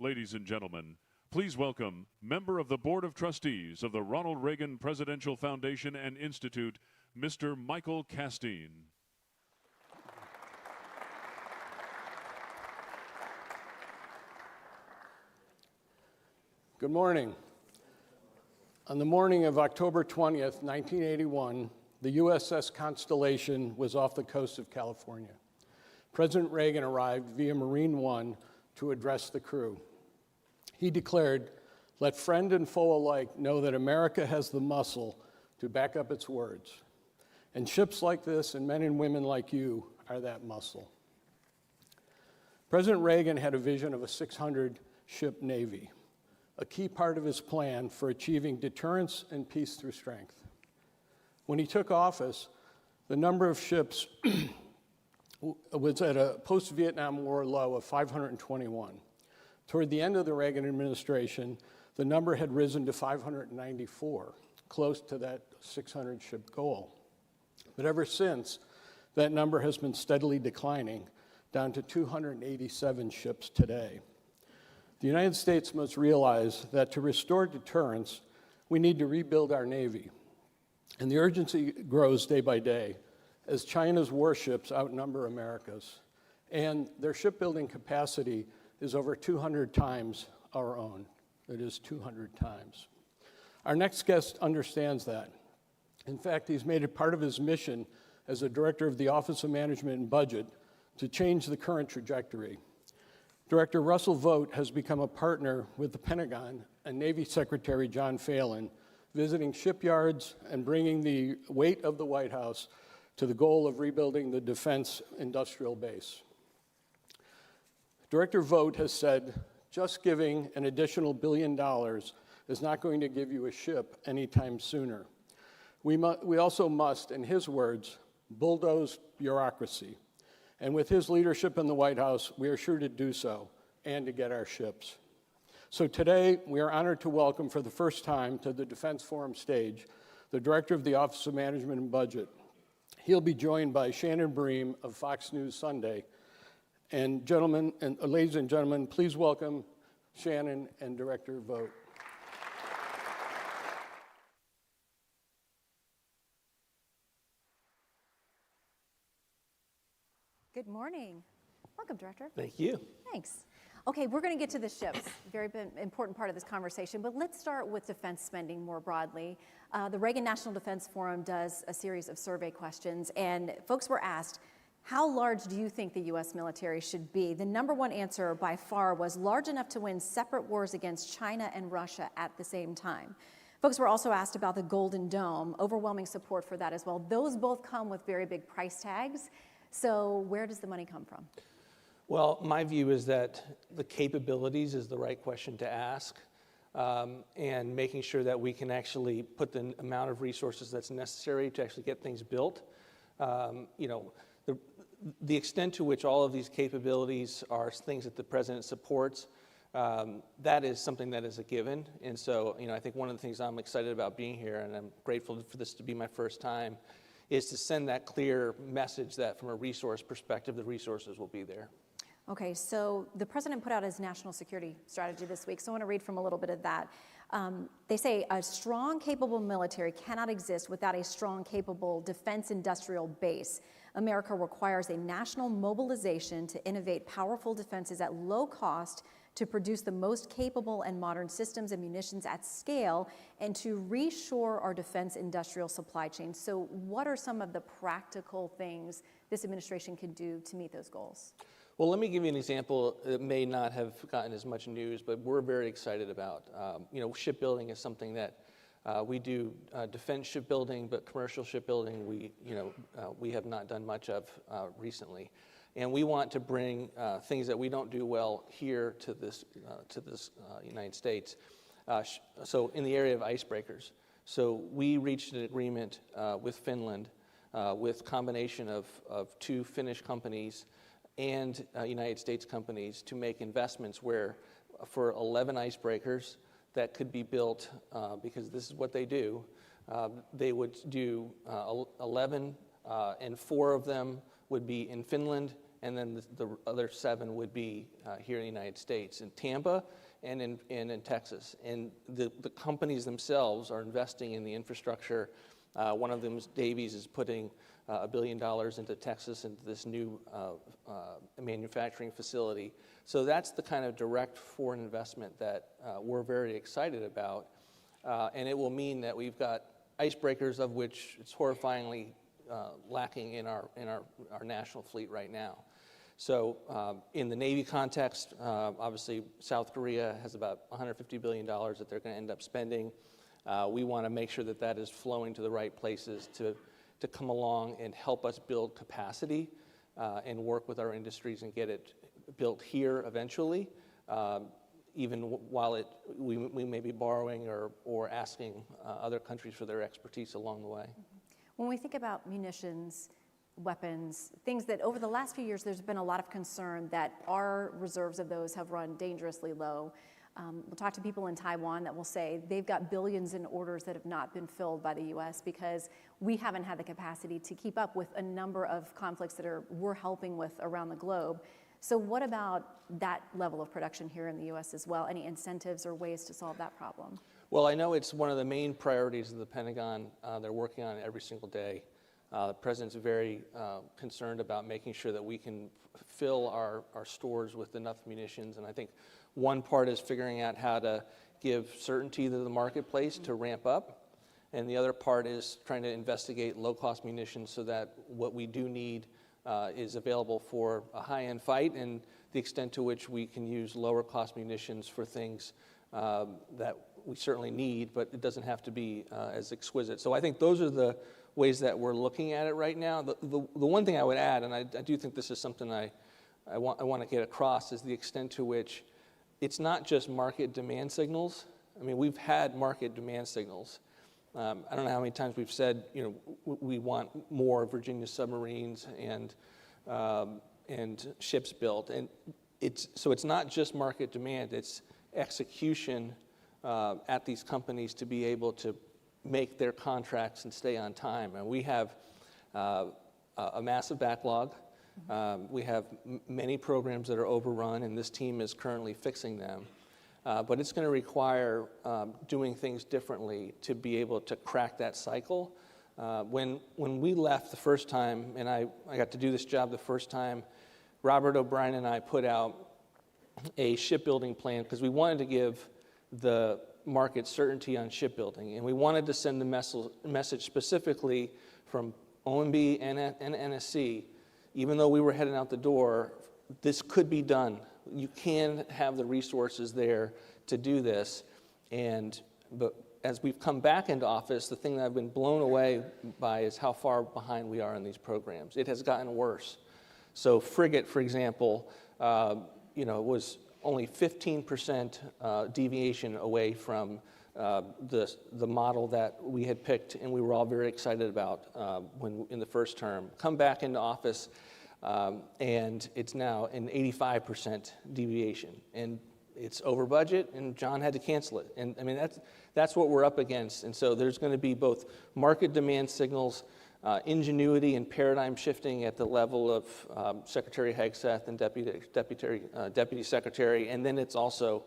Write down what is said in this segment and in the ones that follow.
Ladies and gentlemen, please welcome member of the Board of Trustees of the Ronald Reagan Presidential Foundation and Institute, Mr. Michael Castine. Good morning. On the morning of October 20th, 1981, the USS Constellation was off the coast of California. President Reagan arrived via Marine One to address the crew. He declared, "Let friend and foe alike know that America has the muscle to back up its words. And ships like this and men and women like you are that muscle." President Reagan had a vision of a 600-ship Navy, a key part of his plan for achieving deterrence and peace through strength. When he took office, the number of ships was at a post-Vietnam War low of 521. Toward the end of the Reagan administration, the number had risen to 594, close to that 600-ship goal. But ever since, that number has been steadily declining, down to 287 ships today. The United States must realize that to restore deterrence, we need to rebuild our Navy. And the urgency grows day by day as China's warships outnumber America's, and their shipbuilding capacity is over 200 times our own. It is 200 times. Our next guest understands that. In fact, he's made it part of his mission as a director of the Office of Management and Budget to change the current trajectory. Director Russell Vought has become a partner with the Pentagon and Navy Secretary John Phelan, visiting shipyards and bringing the weight of the White House to the goal of rebuilding the defense industrial base. Director Vought has said, "Just giving an additional $1 billion is not going to give you a ship anytime sooner. We also must, in his words, bulldoze bureaucracy. And with his leadership in the White House, we are sure to do so and to get our ships." So today, we are honored to welcome for the first time to the Defense Forum stage the Director of the Office of Management and Budget. He'll be joined by Shannon Bream of Fox News Sunday. And gentlemen, and ladies and gentlemen, please welcome Shannon and Director Vought. Good morning. Welcome, Director. Thank you. Thanks. Okay, we're going to get to the ships, very important part of this conversation, but let's start with defense spending more broadly. The Reagan National Defense Forum does a series of survey questions, and folks were asked, how large do you think the U.S. military should be? The number one answer by far was large enough to win separate wars against China and Russia at the same time. Folks were also asked about the Golden Dome, overwhelming support for that as well. Those both come with very big price tags. So where does the money come from? Well, my view is that the capabilities is the right question to ask, and making sure that we can actually put the amount of resources that's necessary to actually get things built. The extent to which all of these capabilities are things that the president supports, that is something that is a given. And so, I think one of the things I'm excited about being here, and I'm grateful for this to be my first time, is to send that clear message that from a resource perspective, the resources will be there. Okay, so the president put out his national security strategy this week, so I want to read from a little bit of that. They say a strong, capable military cannot exist without a strong, capable defense industrial base. America requires a national mobilization to innovate powerful defenses at low cost, to produce the most capable and modern systems and munitions at scale, and to reshore our defense industrial supply chain. So what are some of the practical things this administration can do to meet those goals? Well, let me give you an example that may not have gotten as much news, but we're very excited about. Shipbuilding is something that we do defense shipbuilding, but commercial shipbuilding we have not done much of recently. And we want to bring things that we don't do well here to this United States. So in the area of icebreakers. So we reached an agreement with Finland with combination of two Finnish companies and United States companies to make investments where for 11 icebreakers that could be built, because this is what they do, they would do 11 and 4 of them would be in Finland and then the other 7 would be here in the United States, in Tampa and in Texas. And the companies themselves are investing in the infrastructure. One of them, Davies, is putting $1 billion into Texas, into this new manufacturing facility. So that's the kind of direct foreign investment that we're very excited about. And it will mean that we've got icebreakers, of which it's horrifyingly lacking in our national fleet right now. So in the Navy context, obviously South Korea has about $150 billion that they're going to end up spending. We want to make sure that that is flowing to the right places to come along and help us build capacity and work with our industries and get it built here eventually, even while we may be borrowing or asking other countries for their expertise along the way. When we think about munitions, weapons, things that over the last few years there's been a lot of concern that our reserves of those have run dangerously low. We'll talk to people in Taiwan that will say they've got billions in orders that have not been filled by the U.S. because we haven't had the capacity to keep up with a number of conflicts that we're helping with around the globe. So what about that level of production here in the U.S. as well? Any incentives or ways to solve that problem? Well, I know it's one of the main priorities of the Pentagon. They're working on it every single day. The President's very concerned about making sure that we can fill our stores with enough munitions, and I think one part is figuring out how to give certainty to the marketplace to ramp up, and the other part is trying to investigate low-cost munitions so that what we do need is available for a high-end fight, and the extent to which we can use lower-cost munitions for things that we certainly need, but it doesn't have to be as exquisite. So I think those are the ways that we're looking at it right now. The one thing I would add, and I do think this is something I want to get across, is the extent to which it's not just market demand signals. I mean, we've had market demand signals. I don't know how many times we've said, we want more Virginia submarines and ships built, and it's not just market demand. It's execution at these companies to be able to make their contracts and stay on time. And we have a massive backlog. We have many programs that are overrun, and this team is currently fixing them. But it's going to require doing things differently to be able to crack that cycle. When we left the first time, and I got to do this job the first time, Robert O'Brien and I put out a shipbuilding plan because we wanted to give the market certainty on shipbuilding, and we wanted to send the message specifically from OMB and NSC. Even though we were heading out the door, this could be done. You can have the resources there to do this. But as we've come back into office, the thing that I've been blown away by is how far behind we are in these programs. It has gotten worse. So Frigate, for example, was only 15% deviation away from the model that we had picked and we were all very excited about when in the first term. Come back into office, and it's now an 85% deviation. And it's over budget, and John had to cancel it. And I mean, that's what we're up against. And so there's going to be both market demand signals, ingenuity and paradigm shifting at the level of Secretary Hegseth and Deputy Secretary, and then it's also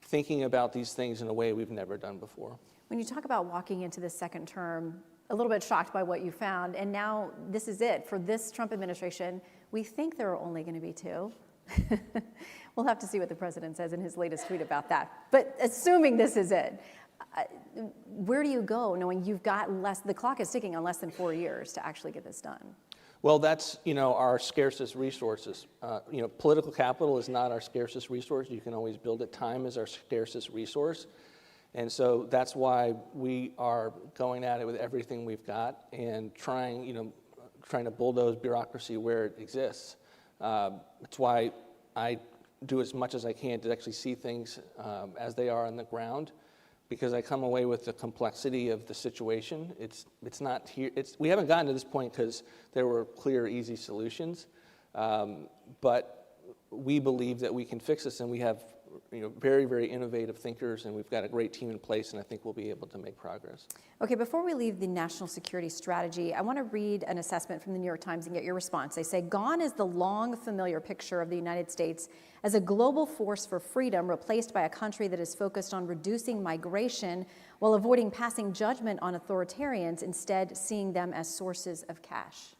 thinking about these things in a way we've never done before. When you talk about walking into the second term, a little bit shocked by what you found, and now this is it. For this Trump administration, we think there are only going to be 2. We'll have to see what the president says in his latest tweet about that. But assuming this is it, where do you go knowing you've got the clock is ticking on less than 4 years to actually get this done? Well, that's, our scarcest resources. Political capital is not our scarcest resource. You can always build it. Time is our scarcest resource. And so that's why we are going at it with everything we've got and trying to bulldoze bureaucracy where it exists. That's why I do as much as I can to actually see things as they are on the ground, because I come away with the complexity of the situation. It's not here. We haven't gotten to this point because there were clear, easy solutions, but we believe that we can fix this, and we have very, very innovative thinkers, and we've got a great team in place, and I think we'll be able to make progress. Okay, before we leave the national security strategy, I want to read an assessment from the New York Times and get your response. They say, gone is the long familiar picture of the United States as a global force for freedom, replaced by a country that is focused on reducing migration while avoiding passing judgment on authoritarians, instead seeing them as sources of cash.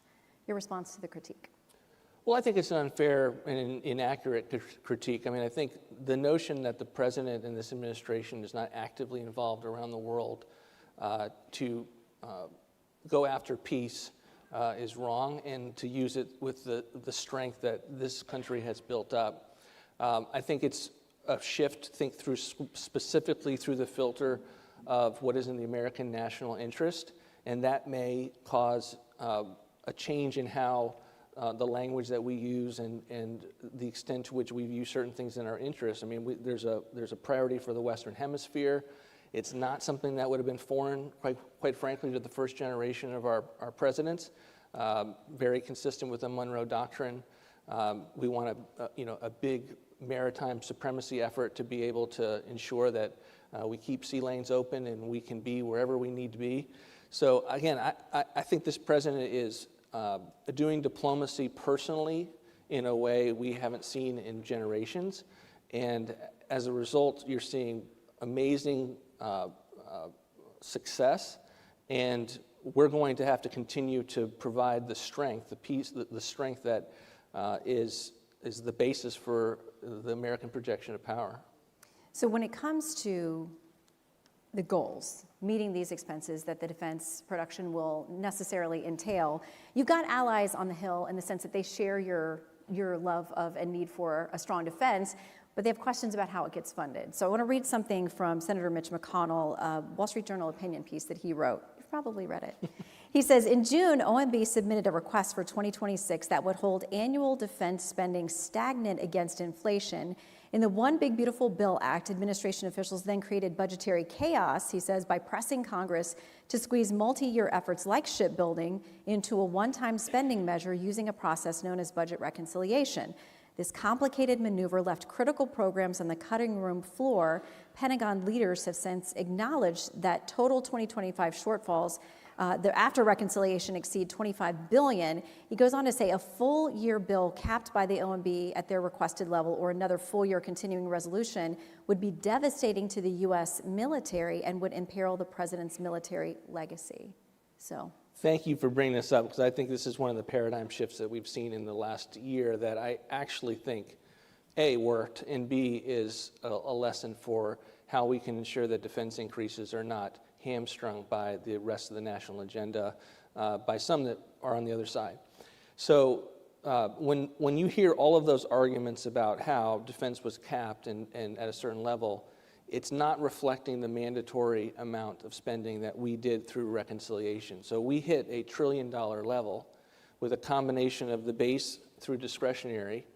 Your response to the critique? Well, I think it's an unfair and inaccurate critique. I mean, I think the notion that the president and this administration is not actively involved around the world to go after peace is wrong, and to use it with the strength that this country has built up. I think it's a shift to think through specifically through the filter of what is in the American national interest, and that may cause a change in how the language that we use and the extent to which we view certain things in our interest. I mean, there's a priority for the Western Hemisphere. It's not something that would have been foreign, quite frankly, to the first generation of our presidents. Very consistent with the Monroe Doctrine. We want a big maritime supremacy effort to be able to ensure that we keep sea lanes open and we can be wherever we need to be. So again, I think this president is doing diplomacy personally in a way we haven't seen in generations. And as a result, you're seeing amazing success, and we're going to have to continue to provide the strength, the peace, the strength that is the basis for the American projection of power. So when it comes to the goals, meeting these expenses that the defense production will necessarily entail, you've got allies on the Hill in the sense that they share your love of and need for a strong defense, but they have questions about how it gets funded. So I want to read something from Senator Mitch McConnell, a Wall Street Journal opinion piece that he wrote. You've probably read it. He says, in June, OMB submitted a request for 2026 that would hold annual defense spending stagnant against inflation. In the One Big Beautiful Bill Act, administration officials then created budgetary chaos, he says, by pressing Congress to squeeze multi-year efforts like shipbuilding into a one-time spending measure using a process known as budget reconciliation. This complicated maneuver left critical programs on the cutting room floor. Pentagon leaders have since acknowledged that total 2025 shortfalls after reconciliation exceed $25 billion. He goes on to say a full year bill capped by the OMB at their requested level or another full year continuing resolution would be devastating to the U.S. military and would imperil the president's military legacy. So. Thank you for bringing this up, because I think this is one of the paradigm shifts that we've seen in the last year that I actually think, A, worked, and B, is a lesson for how we can ensure that defense increases are not hamstrung by the rest of the national agenda, by some that are on the other side. So when you hear all of those arguments about how defense was capped and at a certain level, it's not reflecting the mandatory amount of spending that we did through reconciliation. So we hit a $1 trillion level with a combination of the base through discretionary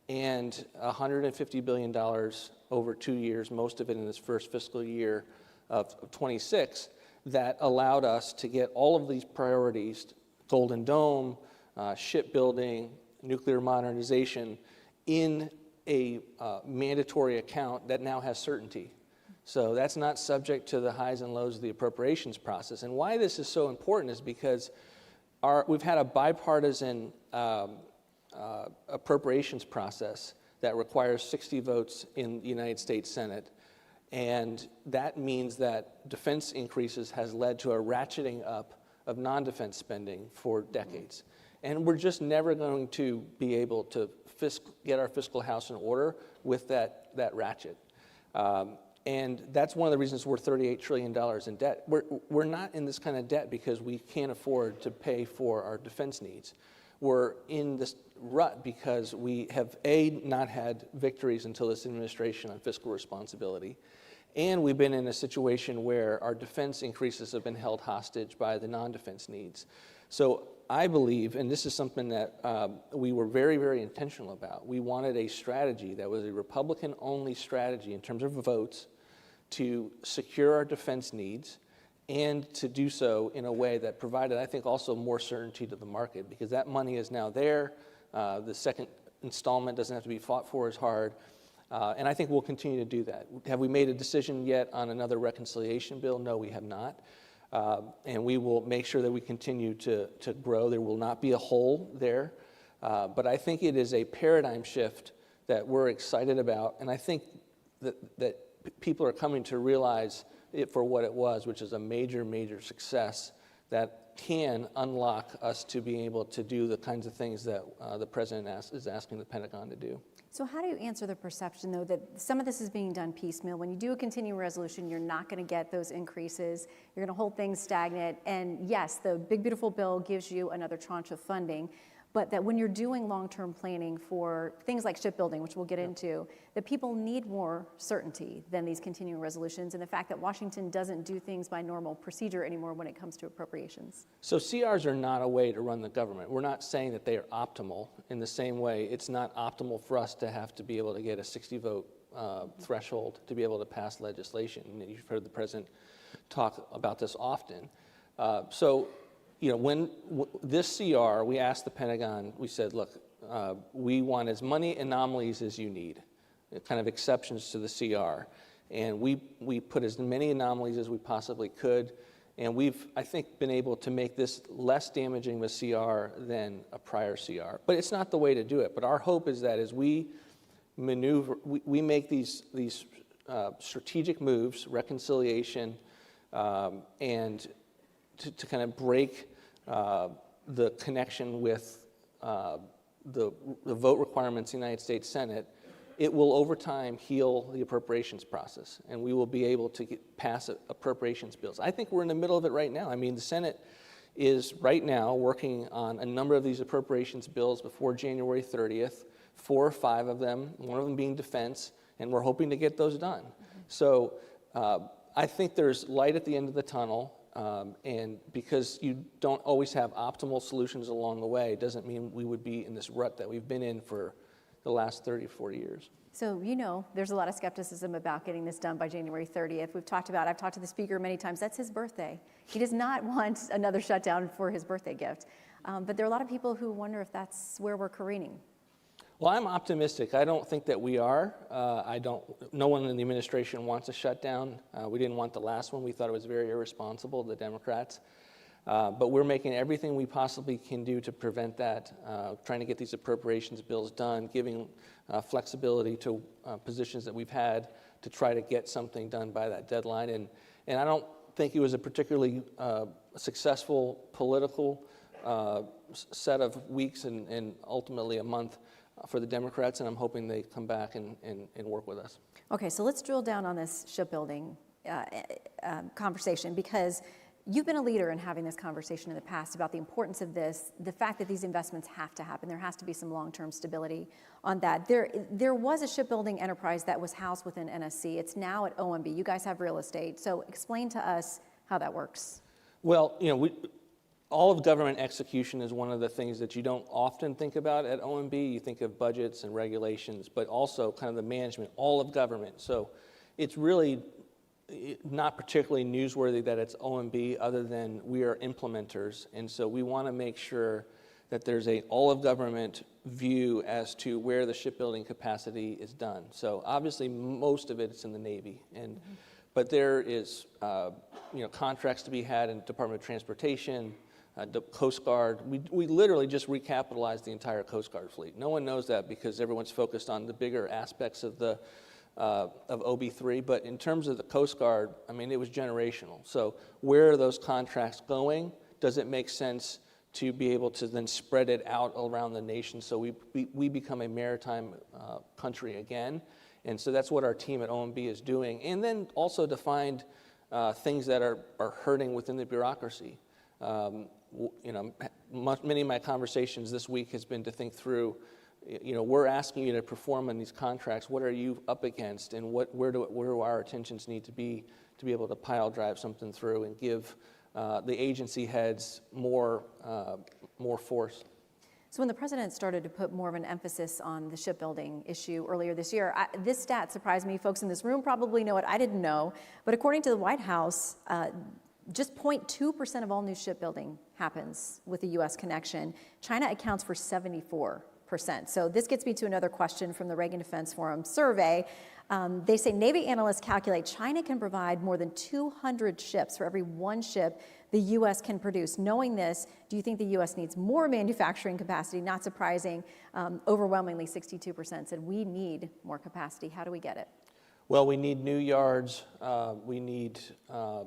and $150 billion over 2 years, most of it in this first fiscal year of 26, that allowed us to get all of these priorities, Golden Dome, shipbuilding, nuclear modernization, in a mandatory account that now has certainty. So that's not subject to the highs and lows of the appropriations process. And why this is so important is because we've had a bipartisan appropriations process that requires 60 votes in the United States Senate. And that means that defense increases has led to a ratcheting up of non-defense spending for decades. And we're just never going to be able to get our fiscal house in order with that ratchet. And that's one of the reasons we're $38 trillion in debt. We're not in this kind of debt because we can't afford to pay for our defense needs. We're in this rut because we have, A, not had victories until this administration on fiscal responsibility, and we've been in a situation where our defense increases have been held hostage by the non-defense needs. So I believe, and this is something that we were very, very intentional about, we wanted a strategy that was a Republican-only strategy in terms of votes to secure our defense needs and to do so in a way that provided, I think, also more certainty to the market, because that money is now there. The second installment doesn't have to be fought for as hard. And I think we'll continue to do that. Have we made a decision yet on another reconciliation bill? No, we have not. And we will make sure that we continue to grow. There will not be a hole there. But I think it is a paradigm shift that we're excited about. And I think that people are coming to realize it for what it was, which is a major, major success that can unlock us to be able to do the kinds of things that the president is asking the Pentagon to do. So how do you answer the perception, though, that some of this is being done piecemeal? When you do a continuing resolution, you're not going to get those increases. You're going to hold things stagnant. And yes, the big, beautiful bill gives you another tranche of funding. But that when you're doing long-term planning for things like shipbuilding, which we'll get into, that people need more certainty than these continuing resolutions, and the fact that Washington doesn't do things by normal procedure anymore when it comes to appropriations. So CRs are not a way to run the government. We're not saying that they are optimal. In the same way, it's not optimal for us to have to be able to get a 60-vote threshold to be able to pass legislation. And you've heard the president talk about this often. You know, when this CR, we asked the Pentagon, we said, look, we want as many anomalies as you need, kind of exceptions to the CR. And we put as many anomalies as we possibly could. And we've, I think, been able to make this less damaging of a CR than a prior CR. But it's not the way to do it. But our hope is that as we maneuver, we make these strategic moves, reconciliation, and to kind of break the connection with the vote requirements in the United States Senate, it will over time heal the appropriations process, and we will be able to pass appropriations bills. I think we're in the middle of it right now. I mean, the Senate is right now working on a number of these appropriations bills before January 30th, 4 or 5 of them, one of them being defense, and we're hoping to get those done. So I think there's light at the end of the tunnel. And because you don't always have optimal solutions along the way, doesn't mean we would be in this rut that we've been in for the last 30 or 40 years. So, you know, there's a lot of skepticism about getting this done by January 30th. I've talked to the speaker many times. That's his birthday. He does not want another shutdown for his birthday gift. But there are a lot of people who wonder if that's where we're careening. Well, I'm optimistic. I don't think that we are. No one in the administration wants a shutdown. We didn't want the last one. We thought it was very irresponsible, the Democrats. But we're making everything we possibly can do to prevent that, trying to get these appropriations bills done, giving flexibility to positions that we've had to try to get something done by that deadline. And I don't think it was a particularly successful political set of weeks and ultimately a month for the Democrats, and I'm hoping they come back and work with us. Okay, so let's drill down on this shipbuilding conversation, because you've been a leader in having this conversation in the past about the importance of this, the fact that these investments have to happen. There has to be some long-term stability on that. There was a shipbuilding enterprise that was housed within NSC. It's now at OMB. You guys have real estate. So explain to us how that works. Well, you know, all of government execution is one of the things that you don't often think about at OMB. You think of budgets and regulations, but also kind of the management, all of government. So it's really not particularly newsworthy that it's OMB, other than we are implementers. And so we want to make sure that there's a all of government view as to where the shipbuilding capacity is done. So obviously most of it is in the Navy. And but there is contracts to be had in Department of Transportation, the Coast Guard. We literally just recapitalized the entire Coast Guard fleet. No one knows that because everyone's focused on the bigger aspects of the of OB3, but in terms of the Coast Guard, I mean, it was generational. So where are those contracts going? Does it make sense to be able to then spread it out around the nation so we become a maritime country again? And so that's what our team at OMB is doing. And then also to find things that are hurting within the bureaucracy. Many of my conversations this week has been to think through, we're asking you to perform on these contracts. What are you up against, and where do our attentions need to be able to pile drive something through and give the agency heads more force? So when the president started to put more of an emphasis on the shipbuilding issue earlier this year, this stat surprised me. Folks in this room probably know it. I didn't know. But according to the White House, just 0.2% of all new shipbuilding happens with a U.S. connection. China accounts for 74%. So this gets me to another question from the Reagan Defense Forum survey. They say Navy analysts calculate China can provide more than 200 ships for every one ship the U.S. can produce. Knowing this, do you think the U.S. needs more manufacturing capacity? Not surprising, overwhelmingly 62% said we need more capacity. How do we get it? Well, we need new yards. We need a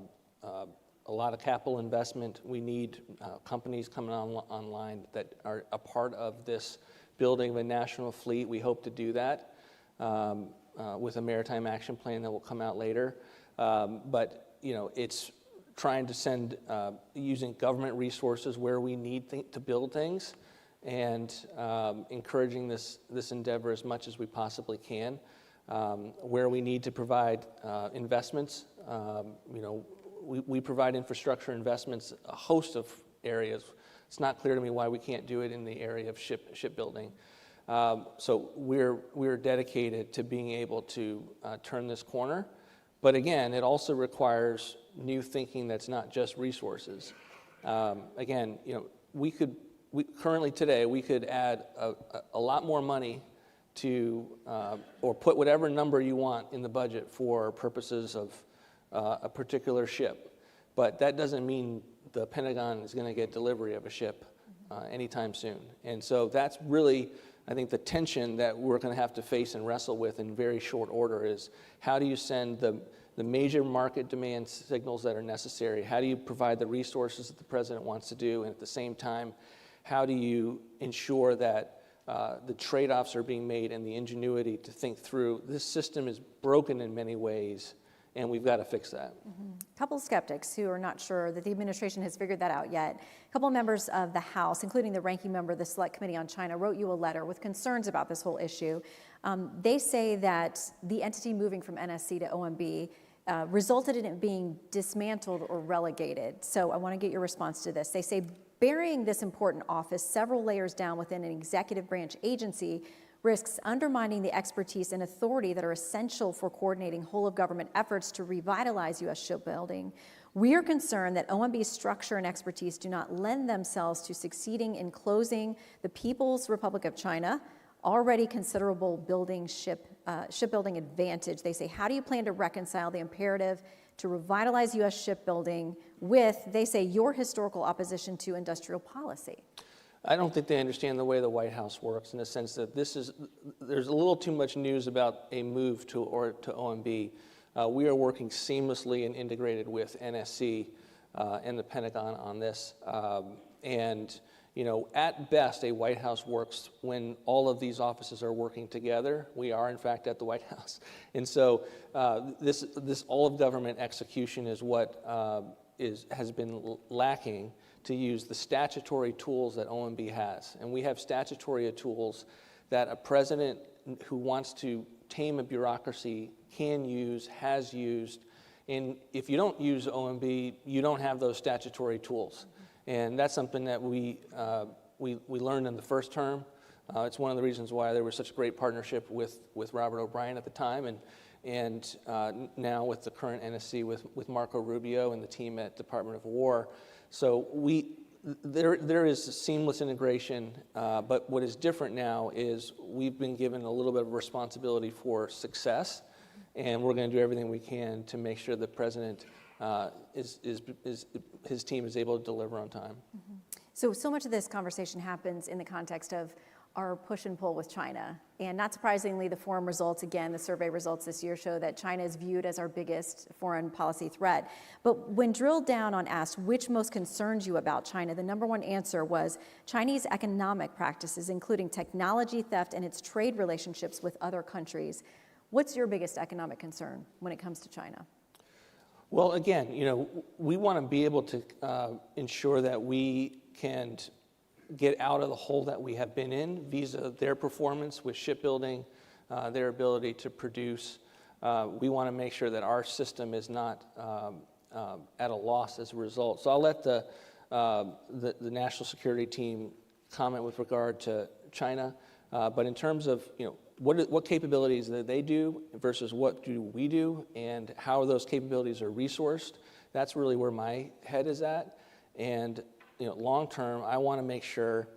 lot of capital investment. We need companies coming online that are a part of this building of a national fleet. We hope to do that with a maritime action plan that will come out later. But it's trying to send using government resources where we need to build things, and encouraging this endeavor as much as we possibly can. Where we need to provide investments, we provide infrastructure investments, a host of areas. It's not clear to me why we can't do it in the area of shipbuilding. So we're dedicated to being able to turn this corner. But again, it also requires new thinking that's not just resources. Again, currently today we could add a lot more money to, or put whatever number you want in the budget for purposes of a particular ship. But that doesn't mean the Pentagon is going to get delivery of a ship anytime soon. And so that's really, I think, the tension that we're going to have to face and wrestle with in very short order is how do you send the major market demand signals that are necessary? How do you provide the resources that the president wants to do? And at the same time, how do you ensure that the trade-offs are being made and the ingenuity to think through this system is broken in many ways, and we've got to fix that. A couple of skeptics who are not sure that the administration has figured that out yet. A couple of members of the House, including the ranking member of the Select Committee on China, wrote you a letter with concerns about this whole issue. They say that the entity moving from NSC to OMB resulted in it being dismantled or relegated. So I want to get your response to this. They say burying this important office several layers down within an executive branch agency risks undermining the expertise and authority that are essential for coordinating whole-of-government efforts to revitalize U.S. shipbuilding. We are concerned that OMB's structure and expertise do not lend themselves to succeeding in closing the People's Republic of China, already considerable shipbuilding advantage. They say, how do you plan to reconcile the imperative to revitalize U.S. shipbuilding with, they say, your historical opposition to industrial policy? I don't think they understand the way the White House works, in the sense that there's a little too much news about a move to OMB. We are working seamlessly and integrated with NSC and the Pentagon on this. At best, a White House works when all of these offices are working together. We are, in fact, at the White House. And so this all-of-government execution is what has been lacking, to use the statutory tools that OMB has. And we have statutory tools that a president who wants to tame a bureaucracy can use, has used. And if you don't use OMB, you don't have those statutory tools. And that's something that we learned in the first term. It's one of the reasons why there was such a great partnership with Robert O'Brien at the time, and now with the current NSC with Marco Rubio and the team at Department of War. So there is a seamless integration, but what is different now is we've been given a little bit of responsibility for success, and we're going to do everything we can to make sure the president his team is able to deliver on time. Mm-hmm. So much of this conversation happens in the context of our push and pull with China. And not surprisingly, the forum results, again, the survey results this year show that China is viewed as our biggest foreign policy threat. But when drilled down on asked which most concerns you about China, the number one answer was Chinese economic practices, including technology theft and its trade relationships with other countries. What's your biggest economic concern when it comes to China? Well, again, we want to be able to ensure that we can get out of the hole that we have been in vis-a their performance with shipbuilding, their ability to produce. We want to make sure that our system is not at a loss as a result. So I'll let the national security team comment with regard to China. But in terms of what capabilities that they do versus what do we do, and how those capabilities are resourced, that's really where my head is at. And long term, I want to make sure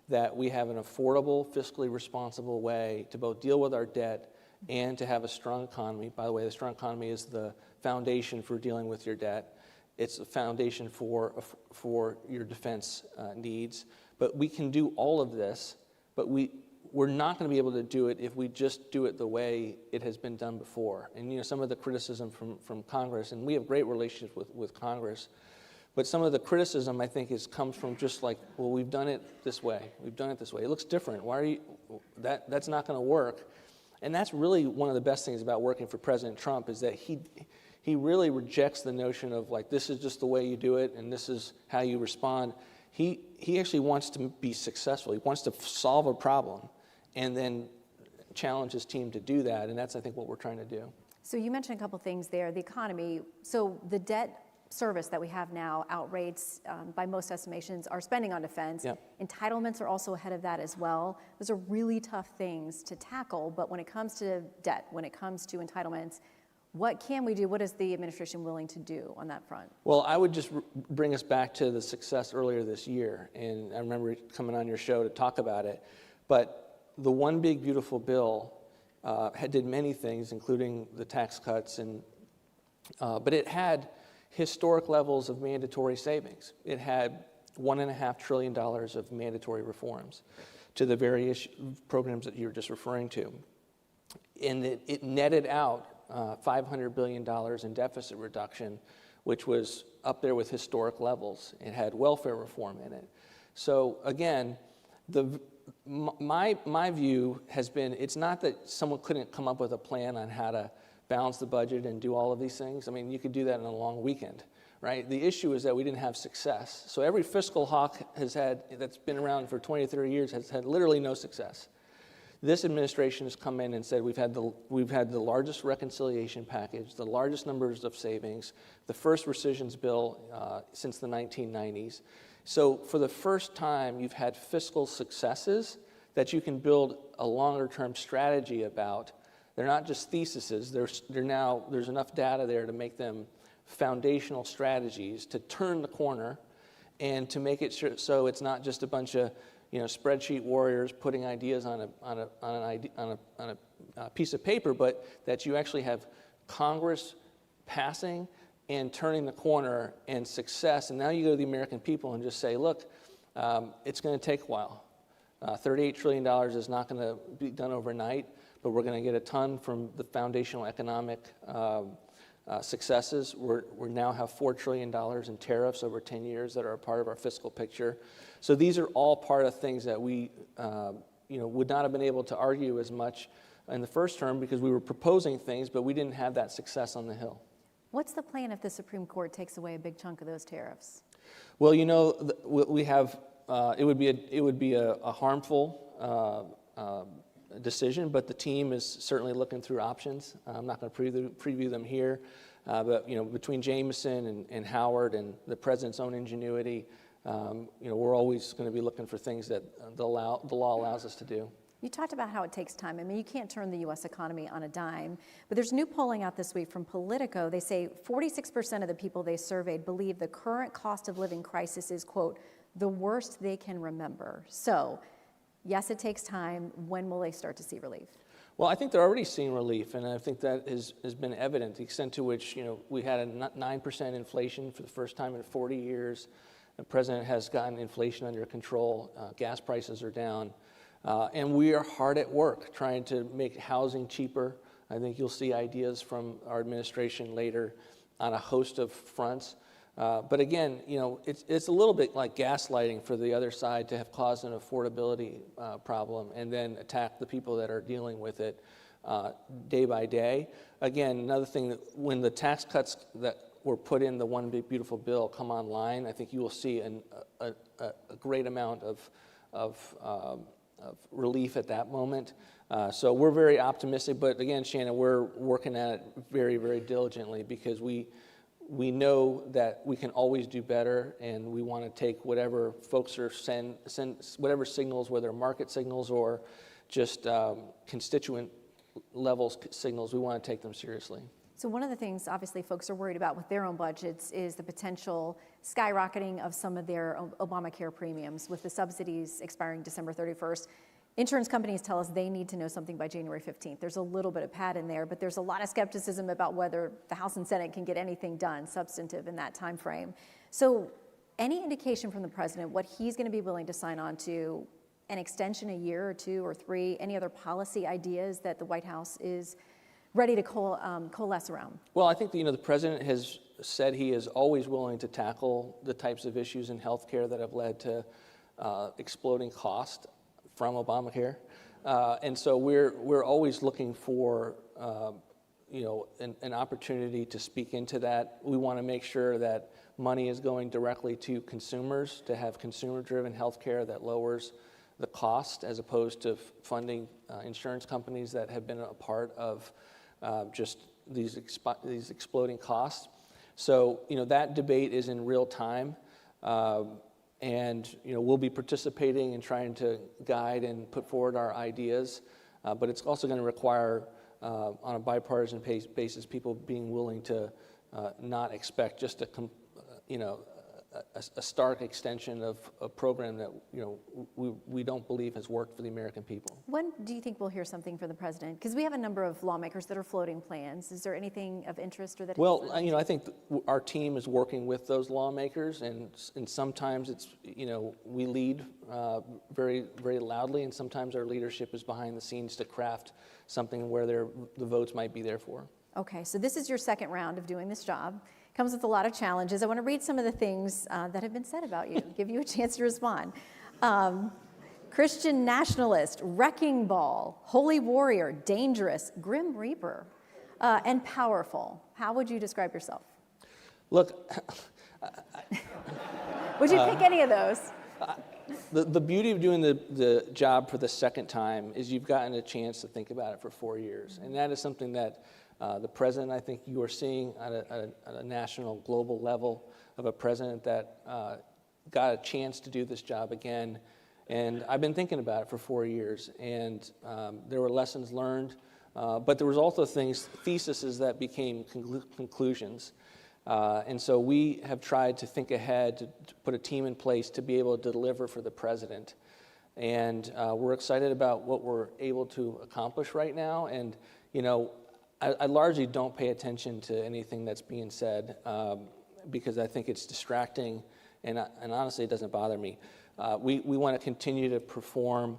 that we have an affordable, fiscally responsible way to both deal with our debt and to have a strong economy. By the way, the strong economy is the foundation for dealing with your debt. It's the foundation for your defense needs. But we can do all of this, but we're not going to be able to do it if we just do it the way it has been done before. And some of the criticism from Congress, and we have great relationships with Congress, but some of the criticism, I think, comes from just like, well, we've done it this way. We've done it this way. It looks different. Why are you? That's not going to work. And that's really one of the best things about working for President Trump is that he really rejects the notion of like, this is just the way you do it and this is how you respond. He actually wants to be successful. He wants to solve a problem and then challenge his team to do that. And that's, I think, what we're trying to do. So you mentioned a couple things there. The economy. So the debt service that we have now outrates, by most estimations, our spending on defense. Yep. Entitlements are also ahead of that as well. Those are really tough things to tackle, but when it comes to debt, when it comes to entitlements, what can we do? What is the administration willing to do on that front? Well, I would just bring us back to the success earlier this year, and I remember coming on your show to talk about it, but the One Big Beautiful Bill did many things, including the tax cuts, but it had historic levels of mandatory savings. It had $1.5 trillion of mandatory reforms to the various programs that you were just referring to. And it netted out $500 billion in deficit reduction, which was up there with historic levels. It had welfare reform in it. So again, my view has been, it's not that someone couldn't come up with a plan on how to balance the budget and do all of these things. I mean, you could do that in a long weekend, right? The issue is that we didn't have success. So every fiscal hawk that's been around for 20 or 30 years has had literally no success. This administration has come in and said we've had the largest reconciliation package, the largest numbers of savings, the first rescissions bill since the 1990s. So for the first time, you've had fiscal successes that you can build a longer-term strategy about. They're not just theses. There's enough data there to make them foundational strategies to turn the corner and to make it so it's not just a bunch of spreadsheet warriors putting ideas on a piece of paper, but that you actually have Congress passing and turning the corner and success. And now you go to the American people and just say, look, it's going to take a while. $38 trillion is not going to be done overnight, but we're going to get a ton from the foundational economic successes. We now have $4 trillion in tariffs over 10 years that are a part of our fiscal picture. So these are all part of things that we would not have been able to argue as much in the first term because we were proposing things, but we didn't have that success on the Hill. What's the plan if the Supreme Court takes away a big chunk of those tariffs? Well, we have. It would be a harmful decision, but the team is certainly looking through options. I'm not going to preview them here, but between Jameson and Howard and the president's own ingenuity, we're always going to be looking for things that the law allows us to do. You talked about how it takes time. I mean, you can't turn the U.S. economy on a dime, but there's new polling out this week from Politico. They say 46% of the people they surveyed believe the current cost of living crisis is, quote, the worst they can remember. So, yes, it takes time. When will they start to see relief? Well, I think they're already seeing relief, and I think that has been evident, the extent to which, we had a 9% inflation for the first time in 40 years. The president has gotten inflation under control. Gas prices are down. And we are hard at work trying to make housing cheaper. I think you'll see ideas from our administration later on a host of fronts. But again, it's a little bit like gaslighting for the other side to have caused an affordability problem and then attack the people that are dealing with it day by day. Again, another thing, that when the tax cuts that were put in the One Big Beautiful Bill come online, I think you will see a great amount of relief at that moment. So we're very optimistic, but again, Shannon, we're working at it very, very diligently because we know that we can always do better, and we want to take whatever folks are send whatever signals, whether market signals or just constituent levels signals, we want to take them seriously. So one of the things, obviously, folks are worried about with their own budgets is the potential skyrocketing of some of their Obamacare premiums with the subsidies expiring December 31st. Insurance companies tell us they need to know something by January 15th. There's a little bit of pad in there, but there's a lot of skepticism about whether the House and Senate can get anything done substantive in that time frame. So any indication from the president what he's going to be willing to sign on to, an extension a year or 2 or 3, any other policy ideas that the White House is ready to coalesce around? Well, I think the president has said he is always willing to tackle the types of issues in healthcare that have led to exploding cost from Obamacare, and so we're always looking for an opportunity to speak into that. We want to make sure that money is going directly to consumers, to have consumer-driven healthcare that lowers the cost, as opposed to funding insurance companies that have been a part of just these exploding costs. So that debate is in real time. And we'll be participating and trying to guide and put forward our ideas, but it's also going to require, on a bipartisan basis, people being willing to not expect just a stark extension of a program that we don't believe has worked for the American people. When do you think we'll hear something from the president? Because we have a number of lawmakers that are floating plans. Is there anything of interest or that? Well, I think our team is working with those lawmakers, and sometimes it's we lead very, very loudly, and sometimes our leadership is behind the scenes to craft something where the votes might be there for. Okay, so this is your second round of doing this job. Comes with a lot of challenges. I want to read some of the things that have been said about you, give you a chance to respond. Christian nationalist, wrecking ball, holy warrior, dangerous, grim reaper, and powerful. How would you describe yourself? Look, would you pick any of those? The beauty of doing the job for the second time is you've gotten a chance to think about it for 4 years, and that is something that the president, I think you are seeing at a national, global level, of a president that got a chance to do this job again. And I've been thinking about it for 4 years, and there were lessons learned, but there was also theses that became conclusions. And so we have tried to think ahead, to put a team in place to be able to deliver for the president. And we're excited about what we're able to accomplish right now. And, I largely don't pay attention to anything that's being said because I think it's distracting, and honestly, it doesn't bother me. We want to continue to perform.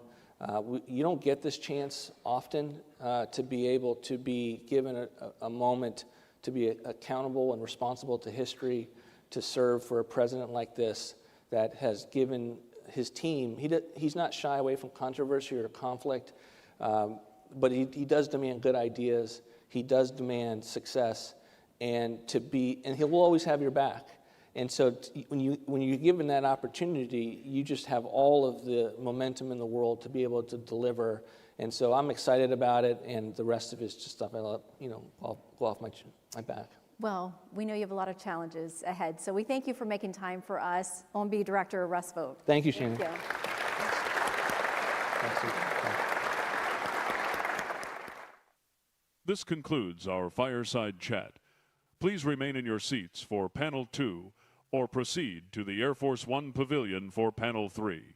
You don't get this chance often to be able to be given a moment to be accountable and responsible to history, to serve for a president like this that has given his team, he's not shy away from controversy or conflict, but he does demand good ideas. He does demand success, and he will always have your back. And so when you're given that opportunity, you just have all of the momentum in the world to be able to deliver. And so I'm excited about it, and the rest of it is just stuff I'll go off my back. Well, we know you have a lot of challenges ahead, so we thank you for making time for us. OMB Director Russ Vought. Thank you, Shannon. Thank you. Thank you. This concludes our fireside chat. Please remain in your seats for Panel 2 or proceed to the Air Force One Pavilion for Panel 3.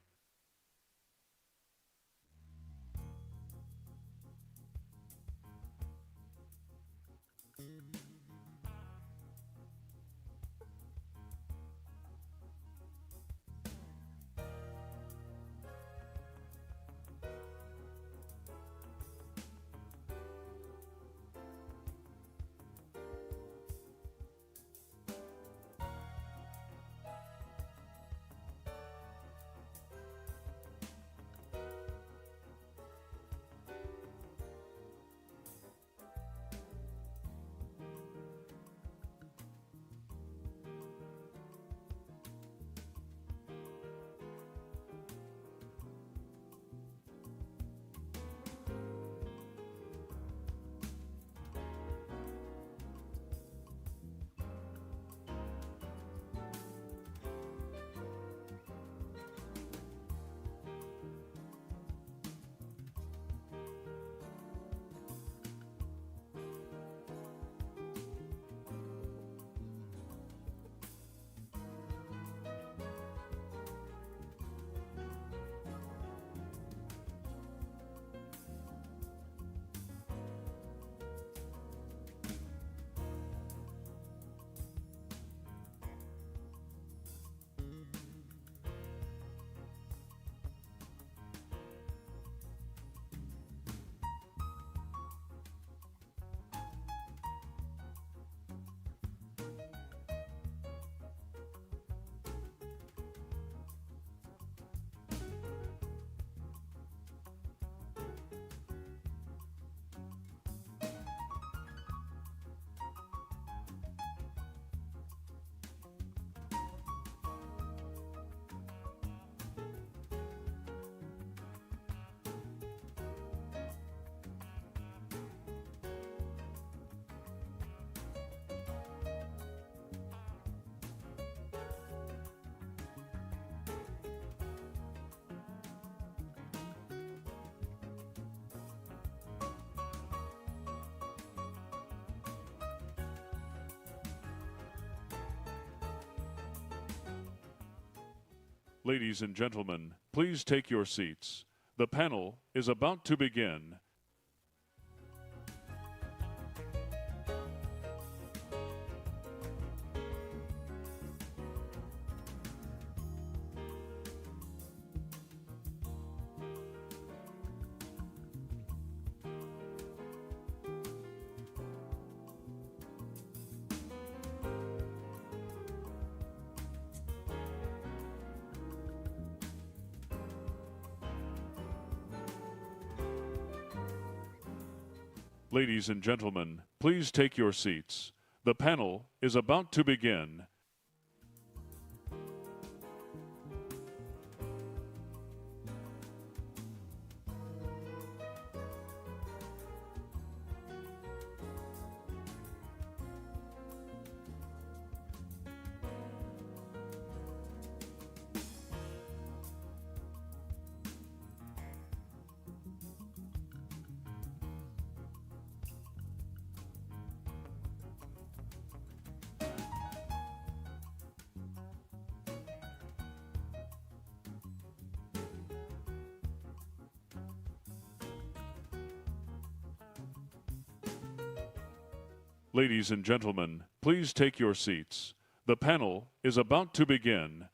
Ladies and gentlemen, please take your seats. The panel is about to begin. Ladies and gentlemen, please take your seats. The panel is about to begin. Ladies and gentlemen, please take your seats. The panel is about to begin.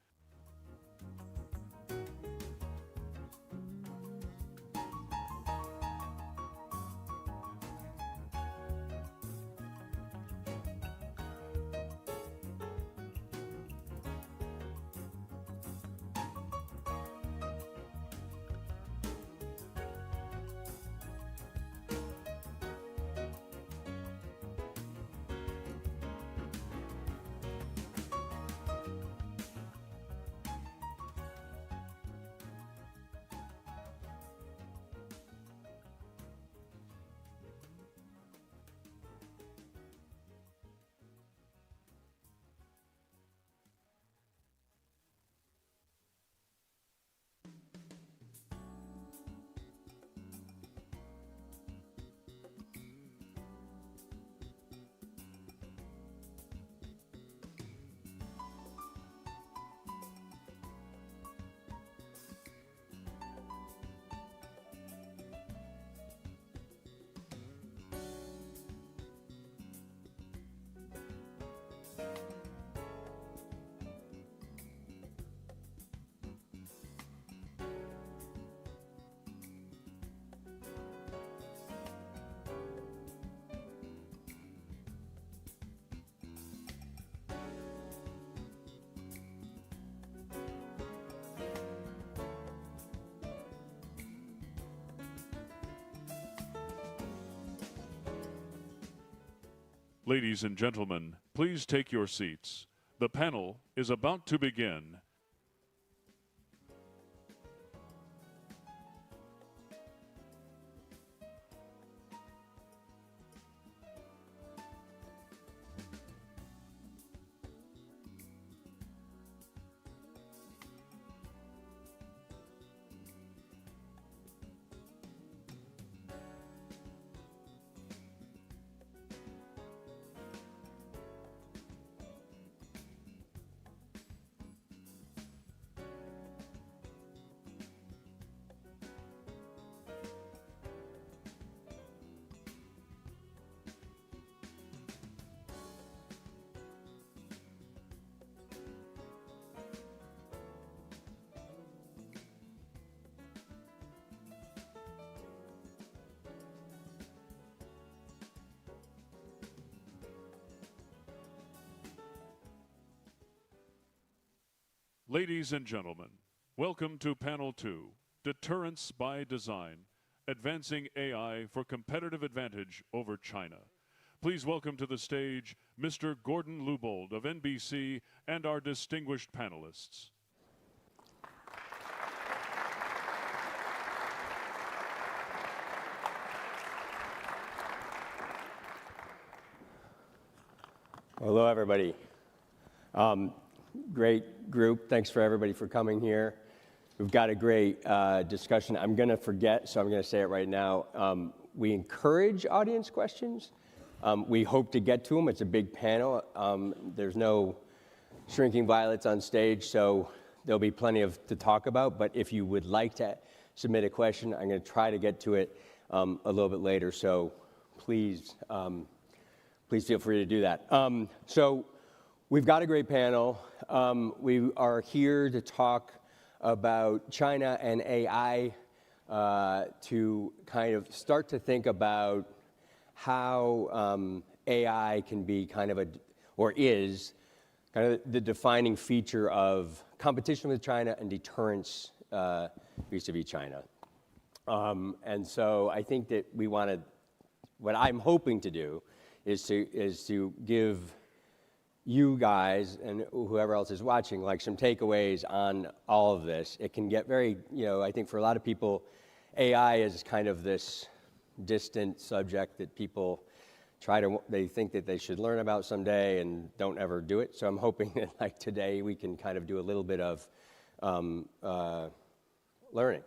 Ladies and gentlemen, please take your seats. The panel is about to begin. Ladies and gentlemen, welcome to Panel 2, Deterrence by Design, Advancing AI for Competitive Advantage over China. Please welcome to the stage Mr. Gordon Lubold of NBC and our distinguished panelists. Hello, everybody. Great group. Thanks for everybody for coming here. We've got a great discussion. I'm going to forget, so I'm going to say it right now. We encourage audience questions. We hope to get to them. It's a big panel. There's no shrinking violets on stage, so There'll be plenty to talk about, but if you would like to submit a question, I'm going to try to get to it a little bit later, so please feel free to do that. So we've got a great panel. We are here to talk about China and AI, to kind of start to think about how AI can be is kind of the defining feature of competition with China and deterrence vis-a-vis China. And so I think that what I'm hoping to do is to give you guys and whoever else is watching like some takeaways on all of this. It can get very, I think for a lot of people, AI is kind of this distant subject that people they think that they should learn about someday and don't ever do it. So I'm hoping that like today we can kind of do a little bit of learning.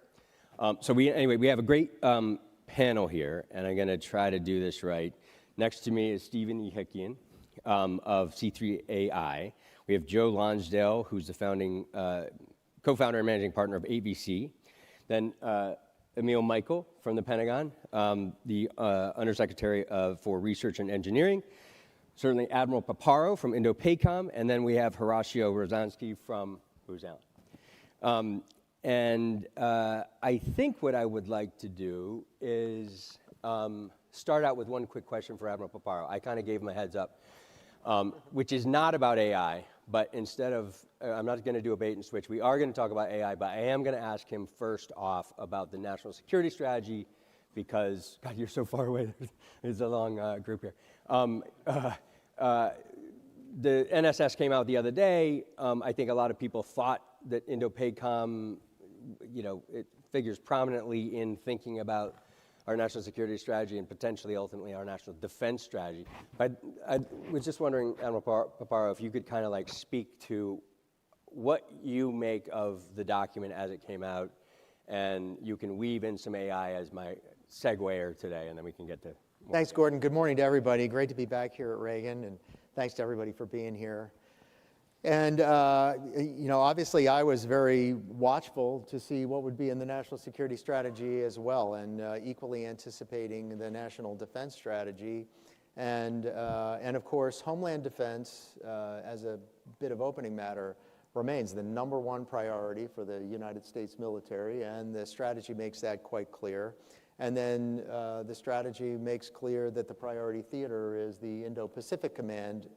So we have a great panel here, and I'm going to try to do this right. Next to me is Stephen Ihekian of C3AI. We have Joe Lonsdale, who's the co-founder and managing partner of ABC. Then Emil Michael from the Pentagon, the Undersecretary for Research and Engineering. Certainly Admiral Paparo from Indo-PACOM, and then we have Horacio Rozansky from Buzan. And I think what I would like to do is start out with one quick question for Admiral Paparo. I kind of gave him a heads up, which is not about AI, but instead of, I'm not going to do a bait and switch. We are going to talk about AI, but I am going to ask him first off about the national security strategy because, God, you're so far away. There's a long group here. The NSS came out the other day. I think a lot of people thought that Indo-PACOM, it figures prominently in thinking about our national security strategy and potentially ultimately our national defense strategy. But I was just wondering, Admiral Paparo, if you could kind of like speak to what you make of the document as it came out, and you can weave in some AI as my seguer today, and then we can get to more. Thanks, Gordon. Good morning to everybody. Great to be back here at Reagan, and thanks to everybody for being here. And, obviously I was very watchful to see what would be in the national security strategy as well, and equally anticipating the national defense strategy. And of course, homeland defense, as a bit of opening matter, remains the #1 priority for the United States military, and the strategy makes that quite clear. And then the strategy makes clear that the priority theater is the Indo-Pacific Command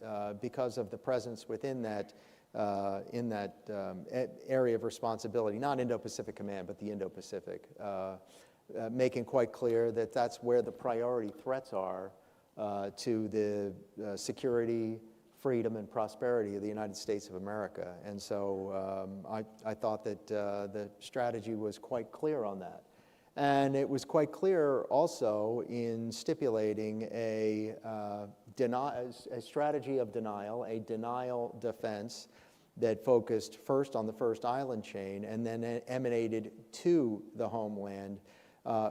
because of the presence within that area of responsibility, not Indo-Pacific Command, but the Indo-Pacific, making quite clear that that's where the priority threats are to the security, freedom, and prosperity of the United States of America. And so I thought that the strategy was quite clear on that. And it was quite clear also in stipulating a strategy of denial, a denial defense that focused first on the first island chain and then emanated to the homeland,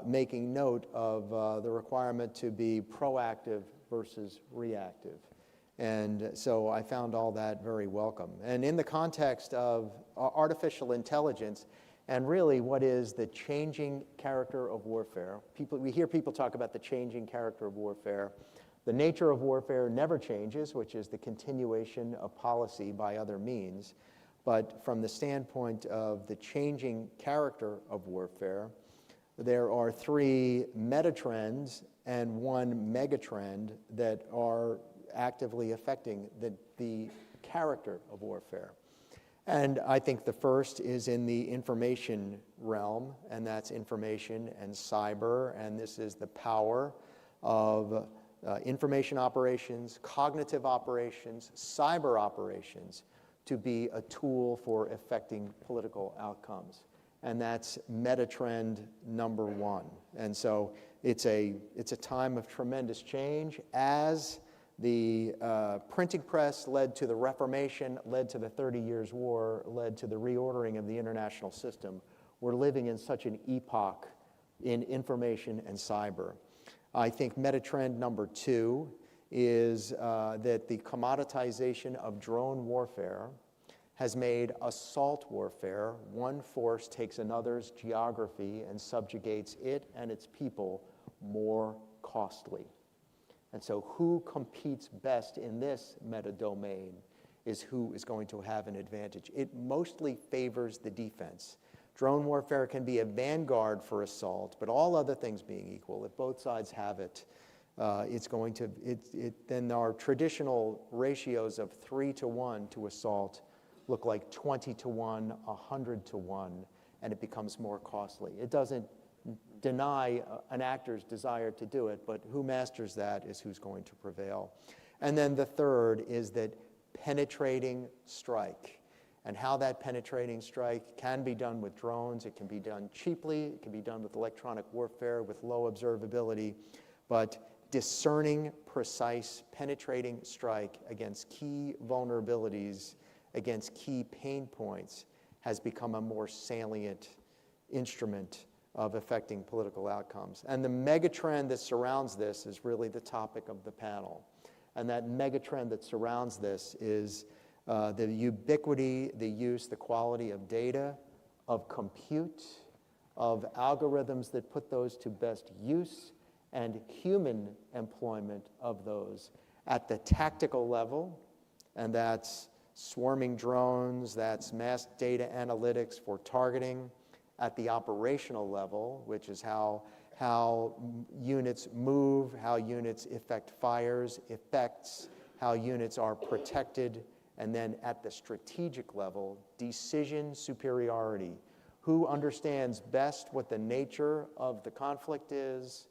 making note of the requirement to be proactive versus reactive. And so I found all that very welcome. And in the context of artificial intelligence, and really what is the changing character of warfare. We hear people talk about the changing character of warfare. The nature of warfare never changes, which is the continuation of policy by other means. But from the standpoint of the changing character of warfare, there are 3 metatrends and 1 megatrend that are actively affecting the character of warfare. And I think the first is in the information realm, and that's information and cyber, and this is the power of information operations, cognitive operations, cyber operations to be a tool for affecting political outcomes. And that's metatrend #1. And so it's a time of tremendous change as the printing press led to the Reformation, led to the 30 Years' War, led to the reordering of the international system. We're living in such an epoch in information and cyber. I think metatrend #2 is that the commoditization of drone warfare has made assault warfare, one force takes another's geography and subjugates it and its people, more costly. And so who competes best in this meta-domain is who is going to have an advantage. It mostly favors the defense. Drone warfare can be a vanguard for assault, but all other things being equal, if both sides have it, then our traditional ratios of 3-to-1 to assault look like 20-to-1, 100-to-1, and it becomes more costly. It doesn't deny an actor's desire to do it, but who masters that is who's going to prevail. And then the third is that penetrating strike, and how that penetrating strike can be done with drones. It can be done cheaply. It can be done with electronic warfare with low observability, but discerning, precise, penetrating strike against key vulnerabilities, against key pain points, has become a more salient instrument of affecting political outcomes. And the megatrend that surrounds this is really the topic of the panel. And that megatrend that surrounds this is the ubiquity, the use, the quality of data, of compute, of algorithms that put those to best use, and human employment of those at the tactical level, and that's swarming drones, that's mass data analytics for targeting, at the operational level, which is how units move, how units effect fires, effects, how units are protected, and then at the strategic level, decision superiority. Who understands best what the nature of the conflict is,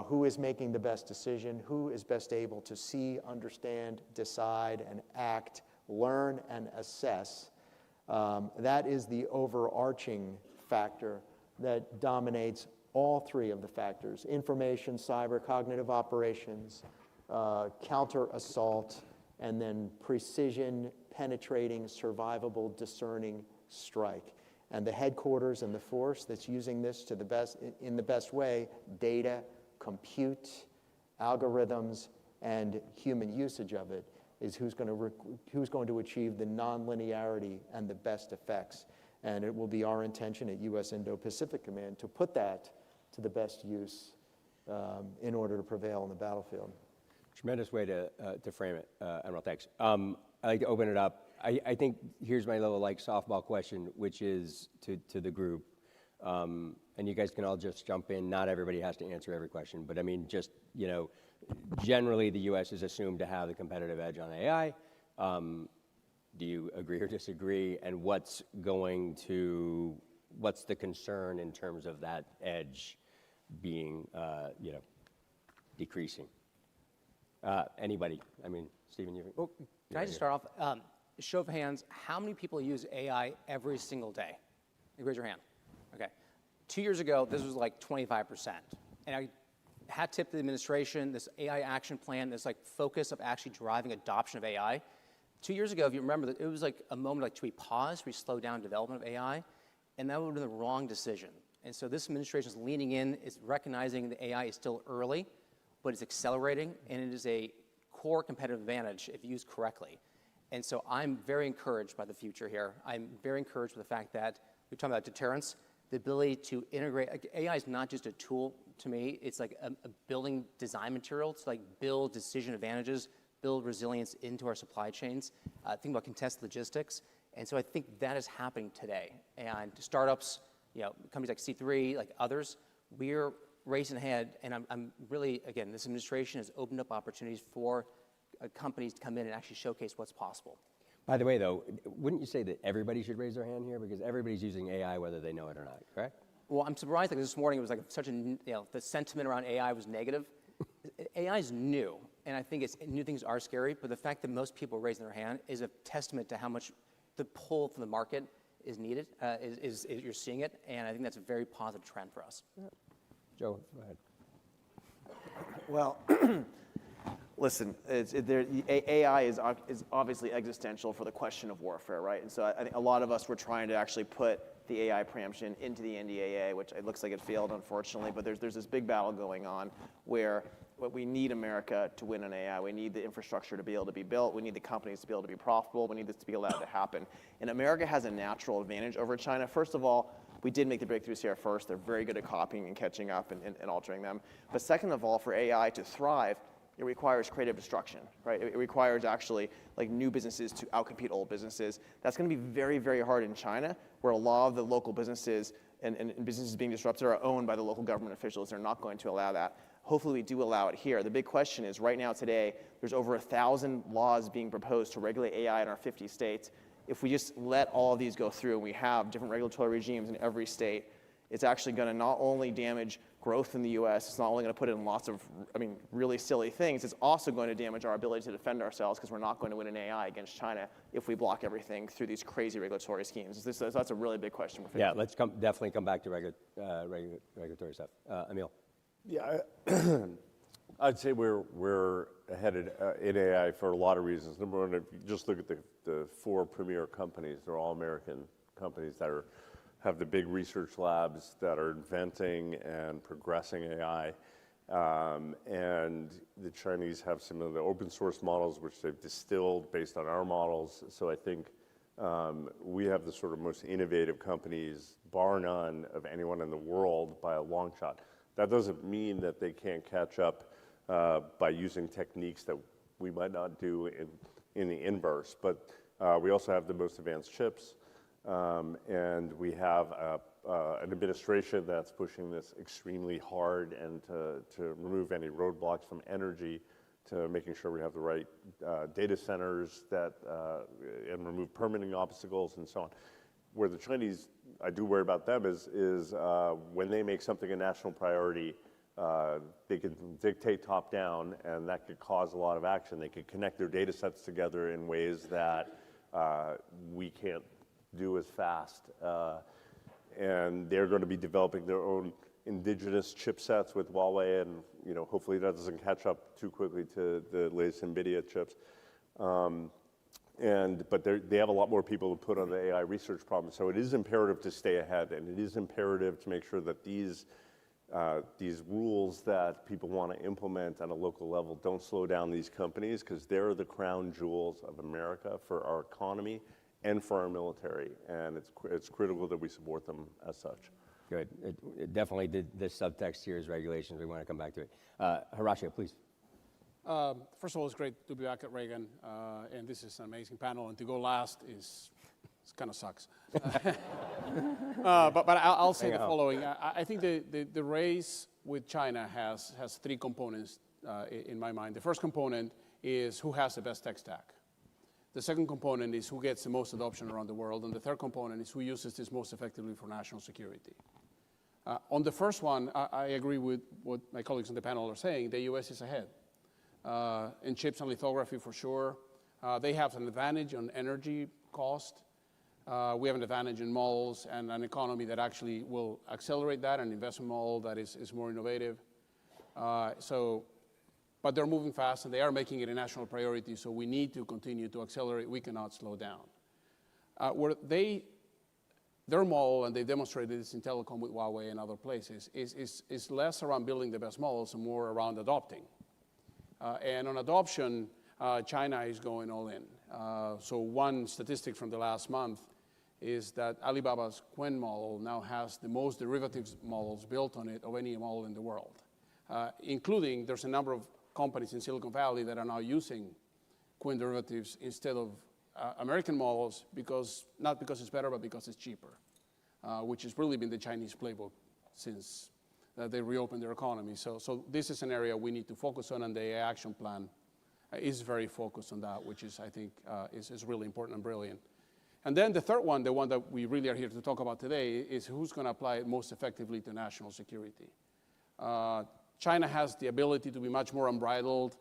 who is making the best decision, who is best able to see, understand, decide, and act, learn, and assess. That is the overarching factor that dominates all three of the factors: information, cyber, cognitive operations, counter-assault, and then precision, penetrating, survivable, discerning strike. And the headquarters and the force that's using this to the best, in the best way, data, compute, algorithms, and human usage of it, is who's going to achieve the nonlinearity and the best effects. And it will be our intention at U.S. Indo-Pacific Command to put that to the best use in order to prevail on the battlefield. Tremendous way to frame it, Admiral. Thanks. I'd like to open it up. I think here's my little softball question, which is to the group, and you guys can all just jump in. Not everybody has to answer every question, but I mean, just generally the U.S. is assumed to have the competitive edge on AI. Do you agree or disagree? And what's the concern in terms of that edge being, decreasing? Anybody? I mean, Stephen, you. Well, can I just start off? Show of hands, how many people use AI every single day? Raise your hand. Okay. 2 years ago, this was like 25%. And I hat tip to the administration, this AI action plan, this focus of actually driving adoption of AI. 2 years ago, if you remember, it was like a moment should we pause, we slow down development of AI, and that would have been the wrong decision. And so this administration is leaning in, is recognizing that AI is still early, but it's accelerating, and it is a core competitive advantage if used correctly. And so I'm very encouraged by the future here. I'm very encouraged by the fact that we're talking about deterrence, the ability to integrate. AI is not just a tool to me, it's like a building design material to build decision advantages, build resilience into our supply chains, think about contested logistics. And so I think that is happening today. And startups, companies like C3, like others, we're racing ahead. And I'm really, again, this administration has opened up opportunities for companies to come in and actually showcase what's possible. By the way, though, wouldn't you say that everybody should raise their hand here? Because everybody's using AI whether they know it or not, correct? Well, I'm surprised this morning it was such a, the sentiment around AI was negative. AI is new, and I think new things are scary, but the fact that most people are raising their hand is a testament to how much the pull from the market is needed, you're seeing it, and I think that's a very positive trend for us. Joe, go ahead. Well, listen, AI is obviously existential for the question of warfare, right? And so I think a lot of us were trying to actually put the AI preemption into the NDAA, which it looks like it failed, unfortunately, but there's this big battle going on where we need America to win in AI. We need the infrastructure to be able to be built. We need the companies to be able to be profitable. We need this to be allowed to happen. And America has a natural advantage over China. First of all, we did make the breakthroughs here first. They're very good at copying and catching up and altering them. But second of all, for AI to thrive, it requires creative destruction, right? It requires actually like new businesses to outcompete old businesses. That's going to be very, very hard in China, where a lot of the local businesses and businesses being disrupted are owned by the local government officials. They're not going to allow that. Hopefully we do allow it here. The big question is right now today, there's over 1,000 laws being proposed to regulate AI in our 50 states. If we just let all of these go through and we have different regulatory regimes in every state, it's actually going to not only damage growth in the US, it's not only going to put in lots of, really silly things, it's also going to damage our ability to defend ourselves because we're not going to win an AI against China if we block everything through these crazy regulatory schemes. So that's a really big question. Yeah, let's definitely come back to regulatory stuff. Emil. Yeah, I'd say we're headed in AI for a lot of reasons. Number one, if you just look at the 4 premier companies, they're all American companies that have the big research labs that are inventing and progressing AI. And the Chinese have some of the open source models which they've distilled based on our models. So I think we have the sort of most innovative companies, bar none, of anyone in the world by a long shot. That doesn't mean that they can't catch up by using techniques that we might not do in the inverse. But we also have the most advanced chips, and we have an administration that's pushing this extremely hard and to remove any roadblocks from energy to making sure we have the right data centers and remove permitting obstacles and so on. Where the Chinese, I do worry about them, is when they make something a national priority, they can dictate top down, and that could cause a lot of action. They could connect their data sets together in ways that we can't do as fast. And they're going to be developing their own indigenous chipsets with Huawei, and hopefully that doesn't catch up too quickly to the latest NVIDIA chips. But they have a lot more people to put on the AI research problem. So it is imperative to stay ahead, and it is imperative to make sure that these rules that people want to implement on a local level don't slow down these companies, because they're the crown jewels of America for our economy and for our military, and it's critical that we support them as such. Good. It definitely the subtext here is regulations. We want to come back to it. Horacio, please. First of all, it's great to be back at Reagan, and this is an amazing panel, and to go last kind of sucks. But I'll say the following. I think the race with China has 3 components in my mind. The first component is who has the best tech stack. The second component is who gets the most adoption around the world, and the third component is who uses this most effectively for national security. On the first one, I agree with what my colleagues on the panel are saying. The U.S. is ahead. In chips and lithography, for sure. They have an advantage on energy cost. We have an advantage in models and an economy that actually will accelerate that, an investment model that is more innovative. But they're moving fast, and they are making it a national priority, so we need to continue to accelerate. We cannot slow down. Their model, and they demonstrated this in telecom with Huawei and other places, is less around building the best models and more around adopting. And on adoption, China is going all in. So one statistic from the last month is that Alibaba's Qwen model now has the most derivatives models built on it of any model in the world, including there's a number of companies in Silicon Valley that are now using Qwen derivatives instead of American models, not because it's better, but because it's cheaper, which has really been the Chinese playbook since they reopened their economy. So this is an area we need to focus on, and the AI action plan is very focused on that, which is, I think, is really important and brilliant. And then the third one, the one that we really are here to talk about today, is who's going to apply it most effectively to national security. China has the ability to be much more unbridled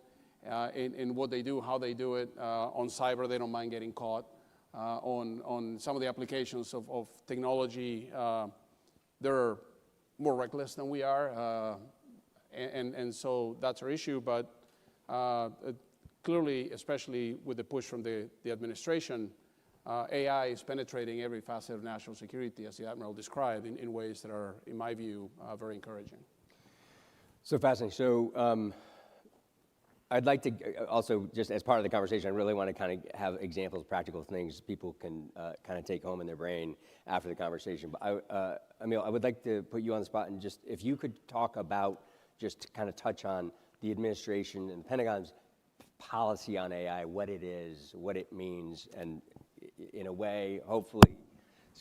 in what they do, how they do it. On cyber, they don't mind getting caught. On some of the applications of technology, they're more reckless than we are, and so that's our issue. But clearly, especially with the push from the administration, AI is penetrating every facet of national security, as the Admiral described, in ways that are, in my view, very encouraging. So fascinating. So I'd like to also, just as part of the conversation, I really want to kind of have examples, practical things people can kind of take home in their brain after the conversation. But Emil, I would like to put you on the spot and just, if you could talk about, just to kind of touch on the administration and the Pentagon's policy on AI, what it is, what it means, and in a way, hopefully,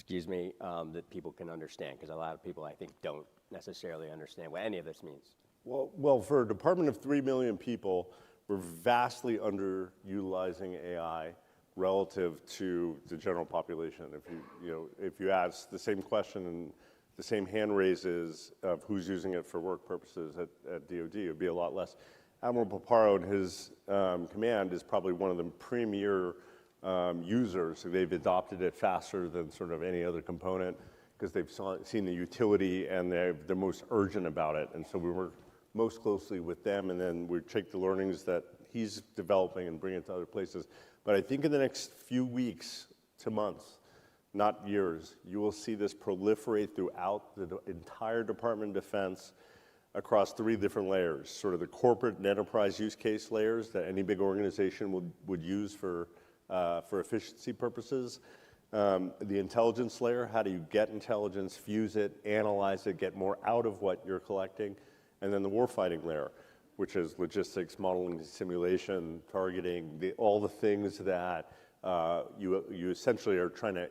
that people can understand, because a lot of people, I think, don't necessarily understand what any of this means. Well, for a department of 3 million people, we're vastly underutilizing AI relative to the general population. If you ask the same question and the same hand raises of who's using it for work purposes at DoD, it would be a lot less. Admiral Paparo and his command is probably one of the premier users. They've adopted it faster than sort of any other component because they've seen the utility and they're most urgent about it. And so we work most closely with them, and then we take the learnings that he's developing and bring it to other places. But I think in the next few weeks to months, not years, you will see this proliferate throughout the entire Department of Defense across 3 different layers, sort of the corporate and enterprise use case layers that any big organization would use for efficiency purposes. The intelligence layer, how do you get intelligence, fuse it, analyze it, get more out of what you're collecting? And then the warfighting layer, which is logistics, modeling, simulation, targeting, all the things that you essentially are trying to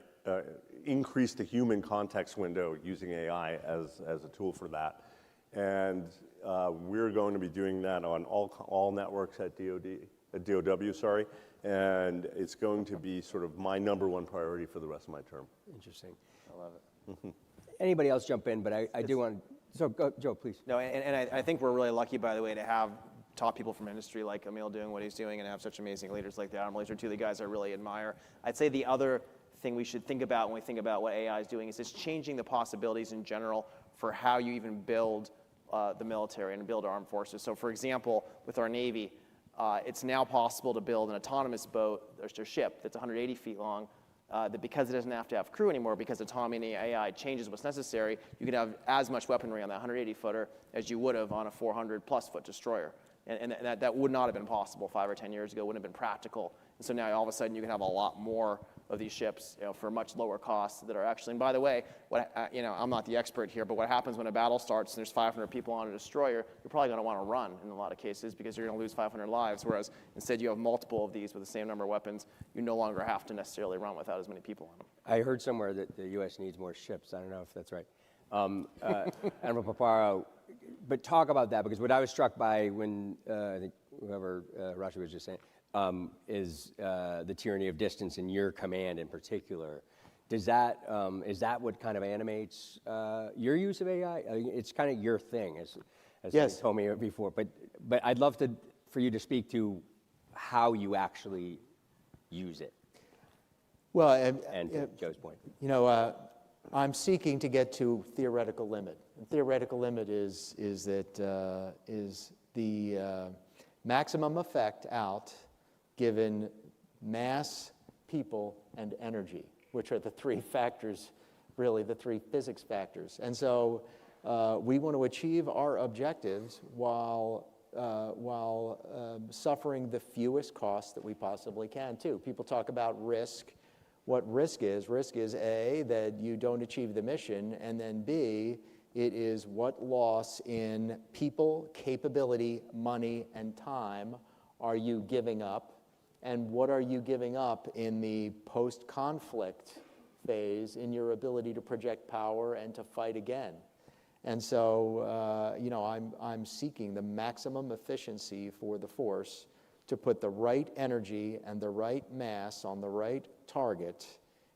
increase the human context window using AI as a tool for that. And we're going to be doing that on all networks at DOW, sorry, and it's going to be sort of my #1 priority for the rest of my term. Interesting. I love it. Anybody else jump in, but I do want to, so go, Joe, please. No, and I think we're really lucky, by the way, to have top people from industry like Emil doing what he's doing and have such amazing leaders like the Admiral. These are 2 of the guys I really admire. I'd say the other thing we should think about when we think about what AI is doing is it's changing the possibilities in general for how you even build the military and build armed forces. So for example, with our Navy, it's now possible to build an autonomous boat, there's a ship that's 180 feet long, that because it doesn't have to have crew anymore, because autonomy and AI changes what's necessary, you can have as much weaponry on that 180-footer as you would have on a 400-plus foot destroyer. And that would not have been possible 5 or 10 years ago, wouldn't have been practical. And so now all of a sudden you can have a lot more of these ships, for much lower costs that are actually, and by the way, I'm not the expert here, but what happens when a battle starts and there's 500 people on a destroyer, you're probably going to want to run in a lot of cases because you're going to lose 500 lives, whereas instead you have multiple of these with the same number of weapons, you no longer have to necessarily run without as many people on them. I heard somewhere that the U.S. needs more ships. I don't know if that's right. Admiral Paparo, but talk about that, because what I was struck by when, I think whoever Rashi was just saying, is the tyranny of distance in your command in particular. Is that what kind of animates your use of AI? It's kind of your thing, as Yes. you told me before. But I'd love for you to speak to how you actually use it. Well, And to Joe's point. I'm seeking to get to theoretical limit. And theoretical limit is the maximum effect out given mass, people, and energy, which are the 3 factors, really the 3 physics factors. And so we want to achieve our objectives while suffering the fewest costs that we possibly can, too. People talk about risk. What risk is A, that you don't achieve the mission, and then B, it is what loss in people, capability, money, and time are you giving up, and what are you giving up in the post-conflict phase in your ability to project power and to fight again. And so, I'm seeking the maximum efficiency for the force to put the right energy and the right mass on the right target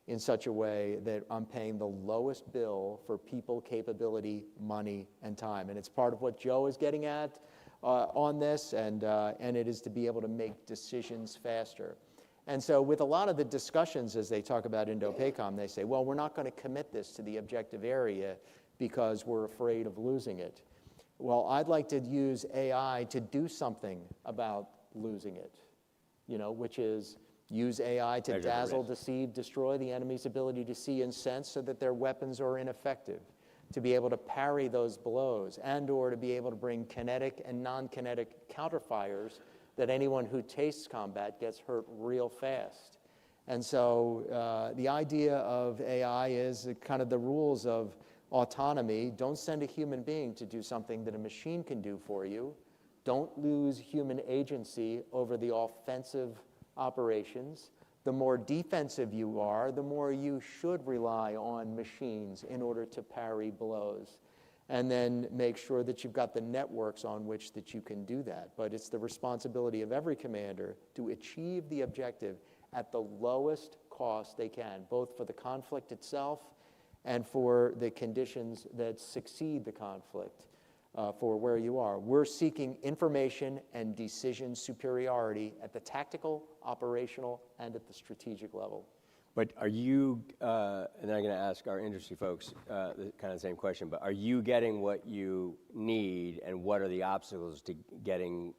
in such a way that I'm paying the lowest bill for people, capability, money, and time. And it's part of what Joe is getting at on this, and it is to be able to make decisions faster. And so with a lot of the discussions as they talk about Indo-PACOM, they say, well, we're not going to commit this to the objective area because we're afraid of losing it. Well, I'd like to use AI to do something about losing it, which is use AI to dazzle, deceive, destroy the enemy's ability to see and sense so that their weapons are ineffective, to be able to parry those blows, and or to be able to bring kinetic and non-kinetic counterfires that anyone who tastes combat gets hurt real fast. And so the idea of AI is kind of the rules of autonomy. Don't send a human being to do something that a machine can do for you. Don't lose human agency over the offensive operations. The more defensive you are, the more you should rely on machines in order to parry blows. And then make sure that you've got the networks on which that you can do that. But it's the responsibility of every commander to achieve the objective at the lowest cost they can, both for the conflict itself and for the conditions that succeed the conflict for where you are. We're seeking information and decision superiority at the tactical, operational, and at the strategic level. But are you, and I'm going to ask our industry folks kind of the same question, but are you getting what you need, and what are the obstacles to getting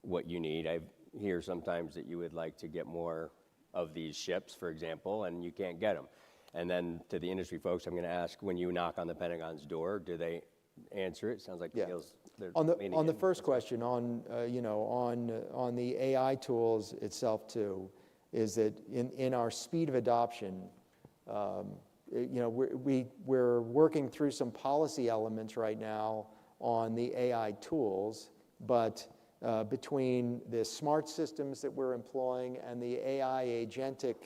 what you need? I hear sometimes that you would like to get more of these ships, for example, and you can't get them. And then to the industry folks, I'm going to ask, when you knock on the Pentagon's door, do they answer it? Sounds like yeah. they're on the first question, on the AI tools itself too, is that in our speed of adoption, we're working through some policy elements right now on the AI tools, but between the smart systems that we're employing and the AI agentic,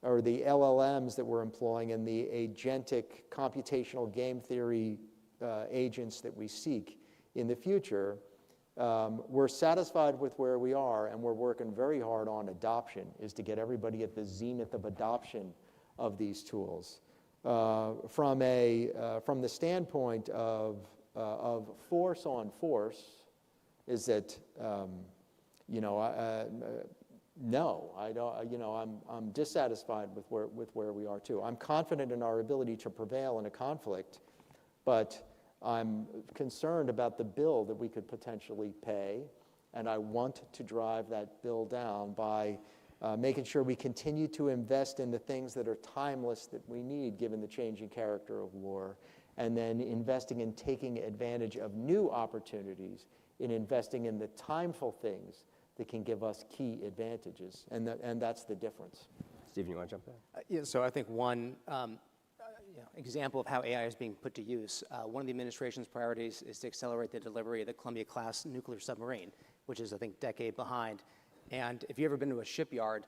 or the LLMs that we're employing, and the agentic computational game theory agents that we seek in the future, we're satisfied with where we are, and we're working very hard on adoption, is to get everybody at the zenith of adoption of these tools. From the standpoint of force on force, is that no, I don't. I'm dissatisfied with where we are too. I'm confident in our ability to prevail in a conflict, but I'm concerned about the bill that we could potentially pay, and I want to drive that bill down by making sure we continue to invest in the things that are timeless that we need given the changing character of war, and then investing in taking advantage of new opportunities, in investing in the timeful things that can give us key advantages, and that's the difference. Stephen, you want to jump in? Yeah, so I think one example of how AI is being put to use, one of the administration's priorities is to accelerate the delivery of the Columbia-class nuclear submarine, which is, I think, a decade behind. And if you've ever been to a shipyard,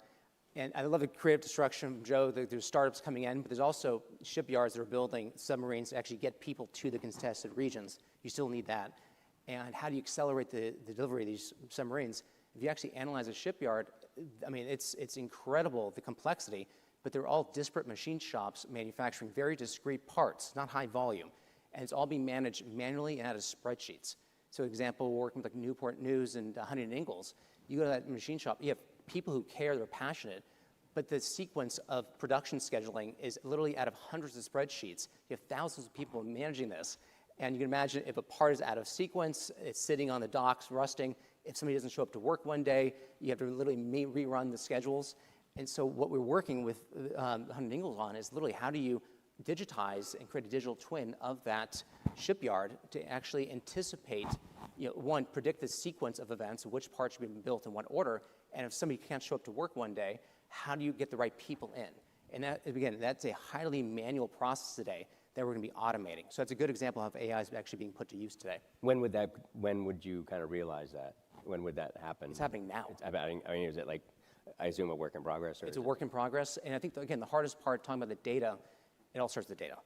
and I love the creative destruction from Joe, there's startups coming in, but there's also shipyards that are building submarines to actually get people to the contested regions. You still need that. And how do you accelerate the delivery of these submarines? If you actually analyze a shipyard, I mean, it's incredible, the complexity, but they're all disparate machine shops manufacturing very discrete parts, not high volume. And it's all being managed manually and out of spreadsheets. So example, we're working with like Newport News and Huntington Ingalls. You go to that machine shop, you have people who care, they're passionate, but the sequence of production scheduling is literally out of hundreds of spreadsheets. You have thousands of people managing this. And you can imagine if a part is out of sequence, it's sitting on the docks rusting. If somebody doesn't show up to work one day, you have to literally rerun the schedules. And so what we're working with Huntington Ingalls on is literally how do you digitize and create a digital twin of that shipyard to actually anticipate, one, predict the sequence of events, which parts should be built in what order, and if somebody can't show up to work one day, how do you get the right people in? And that, again, that's a highly manual process today that we're going to be automating. So that's a good example of how AI is actually being put to use today. When would you kind of realize that? When would that happen? It's happening now. It's happening. I mean, is it like, I assume, a work in progress? Or it's a work in progress. And I think, again, the hardest part, talking about the data, it all starts with the data.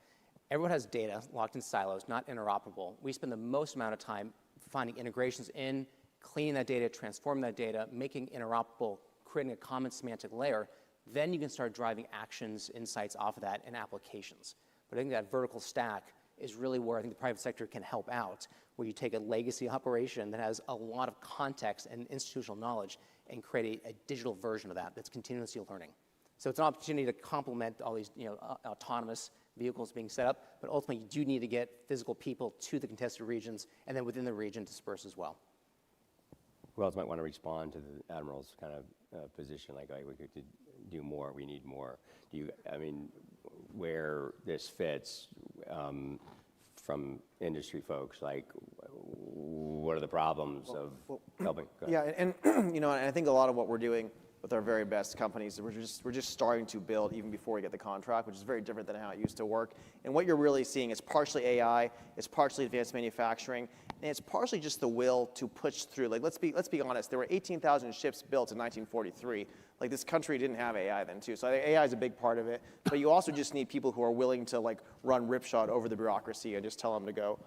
Everyone has data locked in silos, not interoperable. We spend the most amount of time finding integrations in, cleaning that data, transforming that data, making interoperable, creating a common semantic layer. Then you can start driving actions, insights off of that, and applications. But I think that vertical stack is really where I think the private sector can help out, where you take a legacy operation that has a lot of context and institutional knowledge and create a digital version of that that's continuously learning. So it's an opportunity to complement all these autonomous vehicles being set up, but ultimately you do need to get physical people to the contested regions and then within the region disperse as well. Who else might want to respond to the Admiral's kind of position, like we could do more, we need more? Where this fits from industry folks, like what are the problems of helping? Yeah, and and I think a lot of what we're doing with our very best companies, we're just starting to build even before we get the contract, which is very different than how it used to work. And what you're really seeing is partially AI, it's partially advanced manufacturing, and it's partially just the will to push through. Like, let's be honest, there were 18,000 ships built in 1943. Like, this country didn't have AI then too. So I think AI is a big part of it. But you also just need people who are willing to like run ripshod over the bureaucracy and just tell them to go,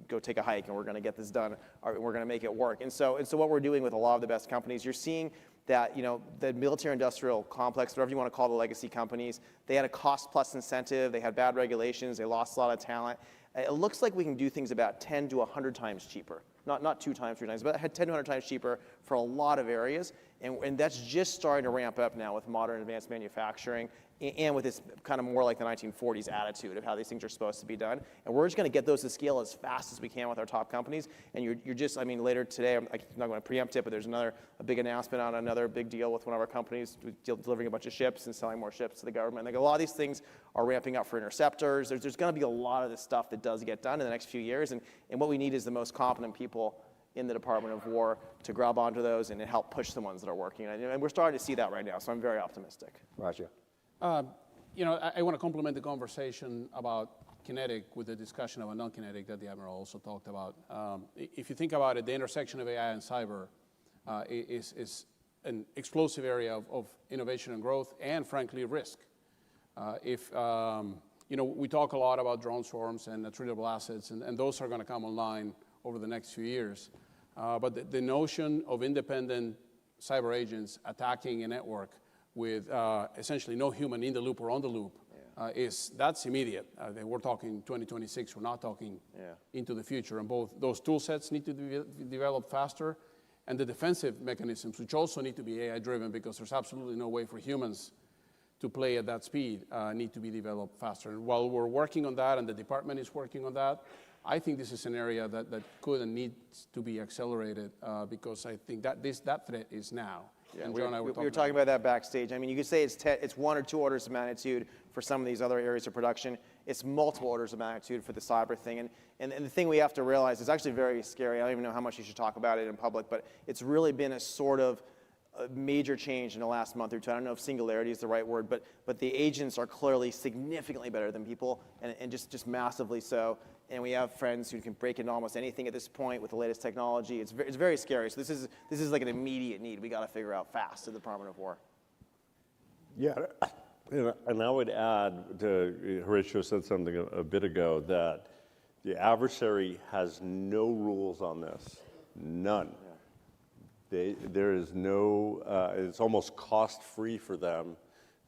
go take a hike and we're going to get this done, or we're going to make it work. And so what we're doing with a lot of the best companies, you're seeing that the military-industrial complex, whatever you want to call the legacy companies, they had a cost-plus incentive, they had bad regulations, they lost a lot of talent. It looks like we can do things about 10 to 100 times cheaper. Not 2 times, 3 times, but 10 to 100 times cheaper for a lot of areas. And that's just starting to ramp up now with modern advanced manufacturing and with this kind of more like the 1940s attitude of how these things are supposed to be done. And we're just going to get those to scale as fast as we can with our top companies. And you're just, later today, I'm not going to preempt it, but there's a big announcement on another big deal with one of our companies delivering a bunch of ships and selling more ships to the government. Like, a lot of these things are ramping up for interceptors. There's going to be a lot of this stuff that does get done in the next few years. And what we need is the most competent people in the Department of War to grab onto those and help push the ones that are working. And we're starting to see that right now, so I'm very optimistic. Roger. I want to complement the conversation about kinetic with the discussion of a non-kinetic that the Admiral also talked about. If you think about it, the intersection of AI and cyber is an explosive area of innovation and growth and, frankly, risk. We talk a lot about drone swarms and attritable assets, and those are going to come online over the next few years. But the notion of independent cyber agents attacking a network with essentially no human in the loop or on the loop that's immediate. We're talking 2026. We're not talking into the future. And both those tool sets need to be developed faster, and the defensive mechanisms, which also need to be AI-driven, because there's absolutely no way for humans to play at that speed, need to be developed faster. And while we're working on that, and the department is working on that, I think this is an area that could and needs to be accelerated, because I think that threat is now. Yeah, and we John and I were talking about that backstage. You could say it's 1 or 2 orders of magnitude for some of these other areas of production. It's multiple orders of magnitude for the cyber thing. And the thing we have to realize is actually very scary. I don't even know how much you should talk about it in public, but it's really been a sort of a major change in the last month or two. I don't know if singularity is the right word, but the agents are clearly significantly better than people, and just massively so. And we have friends who can break into almost anything at this point with the latest technology. It's very scary. So this is like an immediate need we got to figure out fast at the Department of War. Yeah, and I would add, Horatio said something a bit ago, that the adversary has no rules on this, none. There is no, it's almost cost-free for them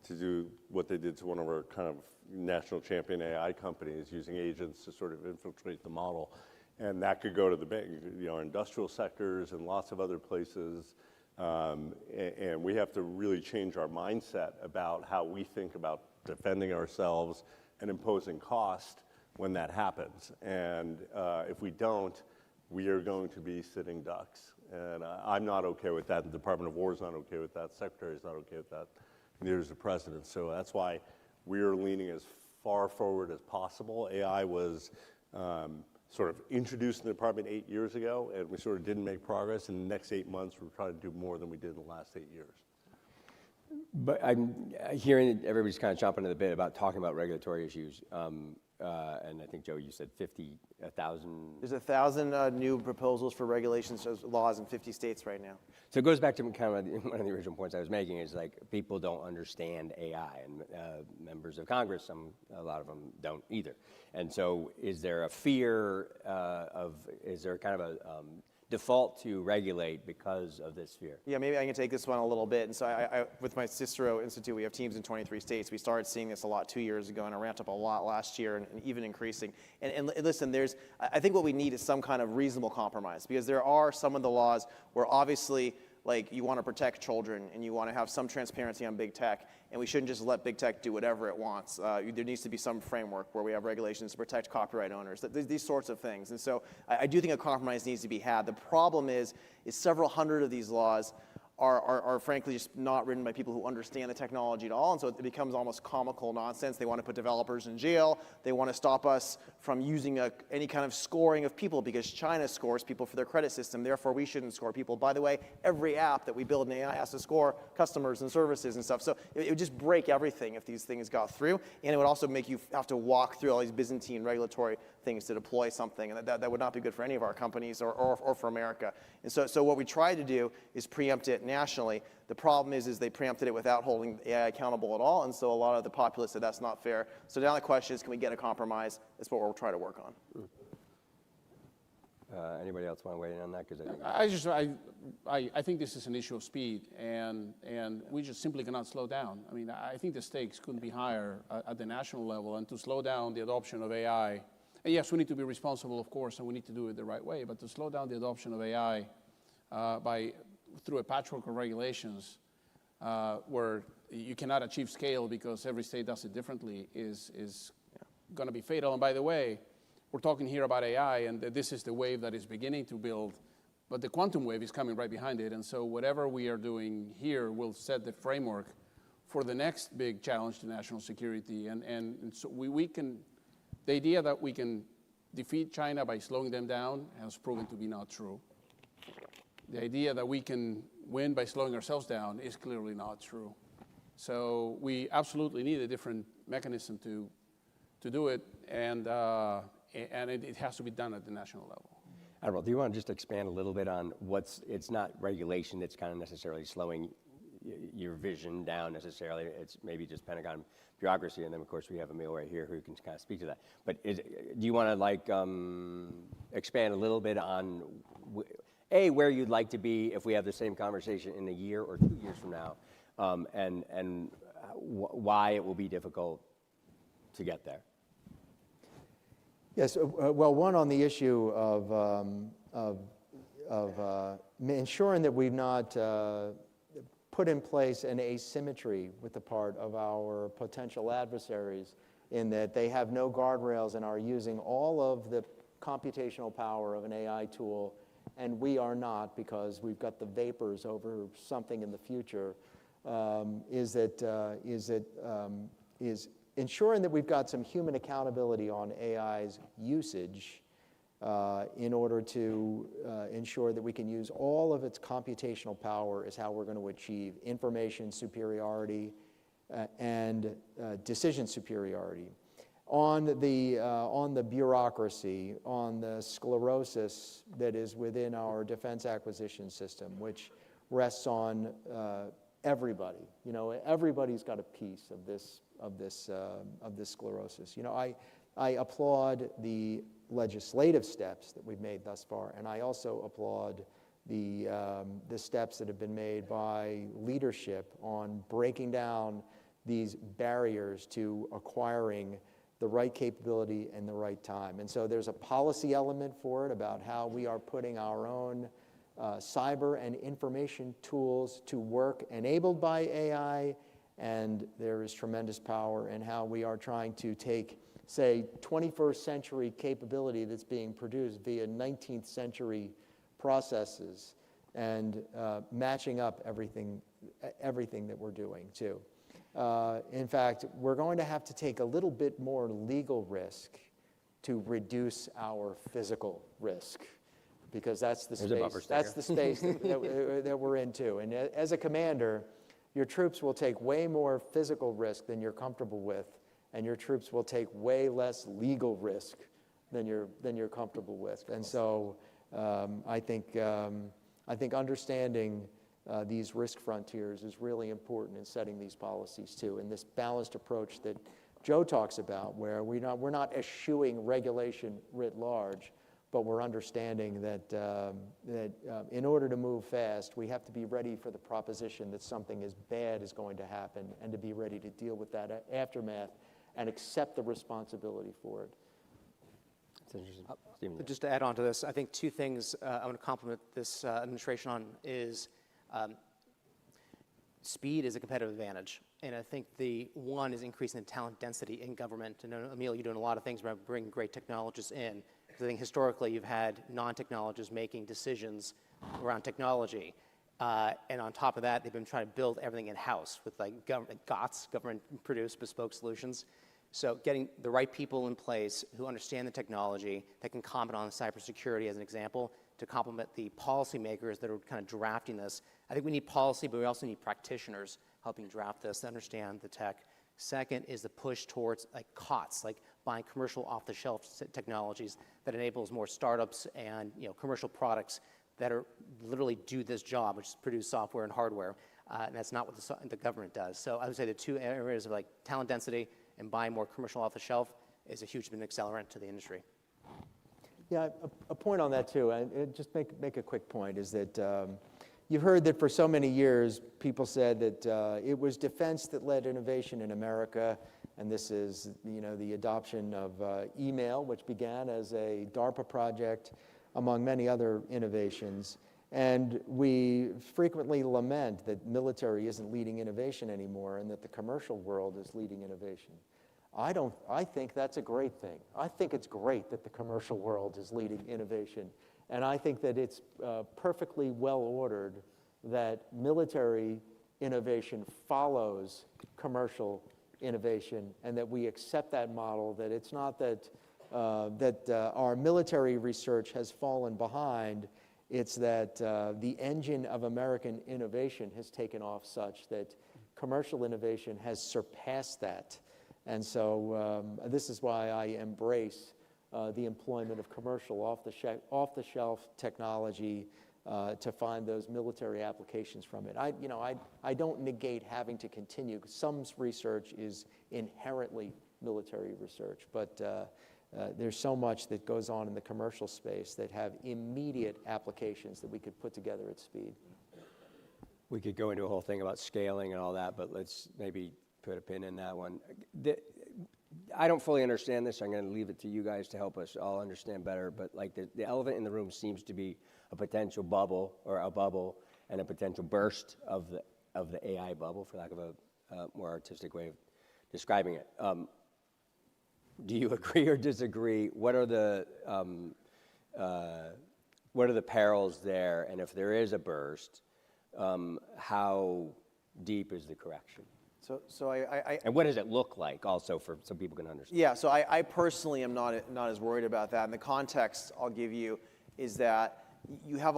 to do what they did to one of our kind of national champion AI companies, using agents to sort of infiltrate the model. And that could go to the industrial sectors and lots of other places. And we have to really change our mindset about how we think about defending ourselves and imposing cost when that happens. And if we don't, we are going to be sitting ducks. And I'm not okay with that. The Department of War is not okay with that. Secretary is not okay with that. Neither is the President. So that's why we are leaning as far forward as possible. AI was sort of introduced in the department 8 years ago, and we sort of didn't make progress. In the next 8 months, we're trying to do more than we did in the last 8 years. But I'm hearing everybody's kind of chomping at the bit about talking about regulatory issues. And I think, Joe, you said 1,000. There's 1,000 new proposals for regulations, laws in 50 states right now. So it goes back to kind of one of the original points I was making, is like people don't understand AI, and members of Congress, a lot of them don't either. And so is there a fear is there kind of a default to regulate because of this fear? Yeah, maybe I can take this one a little bit. And so I with my Cicero Institute, we have teams in 23 states. We started seeing this a lot 2 years ago, and it ramped up a lot last year, and even increasing. And listen, I think what we need is some kind of reasonable compromise, because there are some of the laws where obviously, like, you want to protect children and you want to have some transparency on big tech, and we shouldn't just let big tech do whatever it wants. There needs to be some framework where we have regulations to protect copyright owners, these sorts of things. And so I do think a compromise needs to be had. The problem is several hundred of these laws are frankly just not written by people who understand the technology at all, and so it becomes almost comical nonsense. They want to put developers in jail. They want to stop us from using any kind of scoring of people because China scores people for their credit system. Therefore, we shouldn't score people. By the way, every app that we build in AI has to score customers and services and stuff. So it would just break everything if these things got through, and it would also make you have to walk through all these Byzantine regulatory things to deploy something, and that would not be good for any of our companies or for America. And so what we try to do is preempt it nationally. The problem is they preempted it without holding AI accountable at all, and so a lot of the populace said that's not fair. So now the question is, can we get a compromise? That's what we'll try to work on. Anybody else want to weigh in on that? Because I think this is an issue of speed, and we just simply cannot slow down. I mean, I think the stakes couldn't be higher at the national level, and to slow down the adoption of AI. And yes, we need to be responsible, of course, and we need to do it the right way, but to slow down the adoption of AI through a patchwork of regulations where you cannot achieve scale because every state does it differently is going to be fatal. And by the way, we're talking here about AI, and this is the wave that is beginning to build, but the quantum wave is coming right behind it. And so whatever we are doing here will set the framework for the next big challenge to national security. And so we can, the idea that we can defeat China by slowing them down has proven to be not true. The idea that we can win by slowing ourselves down is clearly not true. So we absolutely need a different mechanism to do it, and it has to be done at the national level. Admiral, do you want to just expand a little bit on it's not regulation that's kind of necessarily slowing your vision down necessarily, it's maybe just Pentagon bureaucracy, and then of course we have Emil right here who can kind of speak to that. But do you want to expand a little bit on where you'd like to be if we have the same conversation in a year or 2 years from now, and why it will be difficult to get there? Yes, well, one on the issue of ensuring that we've not put in place an asymmetry with the part of our potential adversaries in that they have no guardrails and are using all of the computational power of an AI tool, and we are not because we've got the vapors over something in the future, is ensuring that we've got some human accountability on AI's usage in order to ensure that we can use all of its computational power is how we're going to achieve information superiority and decision superiority. On the bureaucracy, on the sclerosis that is within our defense acquisition system, which rests on everybody. You know, everybody's got a piece of this sclerosis. You know, I applaud the legislative steps that we've made thus far, and I also applaud the steps that have been made by leadership on breaking down these barriers to acquiring the right capability and the right time. And so there's a policy element for it about how we are putting our own cyber and information tools to work enabled by AI, and there is tremendous power in how we are trying to take, say, 21st century capability that's being produced via 19th century processes and matching up everything that we're doing too. In fact, we're going to have to take a little bit more legal risk to reduce our physical risk, because that's the space. That's the space that we're into. And as a commander, your troops will take way more physical risk than you're comfortable with, and your troops will take way less legal risk than you're comfortable with. And so, I think understanding these risk frontiers is really important in setting these policies too. And this balanced approach that Joe talks about, where we're not eschewing regulation writ large, but we're understanding that in order to move fast, we have to be ready for the proposition that something as bad is going to happen, and to be ready to deal with that aftermath and accept the responsibility for it. That's interesting. Just to add on to this, I think two things I want to compliment this administration on is speed is a competitive advantage. And I think the one is increasing the talent density in government. And Emil, you're doing a lot of things around bringing great technologists in. Because I think historically you've had non-technologists making decisions around technology. And on top of that, they've been trying to build everything in-house with like government-produced bespoke solutions. So getting the right people in place who understand the technology, that can comment on cybersecurity as an example, to complement the policymakers that are kind of drafting this. I think we need policy, but we also need practitioners helping draft this to understand the tech. Second is the push towards like COTS, like buying commercial off-the-shelf technologies that enables more startups and commercial products that are literally do this job, which is produce software and hardware. And that's not what the government does. So I would say the two areas of like talent density and buying more commercial off the shelf is a huge accelerant to the industry. Yeah, a point on that too, and just make a quick point, is that you've heard that for so many years, people said that it was defense that led innovation in America, and this is the adoption of email, which began as a DARPA project, among many other innovations. And we frequently lament that military isn't leading innovation anymore and that the commercial world is leading innovation. I think that's a great thing. I think it's great that the commercial world is leading innovation. And I think that it's perfectly well ordered that military innovation follows commercial innovation, and that we accept that model, that it's not that our military research has fallen behind. It's that the engine of American innovation has taken off such that commercial innovation has surpassed that. And so this is why I embrace the employment of commercial off-the-shelf technology to find those military applications from it. I don't negate having to continue. Some research is inherently military research, but there's so much that goes on in the commercial space that have immediate applications that we could put together at speed. We could go into a whole thing about scaling and all that, but let's maybe put a pin in that one. I don't fully understand this. I'm going to leave it to you guys to help us all understand better. But like the elephant in the room seems to be a potential bubble, or a bubble, and a potential burst of the AI bubble, for lack of a more artistic way of describing it. Do you agree or disagree? What are the perils there? And if there is a burst, how deep is the correction? So and what does it look like, also, so people can understand? Yeah, so I personally am not as worried about that. And the context I'll give you is that you have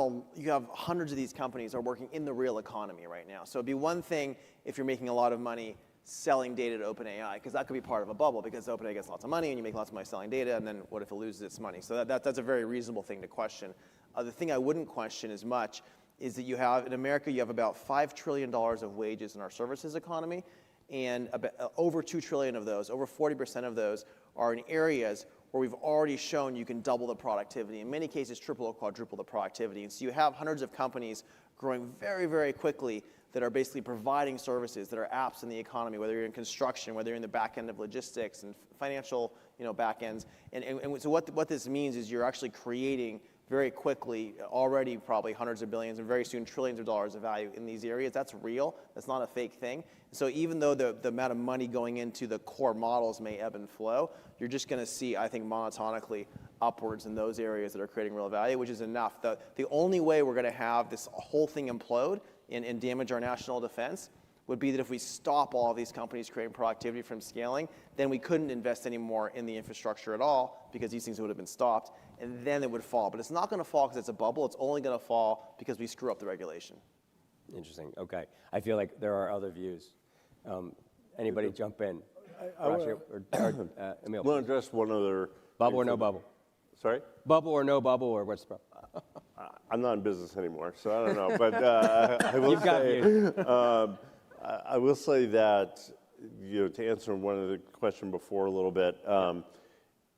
hundreds of these companies that are working in the real economy right now. So it'd be one thing if you're making a lot of money selling data to OpenAI, because that could be part of a bubble, because OpenAI gets lots of money and you make lots of money selling data, and then what if it loses its money? So that's a very reasonable thing to question. The thing I wouldn't question as much is that in America, you have about $5 trillion of wages in our services economy, and over 2 trillion of those, over 40% of those, are in areas where we've already shown you can double the productivity, in many cases triple or quadruple the productivity. And so you have hundreds of companies growing very, very quickly that are basically providing services that are apps in the economy, whether you're in construction, whether you're in the back end of logistics and financial back ends. And so what this means is you're actually creating very quickly, already probably hundreds of billions and very soon trillions of dollars of value in these areas. That's real. That's not a fake thing. So even though the amount of money going into the core models may ebb and flow, you're just going to see, I think, monotonically upwards in those areas that are creating real value, which is enough. The only way we're going to have this whole thing implode and damage our national defense would be that if we stop all of these companies creating productivity from scaling, then we couldn't invest any more in the infrastructure at all, because these things would have been stopped, and then it would fall. But it's not going to fall because it's a bubble. It's only going to fall because we screw up the regulation. Interesting. Okay. I feel like there are other views. Anybody jump in? Emil. I want to address one other. Bubble or no bubble? Sorry? Bubble or no bubble, or what's the problem? I'm not in business anymore, so I don't know. But I will say that, to answer one of the question before a little bit,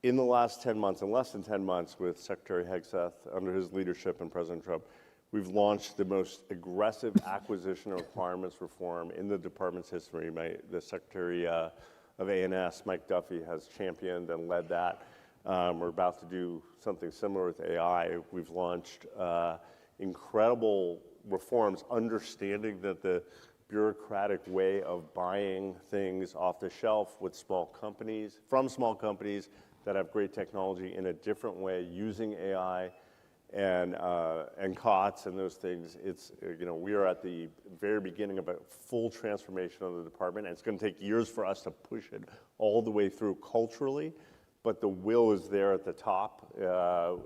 in the last 10 months, in less than 10 months, with Secretary Hegseth, under his leadership and President Trump, we've launched the most aggressive acquisition and requirements reform in the department's history. The Secretary of A&S, Mike Duffy, has championed and led that. We're about to do something similar with AI. We've launched incredible reforms, understanding that the bureaucratic way of buying things off the shelf with small companies, from small companies that have great technology in a different way, using AI and COTS and those things. It's, we are at the very beginning of a full transformation of the department, and it's going to take years for us to push it all the way through culturally, but the will is there at the top,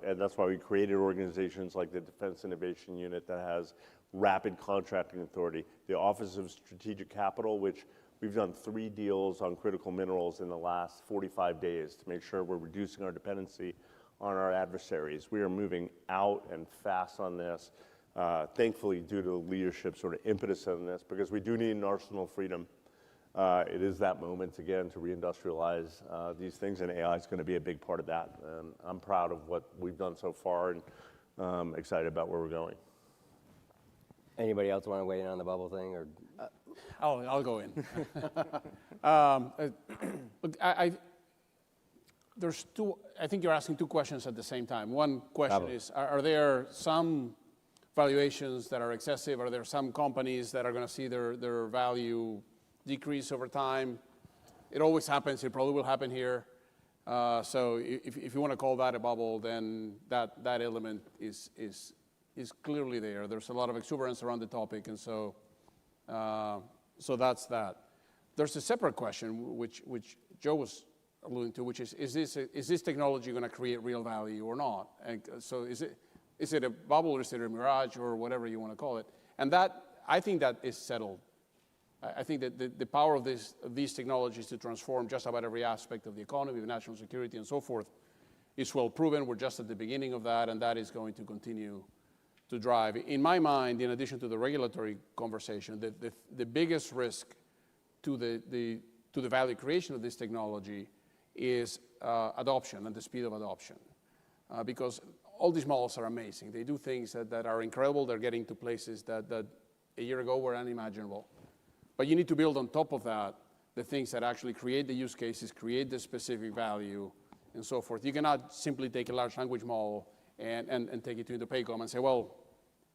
and that's why we created organizations like the Defense Innovation Unit that has rapid contracting authority, the Office of Strategic Capital, which we've done 3 deals on critical minerals in the last 45 days to make sure we're reducing our dependency on our adversaries. We are moving out and fast on this, thankfully due to leadership sort of impetus on this, because we do need an arsenal of freedom. It is that moment, again, to reindustrialize these things, and AI is going to be a big part of that. And I'm proud of what we've done so far and excited about where we're going. Anybody else want to weigh in on the bubble thing? Or? I'll go in. Look, there's two. I think you're asking 2 questions at the same time. One question is, are there some valuations that are excessive? Are there some companies that are going to see their value decrease over time? It always happens. It probably will happen here. So if you want to call that a bubble, then that element is clearly there. There's a lot of exuberance around the topic, and so that's that. There's a separate question, which Joe was alluding to, which is this technology going to create real value or not? And so is it a bubble, or is it a mirage, or whatever you want to call it? And that, I think that is settled. I think that the power of these technologies to transform just about every aspect of the economy, of national security, and so forth is well proven. We're just at the beginning of that, and that is going to continue to drive. In my mind, in addition to the regulatory conversation, the biggest risk to the value creation of this technology is adoption and the speed of adoption. Because all these models are amazing. They do things that are incredible. They're getting to places that a year ago were unimaginable. But you need to build on top of that the things that actually create the use cases, create the specific value, and so forth. You cannot simply take a large language model and take it to the PACOM and say, well,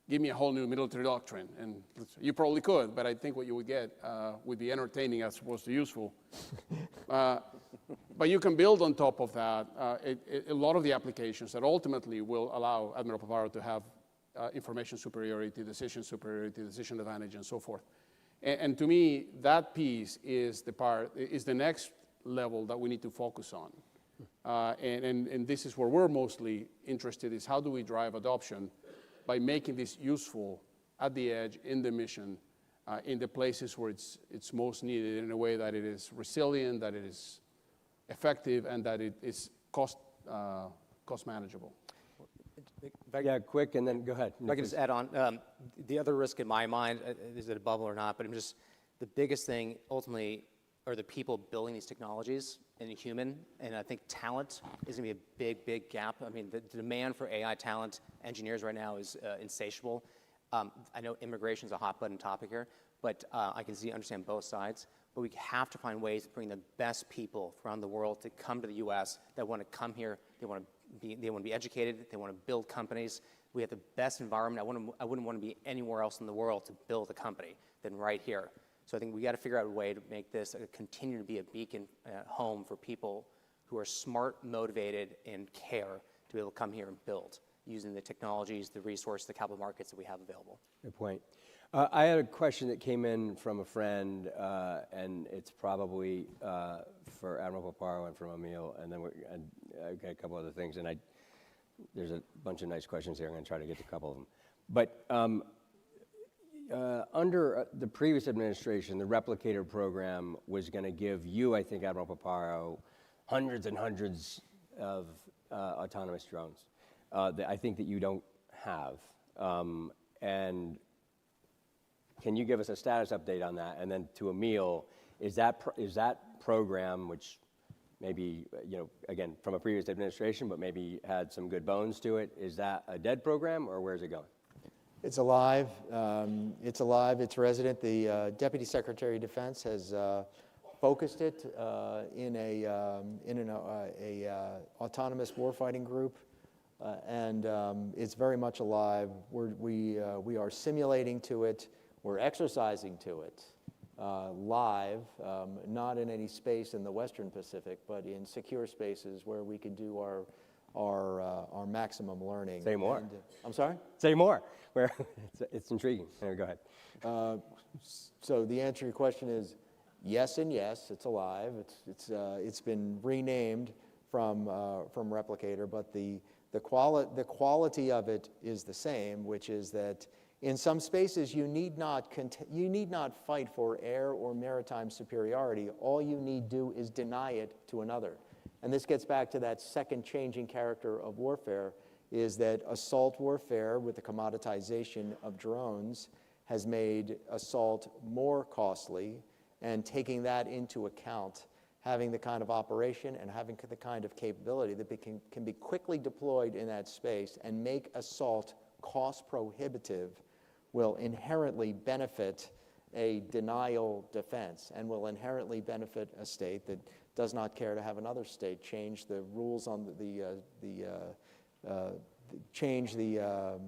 give me a whole new military doctrine. And you probably could, but I think what you would get would be entertaining as opposed to useful. But you can build on top of that a lot of the applications that ultimately will allow Admiral Paparo to have information superiority, decision advantage, and so forth. And to me, that piece is the next level that we need to focus on. And this is where we're mostly interested, is how do we drive adoption by making this useful at the edge, in the mission, in the places where it's most needed, in a way that it is resilient, that it is effective, and that it is cost manageable. Yeah, quick, and then go ahead. If I can just add on, the other risk in my mind, is it a bubble or not, but the biggest thing ultimately are the people building these technologies and the human, and I think talent is going to be a big, big gap. I mean, the demand for AI talent, engineers right now is insatiable. I know immigration is a hot button topic here, but I can understand both sides. But we have to find ways to bring the best people from around the world to come to the U.S. that want to come here. They want to be educated. They want to build companies. We have the best environment. I wouldn't want to be anywhere else in the world to build a company than right here. So I think we got to figure out a way to make this continue to be a beacon home for people who are smart, motivated, and care to be able to come here and build using the technologies, the resources, the capital markets that we have available. Good point. I had a question that came in from a friend, and it's probably for Admiral Paparo and from Emil, and then I've got a couple other things, and there's a bunch of nice questions here. I'm going to try to get to a couple of them. But under the previous administration, the replicator program was going to give you, I think, Admiral Paparo, hundreds and hundreds of autonomous drones that I think that you don't have. And can you give us a status update on that? And then to Emil, is that program, which maybe, again, from a previous administration, but maybe had some good bones to it, is that a dead program, or where's it going? It's alive. It's alive. It's resident. The Deputy Secretary of Defense has focused it in an autonomous warfighting group, and it's very much alive. We are simulating to it. We're exercising to it live, not in any space in the Western Pacific, but in secure spaces where we can do our our maximum learning. Say more. And, I'm sorry? Say more. It's intriguing. Anyway, go ahead. So the answer to your question is yes and yes. It's alive. It's been renamed from Replicator, but the quality of it is the same, which is that in some spaces you need not fight for air or maritime superiority. All you need do is deny it to another. And this gets back to that second changing character of warfare, is that assault warfare with the commoditization of drones has made assault more costly, and taking that into account, having the kind of operation and having the kind of capability that can be quickly deployed in that space and make assault cost prohibitive will inherently benefit a denial defense and will inherently benefit a state that does not care to have another state change the rules on change the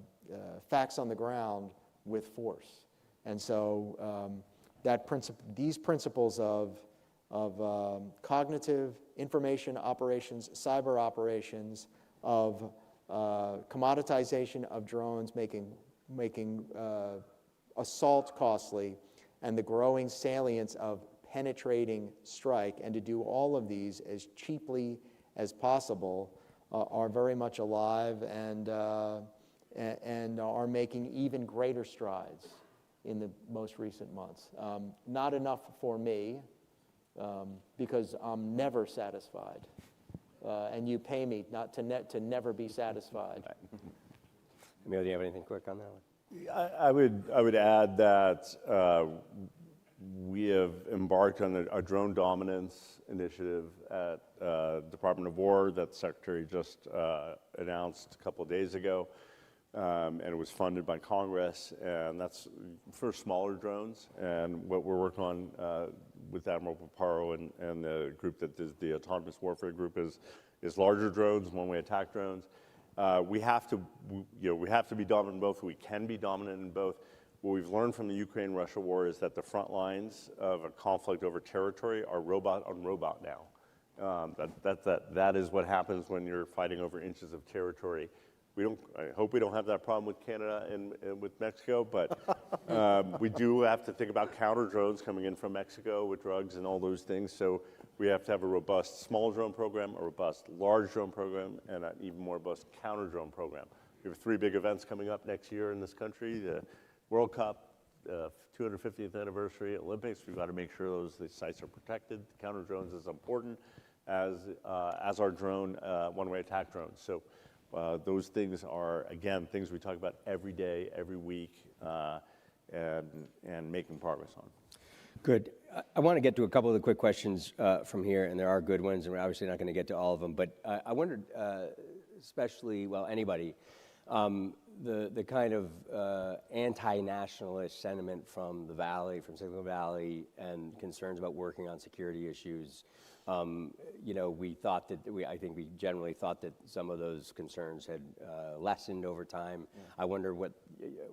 facts on the ground with force. And so these principles of cognitive information operations, cyber operations, of commoditization of drones, making assault costly, and the growing salience of penetrating strike, and to do all of these as cheaply as possible, are very much alive and are making even greater strides in the most recent months. Not enough for me, because I'm never satisfied, and you pay me not to never be satisfied. Emil, do you have anything quick on that one? I would add that we have embarked on a drone dominance initiative at Department of War that the Secretary just announced a couple of days ago, and it was funded by Congress, and that's for smaller drones. And what we're working on with Admiral Paparo and the group that does the autonomous warfare group is larger drones, one-way attack drones. We have to be dominant in both. We can be dominant in both. What we've learned from the Ukraine-Russia war is that the front lines of a conflict over territory are robot on robot now. That is what happens when you're fighting over inches of territory. I hope we don't have that problem with Canada and with Mexico, but we do have to think about counter drones coming in from Mexico with drugs and all those things. So we have to have a robust small drone program, a robust large drone program, and an even more robust counter drone program. We have 3 big events coming up next year in this country: the World Cup, 250th anniversary, Olympics. We've got to make sure those sites are protected. Counter drones is important, as our drone one-way attack drones. So those things are, again, things we talk about every day, every week, and making progress on. Good. I want to get to a couple of the quick questions from here, and there are good ones, and we're obviously not going to get to all of them. But I wondered, especially, well, anybody, the kind of anti-nationalist sentiment from the Valley, from Silicon Valley, and concerns about working on security issues. I think we generally thought that some of those concerns had lessened over time. Yeah. I wonder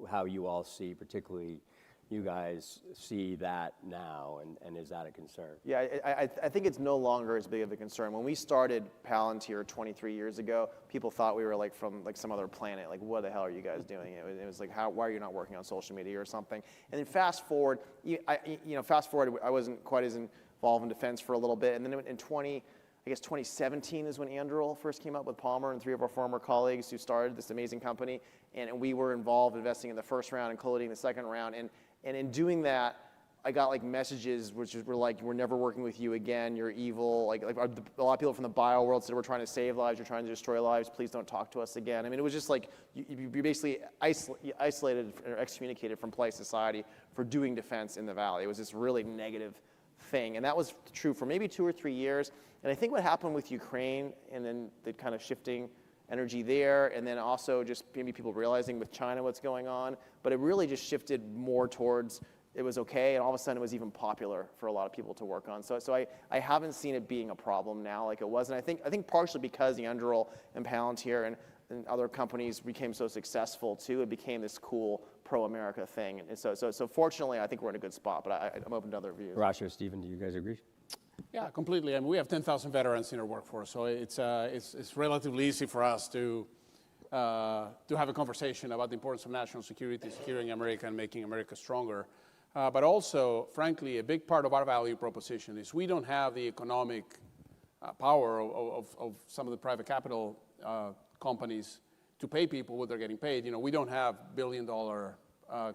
how you all see, particularly you guys see that now, and is that a concern? Yeah, I think it's no longer as big of a concern. When we started Palantir 23 years ago, people thought we were from some other planet. Like, what the hell are you guys doing? It was like, why are you not working on social media or something? And then fast forward, I wasn't quite as involved in defense for a little bit, and then in 2017 is when Anduril first came up with Palmer and 3 of our former colleagues who started this amazing company, and we were involved investing in the first round and co-leading the second round. And in doing that, I got messages which were like, "We're never working with you again. You're evil." Like a lot of people from the bio world said, "We're trying to save lives. You're trying to destroy lives. Please don't talk to us again." I mean, it was just like you basically isolated or excommunicated from polite society for doing defense in the Valley. It was this really negative thing, and that was true for maybe 2 or 3 years. And I think what happened with Ukraine, and then the kind of shifting energy there, and then also just maybe people realizing with China what's going on, but it really just shifted more towards it was okay, and all of a sudden it was even popular for a lot of people to work on. So I haven't seen it being a problem now like it was, and I think partially because the Anduril and Palantir and other companies became so successful too, it became this cool pro-America thing. And so fortunately, I think we're in a good spot, but I'm open to other views. Horacio, Stephen, do you guys agree? Yeah, completely. I mean, we have 10,000 veterans in our workforce, so it's relatively easy for us to have a conversation about the importance of national security, securing America, and making America stronger. But also, frankly, a big part of our value proposition is we don't have the economic power of some of the private capital companies to pay people what they're getting paid. We don't have billion-dollar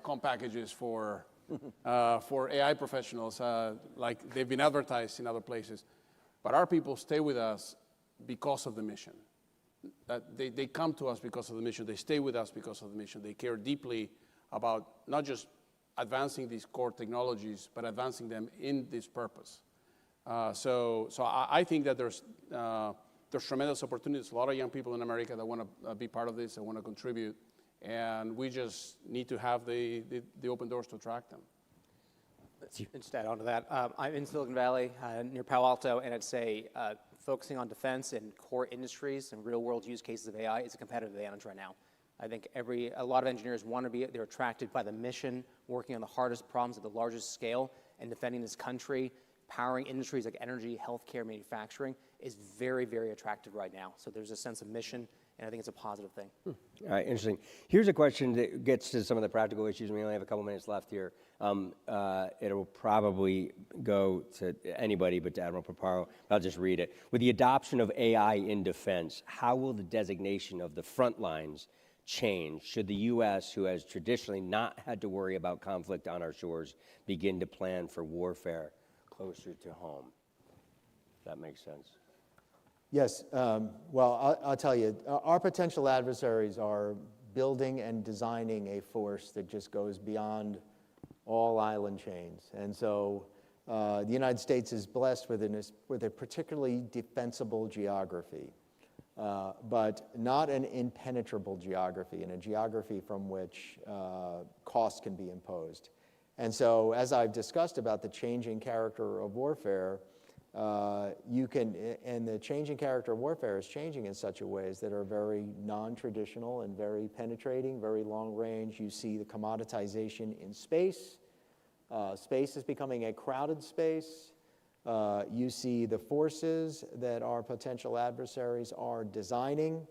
comp packages for AI professionals like they've been advertised in other places. But our people stay with us because of the mission. They come to us because of the mission. They stay with us because of the mission. They care deeply about not just advancing these core technologies, but advancing them in this purpose. So I think that there's tremendous opportunities. A lot of young people in America that want to be part of this, that want to contribute, and we just need to have the open doors to attract them. Just to add on to that, I'm in Silicon Valley near Palo Alto, and I'd say focusing on defense and core industries and real-world use cases of AI is a competitive advantage right now. I think a lot of engineers they're attracted by the mission, working on the hardest problems at the largest scale, and defending this country, powering industries like energy, healthcare, manufacturing is very, very attractive right now. So there's a sense of mission, and I think it's a positive thing. All right, interesting. Here's a question that gets to some of the practical issues. We only have a couple minutes left here. It'll probably go to anybody but to Admiral Paparo. I'll just read it. With the adoption of AI in defense, how will the designation of the front lines change should the U.S., who has traditionally not had to worry about conflict on our shores, begin to plan for warfare closer to home? If that makes sense. Yes, well, I'll tell you, our potential adversaries are building and designing a force that just goes beyond all island chains. And so the United States is blessed with a particularly defensible geography, but not an impenetrable geography, and a geography from which costs can be imposed. And so as I've discussed about the changing character of warfare, and the changing character of warfare is changing in such a ways that are very non-traditional and very penetrating, very long range. You see the commoditization in space. Space is becoming a crowded space. You see the forces that our potential adversaries are designing.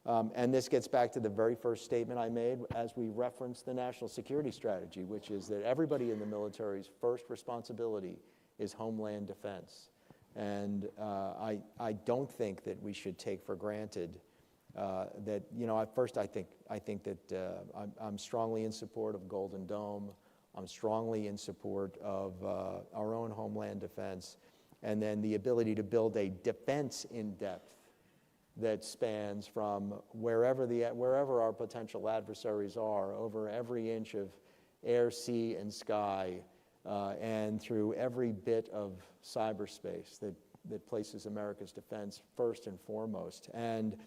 And this gets back to the very first statement I made as we referenced the national security strategy, which is that everybody in the military's first responsibility is homeland defense. And I don't think that we should take for granted that, at first I think that I'm strongly in support of Golden Dome. I'm strongly in support of our own homeland defense, and then the ability to build a defense in depth that spans from wherever our potential adversaries are, over every inch of air, sea, and sky, and through every bit of cyberspace that places America's defense first and foremost. And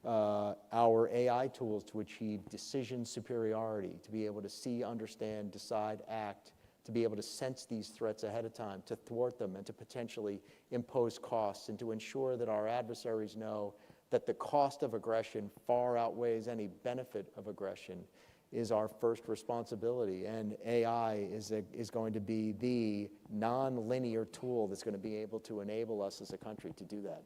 our AI tools to achieve decision superiority, to be able to see, understand, decide, act, to be able to sense these threats ahead of time, to thwart them, and to potentially impose costs, and to ensure that our adversaries know that the cost of aggression far outweighs any benefit of aggression, is our first responsibility. And AI is going to be the non-linear tool that's going to be able to enable us as a country to do that.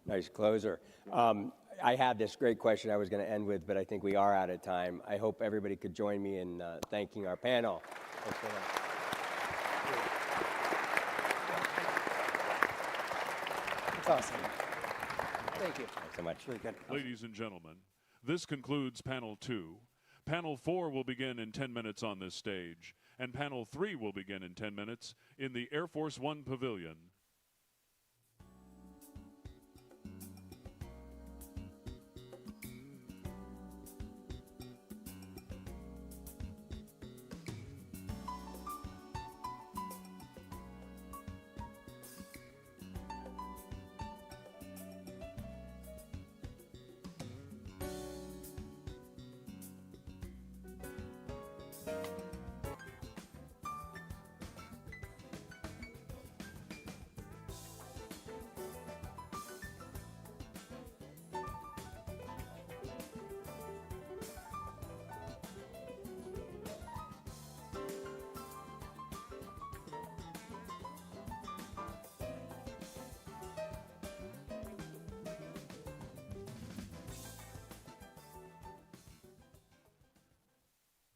Nice closer. I had this great question I was going to end with, but I think we are out of time. I hope everybody could join me in thanking our panel. Thanks so much. That's awesome. Thank you. Thanks so much. Really good. Ladies and gentlemen, this concludes panel 2. Panel 4 will begin in 10 minutes on this stage, and panel 3 will begin in 10 minutes in the Air Force One Pavilion.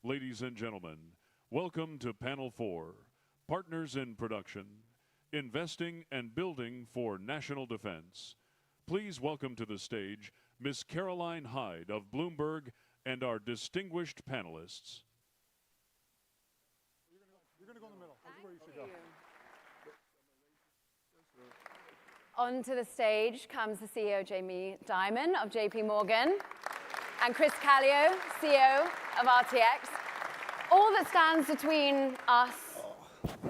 ladies and gentlemen, welcome to Panel 4, Partners in Production, Investing and Building for National Defense. Please welcome to the stage Ms. Caroline Hyde of Bloomberg and our distinguished panelists. You're going to go in the middle. That's where you should go. Onto the stage comes the CEO, Jamie Dimon of JP Morgan, and Chris Callio, CEO of RTX. All that stands between us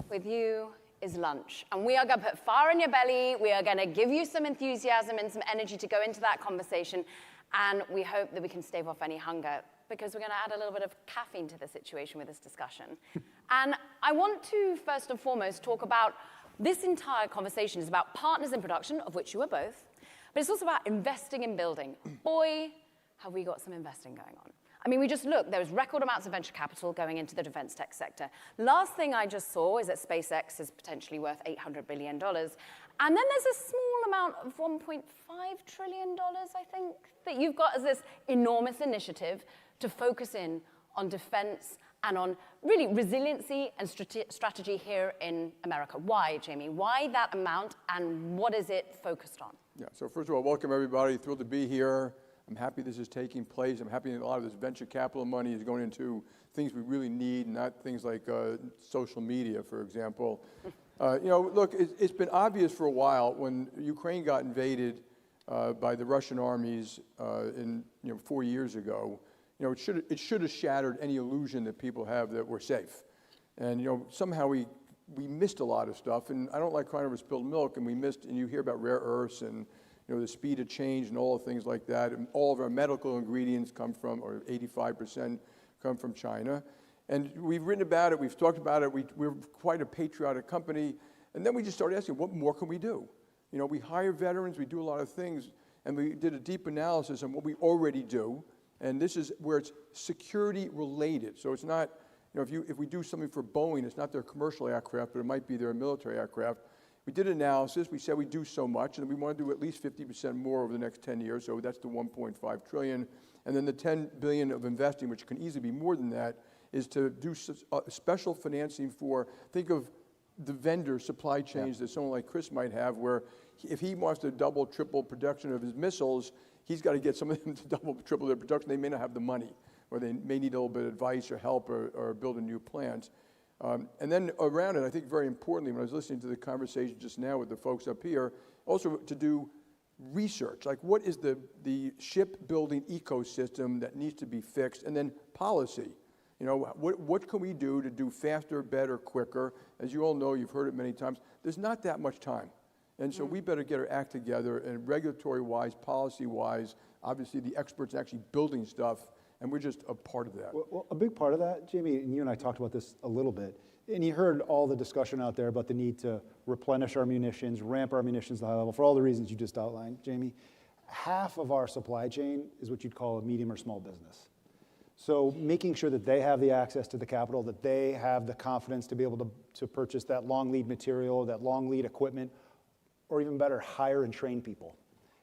with you is lunch. And we are going to put fire in your belly. We are going to give you some enthusiasm and some energy to go into that conversation. And we hope that we can stave off any hunger, because we're going to add a little bit of caffeine to the situation with this discussion. And I want to, first and foremost, talk about this entire conversation is about partners in production, of which you are both, but it's also about investing in building. Boy, have we got some investing going on. I mean, we just look, there was record amounts of venture capital going into the defense tech sector. Last thing I just saw is that SpaceX is potentially worth $800 billion. And then there's a small amount of $1.5 trillion, I think, that you've got as this enormous initiative to focus in on defense and on really resiliency and strategy here in America. Why, Jamie? Why that amount, and what is it focused on? Yeah, so first of all, welcome everybody. Thrilled to be here. I'm happy this is taking place. I'm happy that a lot of this venture capital money is going into things we really need, not things like social media, for example. Look, it's been obvious for a while when Ukraine got invaded by the Russian armies 4 years ago. It should have shattered any illusion that people have that we're safe. And somehow we missed a lot of stuff. And I don't like crying over spilled milk. And we missed. And you hear about rare earths and the speed of change and all the things like that. And all of our medical ingredients come from, or 85% come from China. And we've written about it. We've talked about it. We're quite a patriotic company. And then we just started asking, what more can we do? We hire veterans. We do a lot of things. And we did a deep analysis on what we already do. And this is where it's security related. So it's not, if we do something for Boeing, it's not their commercial aircraft, but it might be their military aircraft. We did analysis. We said we do so much, and we want to do at least 50% more over the next 10 years. So that's the 1.5 trillion. And then the 10 billion of investing, which can easily be more than that, is to do special financing for, think of the vendor supply chains that someone like Chris might have, where if he wants to double, triple production of his missiles, he's got to get some of them to double, triple their production. They may not have the money, or they may need a little bit of advice or help or build a new plant. And then around it, I think very importantly, when I was listening to the conversation just now with the folks up here, also to do research, like what is the shipbuilding ecosystem that needs to be fixed, and then policy. What can we do to do faster, better, quicker? As you all know, you've heard it many times, there's not that much time. And so we better get our act together, and regulatory-wise, policy-wise, obviously the experts actually building stuff, and we're just a part of that. Well, a big part of that, Jamie, and you and I talked about this a little bit, and you heard all the discussion out there about the need to replenish our munitions, ramp our munitions to high level, for all the reasons you just outlined, Jamie. Half of our supply chain is what you'd call a medium or small business. So making sure that they have the access to the capital, that they have the confidence to be able to purchase that long lead material, that long lead equipment, or even better, hire and train people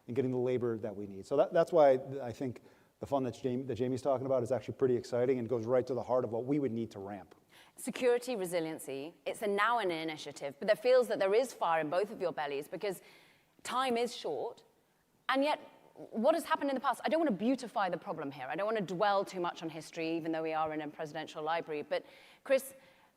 and getting the labor that we need. So that's why I think the fund that Jamie's talking about is actually pretty exciting and goes right to the heart of what we would need to ramp. Security, resiliency, it's a now an initiative, but it feels that there is fire in both of your bellies because time is short, and yet what has happened in the past, I don't want to beautify the problem here. I don't want to dwell too much on history, even though we are in a presidential library. But Chris,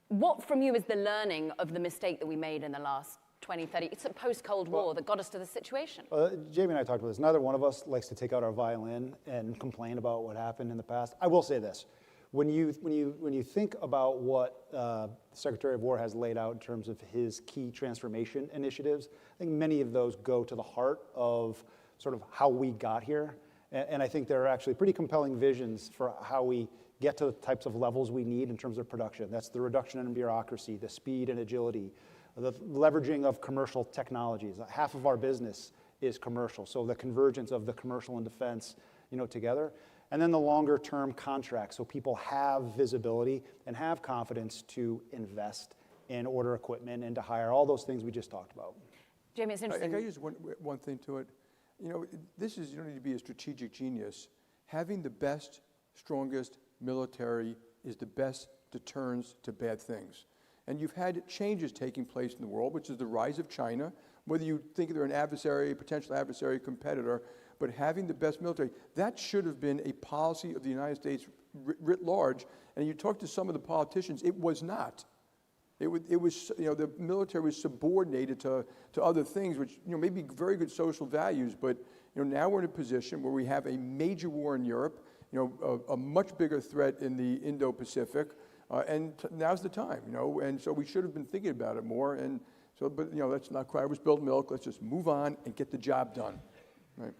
what from you is the learning of the mistake that we made in the last 20, 30, it's a post-Cold War that got us to this situation? Jamie and I talked about this. Neither one of us likes to take out our violin and complain about what happened in the past. I will say this. When you think about what the Secretary of War has laid out in terms of his key transformation initiatives, I think many of those go to the heart of sort of how we got here. And I think there are actually pretty compelling visions for how we get to the types of levels we need in terms of production. That's the reduction in bureaucracy, the speed and agility, the leveraging of commercial technologies. Half of our business is commercial, so the convergence of the commercial and defense, together. And then the longer term contracts, so people have visibility and have confidence to invest in order equipment and to hire, all those things we just talked about. Jamie, it's interesting. Can I use one thing to it? You don't need to be a strategic genius. Having the best, strongest military is the best deterrence to bad things. And you've had changes taking place in the world, which is the rise of China, whether you think they're an adversary, potential adversary, competitor, but having the best military, that should have been a policy of the United States writ large. And you talk to some of the politicians, it was not. It was, the military was subordinated to other things, which, may be very good social values, but, now we're in a position where we have a major war in Europe, a much bigger threat in the Indo-Pacific, and now's the time, and so we should have been thinking about it more, and so, but, let's not cry over spilled milk, let's just move on and get the job done, right?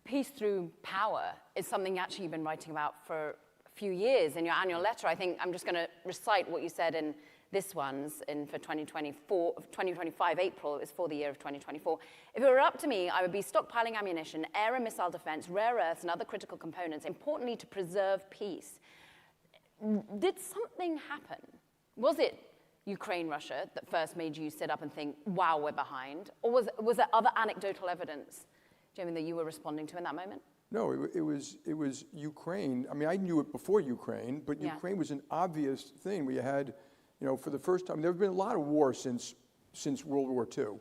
Peace through power is something actually you've been writing about for a few years in your annual letter. I think I'm just going to recite what you said in this one's for 2025 April. It was for the year of 2024. If it were up to me, I would be stockpiling ammunition, air and missile defense, rare earths, and other critical components, importantly to preserve peace. Did something happen? Was it Ukraine, Russia that first made you sit up and think, wow, we're behind? Or was there other anecdotal evidence, Jamie, that you were responding to in that moment? No, it was Ukraine. I mean, I knew it before Ukraine, but Ukraine was an obvious thing. We had, for the first time, there have been a lot of wars since World War II,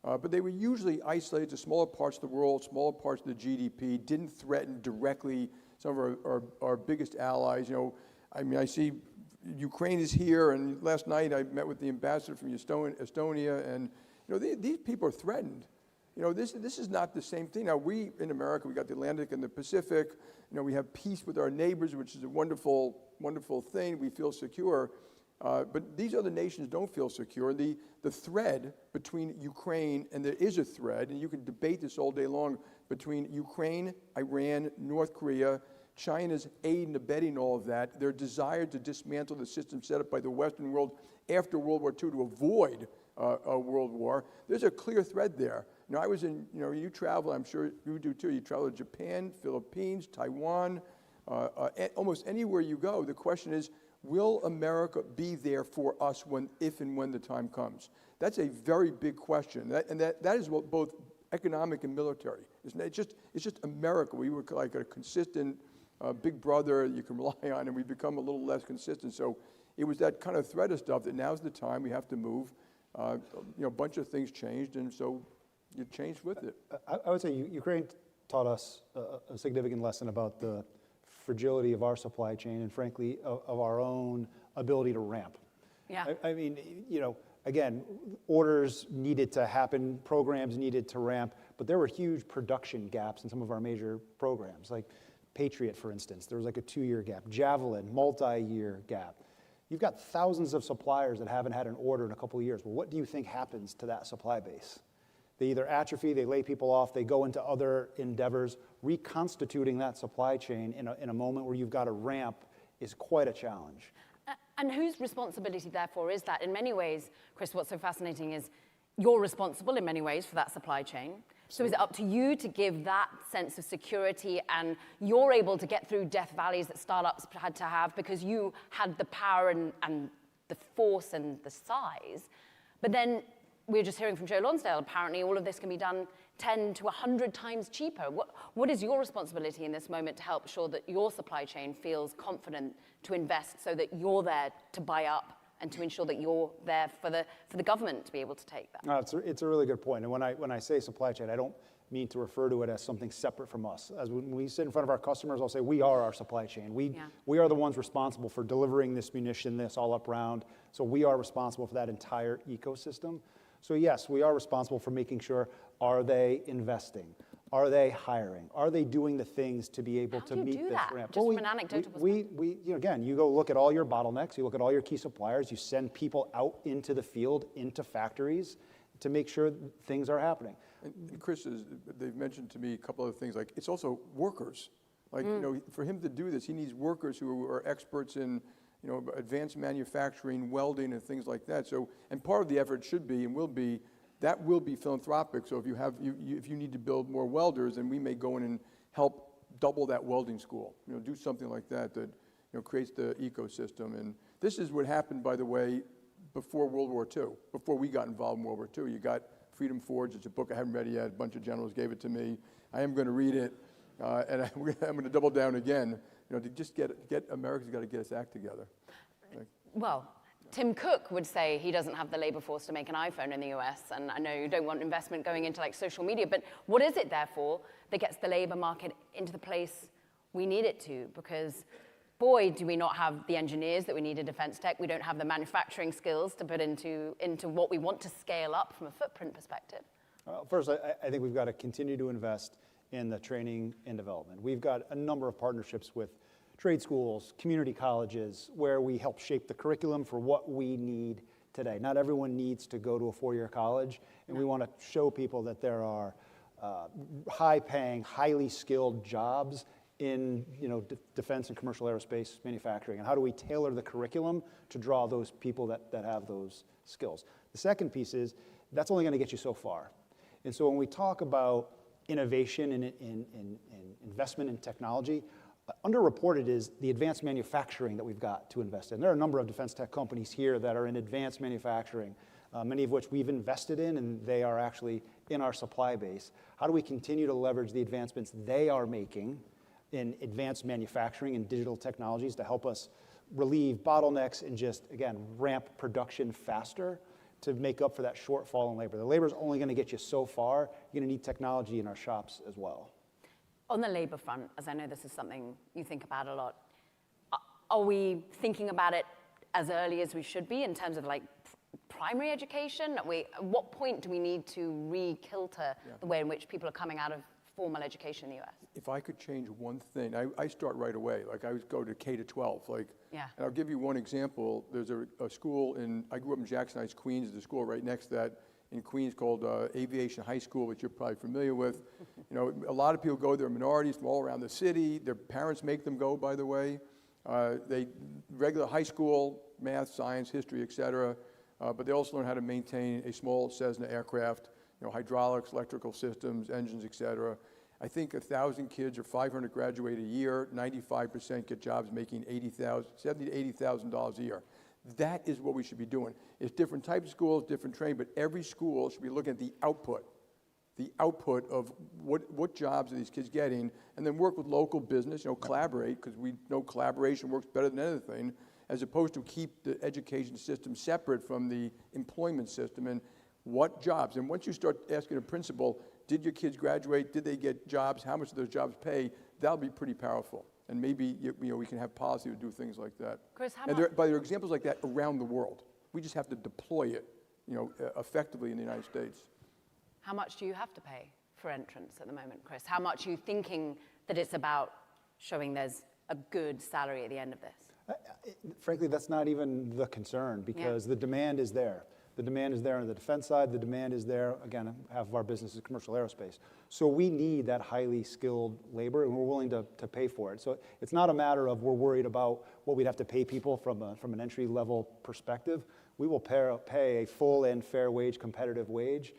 but they were usually isolated to smaller parts of the world, smaller parts of the GDP, didn't threaten directly some of our biggest allies. I mean, I see Ukraine is here, and last night I met with the ambassador from Estonia, and these people are threatened. This is not the same thing. Now, we in America, we got the Atlantic and the Pacific. We have peace with our neighbors, which is a wonderful, wonderful thing. We feel secure. But these other nations don't feel secure. The thread between Ukraine, and there is a thread, and you can debate this all day long, between Ukraine, Iran, North Korea, China's aid and abetting all of that, their desire to dismantle the system set up by the Western world after World War II to avoid a world war. There's a clear thread there. I was in, you travel, I'm sure you do too, you travel to Japan, Philippines, Taiwan, almost anywhere you go, the question is, will America be there for us if and when the time comes? That's a very big question, that is both economic and military. It's just America. We were like a consistent big brother you can rely on, and we've become a little less consistent. So it was that kind of threat of stuff that now's the time we have to move. A bunch of things changed, and so you changed with it. I would say Ukraine taught us a significant lesson about the fragility of our supply chain and, frankly, of our own ability to ramp. Yeah. I mean, again, orders needed to happen, programs needed to ramp, but there were huge production gaps in some of our major programs, like Patriot, for instance. There was like a 2-year gap. Javelin, multi-year gap. You've got thousands of suppliers that haven't had an order in a couple of years. Well, what do you think happens to that supply base? They either atrophy, they lay people off, they go into other endeavors. Reconstituting that supply chain in a moment where you've got a ramp is quite a challenge. And whose responsibility, therefore, is that? In many ways, Chris, what's so fascinating is you're responsible in many ways for that supply chain. So is it up to you to give that sense of security, and you're able to get through death valleys that startups had to have because you had the power and the force and the size? But then we were just hearing from Joe Lonsdale, apparently all of this can be done 10 to 100 times cheaper. What is your responsibility in this moment to help sure that your supply chain feels confident to invest so that you're there to buy up and to ensure that you're there for the government to be able to take that? No, it's a really good point. And when I say supply chain, I don't mean to refer to it as something separate from us. As when we sit in front of our customers, I'll say we are our supply chain. We are the ones responsible for delivering this munition, this all up round. So we are responsible for that entire ecosystem. So yes, we are responsible for making sure, are they investing? Are they hiring? Are they doing the things to be able to meet this ramp? Just from an anecdotal perspective. Again, you go look at all your bottlenecks, you look at all your key suppliers, you send people out into the field, into factories to make sure things are happening. And Chris, they've mentioned to me a couple of things, like it's also workers. Like, for him to do this, he needs workers who are experts in advanced manufacturing, welding, and things like that. So, and part of the effort should be and will be, that will be philanthropic. So if you need to build more welders, then we may go in and help double that welding school. Do something like that creates the ecosystem. And this is what happened, by the way, before World War II. Before we got involved in World War II, you got Freedom Forge. It's a book I haven't read yet. A bunch of generals gave it to me. I am going to read it, and I'm going to double down again. to just get America's got to get its act together. Well, Tim Cook would say he doesn't have the labor force to make an iPhone in the US, and I know you don't want investment going into like social media, but what is it therefore that gets the labor market into the place we need it to? Because boy, do we not have the engineers that we need in defense tech. We don't have the manufacturing skills to put into what we want to scale up from a footprint perspective. First, I think we've got to continue to invest in the training and development. We've got a number of partnerships with trade schools, community colleges, where we help shape the curriculum for what we need today. Not everyone needs to go to a four-year college, and we want to show people that there are high-paying, highly skilled jobs in defense and commercial aerospace manufacturing, and how do we tailor the curriculum to draw those people that have those skills. The second piece is that's only going to get you so far. And so when we talk about innovation and investment in technology, underreported is the advanced manufacturing that we've got to invest in. There are a number of defense tech companies here that are in advanced manufacturing, many of which we've invested in, and they are actually in our supply base. How do we continue to leverage the advancements they are making in advanced manufacturing and digital technologies to help us relieve bottlenecks and just, again, ramp production faster to make up for that shortfall in labor? The labor is only going to get you so far. You're going to need technology in our shops as well. On the labor front, as I know this is something you think about a lot, are we thinking about it as early as we should be in terms of like primary education? At what point do we need to re-kilter the way in which people are coming out of formal education in the US? If I could change one thing, I start right away. Like I would go to K to 12. And I'll give you one example. There's a school I grew up in Jackson Heights, Queens. There's a school right next to that in Queens called Aviation High School, which you're probably familiar with. A lot of people go there, minorities from all around the city. Their parents make them go, by the way. Regular high school, math, science, history, et cetera. But they also learn how to maintain a small Cessna aircraft, hydraulics, electrical systems, engines, et cetera. I think 1,000 kids or 500 graduate a year. 95% get jobs making $70,000 to $80,000 a year. That is what we should be doing. It's different types of schools, different training, but every school should be looking at the output of what jobs are these kids getting, and then work with local business, collaborate, because we know collaboration works better than anything, as opposed to keep the education system separate from the employment system and what jobs. And once you start asking a principal, did your kids graduate? Did they get jobs? How much do those jobs pay? That'll be pretty powerful. And maybe we can have policy to do things like that. Chris, there are examples like that around the world. We just have to deploy it, effectively in the United States. How much do you have to pay for entrance at the moment, Chris? How much are you thinking that it's about showing there's a good salary at the end of this? Frankly, that's not even the concern, because the demand is there. The demand is there on the defense side. The demand is there, again, half of our business is commercial aerospace. So we need that highly skilled labor, and we're willing to pay for it. So it's not a matter of we're worried about what we'd have to pay people from an entry-level perspective. We will pay a full and fair wage, competitive wage,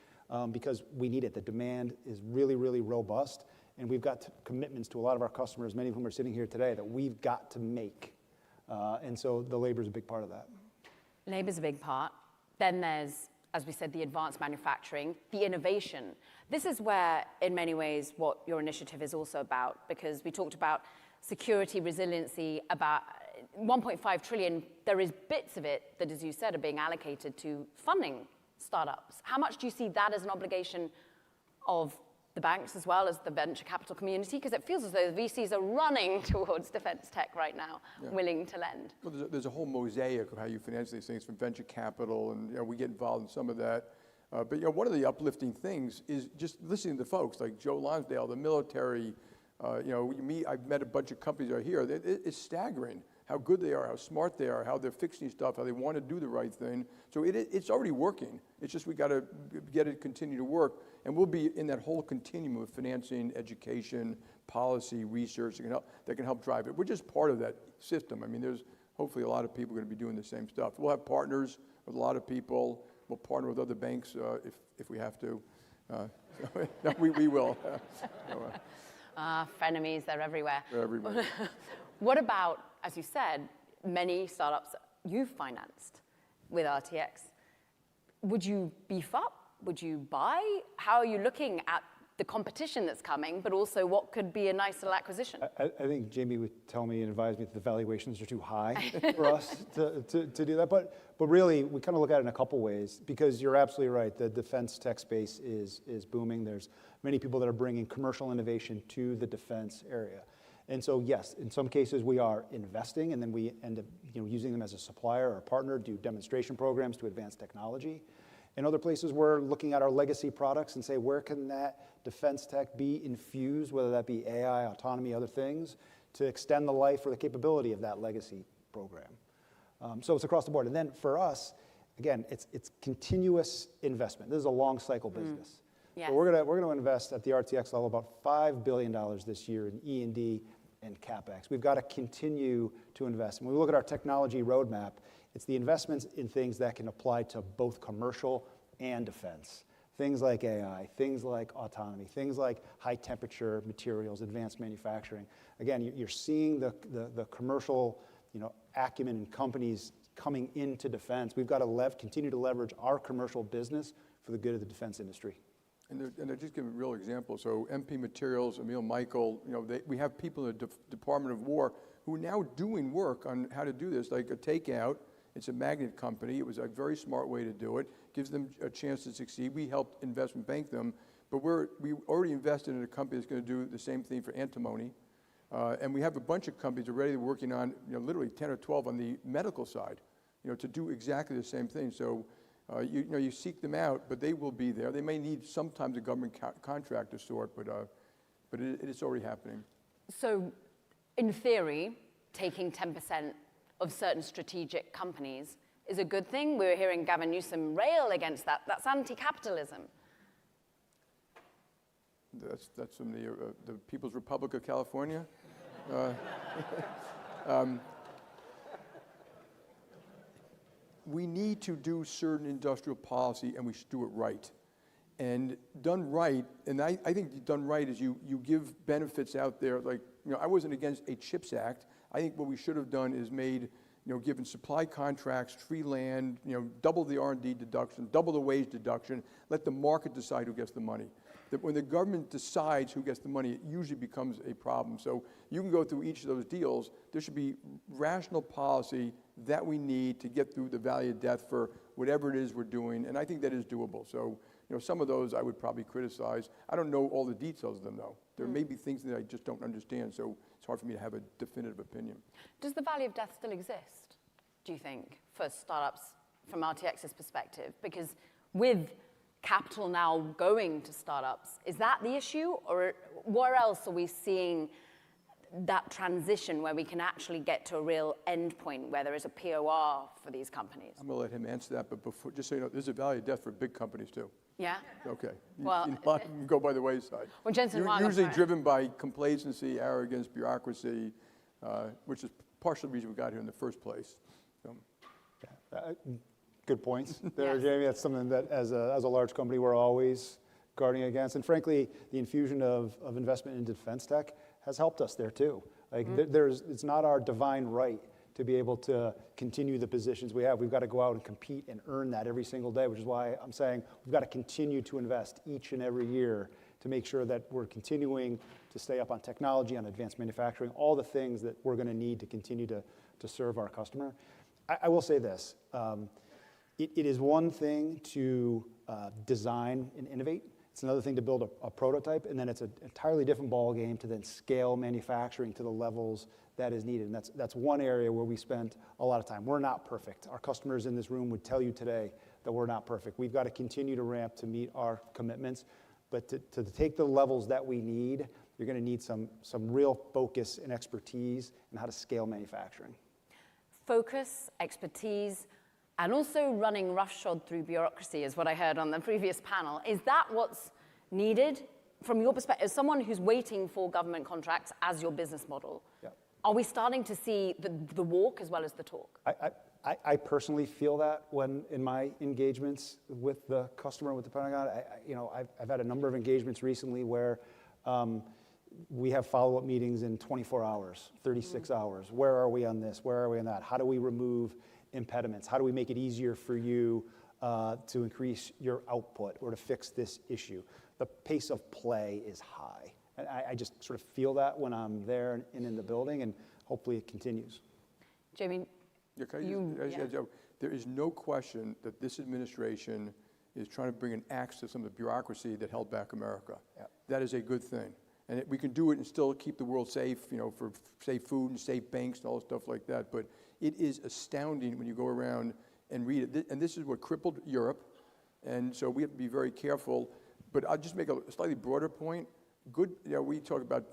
because we need it. The demand is really, really robust, and we've got commitments to a lot of our customers, many of whom are sitting here today, that we've got to make. And so the labor is a big part of that. Labor's a big part. Then there's, as we said, the advanced manufacturing, the innovation. This is where, in many ways, what your initiative is also about, because we talked about security, resiliency, about 1.5 trillion. There is bits of it that, as you said, are being allocated to funding startups. How much do you see that as an obligation of the banks as well as the venture capital community? Because it feels as though the VCs are running towards defense tech right now, willing to lend. Well, there's a whole mosaic of how you finance these things, from venture capital, and we get involved in some of that. But one of the uplifting things is just listening to folks like Joe Lonsdale, the military. I've met a bunch of companies that are here. It's staggering how good they are, how smart they are, how they're fixing stuff, how they want to do the right thing. So it's already working. It's just we got to get it continue to work. And we'll be in that whole continuum of financing, education, policy, research that can help drive it. We're just part of that system. I mean, there's hopefully a lot of people going to be doing the same stuff. We'll have partners with a lot of people. We'll partner with other banks if we have to. No, we will. Frenemies, they're everywhere. They're everywhere. What about, as you said, many startups you've financed with RTX? Would you beef up? Would you buy? How are you looking at the competition that's coming, but also what could be a nice little acquisition? I think Jamie would tell me and advise me that the valuations are too high for us to do that. But really, we kind of look at it in a couple ways, because you're absolutely right. The defense tech space is booming. There's many people that are bringing commercial innovation to the defense area. And so, yes, in some cases we are investing, and then we end up using them as a supplier or a partner, do demonstration programs to advance technology. In other places, we're looking at our legacy products and say, where can that defense tech be infused, whether that be AI, autonomy, other things, to extend the life or the capability of that legacy program. So it's across the board. And then for us, again, it's continuous investment. This is a long cycle business. Yes. So we're gonna invest at the RTX level about $5 billion this year in E&D and CapEx. We've got to continue to invest. When we look at our technology roadmap, it's the investments in things that can apply to both commercial and defense. Things like AI, things like autonomy, things like high temperature materials, advanced manufacturing. Again, you're seeing the commercial acumen in companies coming into defense. We've got to continue to leverage our commercial business for the good of the defense industry. And I just give a real example. So MP Materials, Emil Michael, we have people in the Department of War who are now doing work on how to do this, like a takeout. It's a magnet company. It was a very smart way to do it. Gives them a chance to succeed. We helped investment bank them, but we already invested in a company that's going to do the same thing for antimony. And we have a bunch of companies already working on, literally 10 or 12 on the medical side, to do exactly the same thing. So, you seek them out, but they will be there. They may need sometimes a government contract of sort, but it's already happening. So, in theory, taking 10% of certain strategic companies is a good thing. We're hearing Gavin Newsom rail against that. That's anti-capitalism. That's from the People's Republic of California. We need to do certain industrial policy, and we should do it right. And done right, and I think done right is you give benefits out there. Like, I wasn't against a CHIPS Act. I think what we should have done is made, given supply contracts, free land, double the R&D deduction, double the wage deduction, let the market decide who gets the money. That when the government decides who gets the money, it usually becomes a problem. So you can go through each of those deals. There should be rational policy that we need to get through the valley of death for whatever it is we're doing, and I think that is doable. So, some of those I would probably criticize. I don't know all the details of them, though. There may be things that I just don't understand, so it's hard for me to have a definitive opinion. Does the valley of death still exist, do you think, for startups from RTX's perspective? Because with capital now going to startups, is that the issue? Or where else are we seeing that transition where we can actually get to a real end point where there is a POR for these companies? I'm going to let him answer that, but before, just so you know, there's a valley of death for big companies, too. Yeah? Okay. Well, You go by the wayside. Well, Jensen Huang, usually driven by complacency, arrogance, bureaucracy, which is partially the reason we got here in the first place. So. Good points there, Yes. Jamie. That's something that, as a large company, we're always guarding against. And frankly, the infusion of investment into defense tech has helped us there too. Like, it's not our divine right to be able to continue the positions we have. We've got to go out and compete and earn that every single day, which is why I'm saying we've got to continue to invest each and every year to make sure that we're continuing to stay up on technology, on advanced manufacturing, all the things that we're going to need to continue to serve our customer. I will say this. It is one thing to design and innovate. It's another thing to build a prototype, and then it's an entirely different ballgame to then scale manufacturing to the levels that is needed. And that's one area where we spend a lot of time. We're not perfect. Our customers in this room would tell you today that we're not perfect. We've got to continue to ramp to meet our commitments. But to take the levels that we need, you're going to need some real focus and expertise in how to scale manufacturing. Focus, expertise, and also running roughshod through bureaucracy is what I heard on the previous panel. Is that what's needed from your perspective, as someone who's waiting for government contracts as your business model? Yep. Are we starting to see the walk as well as the talk? I personally feel that when in my engagements with the customer, with the Pentagon. I've had a number of engagements recently where we have follow-up meetings in 24 hours, 36 hours. Where are we on this? Where are we on that? How do we remove impediments? How do we make it easier for you to increase your output or to fix this issue. The pace of play is high. And I just sort of feel that when I'm there and in the building, and hopefully it continues. Jamie, there is no question that this administration is trying to bring an axe to some of the bureaucracy that held back America. Yeah. That is a good thing. And we can do it and still keep the world safe, for safe food and safe banks and all stuff like that. But it is astounding when you go around and read it. And this is what crippled Europe. And so we have to be very careful. But I'll just make a slightly broader point. We talk about,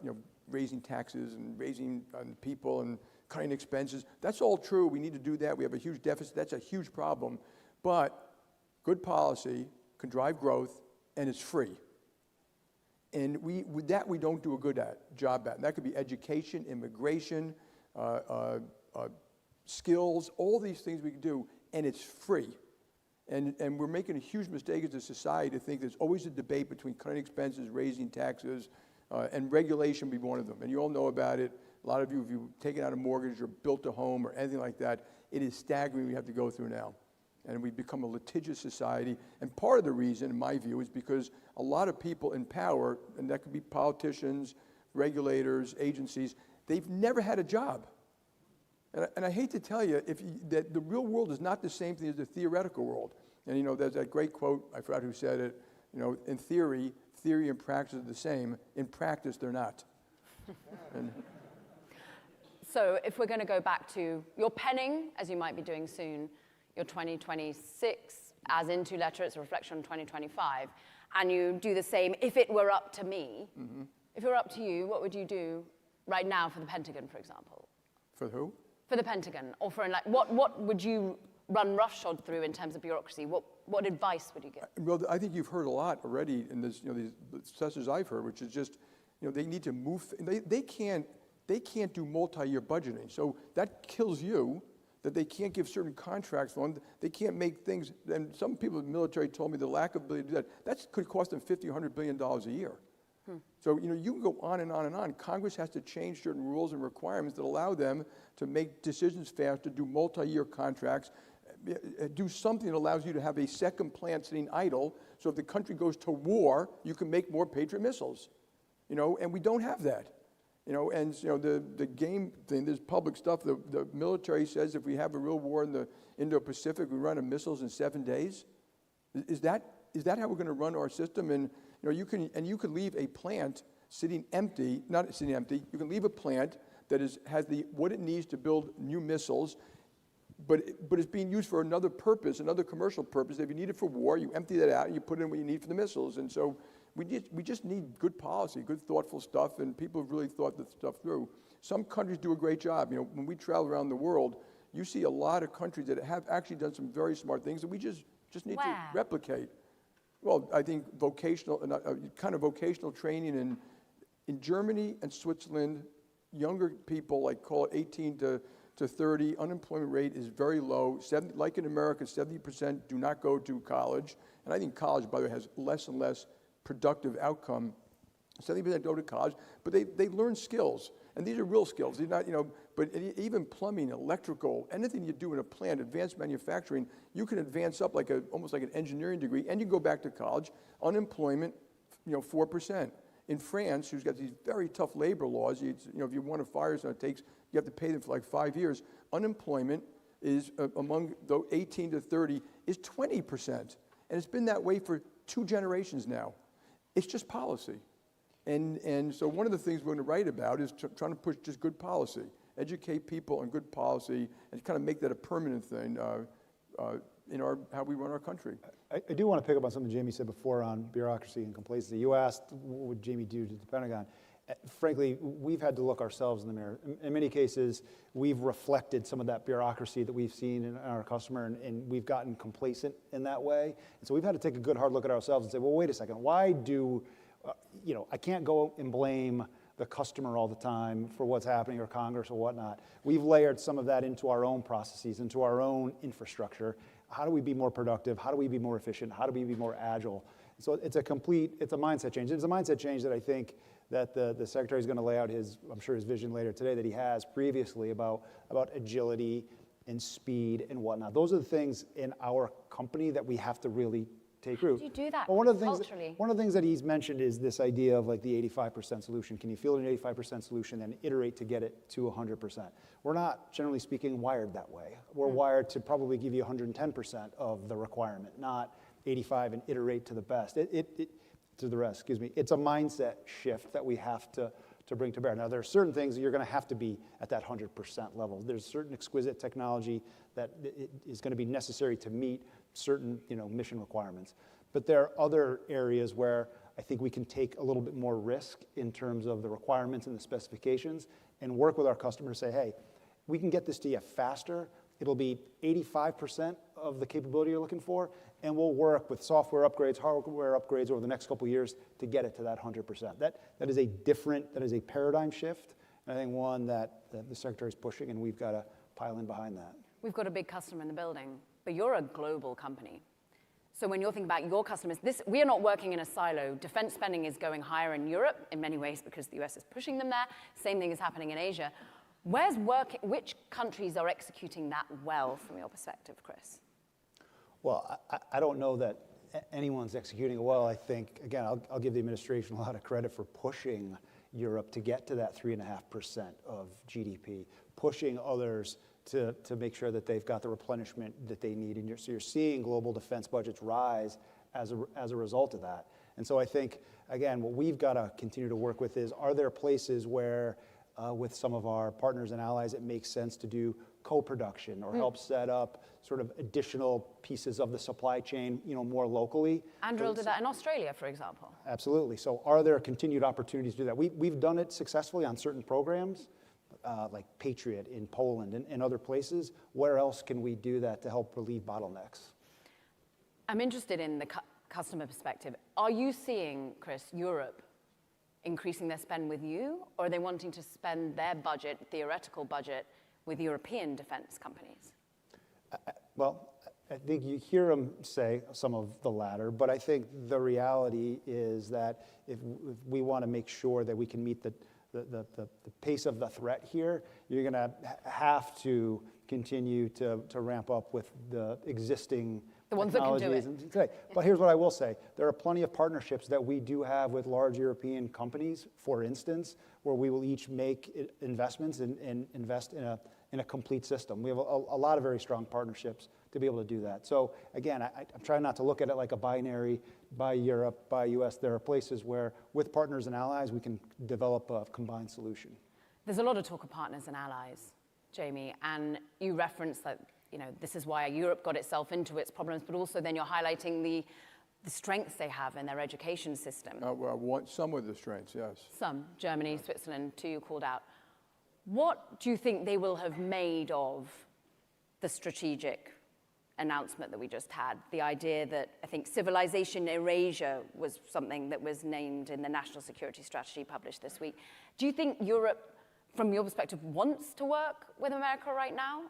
raising taxes and raising on people and cutting expenses. That's all true. We need to do that. We have a huge deficit. That's a huge problem. But good policy can drive growth, and it's free. And with that, we don't do a good job at. And that could be education, immigration, skills, all these things we can do, and it's free. And we're making a huge mistake as a society to think there's always a debate between cutting expenses, raising taxes, and regulation be one of them. And you all know about it. A lot of you, if you've taken out a mortgage or built a home or anything like that, it is staggering we have to go through now. And we've become a litigious society. And part of the reason, in my view, is because a lot of people in power, and that could be politicians, regulators, agencies, they've never had a job. And I hate to tell you, that the real world is not the same thing as the theoretical world. And there's that great quote, I forgot who said it, in theory and practice are the same. In practice, they're not. So if we're going to go back to your penning, as you might be doing soon, your 2026, as in two letters, it's a reflection on 2025, and you do the same, if it were up to me, if it were up to you, what would you do right now for the Pentagon, for example? For who? For the Pentagon, or for what would you run roughshod through in terms of bureaucracy? What advice would you give? Well, I think you've heard a lot already in this, these successes I've heard, which is just, they need to move. They can't do multi-year budgeting, so that kills you. That they can't give certain contracts on. They can't make things. And some people in the military told me the lack of ability to do that could cost them $50, $100 billion a year. So, you can go on and on and on. Congress has to change certain rules and requirements that allow them to make decisions faster, do multi-year contracts, do something that allows you to have a second plant sitting idle, so if the country goes to war, you can make more Patriot missiles. And we don't have that. The game thing, there's public stuff. The military says if we have a real war in the Indo-Pacific, we run out of missiles in 7 days. Is that how we're going to run our system? And you can leave a plant sitting empty, not sitting empty. You can leave a plant that has what it needs to build new missiles, but it's being used for another purpose, another commercial purpose. If you need it for war, you empty that out and you put in what you need for the missiles. And so we just need good policy, good thoughtful stuff, and people have really thought this stuff through. Some countries do a great job. When we travel around the world, you see a lot of countries that have actually done some very smart things that we just need to replicate. Well, I think vocational training in Germany and Switzerland, younger people, like call it 18 to 30, unemployment rate is very low. Like in America, 70% do not go to college. And I think college, by the way, has less and less productive outcome. 70% go to college, but they learn skills. And these are real skills. They're not, but even plumbing, electrical, anything you do in a plant, advanced manufacturing, you can advance up almost like an engineering degree, and you go back to college. Unemployment, 4%. In France, who's got these very tough labor laws, if you want to fire someone, you have to pay them for 5 years. Unemployment is among the 18 to 30 is 20%, and it's been that way for 2 generations now. It's just policy. And so one of the things we're going to write about is trying to push just good policy, educate people on good policy, and kind of make that a permanent thing in how we run our country. I do want to pick up on something Jamie said before on bureaucracy and complacency. You asked, what would Jamie do to the Pentagon? Frankly, we've had to look ourselves in the mirror. In many cases, we've reflected some of that bureaucracy that we've seen in our customer, and we've gotten complacent in that way. And so we've had to take a good hard look at ourselves and say, well, wait a second, why do I can't go and blame the customer all the time for what's happening, or Congress or whatnot. We've layered some of that into our own processes, into our own infrastructure. How do we be more productive? How do we be more efficient? How do we be more agile? So it's a mindset change. It's a mindset change that I think that the Secretary is going to lay out his vision later today that he has previously about agility, and speed and whatnot. Those are the things in our company that we have to really take root. How do you do that Well, one of the things that he's mentioned is this idea of like the 85% solution. Can you field an 85% solution and iterate to get it to 100%? We're not, generally speaking, wired that way. We're wired to probably give you 110% of the requirement, not 85 and iterate to the best. To the rest, excuse me. It's a mindset shift that we have to bring to bear. Now, there are certain things that you're going to have to be at that 100% level. There's certain exquisite technology that is going to be necessary to meet certain, mission requirements. But there are other areas where I think we can take a little bit more risk in terms of the requirements and the specifications and work with our customers to say, hey, we can get this to you faster. It'll be 85% of the capability you're looking for, and we'll work with software upgrades, hardware upgrades over the next couple of years to get it to that 100%. That is a paradigm shift, and I think one that the Secretary's pushing, and we've got to pile in behind that. We've got a big customer in the building, but you're a global company. So when you're thinking about your customers, we are not working in a silo. Defense spending is going higher in Europe in many ways because the US is pushing them there. Same thing is happening in Asia. Which countries are executing that well from your perspective, Chris? Well, I don't know that anyone's executing it well. I think, again, I'll give the administration a lot of credit for pushing Europe to get to that 3.5% of GDP, pushing others to make sure that they've got the replenishment that they need. And so you're seeing global defense budgets rise as a result of that. And so I think, again, what we've got to continue to work with is, are there places where with some of our partners and allies, it makes sense to do co-production or help set up sort of additional pieces of the supply chain, more locally. Andrew did that in Australia, for example. Absolutely. So are there continued opportunities to do that? We've done it successfully on certain programs, like Patriot in Poland and other places. Where else can we do that to help relieve bottlenecks? I'm interested in the customer perspective. Are you seeing, Chris, Europe increasing their spend with you, or are they wanting to spend their budget, theoretical budget, with European defense companies? Well, I think you hear them say some of the latter, but I think the reality is that if we want to make sure that we can meet the pace of the threat here, you're going to have to continue to ramp up with the existing the ones that can do it. But here's what I will say. There are plenty of partnerships that we do have with large European companies, for instance, where we will each make investments and invest in a complete system. We have a lot of very strong partnerships to be able to do that. So again, I'm trying not to look at it like a binary, by Europe, by US. There are places where, with partners and allies, we can develop a combined solution. There's a lot of talk of partners and allies, Jamie, and you referenced that, this is why Europe got itself into its problems, but also then you're highlighting the strengths they have in their education system. Some of the strengths, yes. Some, Germany, Switzerland, two you called out. What do you think they will have made of the strategic announcement that we just had? The idea that, I think, civilization erasure was something that was named in the National Security Strategy published this week. Do you think Europe, from your perspective, wants to work with America right now?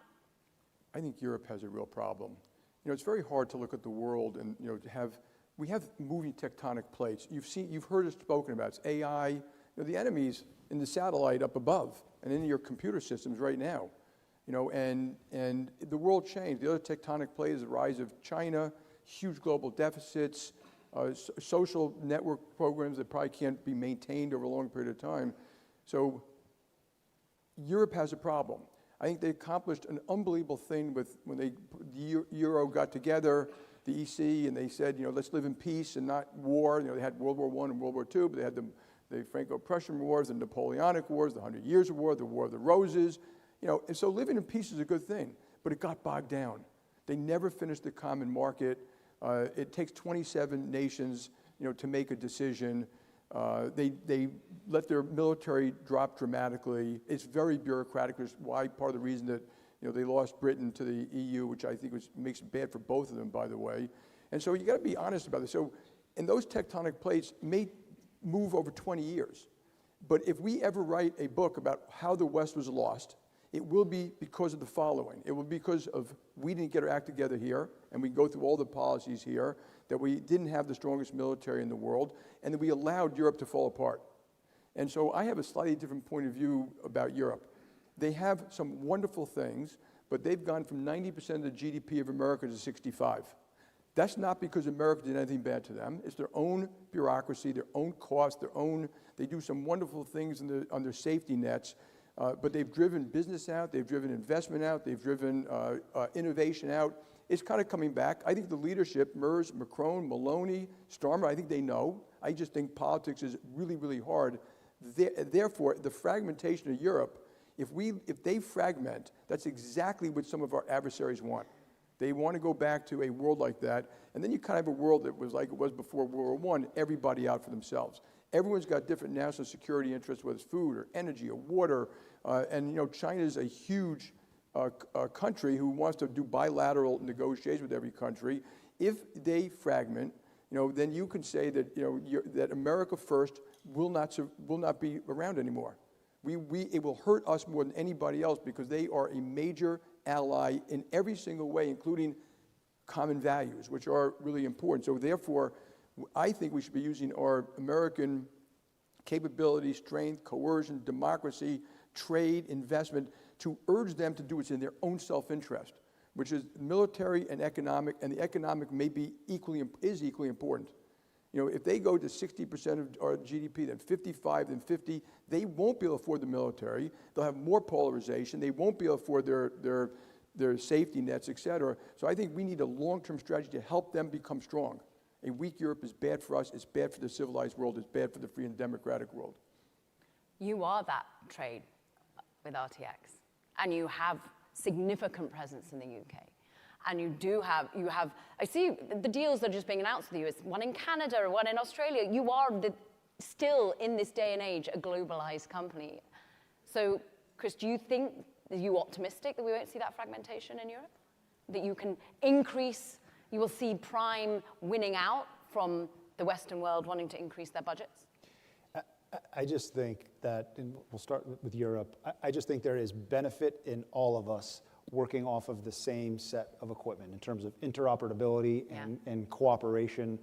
I think Europe has a real problem. It's very hard to look at the world and we have moving tectonic plates. You've heard us spoken about. It's AI. The enemy's in the satellite up above and in your computer systems right now. And the world changed. The other tectonic plates, the rise of China, huge global deficits, social network programs that probably can't be maintained over a long period of time. So Europe has a problem. I think they accomplished an unbelievable thing when the Euro got together, the EC, and they said, let's live in peace and not war. They had World War I and World War II, but they had the Franco-Prussian Wars, the Napoleonic Wars, the 100 Years' War, the War of the Roses. And so living in peace is a good thing, but it got bogged down. They never finished the common market. It takes 27 nations, to make a decision. They let their military drop dramatically. It's very bureaucratic, which is why part of the reason that they lost Britain to the EU, which I think makes it bad for both of them, by the way. And so you got to be honest about this. So, and those tectonic plates may move over 20 years. But if we ever write a book about how the West was lost, it will be because of the following. It will be because of we didn't get our act together here, and we go through all the policies here, that we didn't have the strongest military in the world, and that we allowed Europe to fall apart. And so I have a slightly different point of view about Europe. They have some wonderful things, but they've gone from 90% of the GDP of America to 65. That's not because America did anything bad to them. It's their own bureaucracy, their own costs, they do some wonderful things on their safety nets, but they've driven business out, they've driven investment out, they've driven innovation out. It's kind of coming back. I think the leadership, Merz, Macron, Maloney, Starmer, I think they know. I just think politics is really, really hard. Therefore, the fragmentation of Europe, if they fragment, that's exactly what some of our adversaries want. They want to go back to a world like that, and then you kind of have a world that was like it was before World War I, everybody out for themselves. Everyone's got different national security interests, whether it's food or energy or water, and China's a huge country who wants to do bilateral negotiations with every country. If they fragment, then you can say that that America first will not be around anymore. It will hurt us more than anybody else because they are a major ally in every single way, including common values, which are really important. So therefore, I think we should be using our American capability, strength, coercion, democracy, trade, investment to urge them to do what's in their own self-interest, which is military and economic, and the economic is equally important. If they go to 60% of our GDP, then 55, then 50, they won't be able to afford the military. They'll have more polarization. They won't be able to afford their safety nets, et cetera. So I think we need a long-term strategy to help them become strong. A weak Europe is bad for us. It's bad for the civilized world. It's bad for the free and democratic world. You are that trade with RTX, and you have significant presence in the UK. And you have, I see the deals that are just being announced with you, it's one in Canada or one in Australia. You are still, in this day and age, a globalized company. So, Chris, are you optimistic that we won't see that fragmentation in Europe? That you can increase, you will see Prime winning out from the Western world wanting to increase their budgets? I just think that, and we'll start with Europe, I just think there is benefit in all of us working off of the same set of equipment in terms of interoperability and cooperation.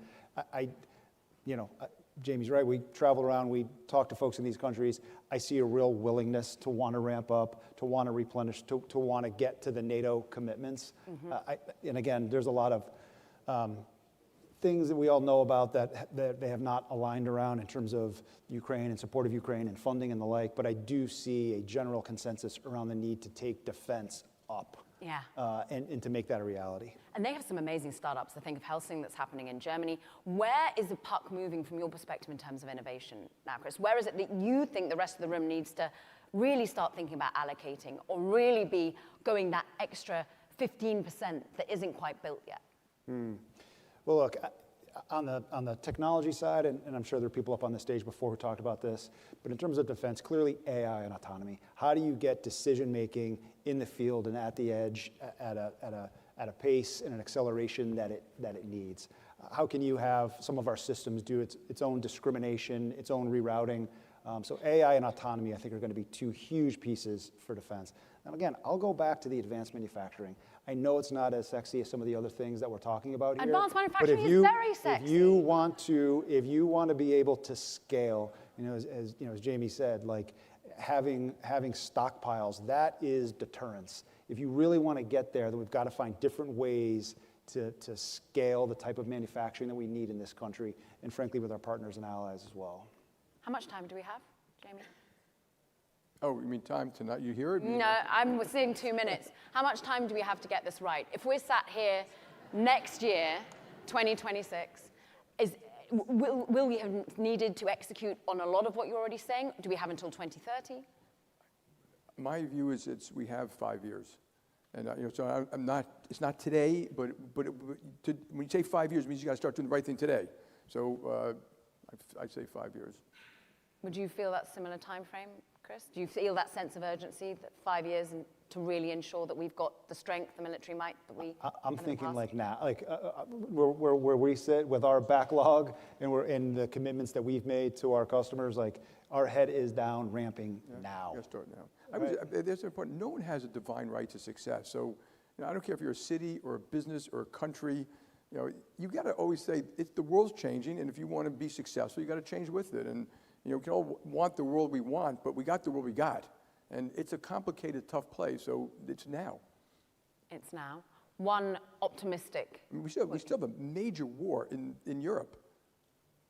Jamie's right, we travel around, we talk to folks in these countries. I see a real willingness to want to ramp up, to want to replenish, to want to get to the NATO commitments. And again, there's a lot of things that we all know about that they have not aligned around in terms of Ukraine and support of Ukraine and funding and the like, but I do see a general consensus around the need to take defense up and to make that a reality. And they have some amazing startups. I think of Helsing that's happening in Germany. Where is the puck moving from your perspective in terms of innovation now, Chris? Where is it that you think the rest of the room needs to really start thinking about allocating or really be going that extra 15% that isn't quite built yet? Well, look, on the technology side, and I'm sure there are people up on the stage before who talked about this, but in terms of defense, clearly AI and autonomy. How do you get decision-making in the field and at the edge at a pace and an acceleration that it needs? How can you have some of our systems do its own discrimination, its own rerouting? So AI and autonomy, I think, are going to be two huge pieces for defense. And again, I'll go back to the advanced manufacturing. I know it's not as sexy as some of the other things that we're talking about here. Advanced manufacturing is very sexy. If you want to be able to scale, as Jamie said, like having stockpiles, that is deterrence. If you really want to get there, then we've got to find different ways to scale the type of manufacturing that we need in this country, and frankly, with our partners and allies as well. How much time do we have, Jamie? Oh, you mean time to not, you hear it? No, I'm seeing 2 minutes. How much time do we have to get this right? If we're sat here next year, 2026, will we have needed to execute on a lot of what you're already saying? Do we have until 2030? My view is we have 5 years. And so I'm not, it's not today, but when you say 5 years, it means you got to start doing the right thing today. So I'd say 5 years. Would you feel that similar time frame, Chris? Do you feel that sense of urgency that 5 years and to really ensure that we've got the strength, the military might that we? I'm thinking like now, like where we sit with our backlog and we're in the commitments that we've made to our customers. Like our head is down, ramping now. You got to start now. There's an important. No one has a divine right to success. So I don't care if you're a city or a business or a country. You got to always say the world's changing, and if you want to be successful, you got to change with it. And we can all want the world we want, but we got the world we got. And it's a complicated, tough place, so it's now. it's now, one optimistic. I mean, we still have a major war in Europe.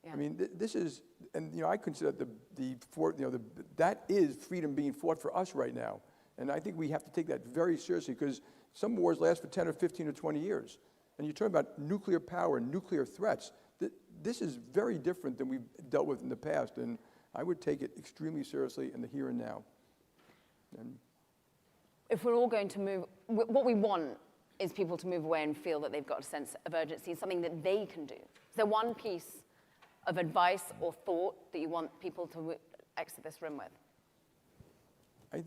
Yeah. I mean, this is, and I consider that is freedom being fought for us right now. And I think we have to take that very seriously, because some wars last for 10 or 15 or 20 years. And you're talking about nuclear power and nuclear threats. This is very different than we've dealt with in the past, and I would take it extremely seriously in the here and now. And if we're all going to move, what we want is people to move away and feel that they've got a sense of urgency, something that they can do. Is there one piece of advice or thought that you want people to exit this room with?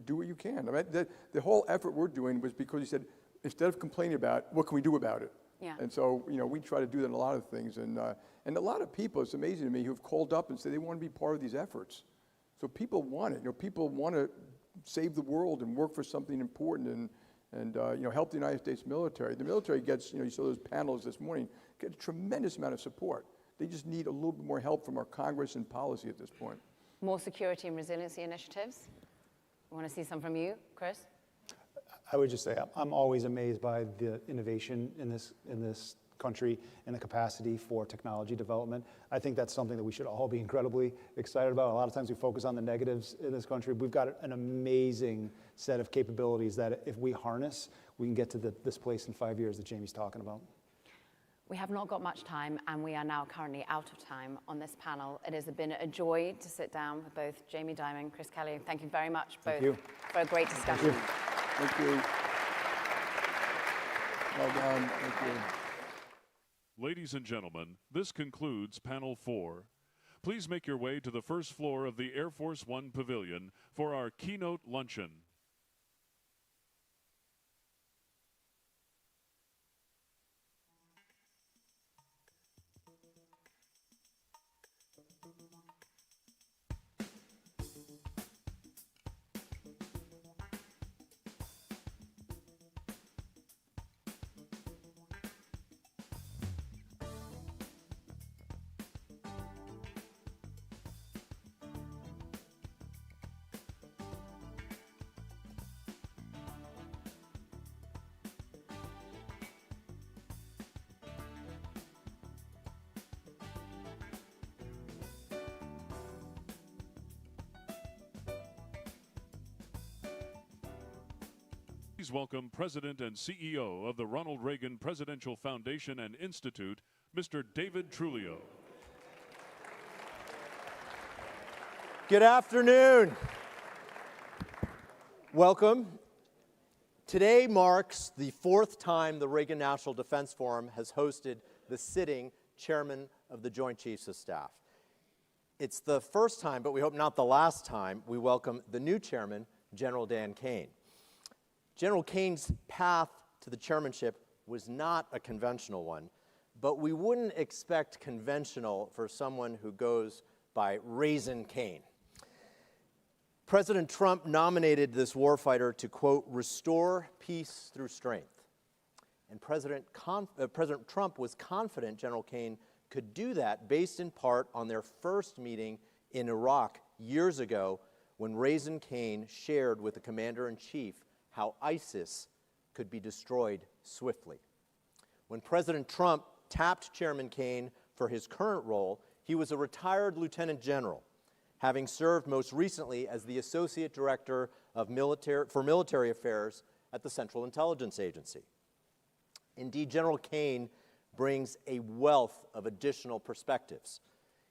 Do what you can. I mean, the whole effort we're doing was because you said, instead of complaining about what can we do about it? Yeah. And so, we try to do that in a lot of things. And a lot of people, it's amazing to me, who've called up and said they want to be part of these efforts. So people want it. People want to save the world and work for something important and help the United States military. The military gets, you saw those panels this morning, get a tremendous amount of support. They just need a little bit more help from our Congress and policy at this point. More security and resiliency initiatives? I want to see some from you, Chris? I would just say I'm always amazed by the innovation in this country and the capacity for technology development. I think that's something that we should all be incredibly excited about. A lot of times we focus on the negatives in this country. We've got an amazing set of capabilities that if we harness, we can get to this place in 5 years that Jamie's talking about. We have not got much time, and we are now currently out of time on this panel. It has been a joy to sit down with both Jamie Dimon and Chris Callio. Thank you very much, both, for a great discussion. Thank you. Well done. Thank you. Ladies and gentlemen, this concludes Panel 4. Please make your way to the first floor of the Air Force One Pavilion for our keynote luncheon. Please welcome President and CEO of the Ronald Reagan Presidential Foundation and Institute, Mr. David Trulio. Good afternoon. Welcome. Today marks the 4th time the Reagan National Defense Forum has hosted the sitting chairman of the Joint Chiefs of Staff. It's the first time, but we hope not the last time, we welcome the new chairman, General Dan Kane. General Kane's path to the chairmanship was not a conventional one, but we wouldn't expect conventional for someone who goes by Raisin Kane. President Trump nominated this warfighter to, quote, restore peace through strength. And President Trump was confident General Kane could do that based in part on their first meeting in Iraq years ago when Raisin Kane shared with the commander-in-chief how ISIS could be destroyed swiftly. When President Trump tapped Chairman Kane for his current role, he was a retired lieutenant general, having served most recently as the Associate Director of Military Affairs at the Central Intelligence Agency. Indeed, General Kane brings a wealth of additional perspectives.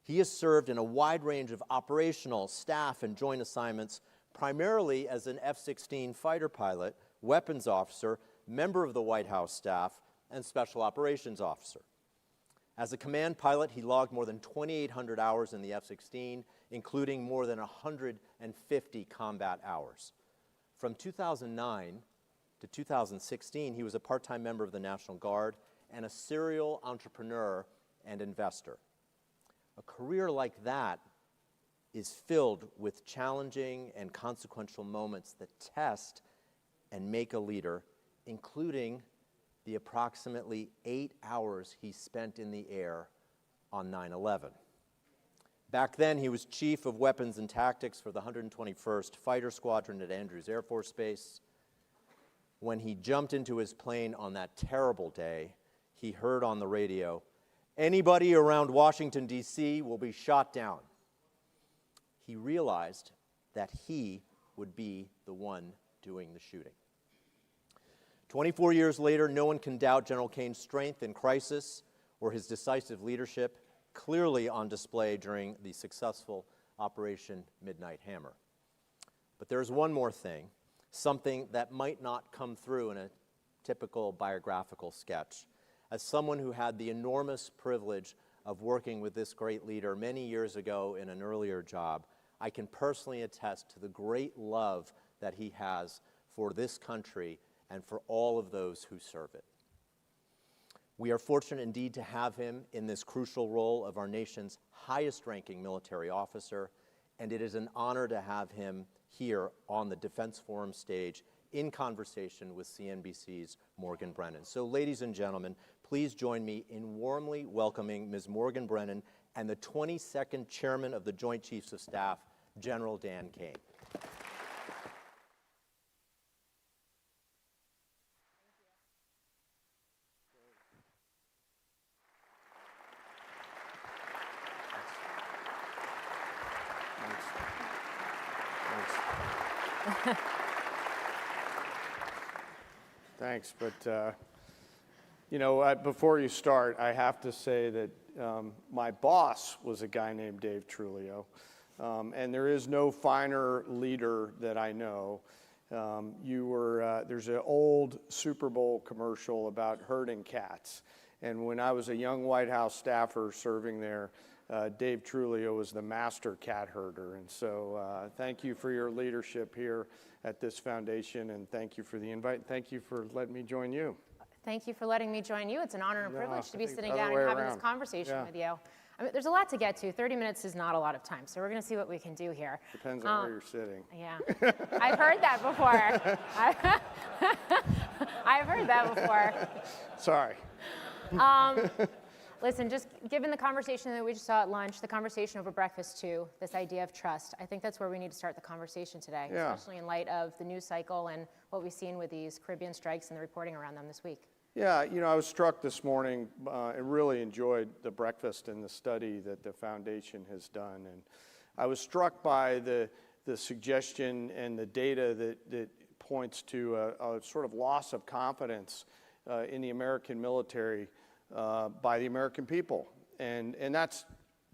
He has served in a wide range of operational, staff, and joint assignments, primarily as an F-16 fighter pilot, weapons officer, member of the White House staff, and special operations officer. As a command pilot, he logged more than 2,800 hours in the F-16, including more than 150 combat hours. From 2009 to 2016, he was a part-time member of the National Guard and a serial entrepreneur and investor. A career like that is filled with challenging and consequential moments that test and make a leader, including the approximately 8 hours he spent in the air on 9/11. Back then, he was Chief of Weapons and Tactics for the 121st Fighter Squadron at Andrews Air Force Base. when he jumped into his plane on that terrible day, he heard on the radio, "Anybody around Washington, D.C. will be shot down." He realized that he would be the one doing the shooting. 24 years later, no one can doubt General Kane's strength in crisis or his decisive leadership, clearly on display during the successful Operation Midnight Hammer. But there's one more thing, something that might not come through in a typical biographical sketch. As someone who had the enormous privilege of working with this great leader many years ago in an earlier job, I can personally attest to the great love that he has for this country and for all of those who serve it. We are fortunate indeed to have him in this crucial role of our nation's highest-ranking military officer, and it is an honor to have him here on the Defense Forum stage in conversation with CNBC's Morgan Brennan. So, ladies and gentlemen, please join me in warmly welcoming Ms. Morgan Brennan and the 22nd Chairman of the Joint Chiefs of Staff, General Dan Kane. Thanks, but you know, before you start, I have to say that my boss was a guy named Dave Trulio, and there is no finer leader that I know. There's an old Super Bowl commercial about herding cats, and when I was a young White House staffer serving there, Dave Trulio was the master cat herder, and so thank you for your leadership here at this foundation, and thank you for the invite. Thank you for letting me join you. Thank you for letting me join you. It's an honor and privilege to be sitting the down other and way having around. this conversation Yeah. with you. I mean, there's a lot to get to. 30 minutes is not a lot of time, so we're going to see what we can do here. Depends on where you're sitting. Yeah, I've heard that before. I've heard that before. Sorry. Listen, just given the conversation that we just saw at lunch, the conversation over breakfast too, this idea of trust, I think that's where we need to start the conversation today, Yeah. especially in light of the news cycle and what we've seen with these Caribbean strikes and the reporting around them this week. Yeah, you know, I was struck this morning and really enjoyed the breakfast and the study that the foundation has done. And I was struck by the suggestion and the data that points to a sort of loss of confidence in the American military by the American people. And that's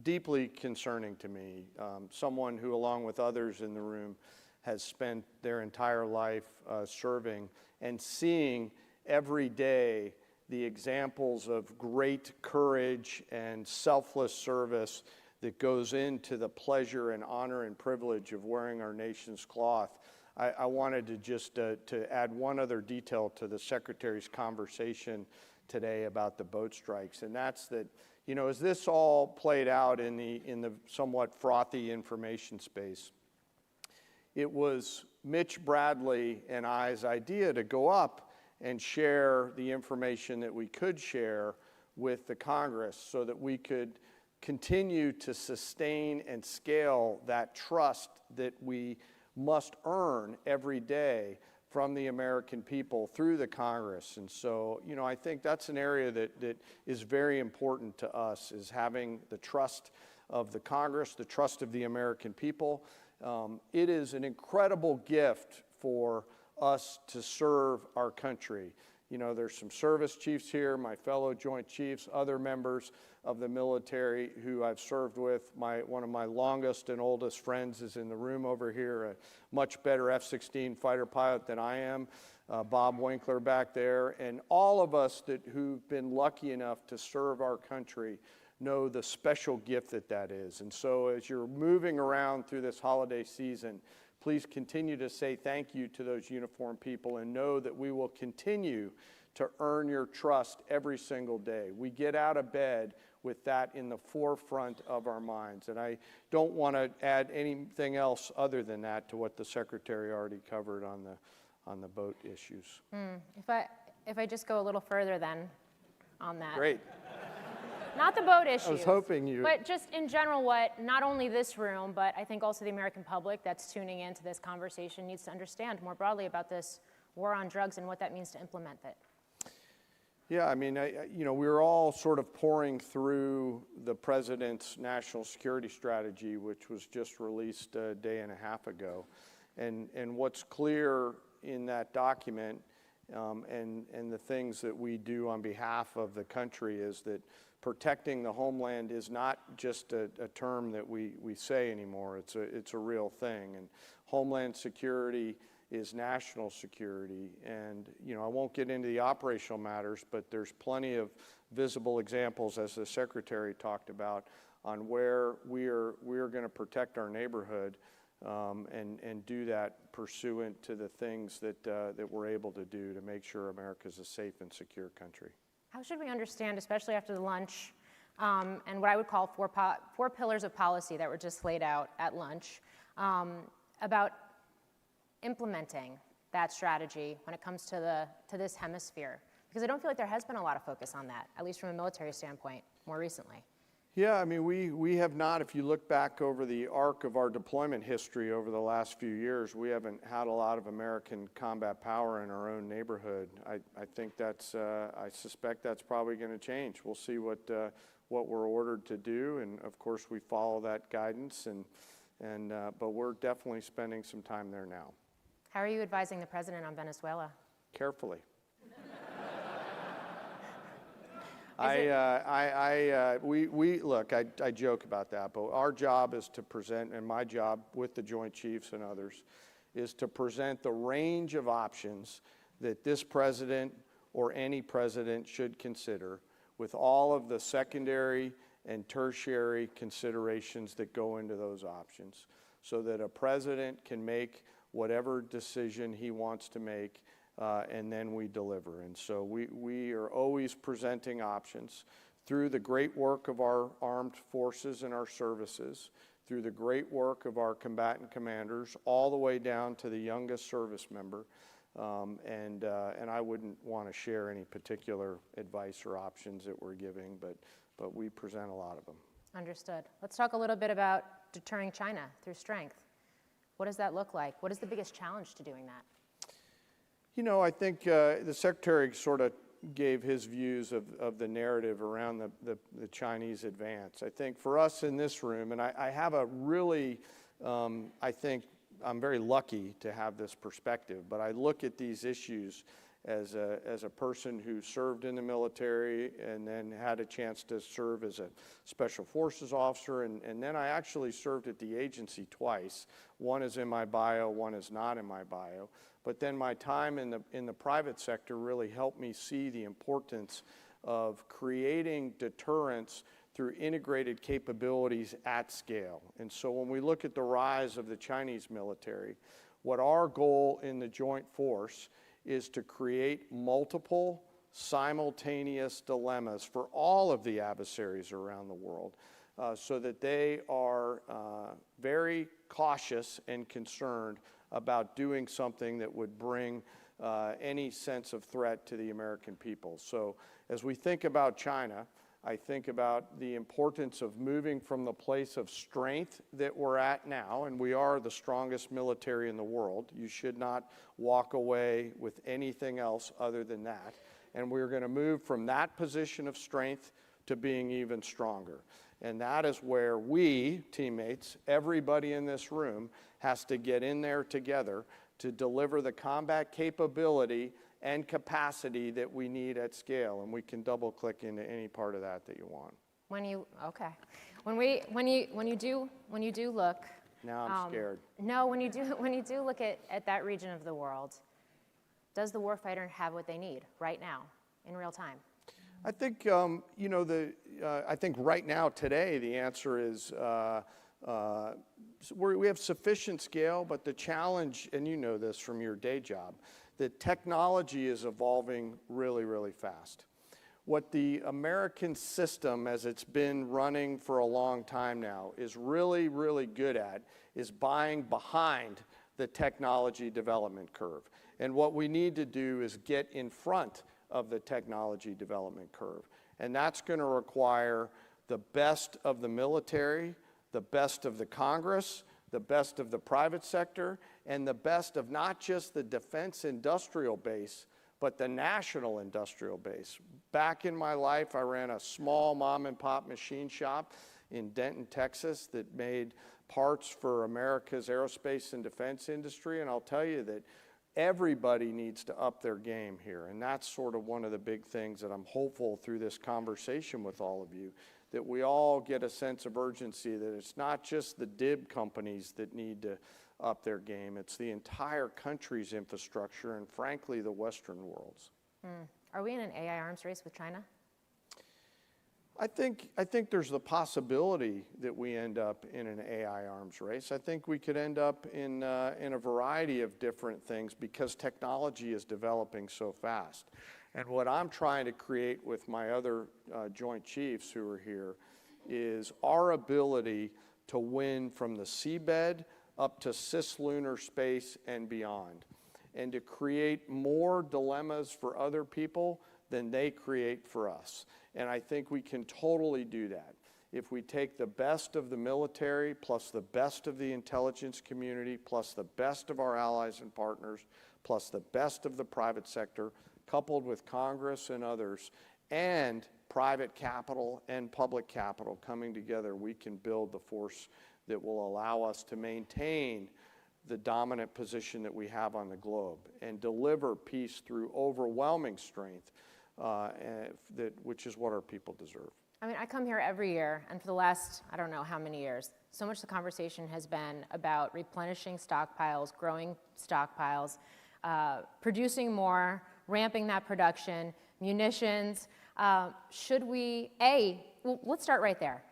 deeply concerning to me. Someone who, along with others in the room, has spent their entire life serving and seeing every day the examples of great courage and selfless service that goes into the pleasure and honor and privilege of wearing our nation's cloth. I wanted to just to add one other detail to the Secretary's conversation today about the boat strikes, and that's that, you know, as this all played out in the somewhat frothy information space, it was Mitch Bradley and I's idea to go up and share the information that we could share with the Congress so that we could continue to sustain and scale that trust that we must earn every day from the American people through the Congress. And so, you know, I think that's an area that is very important to us, is having the trust of the Congress, the trust of the American people. It is an incredible gift for us to serve our country. You know, there's some service chiefs here, my fellow Joint Chiefs, other members of the military who I've served with. One of my longest and oldest friends is in the room over here, a much better F-16 fighter pilot than I am, Bob Winkler back there. And all of us who've been lucky enough to serve our country know the special gift that is. And so as you're moving around through this holiday season, please continue to say thank you to those uniformed people and know that we will continue to earn your trust every single day. We get out of bed with that in the forefront of our minds. And I don't want to add anything else other than that to what the Secretary already covered on the boat issues. If I just go a little further then on that. Great. Not the boat issues. I was hoping you... But just in general, what not only this room, but I think also the American public that's tuning into this conversation needs to understand more broadly about this war on drugs and what that means to implement it? Yeah, I mean, we're all sort of pouring through the president's national security strategy, which was just released a day and a half ago. And what's clear in that document and the things that we do on behalf of the country is that protecting the homeland is not just a term that we say anymore. It's a real thing. And homeland security is national security. And, I won't get into the operational matters, but there's plenty of visible examples, as the Secretary talked about, on where we're going to protect our neighborhood and do that pursuant to the things that we're able to do to make sure America's a safe and secure country. How should we understand, especially after the lunch, and what I would call four pillars of policy that were just laid out at lunch, about implementing that strategy when it comes to this hemisphere? Because I don't feel like there has been a lot of focus on that, at least from a military standpoint, more recently. Yeah, I mean, we have not, if you look back over the arc of our deployment history over the last few years, we haven't had a lot of American combat power in our own neighborhood. I think I suspect that's probably going to change. We'll see what we're ordered to do, and of course we follow that guidance, but we're definitely spending some time there now. How are you advising the president on Venezuela? Carefully. Look, I joke about that, but our job is to present, and my job with the Joint Chiefs and others, is to present the range of options that this president or any president should consider, with all of the secondary and tertiary considerations that go into those options, so that a president can make whatever decision he wants to make, and then we deliver. And so we are always presenting options through the great work of our armed forces and our services, through the great work of our combatant commanders, all the way down to the youngest service member. And I wouldn't want to share any particular advice or options that we're giving, but we present a lot of them. Understood. Let's talk a little bit about deterring China through strength. What does that look like? What is the biggest challenge to doing that? I think the Secretary sort of gave his views of the narrative around the Chinese advance. I think for us in this room, and I have a really, I think I'm very lucky to have this perspective, but I look at these issues as a person who served in the military and then had a chance to serve as a special forces officer, and then I actually served at the agency twice. One is in my bio, one is not in my bio. But then my time in the private sector really helped me see the importance of creating deterrence through integrated capabilities at scale. And so when we look at the rise of the Chinese military, what our goal in the Joint Force is to create multiple simultaneous dilemmas for all of the adversaries around the world, so that they are very cautious and concerned about doing something that would bring any sense of threat to the American people. So as we think about China, I think about the importance of moving from the place of strength that we're at now, and we are the strongest military in the world. You should not walk away with anything else other than that. And we're going to move from that position of strength to being even stronger. And that is where we, teammates, everybody in this room, has to get in there together to deliver the combat capability and capacity that we need at scale. And we can double click into any part of that you want. When you do look. Now I'm scared. No, when you do look at that region of the world, does the warfighter have what they need right now, in real time? I think, I think right now, today, the answer is we have sufficient scale, but the challenge, and you know this from your day job, that technology is evolving really, really fast. What the American system, as it's been running for a long time now, is really, really good at is buying behind the technology development curve. And what we need to do is get in front of the technology development curve. And that's going to require the best of the military, the best of the Congress, the best of the private sector, and the best of not just the defense industrial base, but the national industrial base. Back in my life, I ran a small mom and pop machine shop in Denton, Texas that made parts for America's aerospace and defense industry, and I'll tell you that everybody needs to up their game here, and that's sort of one of the big things that I'm hopeful through this conversation with all of you, that we all get a sense of urgency, that it's not just the DIB companies that need to up their game, it's the entire country's infrastructure and frankly the Western world's. Are we in an AI arms race with China? I think there's the possibility that we end up in an AI arms race. I think we could end up in a variety of different things because technology is developing so fast. And what I'm trying to create with my other Joint Chiefs who are here is our ability to win from the seabed up to cislunar space and beyond, and to create more dilemmas for other people than they create for us. And I think we can totally do that. If we take the best of the military, plus the best of the intelligence community, plus the best of our allies and partners, plus the best of the private sector, coupled with Congress and others, and private capital and public capital coming together, we can build the force that will allow us to maintain the dominant position that we have on the globe and deliver peace through overwhelming strength, which is what our people deserve. I mean, I come here every year, and for the last, I don't know how many years, so much the conversation has been about replenishing stockpiles, growing stockpiles, producing more, ramping that production, munitions. Should we, well, let's start right there.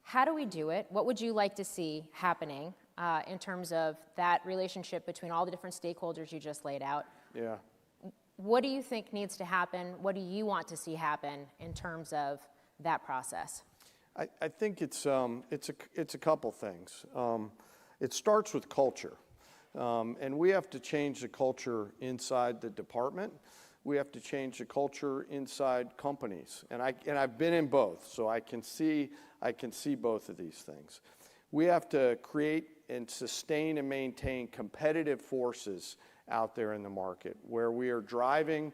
How do we do it? What would you like to see happening in terms of that relationship between all the different stakeholders you just laid out? Yeah. What do you think needs to happen? What do you want to see happen in terms of that process? I think it's a couple things. It starts with culture, and we have to change the culture inside the department. We have to change the culture inside companies, and I've been in both, so I can see both of these things. We have to create and sustain and maintain competitive forces out there in the market where we are driving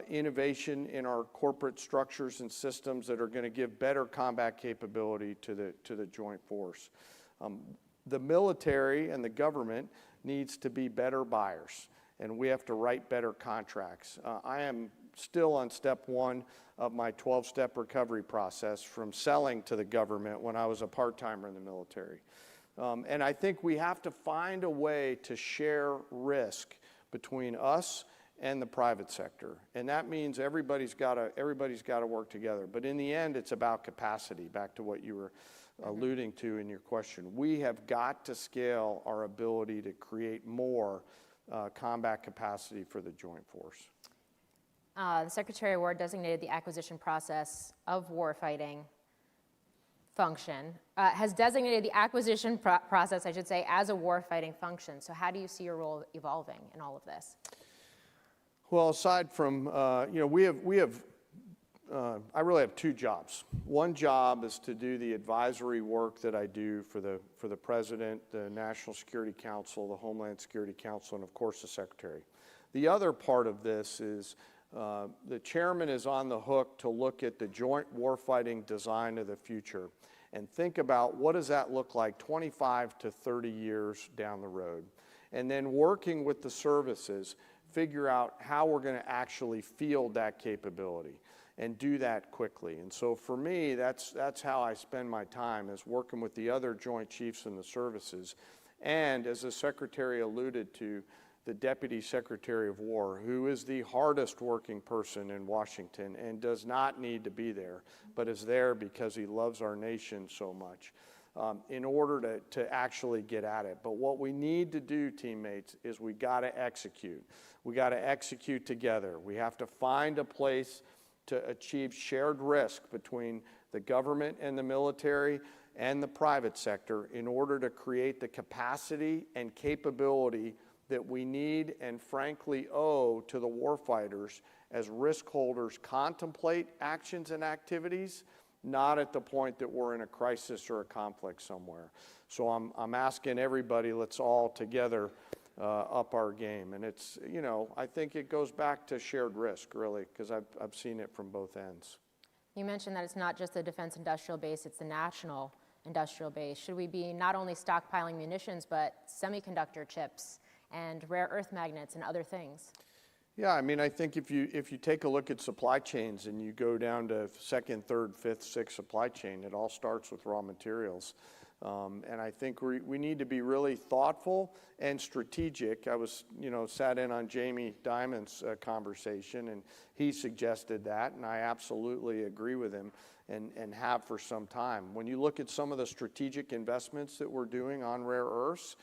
innovation in our corporate structures and systems that are going to give better combat capability to the joint force. The military and the government needs to be better buyers, and we have to write better contracts. I am still on step one of my 12-step recovery process from selling to the government when I was a part-timer in the military. And I think we have to find a way to share risk between us and the private sector. And that means everybody's got to work together. But in the end, it's about capacity, back to what you were alluding to in your question. We have got to scale our ability to create more combat capacity for the joint force. The Secretary of War designated the acquisition process of warfighting function, has designated the acquisition process, I should say, as a warfighting function. So how do you see your role evolving in all of this? Well, aside from, I really have two jobs. One job is to do the advisory work that I do for the President, the National Security Council, the Homeland Security Council, and of course the Secretary. The other part of this is the chairman is on the hook to look at the joint warfighting design of the future and think about what does that look like 25 to 30 years down the road. And then working with the services, figure out how we're going to actually field that capability and do that quickly. And so for me, that's how I spend my time, is working with the other Joint Chiefs in the services. And as the Secretary alluded to, the Deputy Secretary of War, who is the hardest working person in Washington and does not need to be there, but is there because he loves our nation so much, in order to actually get at it. But what we need to do, teammates, is we got to execute. We got to execute together. We have to find a place to achieve shared risk between the government and the military and the private sector in order to create the capacity and capability that we need and frankly owe to the warfighters as risk holders contemplate actions and activities not at the point that we're in a crisis or a conflict somewhere. So I'm asking everybody, let's all together up our game. And it's, you know, I think it goes back to shared risk, really, because I've seen it from both ends. You mentioned that it's not just the defense industrial base, it's the national industrial base. Should we be not only stockpiling munitions, but semiconductor chips and rare earth magnets and other things? Yeah, I mean, I think if you take a look at supply chains and you go down to second, third, fifth, sixth supply chain, it all starts with raw materials. And I think we need to be really thoughtful and strategic. I was, you know, sat in on Jamie Dimon's conversation, and he suggested that, and I absolutely agree with him and have for some time. When you look at some of the strategic investments that we're doing on rare earths,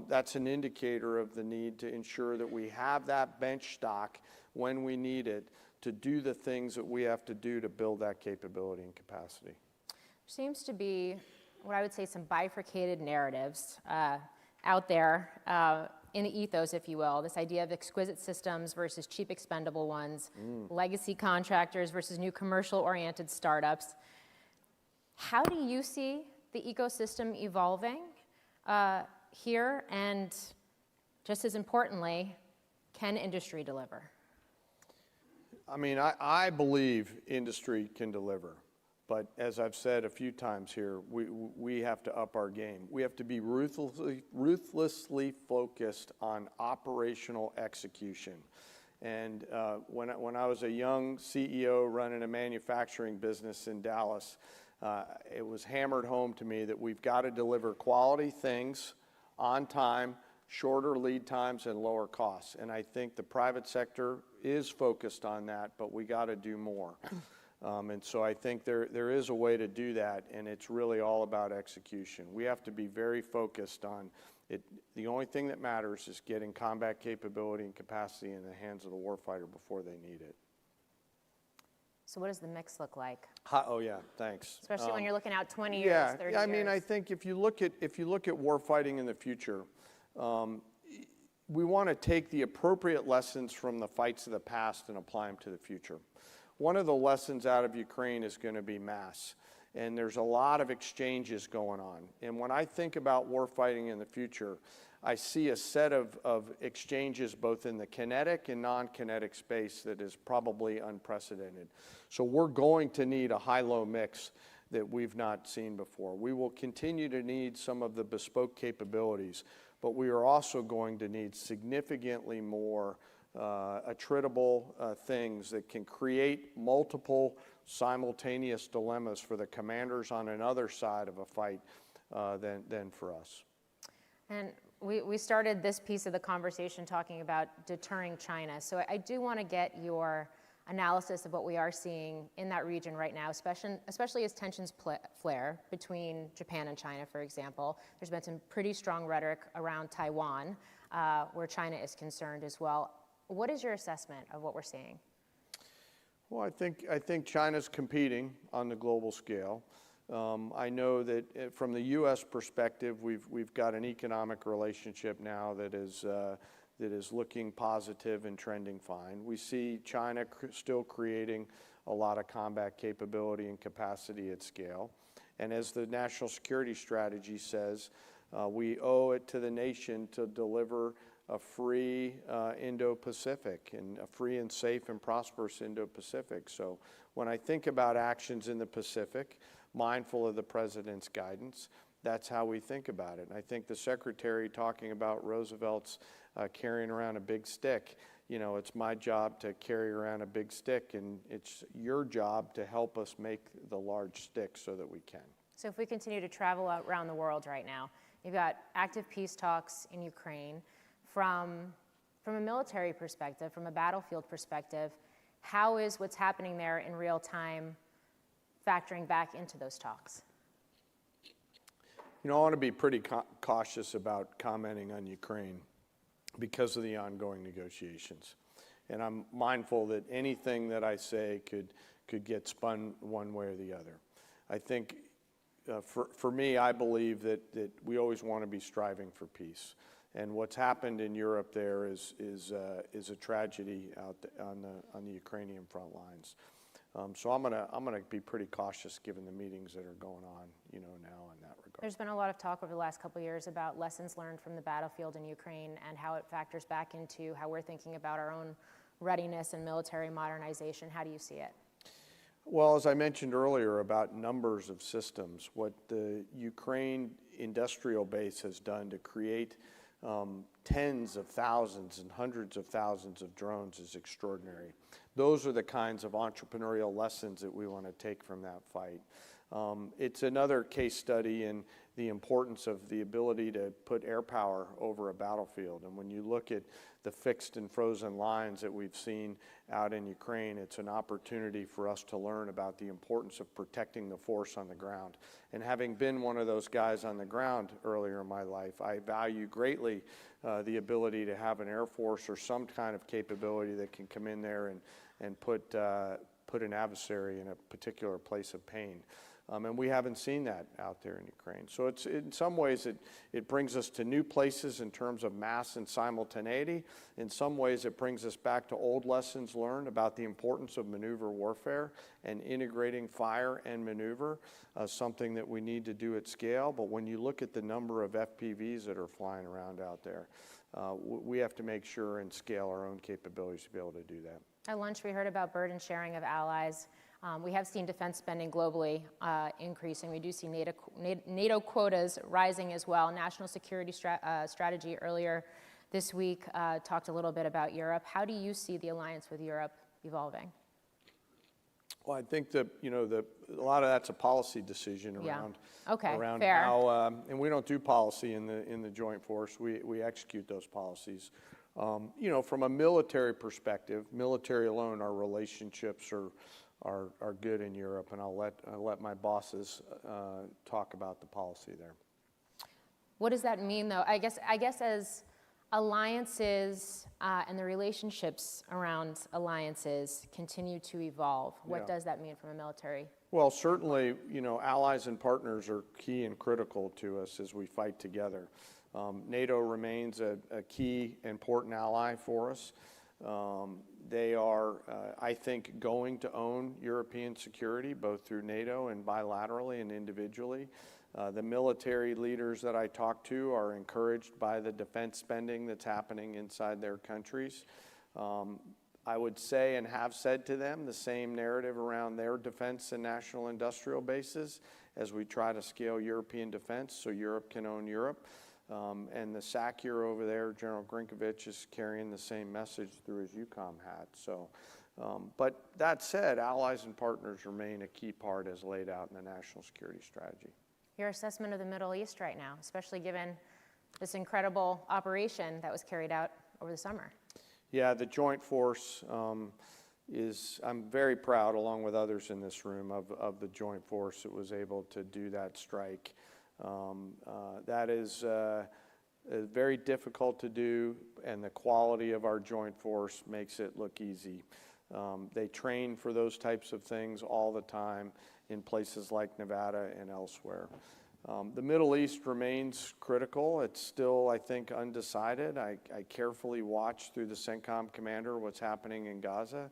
that's an indicator of the need to ensure that we have that bench stock when we need it to do the things that we have to do to build that capability and capacity. There seems to be what I would say some bifurcated narratives out there in the ethos, if you will, this idea of exquisite systems versus cheap expendable ones, legacy contractors versus new commercial-oriented startups. How do you see the ecosystem evolving here, and just as importantly, can industry deliver? I mean, I believe industry can deliver, but as I've said a few times here, we have to up our game. We have to be ruthlessly focused on operational execution. And when I was a young CEO running a manufacturing business in Dallas, it was hammered home to me that we've got to deliver quality things on time, shorter lead times, and lower costs. And I think the private sector is focused on that, but we got to do more. And so I think there is a way to do that, and it's really all about execution. We have to be very focused on it. The only thing that matters is getting combat capability and capacity in the hands of the warfighter before they need it. So what does the mix look like? Oh yeah, thanks. Especially when you're looking out 20 years, 30 years. Yeah, I mean, I think if you look at warfighting in the future, we want to take the appropriate lessons from the fights of the past and apply them to the future. One of the lessons out of Ukraine is going to be mass, and there's a lot of exchanges going on. And when I think about warfighting in the future, I see a set of exchanges both in the kinetic and non-kinetic space that is probably unprecedented. So we're going to need a high-low mix that we've not seen before. We will continue to need some of the bespoke capabilities, but we are also going to need significantly more attritable things that can create multiple simultaneous dilemmas for the commanders on another side of a fight than for us. And we started this piece of the conversation talking about deterring China. So I do want to get your analysis of what we are seeing in that region right now, especially as tensions flare between Japan and China, for example. There's been some pretty strong rhetoric around Taiwan, where China is concerned as well. What is your assessment of what we're seeing? Well, I think China's competing on the global scale. I know that from the U.S. perspective, we've got an economic relationship now that is looking positive and trending fine. We see China still creating a lot of combat capability and capacity at scale. And as the national security strategy says, we owe it to the nation to deliver a free Indo-Pacific and a free and safe and prosperous Indo-Pacific. So when I think about actions in the Pacific, mindful of the president's guidance, that's how we think about it. And I think the secretary talking about Roosevelt's carrying around a big stick, you know, it's my job to carry around a big stick, and it's your job to help us make the large stick so that we can. So if we continue to travel around the world right now, you've got active peace talks in Ukraine. From a military perspective, from a battlefield perspective, how is what's happening there in real time factoring back into those talks? You know, I want to be pretty cautious about commenting on Ukraine because of the ongoing negotiations. And I'm mindful that anything that I say could get spun one way or the other. I think for me, I believe that we always want to be striving for peace. And what's happened in Europe there is a tragedy out on the Ukrainian front lines. So I'm gonna be pretty cautious given the meetings that are going on, now in that regard. There's been a lot of talk over the last couple of years about lessons learned from the battlefield in Ukraine and how it factors back into how we're thinking about our own readiness and military modernization. How do you see it? Well, as I mentioned earlier about numbers of systems, what the Ukraine industrial base has done to create tens of thousands and hundreds of thousands of drones is extraordinary. Those are the kinds of entrepreneurial lessons that we want to take from that fight. It's another case study in the importance of the ability to put air power over a battlefield. And when you look at the fixed and frozen lines that we've seen out in Ukraine, it's an opportunity for us to learn about the importance of protecting the force on the ground. And having been one of those guys on the ground earlier in my life, I value greatly the ability to have an Air Force or some kind of capability that can come in there and put an adversary in a particular place of pain. And we haven't seen that out there in Ukraine. So it's, in some ways, it brings us to new places in terms of mass and simultaneity. In some ways, it brings us back to old lessons learned about the importance of maneuver warfare and integrating fire and maneuver, something that we need to do at scale. But when you look at the number of FPVs that are flying around out there, we have to make sure and scale our own capabilities to be able to do that. At lunch, we heard about burden sharing of allies. We have seen defense spending globally increasing. We do see NATO quotas rising as well. National security strategy earlier this week talked a little bit about Europe. How do you see the alliance with Europe evolving? Well, I think that a lot of that's a policy decision around around fair. how, and we don't do policy in the Joint Force. We execute those policies. From a military perspective, military alone, our relationships are good in Europe, and I'll let my bosses talk about the policy there. What does that mean, though? I guess as alliances and the relationships around alliances continue to evolve, what does that mean from a military? Well, certainly, allies and partners are key and critical to us as we fight together. NATO remains a key, important ally for us. They are, I think, going to own European security, both through NATO and bilaterally and individually. The military leaders that I talk to are encouraged by the defense spending that's happening inside their countries. I would say and have said to them the same narrative around their defense and national industrial bases as we try to scale European defense so Europe can own Europe. And the SACEUR over there, General Grinkovich, is carrying the same message through his EUCOM hat. So, but that said, allies and partners remain a key part as laid out in the national security strategy. Your assessment of the Middle East right now, especially given this incredible operation that was carried out over the summer? Yeah, the Joint Force I'm very proud, along with others in this room, of the Joint Force that was able to do that strike. That is very difficult to do, and the quality of our Joint Force makes it look easy. They train for those types of things all the time in places like Nevada and elsewhere. The Middle East remains critical. It's still, I think, undecided. I carefully watch through the CENTCOM commander what's happening in Gaza.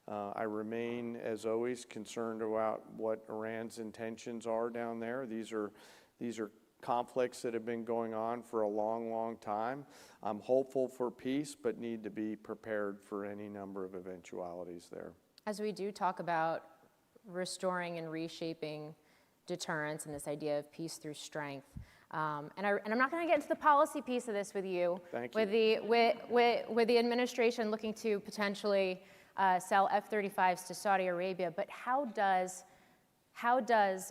I remain, as always, concerned about what Iran's intentions are down there. These are conflicts that have been going on for a long, long time. I'm hopeful for peace, but need to be prepared for any number of eventualities there. As we do talk about restoring and reshaping deterrence and this idea of peace through strength, and I'm not going to get into the policy piece of this with you. Thank you. With the administration looking to potentially sell F-35s to Saudi Arabia, but how does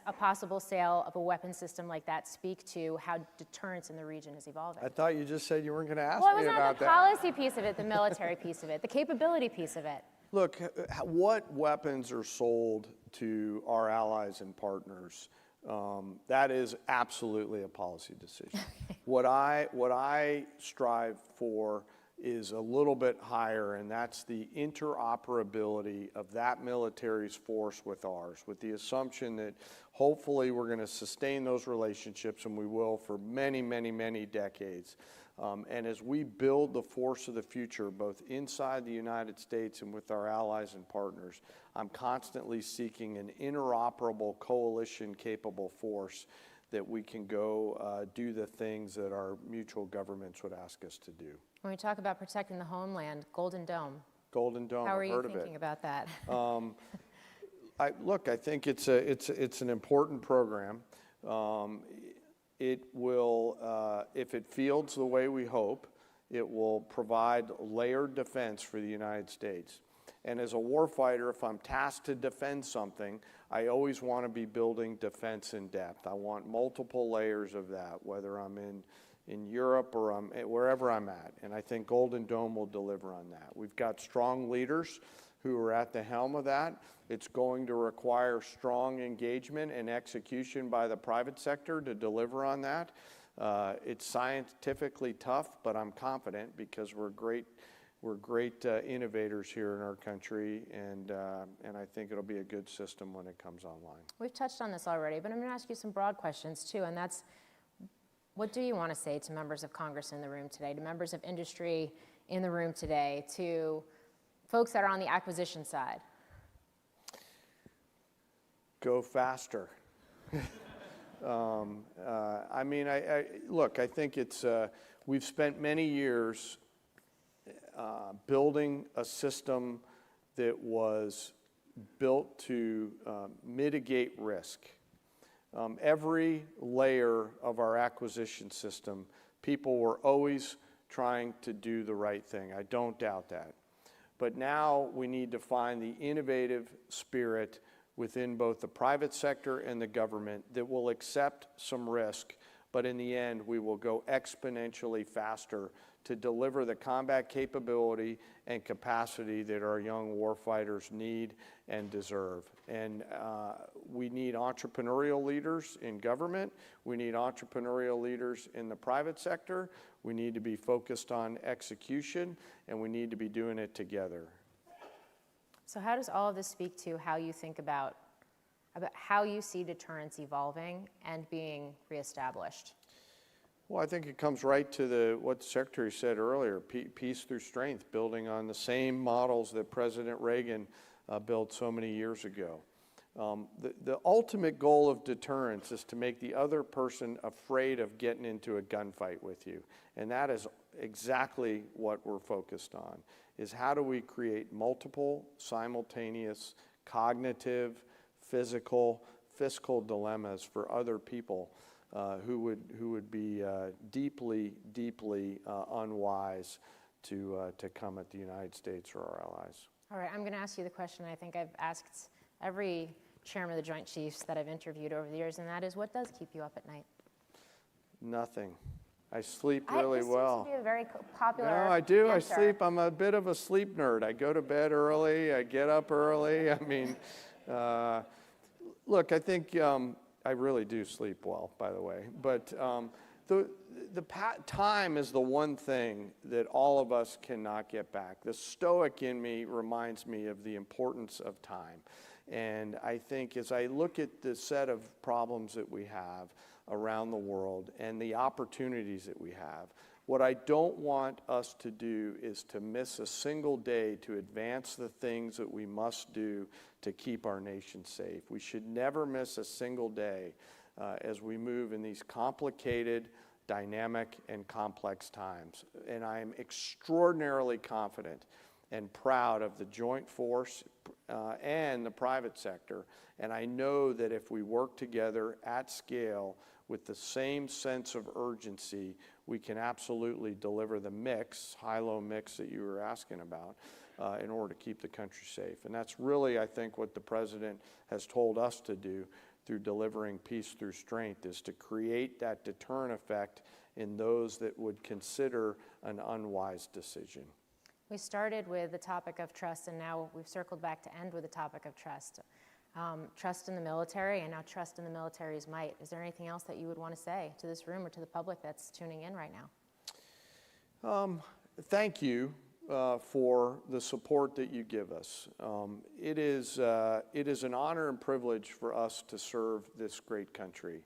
a possible sale of a weapon system like that speak to how deterrence in the region is evolving? I thought you just said you weren't going to ask me about that. Well, it was not the policy piece of it, the military piece of it, the capability piece of it. Look, what weapons are sold to our allies and partners, that is absolutely a policy decision. What I strive for is a little bit higher, and that's the interoperability of that military's force with ours, with the assumption that hopefully we're going to sustain those relationships, and we will for many, many, many decades. And as we build the force of the future, both inside the United States and with our allies and partners, I'm constantly seeking an interoperable, coalition-capable force that we can go do the things that our mutual governments would ask us to do. When we talk about protecting the homeland, Golden Dome. Golden Dome, How are I've you heard of it. thinking about that? Look, I think it's an important program. It will, if it fields the way we hope, it will provide layered defense for the United States. And as a warfighter, if I'm tasked to defend something, I always want to be building defense in depth. I want multiple layers of that, whether I'm in Europe or wherever I'm at. And I think Golden Dome will deliver on that. We've got strong leaders who are at the helm of that. It's going to require strong engagement and execution by the private sector to deliver on that. It's scientifically tough, but I'm confident because we're great innovators here in our country, and I think it'll be a good system when it comes online. We've touched on this already, but I'm going to ask you some broad questions too, and that's, what do you want to say to members of Congress in the room today, to members of industry in the room today, to folks that are on the acquisition side? Go faster. I mean, look, I think it's, we've spent many years building a system that was built to mitigate risk. Every layer of our acquisition system, people were always trying to do the right thing. I don't doubt that. But now we need to find the innovative spirit within both the private sector and the government that will accept some risk, but in the end, we will go exponentially faster to deliver the combat capability and capacity that our young warfighters need and deserve. And we need entrepreneurial leaders in government. We need entrepreneurial leaders in the private sector. We need to be focused on execution, and we need to be doing it together. So how does all of this speak to how you think about how you see deterrence evolving and being reestablished? Well, I think it comes right to what the Secretary said earlier, peace through strength, building on the same models that President Reagan built so many years ago. The ultimate goal of deterrence is to make the other person afraid of getting into a gunfight with you. And that is exactly what we're focused on, is how do we create multiple, simultaneous, cognitive, physical, fiscal dilemmas for other people who would be deeply, deeply unwise to come at the United States or our allies. All right, I'm going to ask you the question I think I've asked every chairman of the Joint Chiefs that I've interviewed over the years, and that is, what does keep you up at night? Nothing. I sleep really well. This seems to be a very popular No, I do. answer. I sleep. I'm a bit of a sleep nerd. I go to bed early. I get up early. I mean, look, I think I really do sleep well, by the way. But time is the one thing that all of us cannot get back. The stoic in me reminds me of the importance of time. And I think as I look at the set of problems that we have around the world and the opportunities that we have, what I don't want us to do is to miss a single day to advance the things that we must do to keep our nation safe. We should never miss a single day as we move in these complicated, dynamic, and complex times. And I am extraordinarily confident and proud of the joint force and the private sector. And I know that if we work together at scale with the same sense of urgency, we can absolutely deliver the mix, high-low mix that you were asking about, in order to keep the country safe. And that's really, I think, what the President has told us to do through delivering peace through strength, is to create that deterrent effect in those that would consider an unwise decision. We started with the topic of trust, and now we've circled back to end with the topic of trust. Trust in the military, and now trust in the military's might. Is there anything else that you would want to say to this room or to the public that's tuning in right now? Thank you for the support that you give us. It is an honor and privilege for us to serve this great country.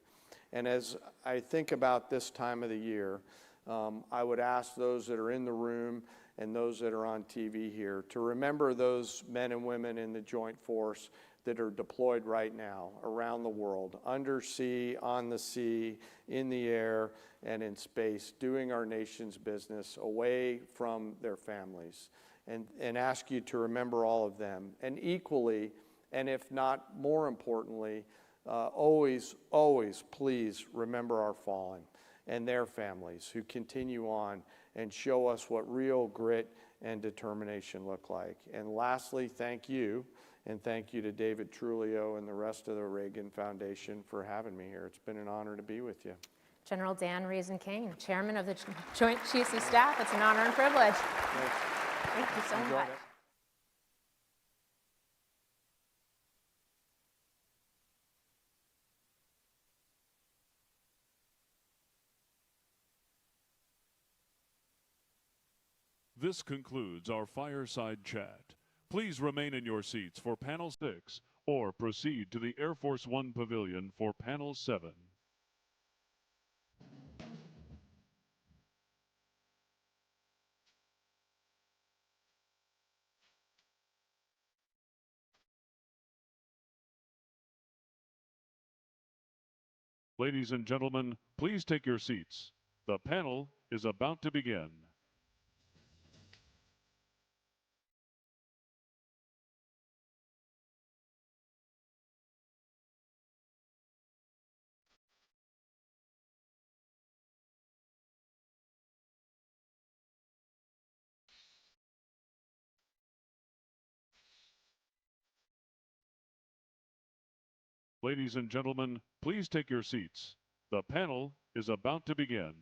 And as I think about this time of the year, I would ask those that are in the room and those that are on TV here to remember those men and women in the Joint Force that are deployed right now around the world, undersea, on the sea, in the air, and in space, doing our nation's business away from their families. And ask you to remember all of them. And equally, and if not more importantly, always, always please remember our fallen and their families who continue on and show us what real grit and determination look like. And lastly, thank you. And thank you to David Trulio and the rest of the Reagan Foundation for having me here. It's been an honor to be with you. General Dan Reason-King, Chairman of the Joint Chiefs of Staff. It's an honor and privilege. Thank you so much. This concludes our fireside chat. Please remain in your seats for Panel 6 or proceed to the Air Force One Pavilion for Panel 7. Ladies and gentlemen, please take your seats. The panel is about to begin. Ladies and gentlemen, please take your seats. The panel is about to begin.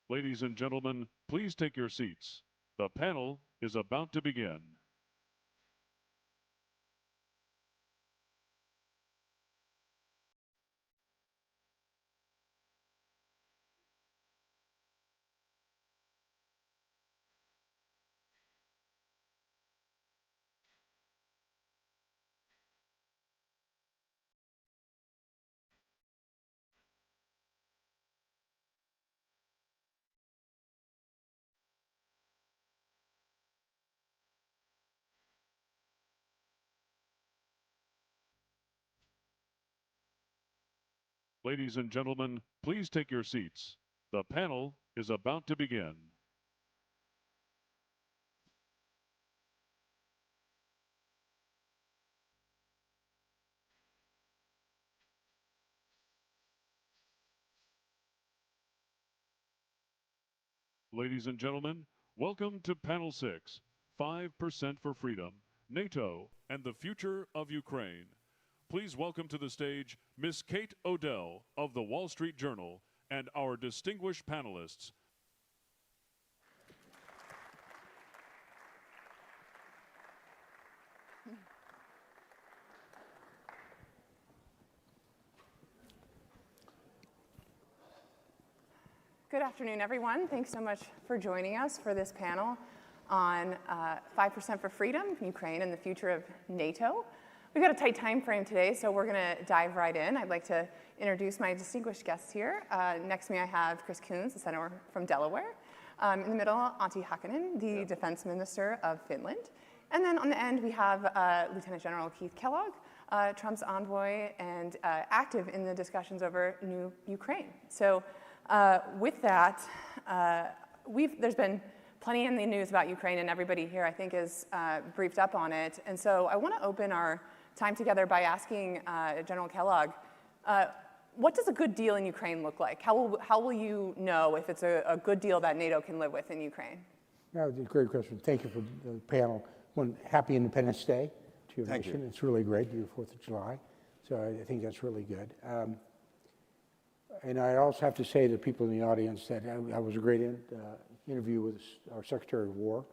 Ladies and gentlemen, please take your seats. The panel is about to begin. Ladies and gentlemen, please take your seats. The panel is about to begin. Ladies and gentlemen, welcome to Panel 6, 5% for Freedom, NATO, and the Future of Ukraine. Please welcome to the stage Miss Kate Odell of the Wall Street Journal and our distinguished panelists. Good afternoon, everyone. Thanks so much for joining us for this panel on 5% for Freedom, Ukraine, and the future of NATO. We've got a tight time frame today, so we're going to dive right in. I'd like to introduce my distinguished guests here. Next to me, I have Chris Coons, the senator from Delaware. In the middle, Antti Hakkanen, the defense minister of Finland. And then on the end, we have Lieutenant General Keith Kellogg, Trump's envoy and active in the discussions over new Ukraine. So with that, there's been plenty in the news about Ukraine, and everybody here, I think, is briefed up on it. And so I want to open our time together by asking General Kellogg, what does a good deal in Ukraine look like? How will you know if it's a good deal that NATO can live with in Ukraine? Yeah, great question. Thank you for the panel. One, happy Independence Day to your nation. It's really great, your 4th of July. So I think that's really good. And I also have to say to people in the audience that I was a great interview with our Secretary of War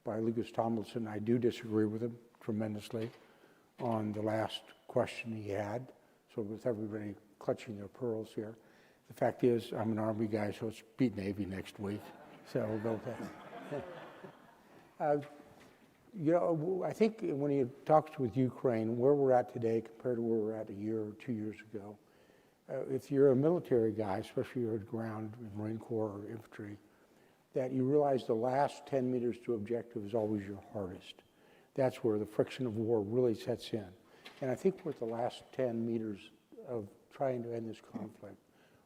by Lucas Tomlinson. I do disagree with him tremendously on the last question he had. So with everybody clutching their pearls here, the fact is I'm an Army guy, so it's beat Navy next week. So we'll go with that. You know, I think when he talks with Ukraine, where we're at today compared to where we're at a year or 2 years ago, if you're a military guy, especially you're at ground, Marine Corps or infantry, that you realize the last 10 meters to objective is always your hardest. That's where the friction of war really sets in. And I think we're at the last 10 meters of trying to end this conflict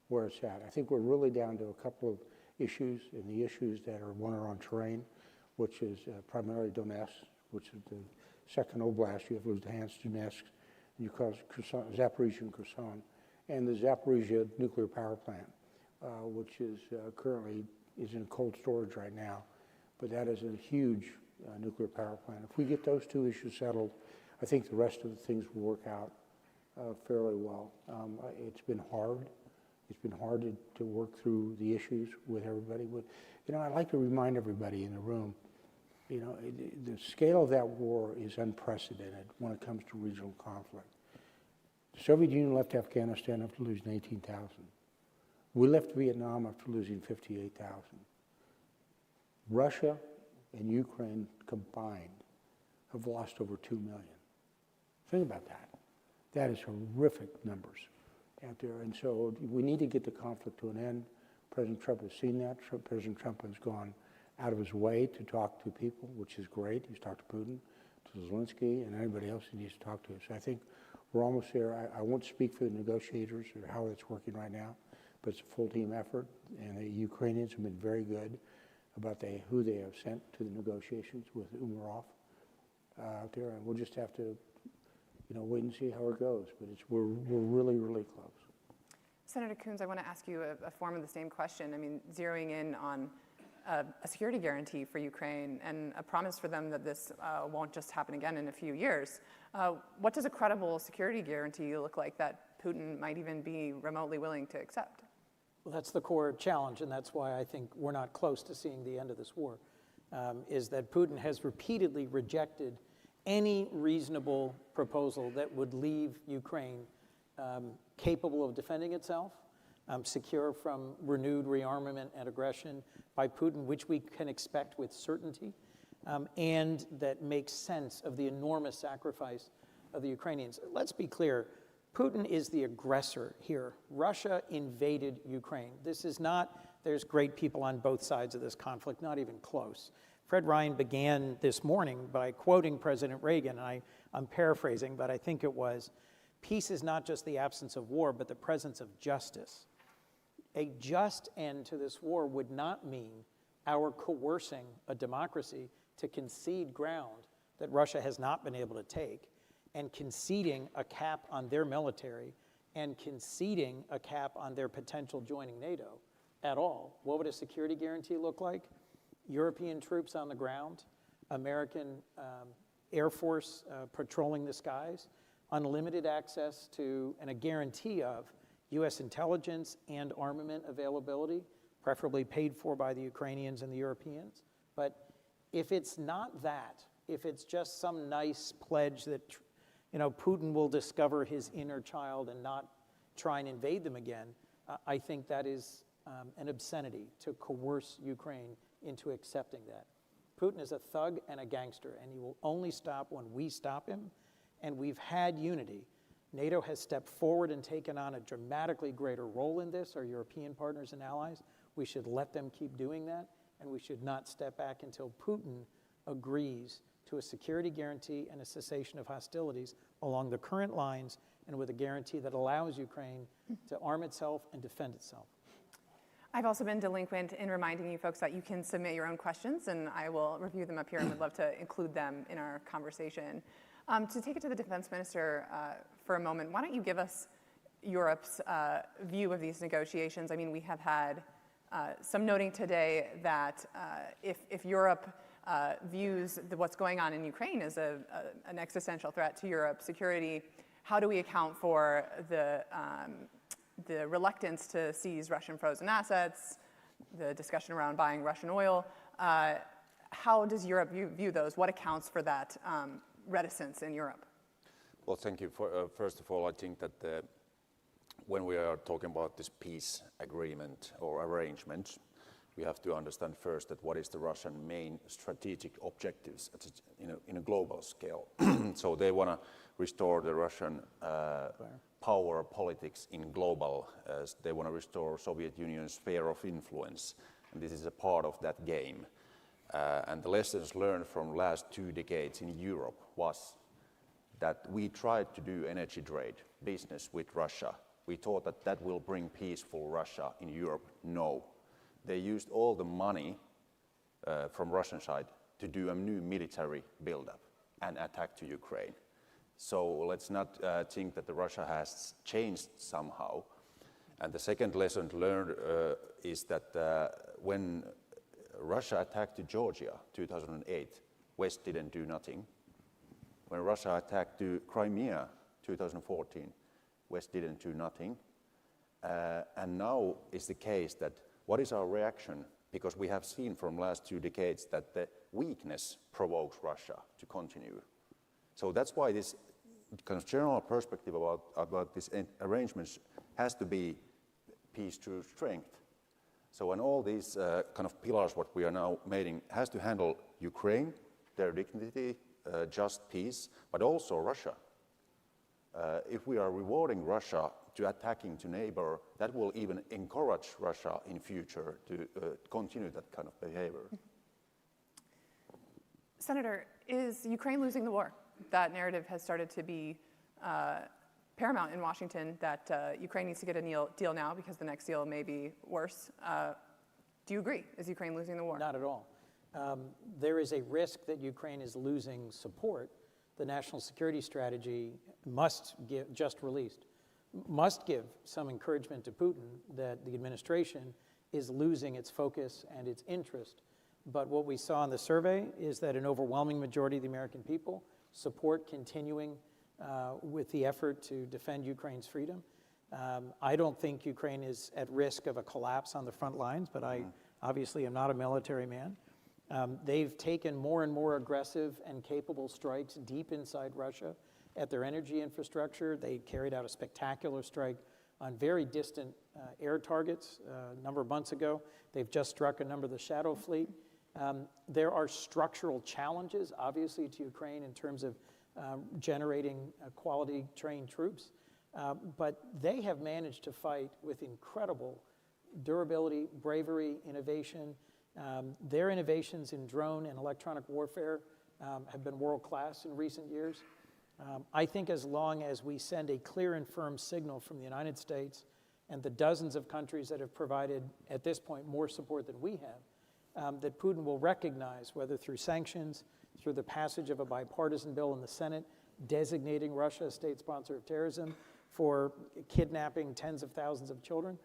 where it's at. I think we're really down to a couple of issues, and the issues that are one are on terrain, which is primarily Donetsk, which is the second oblast. You have Luhansk, Donetsk, and you call Zaporizhia and Kherson, and the Zaporizhia nuclear power plant, which is currently is in cold storage right now, but that is a huge nuclear power plant. If we get those two issues settled, I think the rest of the things will work out fairly well. It's been hard. It's been hard to work through the issues with everybody. But, you know, I'd like to remind everybody in the room, you know, the scale of that war is unprecedented when it comes to regional conflict. The Soviet Union left Afghanistan after losing 18,000. We left Vietnam after losing 58,000. Russia and Ukraine combined have lost over 2 million. Think about that. That is horrific numbers out there. And so we need to get the conflict to an end. President Trump has seen that. President Trump has gone out of his way to talk to people, which is great. He's talked to Putin, to Zelensky, and anybody else he needs to talk to. So I think we're almost there. I won't speak for the negotiators or how it's working right now, but it's a full team effort, and the Ukrainians have been very good about who they have sent to the negotiations with Umarov out there, and we'll just have to, you know, wait and see how it goes. But we're really, really close. Senator Coons, I want to ask you a form of the same question. I mean, zeroing in on a security guarantee for Ukraine and a promise for them that this won't just happen again in a few years. What does a credible security guarantee look like that Putin might even be remotely willing to accept? Well, that's the core challenge, and that's why I think we're not close to seeing the end of this war, is that Putin has repeatedly rejected any reasonable proposal that would leave Ukraine capable of defending itself, secure from renewed rearmament and aggression by Putin, which we can expect with certainty, and that makes sense of the enormous sacrifice of the Ukrainians. Let's be clear, Putin is the aggressor here. Russia invaded Ukraine. This is not, there's great people on both sides of this conflict, not even close. Fred Ryan began this morning by quoting President Reagan, and I'm paraphrasing, but I think it was, peace is not just the absence of war, but the presence of justice. A just end to this war would not mean our coercing a democracy to concede ground that Russia has not been able to take, and conceding a cap on their military, and conceding a cap on their potential joining NATO at all. What would a security guarantee look like? European troops on the ground, American Air Force patrolling the skies, unlimited access to and a guarantee of U.S. intelligence and armament availability, preferably paid for by the Ukrainians and the Europeans. But if it's not that, if it's just some nice pledge that, you know, Putin will discover his inner child and not try and invade them again, I think that is an obscenity to coerce Ukraine into accepting that. Putin is a thug and a gangster, and he will only stop when we stop him, and we've had unity. NATO has stepped forward and taken on a dramatically greater role in this, our European partners and allies. We should let them keep doing that, and we should not step back until Putin agrees to a security guarantee and a cessation of hostilities along the current lines and with a guarantee that allows Ukraine to arm itself and defend itself. I've also been delinquent in reminding you folks that you can submit your own questions, and I will review them up here and would love to include them in our conversation. To take it to the defense minister for a moment, why don't you give us Europe's view of these negotiations. I mean, we have had some noting today that if Europe views what's going on in Ukraine as an existential threat to Europe's security, how do we account for the reluctance to seize Russian frozen assets, the discussion around buying Russian oil? How does Europe view those? What accounts for that reticence in Europe? Well, thank you. First of all, I think that when we are talking about this peace agreement or arrangement, we have to understand first that what is the Russian main strategic objectives in a global scale. So they want to restore the Russian power politics in global. They want to restore Soviet Union's sphere of influence, and this is a part of that game. And the lessons learned from last 2 decades in Europe was that we tried to do energy trade business with Russia. We thought that that will bring peace for Russia in Europe. No. They used all the money from Russian side to do a new military buildup and attack to Ukraine. So let's not think that Russia has changed somehow. And the second lesson learned is that when Russia attacked to Georgia 2008, West didn't do nothing. When Russia attacked to Crimea 2014, West didn't do nothing. And now is the case that what is our reaction? Because we have seen from last 2 decades that the weakness provokes Russia to continue. So that's why this kind of general perspective about these arrangements has to be peace through strength. So when all these kind of pillars what we are now making has to handle Ukraine, their dignity, just peace, but also Russia. If we are rewarding Russia to attacking to neighbor, that will even encourage Russia in future to continue that kind of behavior. Senator, is Ukraine losing the war? That narrative has started to be paramount in Washington, that Ukraine needs to get a deal now because the next deal may be worse. Do you agree? Is Ukraine losing the war? Not at all. There is a risk that Ukraine is losing support. The national security strategy must give, just released, must give some encouragement to Putin that the administration is losing its focus and its interest. But what we saw in the survey is that an overwhelming majority of the American people support continuing with the effort to defend Ukraine's freedom. I don't think Ukraine is at risk of a collapse on the front lines, but I obviously am not a military man. They've taken more and more aggressive and capable strikes deep inside Russia at their energy infrastructure. They carried out a spectacular strike on very distant air targets a number of months ago. They've just struck a number of the Shadow Fleet. There are structural challenges, obviously, to Ukraine in terms of generating quality trained troops. But they have managed to fight with incredible durability, bravery, innovation. Their innovations in drone and electronic warfare have been world-class in recent years. I think as long as we send a clear and firm signal from the United States and the dozens of countries that have provided, at this point, more support than we have, that Putin will recognize, whether through sanctions, through the passage of a bipartisan bill in the Senate designating Russia a state sponsor of terrorism for kidnapping tens of thousands of children,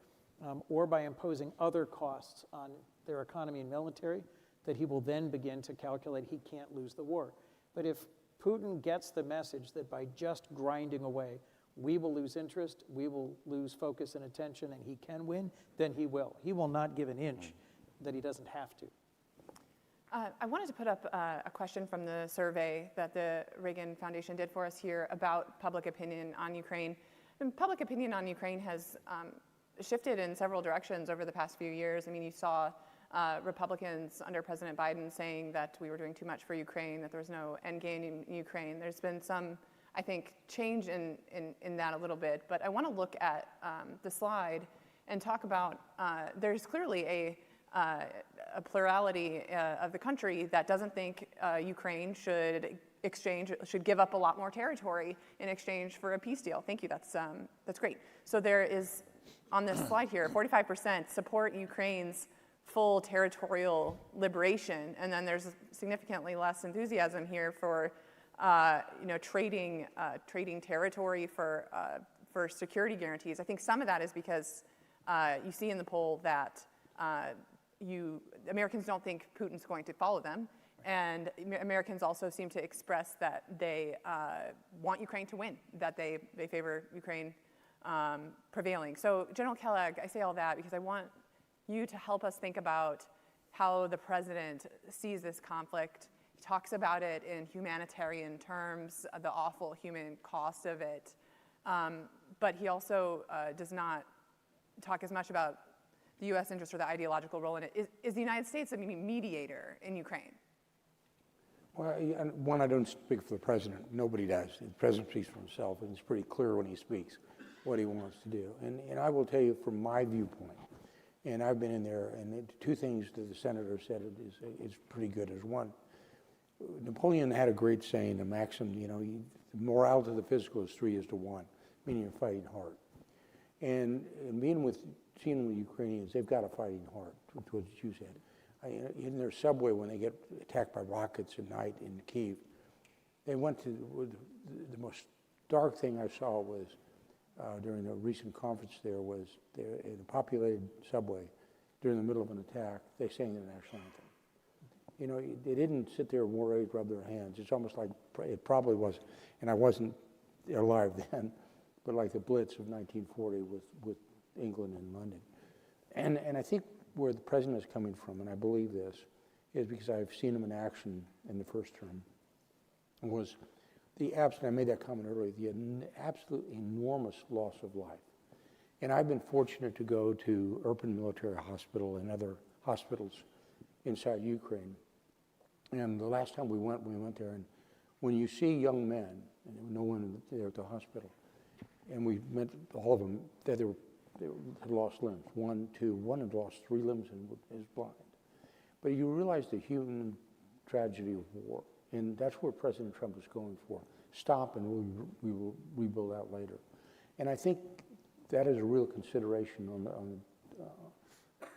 or by imposing other costs on their economy and military, that he will then begin to calculate he can't lose the war. But if Putin gets the message that by just grinding away, we will lose interest, we will lose focus and attention, and he can win, then he will. He will not give an inch that he doesn't have to. I wanted to put up a question from the survey that the Reagan Foundation did for us here about public opinion on Ukraine. And public opinion on Ukraine has shifted in several directions over the past few years. I mean, you saw Republicans under President Biden saying that we were doing too much for Ukraine, that there was no end game in Ukraine. There's been some, I think, change in that a little bit. But I want to look at the slide and talk about there's clearly a plurality of the country that doesn't think Ukraine should give up a lot more territory in exchange for a peace deal. Thank you. That's great. So there is, on this slide here, 45% support Ukraine's full territorial liberation, and then there's significantly less enthusiasm here for trading territory for for security guarantees. I think some of that is because you see in the poll that Americans don't think Putin's going to follow them. And Americans also seem to express that they want Ukraine to win, that they favor Ukraine prevailing. So General Kellogg, I say all that because I want you to help us think about how the president sees this conflict. He talks about it in humanitarian terms, the awful human cost of it. But he also does not talk as much about the U.S. interest or the ideological role in it. Is the United States a mediator in Ukraine? Well, one, I don't speak for the president. Nobody does. The president speaks for himself, and it's pretty clear when he speaks what he wants to do. And I will tell you from my viewpoint, and I've been in there, and the two things that the senator said is pretty good. Is one, Napoleon had a great saying, the maxim, the morale to the physical is 3:1, meaning you're fighting hard. And seeing with Ukrainians, they've got a fighting heart, which what you said. In their subway, when they get attacked by rockets at night in Kyiv, they went to the most dark thing I saw was during a recent conference there was in a populated subway during the middle of an attack, they sang their national anthem. They didn't sit there worried, rub their hands. It's almost like it probably was, and I wasn't alive then, but like the Blitz of 1940 with England and London. And I think where the president is coming from, and I believe this, is because I've seen him in action in the first term, was I made that comment earlier, the absolute enormous loss of life. And I've been fortunate to go to Irpin Military Hospital and other hospitals inside Ukraine. And the last time we went there, and when you see young men, and there was no one there at the hospital, and we met all of them, that they had lost limbs. One had lost 3 limbs and is blind. But you realize the human tragedy of war, and that's where President Trump is going for. Stop and we will rebuild that later. And I think that is a real consideration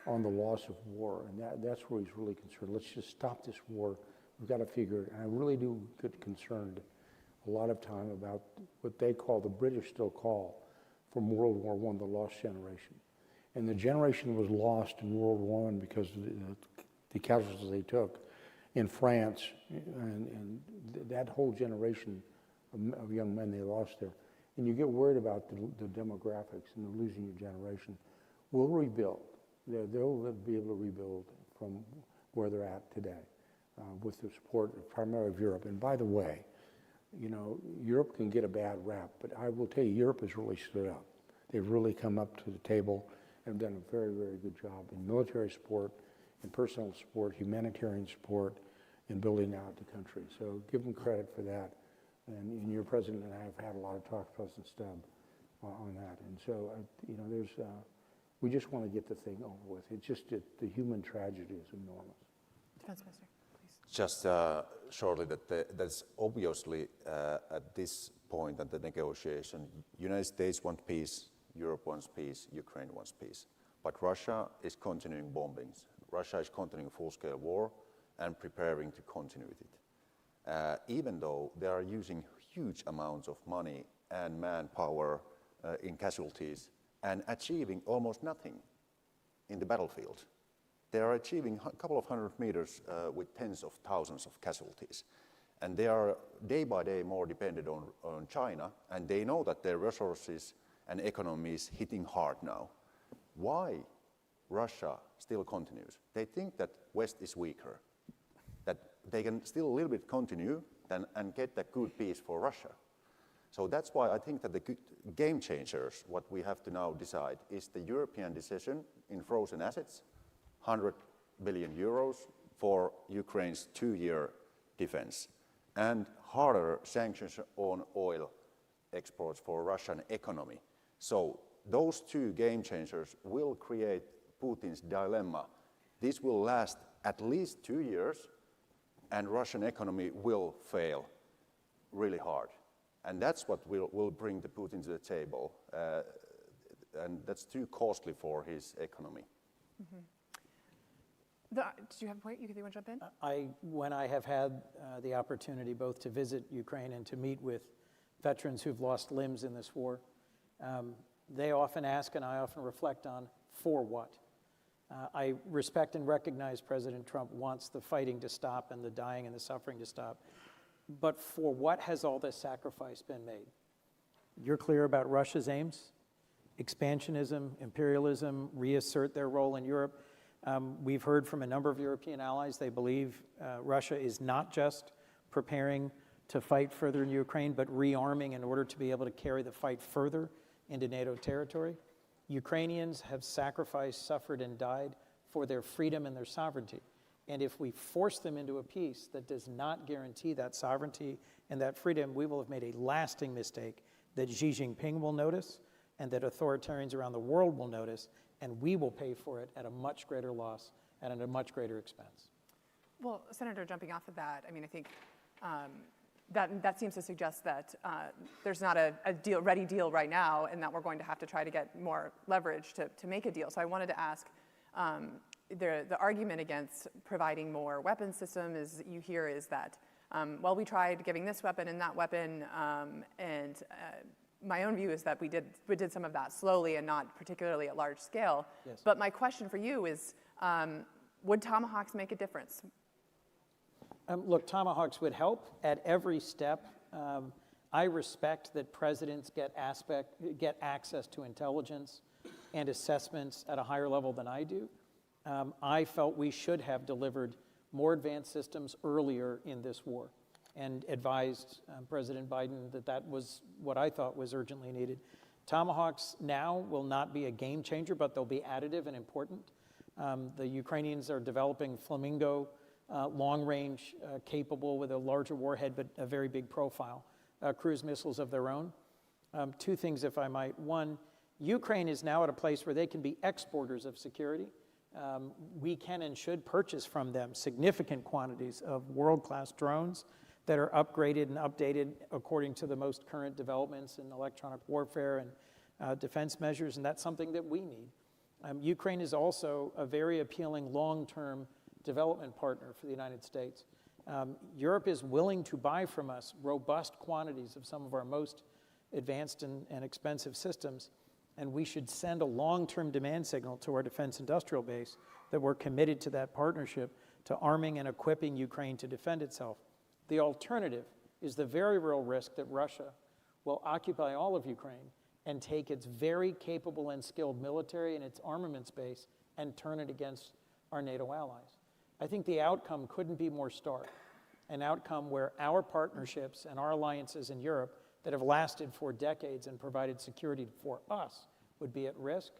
on the loss of war, and that's where he's really concerned. Let's just stop this war. We've got to figure it. And I really do get concerned a lot of time about what they call, the British still call, from World War I, the lost generation. And the generation was lost in World War I because of the casualties they took in France, and that whole generation of young men they lost there. And you get worried about the demographics and losing your generation. We'll rebuild. They'll be able to rebuild from where they're at today with the support primarily of Europe. And by the way, Europe can get a bad rap, but I will tell you, Europe has really stood up. They've really come up to the table and done a very, very good job in military support, in personal support, humanitarian support, in building out the country. So give them credit for that. And your president and I have had a lot of talks, President Stubb, on that. And so, we just want to get the thing over with. It's just that the human tragedy is enormous. Defense Minister, please. Just shortly, that's obviously at this point at the negotiation, United States wants peace, Europe wants peace, Ukraine wants peace. But Russia is continuing bombings. Russia is continuing full-scale war and preparing to continue with it. Even though they are using huge amounts of money and manpower in casualties and achieving almost nothing in the battlefield. They are achieving a couple of 100 meters with tens of thousands of casualties. And they are day by day more dependent on China, and they know that their resources and economy is hitting hard now. Why Russia still continues? They think that West is weaker, that they can still a little bit continue and get a good peace for Russia. So that's why I think that the game changers, what we have to now decide, is the European decision in frozen assets, 100 billion euros for Ukraine's 2-year defense, and harder sanctions on oil exports for Russian economy. So those two game changers will create Putin's dilemma. This will last at least 2 years, and Russian economy will fail really hard. And that's what will bring the Putin to the table. And that's too costly for his economy. Mm-hmm. Did you have a point? You want to jump in? When I have had the opportunity both to visit Ukraine and to meet with veterans who've lost limbs in this war, They often ask, and I often reflect on, for what? I respect and recognize President Trump wants the fighting to stop and the dying and the suffering to stop. But for what has all this sacrifice been made? You're clear about Russia's aims? Expansionism, imperialism, reassert their role in Europe. We've heard from a number of European allies, they believe Russia is not just preparing to fight further in Ukraine, but rearming in order to be able to carry the fight further into NATO territory. Ukrainians have sacrificed, suffered, and died for their freedom and their sovereignty. And if we force them into a peace that does not guarantee that sovereignty and that freedom, we will have made a lasting mistake that Xi Jinping will notice and that authoritarians around the world will notice, and we will pay for it at a much greater loss and at a much greater expense. Well, Senator, jumping off of that, I mean, I think that seems to suggest that there's not a ready deal right now, and that we're going to have to try to get more leverage to make a deal. So I wanted to ask, the argument against providing more weapon systems you hear is that, well, we tried giving this weapon and that weapon, and my own view is that we did some of that slowly and not particularly at large scale. Yes. But my question for you is, would Tomahawks make a difference? Look, Tomahawks would help at every step. I respect that presidents get access to intelligence and assessments at a higher level than I do. I felt we should have delivered more advanced systems earlier in this war and advised President Biden that that was what I thought was urgently needed. Tomahawks now will not be a game changer, but they'll be additive and important. The Ukrainians are developing Flamingo, long range, capable with a larger warhead, but a very big profile, cruise missiles of their own. Two things, if I might. One, Ukraine is now at a place where they can be exporters of security. We can and should purchase from them significant quantities of world-class drones that are upgraded and updated according to the most current developments in electronic warfare and defense measures, and that's something that we need. Ukraine is also a very appealing long-term development partner for the United States. Europe is willing to buy from us robust quantities of some of our most advanced and expensive systems, and we should send a long-term demand signal to our defense industrial base that we're committed to that partnership, to arming and equipping Ukraine to defend itself. The alternative is the very real risk that Russia will occupy all of Ukraine and take its very capable and skilled military and its armaments base and turn it against our NATO allies. I think the outcome couldn't be more stark, an outcome where our partnerships and our alliances in Europe that have lasted for decades and provided security for us would be at risk,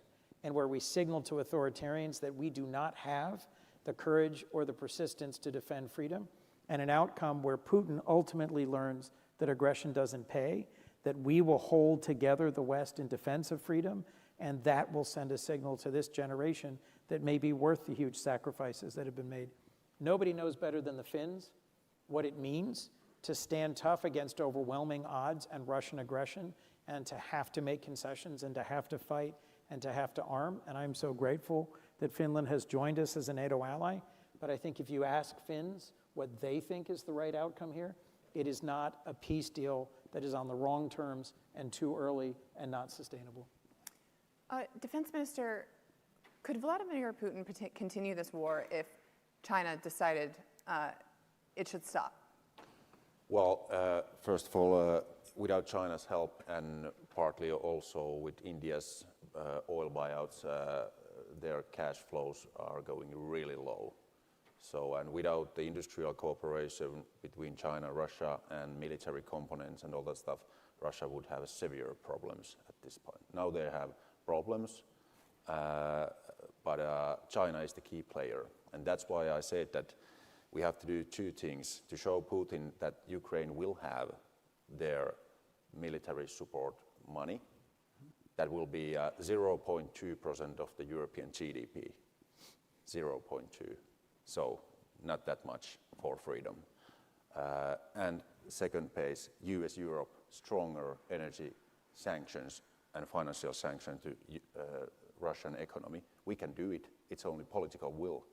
and where we signal to authoritarians that we do not have the courage or the persistence to defend freedom, and an outcome where Putin ultimately learns that aggression doesn't pay, that we will hold together the West in defense of freedom, and that will send a signal to this generation that may be worth the huge sacrifices that have been made. Nobody knows better than the Finns what it means to stand tough against overwhelming odds and Russian aggression, and to have to make concessions and to have to fight and to have to arm. And I'm so grateful that Finland has joined us as a NATO ally. But I think if you ask Finns what they think is the right outcome here, it is not a peace deal that is on the wrong terms and too early and not sustainable. Defense Minister, could Vladimir Putin continue this war if China decided it should stop? Well, first of all, without China's help and partly also with India's oil buyouts, their cash flows are going really low. So, and without the industrial cooperation between China, Russia, and military components and all that stuff, Russia would have severe problems at this point. Now they have problems, but China is the key player. And that's why I said that we have to do two things to show Putin that Ukraine will have their military support money. That will be 0.2% of the European GDP, 0.2. So not that much for freedom. And second pace, US, Europe, stronger energy sanctions and financial sanctions to Russian economy. We can do it. It's only political will.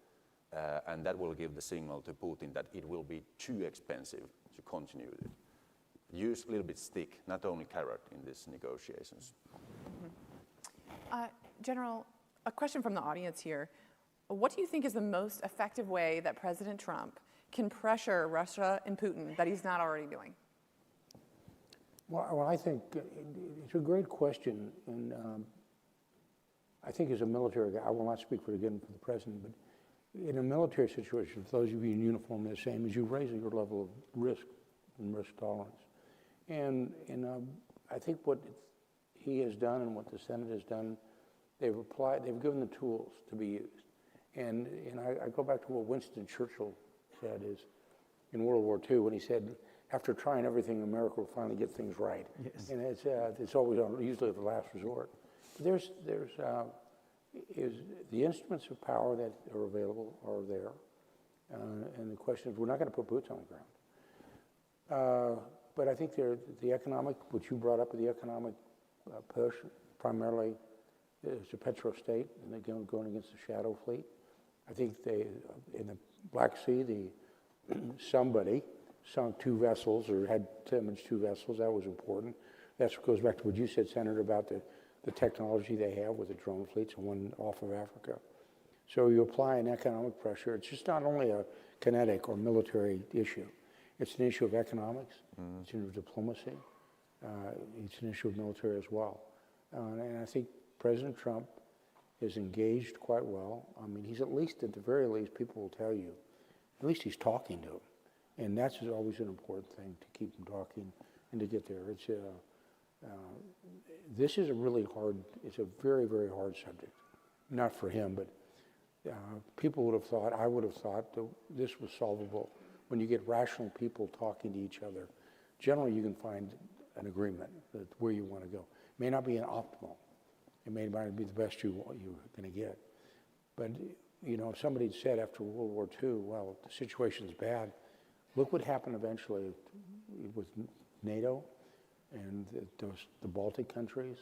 And that will give the signal to Putin that it will be too expensive to continue use a little bit stick, not only carrot, in these negotiations. General, a question from the audience here. What do you think is the most effective way that President Trump can pressure Russia and Putin that he's not already doing? Well, I think it's a great question, and I think as a military guy, I will not speak for the president, but in a military situation, for those of you in uniform, the same as you raise your level of risk and risk tolerance. And I think what he has done and what the Senate has done, they've given the tools to be used. And I go back to what Winston Churchill said is in World War II when he said, after trying everything, America will finally get things right. Yes. And it's always usually the last resort. There's the instruments of power that are available are there. And the question is, we're not going to put boots on the ground. But I think the economic, what you brought up, the economic push, primarily is a petro state, and they're going against the shadow fleet. I think in the Black Sea, somebody sunk 2 vessels or had damaged 2 vessels. That was important. That goes back to what you said, Senator, about the technology they have with the drone fleets, and one off of Africa. So you apply an economic pressure. It's just not only a kinetic or military issue. It's an issue of economics. It's an issue of diplomacy. It's an issue of military as well. And I think President Trump is engaged quite well. I mean, he's at the very least, people will tell you, at least he's talking to him. And that's always an important thing, to keep him talking and to get there. This is it's a very, very hard subject. Not for him, but people would have thought, I would have thought that this was solvable. When you get rational people talking to each other, generally you can find an agreement where you want to go. It may not be an optimal. It may not be the best you're going to get. But, if somebody had said after World War II, well, the situation's bad, look what happened eventually with NATO and the Baltic countries.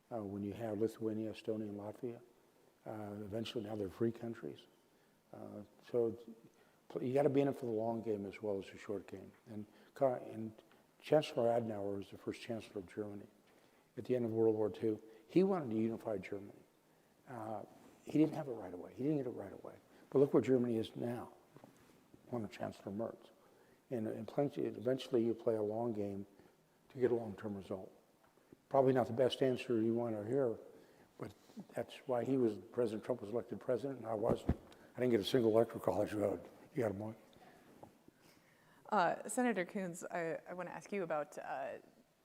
When you have Lithuania, Estonia, and Latvia, eventually now they're free countries. So you got to be in it for the long game as well as the short game. And Chancellor Adenauer was the first chancellor of Germany. At the end of World War II, he wanted to unify Germany. He didn't have it right away. He didn't get it right away. But look where Germany is now, under Chancellor Merz. And eventually you play a long game to get a long-term result. Probably not the best answer you want to hear, but that's why President Trump was elected president, and I wasn't. I didn't get a single electoral college vote. You got one? Senator Coons, I want to ask you about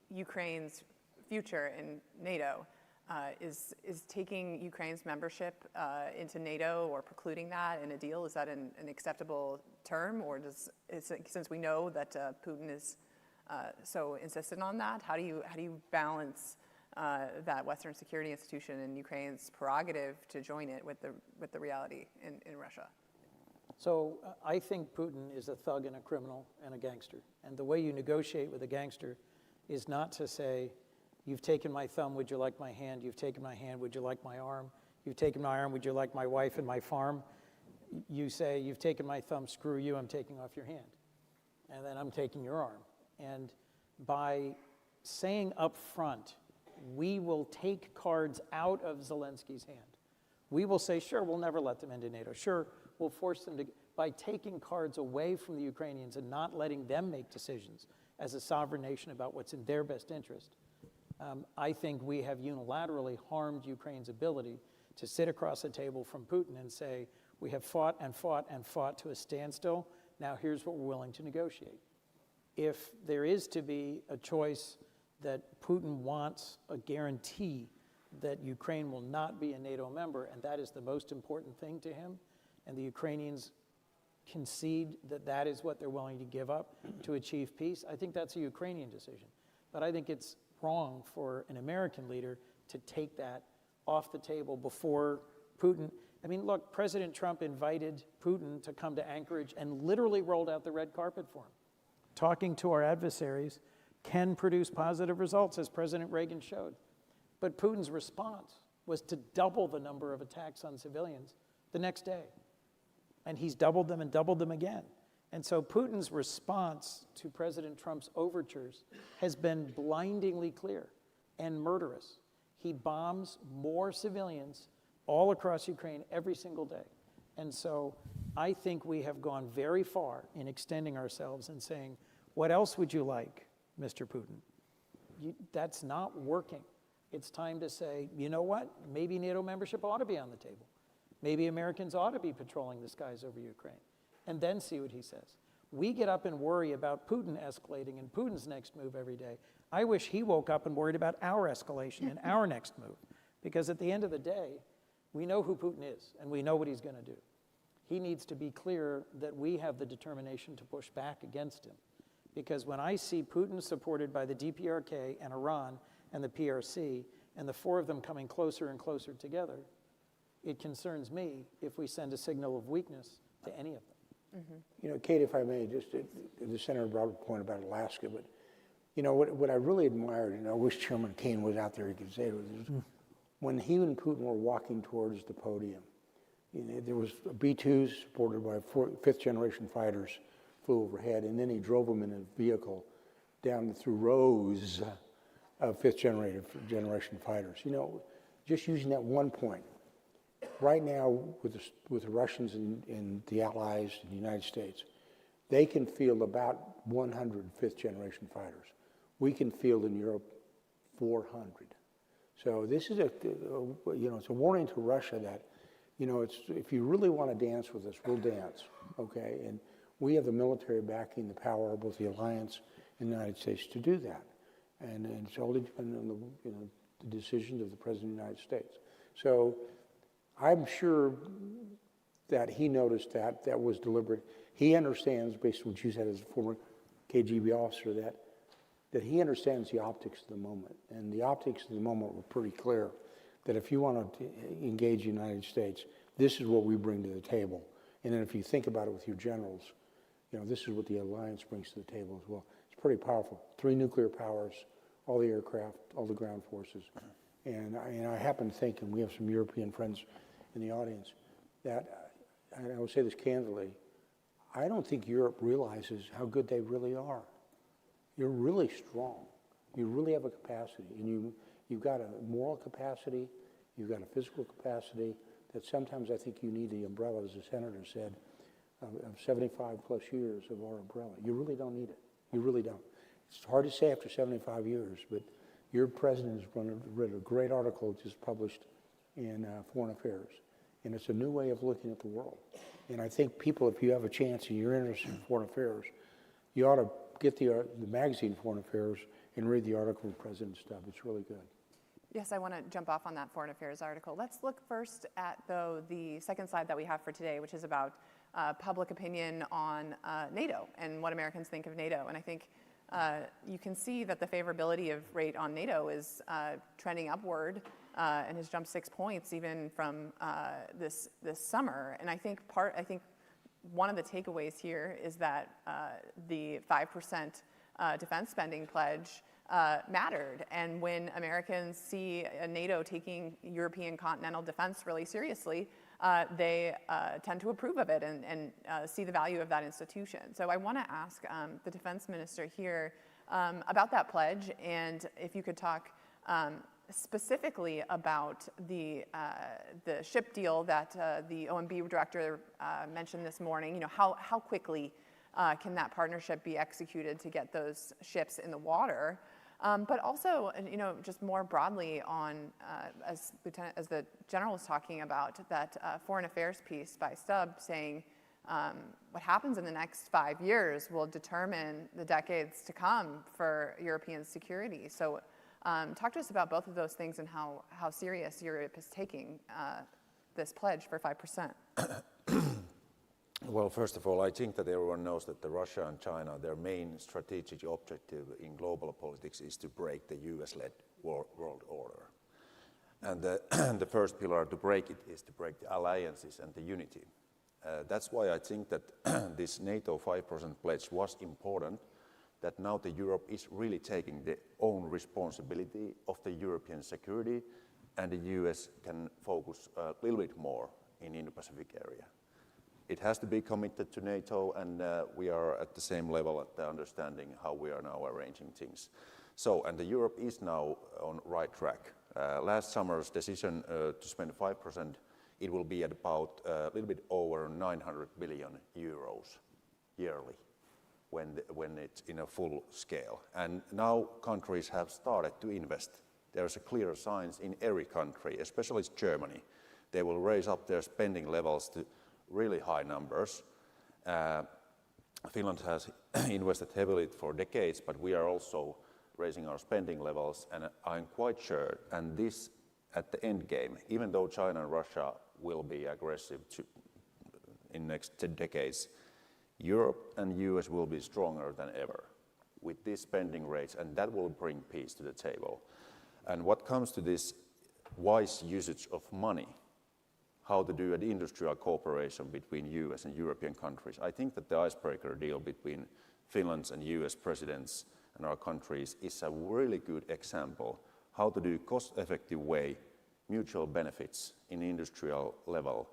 Ukraine's future in NATO. Is taking Ukraine's membership into NATO or precluding that in a deal, is that an acceptable term? Or since we know that Putin is so insistent on that, how do you balance that Western security institution and Ukraine's prerogative to join it with the reality in Russia? So I think Putin is a thug and a criminal and a gangster. And the way you negotiate with a gangster is not to say, you've taken my thumb, would you like my hand? You've taken my hand, would you like my arm? You've taken my arm, would you like my wife and my farm? You say, you've taken my thumb, screw you, I'm taking off your hand. And then I'm taking your arm. And by saying up front, we will take cards out of Zelensky's hand. We will say, sure, we'll never let them into NATO. Sure, we'll force them to, by taking cards away from the Ukrainians and not letting them make decisions as a sovereign nation about what's in their best interest. I think we have unilaterally harmed Ukraine's ability to sit across the table from Putin and say, we have fought and fought and fought to a standstill. Now here's what we're willing to negotiate. If there is to be a choice that Putin wants a guarantee that Ukraine will not be a NATO member, and that is the most important thing to him, and the Ukrainians concede that that is what they're willing to give up to achieve peace, I think that's a Ukrainian decision. But I think it's wrong for an American leader to take that off the table before Putin. I mean, look, President Trump invited Putin to come to Anchorage and literally rolled out the red carpet for him. Talking to our adversaries can produce positive results, as President Reagan showed. But Putin's response was to double the number of attacks on civilians the next day. And he's doubled them and doubled them again. And so Putin's response to President Trump's overtures has been blindingly clear and murderous. He bombs more civilians all across Ukraine every single day. And so I think we have gone very far in extending ourselves and saying, what else would you like, Mr. Putin? That's not working. It's time to say, you know what? Maybe NATO membership ought to be on the table. Maybe Americans ought to be patrolling the skies over Ukraine, and then see what he says. We get up and worry about Putin escalating and Putin's next move every day. I wish he woke up and worried about our escalation and our next move, because at the end of the day, we know who Putin is and we know what he's going to do. He needs to be clear that we have the determination to push back against him. Because when I see Putin supported by the DPRK and Iran and the PRC, and the four of them coming closer and closer together, it concerns me if we send a signal of weakness to any of them. Mm-hmm. You know, Kate, if I may, just the Senator brought up a point about Alaska, but you know, what I really admired, and I wish Chairman Kane was out there, he could say it, was when he and Putin were walking towards the podium, you know, there was B-2s supported by fifth-generation fighters flew overhead, and then he drove them in a vehicle down through rows of fifth-generation fighters. You know, just using that one point, right now with the Russians and the Allies and the United States, they can field about 100 fifth-generation fighters. We can field in Europe 400. So this is you know, it's a warning to Russia that, you know, if you really want to dance with us, we'll dance, okay? And we have the military backing, the power, both the alliance and the United States, to do that. And it's only dependent on the decisions of the President of the United States. So I'm sure that he noticed that was deliberate. He understands, based on what you said as a former KGB officer, that he understands the optics of the moment. And the optics of the moment were pretty clear, that if you want to engage the United States, this is what we bring to the table. And then if you think about it with your generals, you know, this is what the alliance brings to the table as well. It's pretty powerful. 3 nuclear powers, all the aircraft, all the ground forces. And I happen to think, and we have some European friends in the audience, that, and I will say this candidly, I don't think Europe realizes how good they really are. You're really strong. You really have a capacity, and you've got a moral capacity, you've got a physical capacity that sometimes I think you need the umbrella, as the senator said, of 75 plus years of our umbrella. You really don't need it. You really don't. It's hard to say after 75 years, but your president has read a great article just published in Foreign Affairs, and it's a new way of looking at the world. And I think people, if you have a chance and you're interested in foreign affairs, you ought to get the magazine Foreign Affairs and read the article from President Stubb. It's really good. Yes, I want to jump off on that Foreign Affairs article. Let's look first at, though, the second slide that we have for today, which is about public opinion on NATO and what Americans think of NATO. And I think you can see that the favorability rate on NATO is trending upward and has jumped 6 points even from this summer. And I think one of the takeaways here is that the 5% defense spending pledge mattered. And when Americans see NATO taking European continental defense really seriously, they tend to approve of it and see the value of that institution. So I want to ask the defense minister here about that pledge, and if you could talk specifically about the ship deal that the OMB director mentioned this morning. You know, how quickly can that partnership be executed to get those ships in the water? But also, you know, just more broadly on, as the general was talking about, that foreign affairs piece by Stubb saying what happens in the next 5 years will determine the decades to come for European security. So talk to us about both of those things and how serious Europe is taking this pledge for 5%. Well, first of all, I think that everyone knows that Russia and China, their main strategic objective in global politics is to break the US-led world order. And the first pillar to break it is to break the alliances and the unity. That's why I think that this NATO 5% pledge was important, that now the Europe is really taking their own responsibility of the European security, and the US can focus a little bit more in the Indo-Pacific area. It has to be committed to NATO, and we are at the same level at the understanding how we are now arranging things. So, and Europe is now on right track. Last summer's decision to spend 5%, it will be at about a little bit over 900 billion euros yearly when it's in a full scale. And now countries have started to invest. There's a clear signs in every country, especially Germany. They will raise up their spending levels to really high numbers. Finland has invested heavily for decades, but we are also raising our spending levels, and I'm quite sure, and this at the end game, even though China and Russia will be aggressive in next 10 decades, Europe and US will be stronger than ever with these spending rates, and that will bring peace to the table. And what comes to this wise usage of money, how to do an industrial cooperation between US and European countries, I think that the icebreaker deal between Finland's and US presidents and our countries is a really good example how to do cost-effective way mutual benefits in industrial level.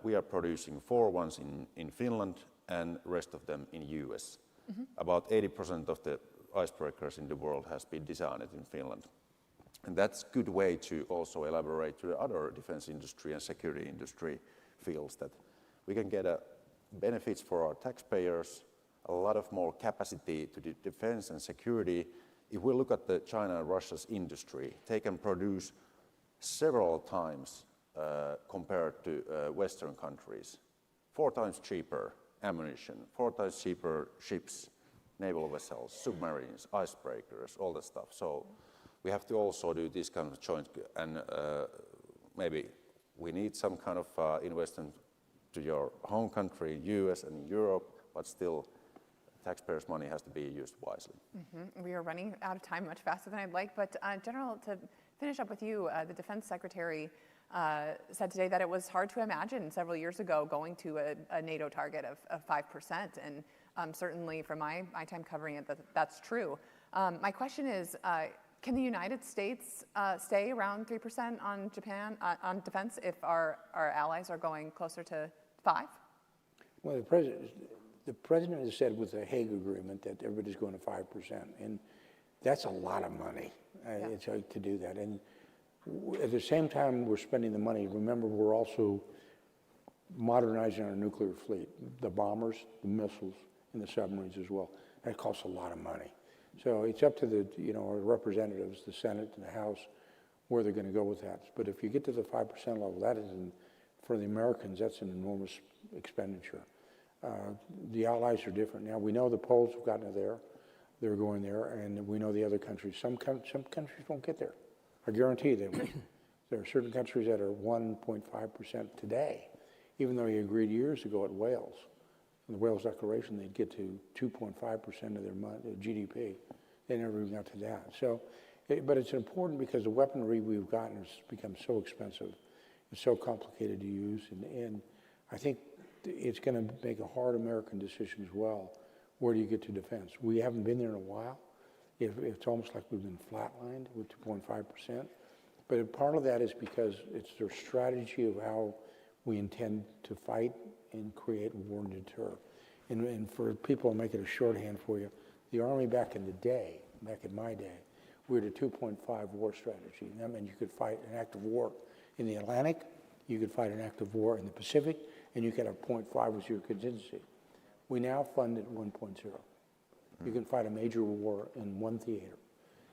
We are producing 4 ones in Finland and rest of them in US. About 80% of the icebreakers in the world has been designed in Finland. And that's a good way to also elaborate to the other defense industry and security industry fields that we can get benefits for our taxpayers, a lot of more capacity to defense and security. If we look at the China and Russia's industry, they can produce several times compared to Western countries. 4 times cheaper ammunition, 4 times cheaper ships, naval vessels, submarines, icebreakers, all that stuff. So we have to also do this kind of joint, and maybe we need some kind of investment to your home country, US and Europe, but still taxpayers' money has to be used wisely. We are running out of time much faster than I'd like, but General, to finish up with you, the Defense Secretary said today that it was hard to imagine several years ago going to a NATO target of 5%, and certainly from my time covering it, that's true. My question is, can the United States stay around 3% on Japan on defense if our allies are going closer to 5%? Well, the president has said with the Hague Agreement that everybody's going to 5%, and that's a lot of money to do that. And at the same time we're spending the money, remember we're also modernizing our nuclear fleet, the bombers, the missiles, and the submarines as well. That costs a lot of money. So it's up to our representatives, the Senate and the House, where they're going to go with that. But if you get to the 5% level, that is, for the Americans, that's an enormous expenditure. The allies are different. Now, we know the Poles have gotten there. They're going there, and we know the other countries. Some countries won't get there. I guarantee you they won't. There are certain countries that are 1.5% today, even though you agreed years ago at Wales. In the Wales Declaration, they'd get to 2.5% of their GDP. They never even got to that. So, but it's important because the weaponry we've gotten has become so expensive. It's so complicated to use, and I think it's going to make a hard American decision as well. Where do you get to defense? We haven't been there in a while. It's almost like we've been flatlined with 2.5%. But part of that is because it's their strategy of how we intend to fight and create war and deter. And for people, I'll make it a shorthand for you, the Army back in the day, back in my day, we had a 2.5 war strategy. And that meant you could fight an active war in the Atlantic, you could fight an active war in the Pacific, and you could have 0.5 as your contingency. We now fund at 1.0. You can fight a major war in one theater.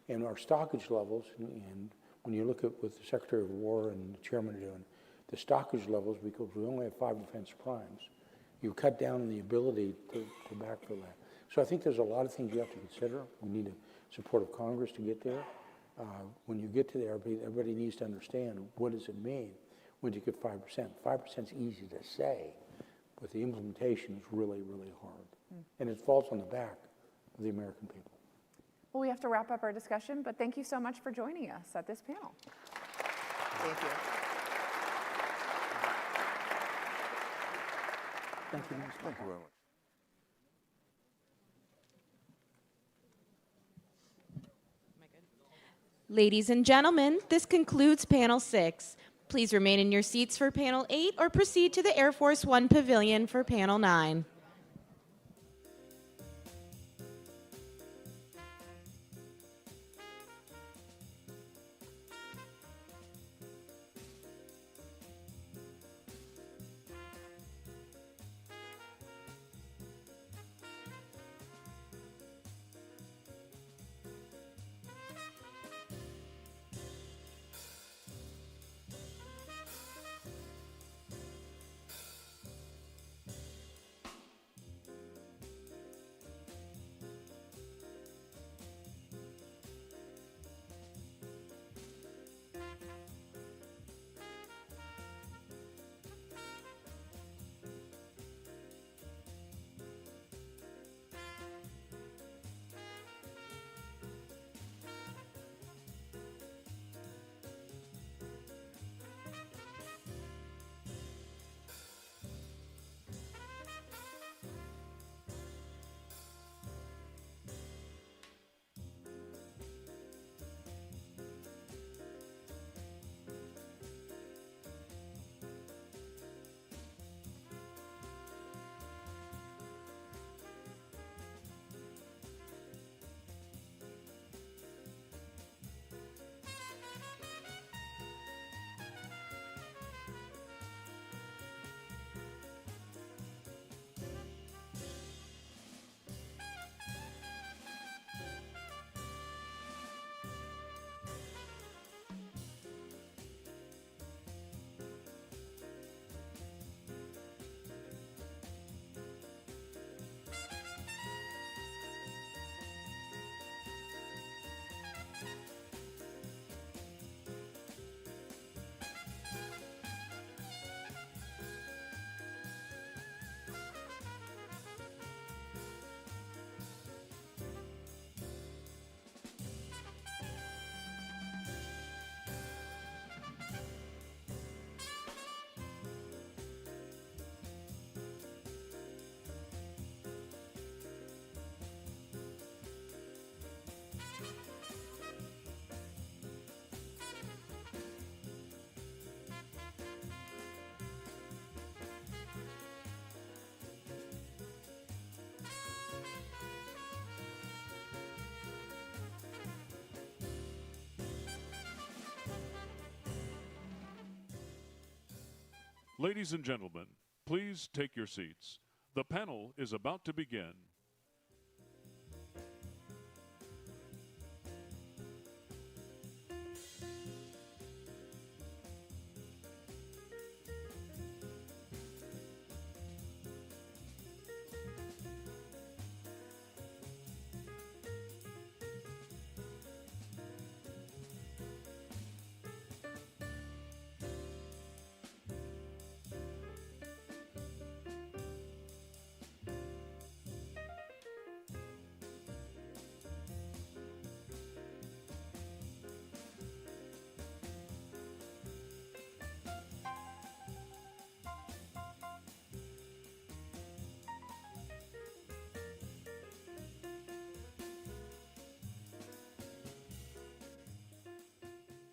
And our stockage levels, and when you look at what the Secretary of War and the Chairman are doing, the stockage levels, because we only have 5 defense primes, you cut down on the ability to backfill that. So I think there's a lot of things you have to consider. We need the support of Congress to get there. When you get to there, everybody needs to understand what does it mean when you get 5%. 5% is easy to say, but the implementation is really, really hard. And it falls on the back of the American people. Well, we have to wrap up our discussion, but thank you so much for joining us at this panel. Thank you. Thank you, Ms. Thank you very much. Ladies and gentlemen, this concludes panel 6. Please remain in your seats for Panel 8 or proceed to the Air Force One Pavilion for Panel 9. Ladies and gentlemen, please take your seats. The panel is about to begin.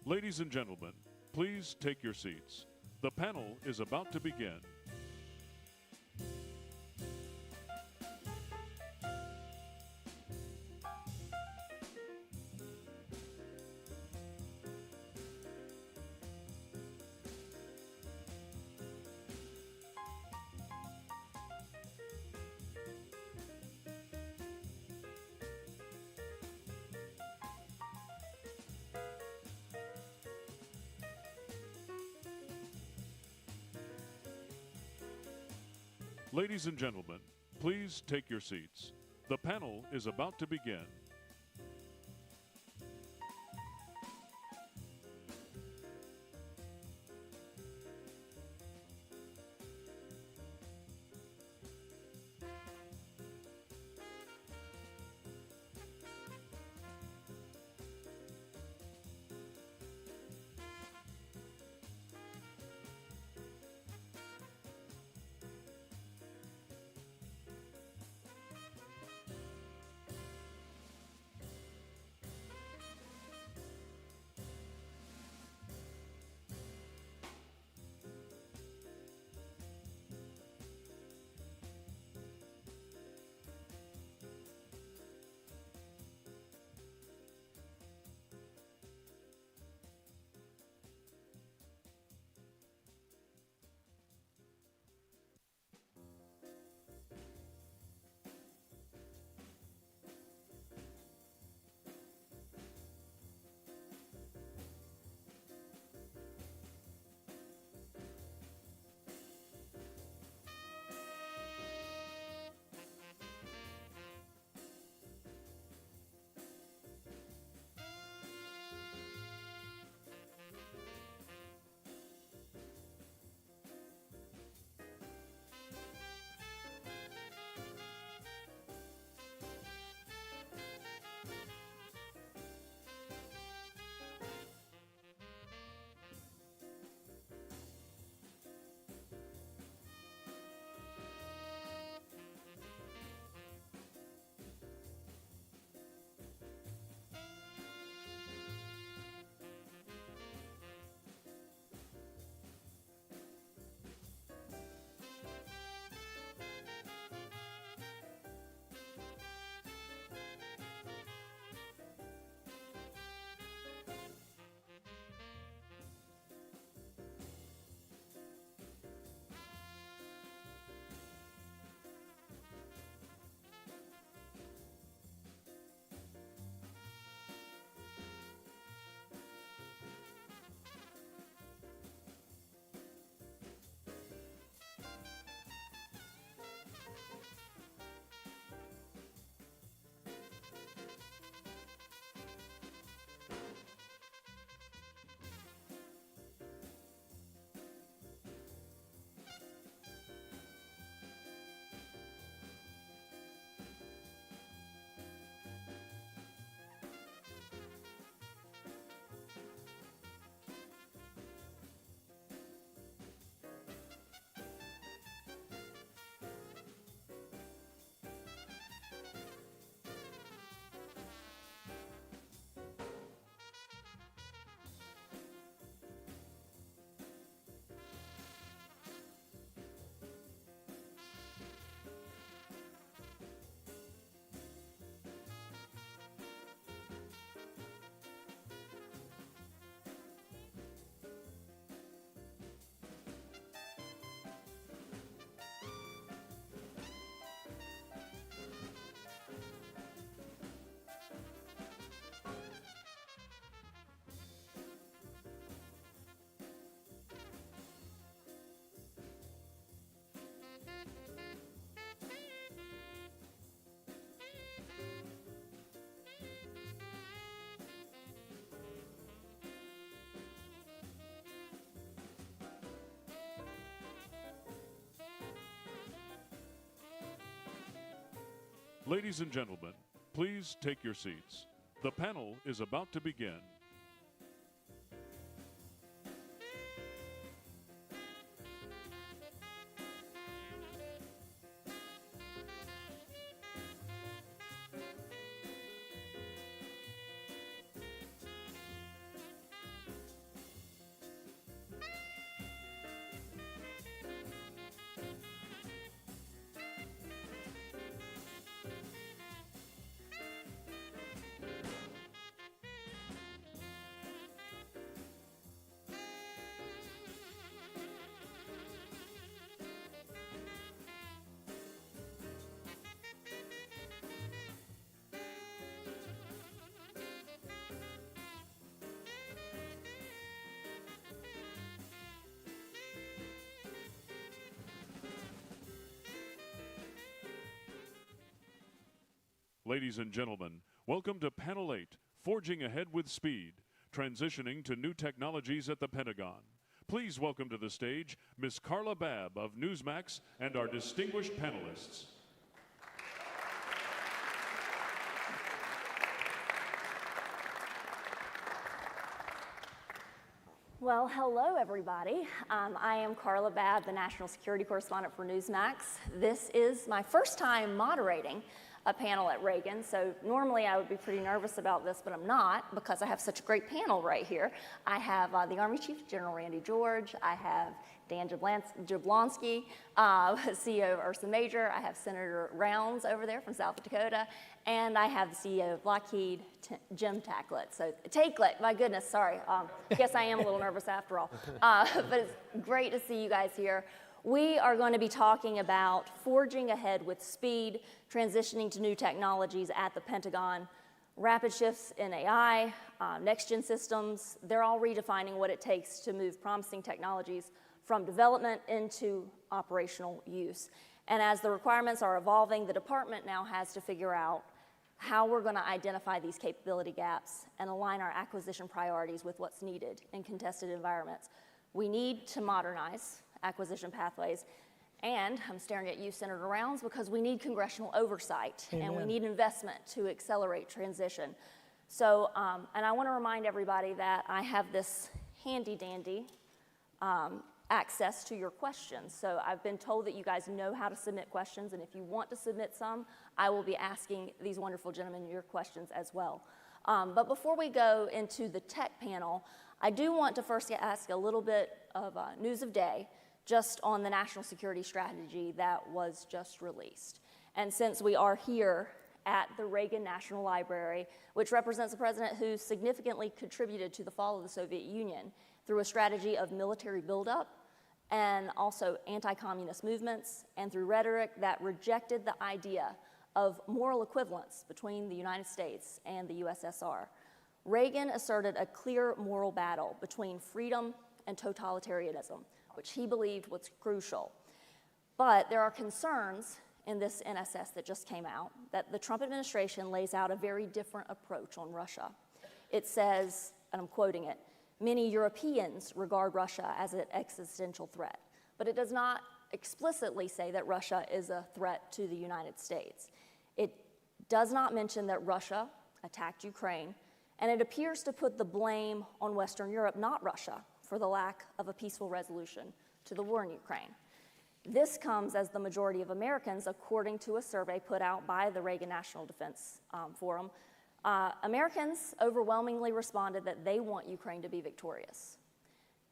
Ladies and gentlemen, please take your seats. The panel is about to begin. Ladies and gentlemen, please take your seats. The panel is about to begin. Ladies and gentlemen, please take your seats. The panel is about to begin. Ladies and gentlemen, welcome to Panel 8, Forging Ahead with Speed, Transitioning to New Technologies at the Pentagon. Please welcome to the stage Ms. Carla Babb of Newsmax and our distinguished panelists. Well, hello, everybody. I am Carla Babb, the National Security Correspondent for Newsmax. This is my first time moderating a panel at Reagan, so normally I would be pretty nervous about this, but I'm not because I have such a great panel right here. I have the Army Chief, General Randy George. I have Dan Jablonski, CEO of Ursa Major. I have Senator Rounds over there from South Dakota, and I have the CEO of Lockheed, Jim Takelett, my goodness, sorry. Guess I am a little nervous after all. But it's great to see you guys here. We are going to be talking about forging ahead with speed, transitioning to new technologies at the Pentagon, rapid shifts in AI, next-gen systems. They're all redefining what it takes to move promising technologies from development into operational use. And as the requirements are evolving, the department now has to figure out how we're going to identify these capability gaps and align our acquisition priorities with what's needed in contested environments. We need to modernize acquisition pathways, and I'm staring at you, Senator Rounds, because we need congressional oversight. Amen. And we need investment to accelerate transition. So, and I want to remind everybody that I have this handy-dandy access to your questions. So I've been told that you guys know how to submit questions, and if you want to submit some, I will be asking these wonderful gentlemen your questions as well. But before we go into the tech panel, I do want to first ask a little bit of news of day just on the national security strategy that was just released. And since we are here at the Reagan National Library, which represents a president who significantly contributed to the fall of the Soviet Union through a strategy of military buildup and also anti-communist movements, and through rhetoric that rejected the idea of moral equivalence between the United States and the USSR. Reagan asserted a clear moral battle between freedom and totalitarianism, which he believed was crucial. But there are concerns in this NSS that just came out that the Trump administration lays out a very different approach on Russia. It says, and I'm quoting it, many Europeans regard Russia as an existential threat, but it does not explicitly say that Russia is a threat to the United States. It does not mention that Russia attacked Ukraine, and it appears to put the blame on Western Europe, not Russia, for the lack of a peaceful resolution to the war in Ukraine. This comes as the majority of Americans, according to a survey put out by the Reagan National Defense Forum, Americans overwhelmingly responded that they want Ukraine to be victorious.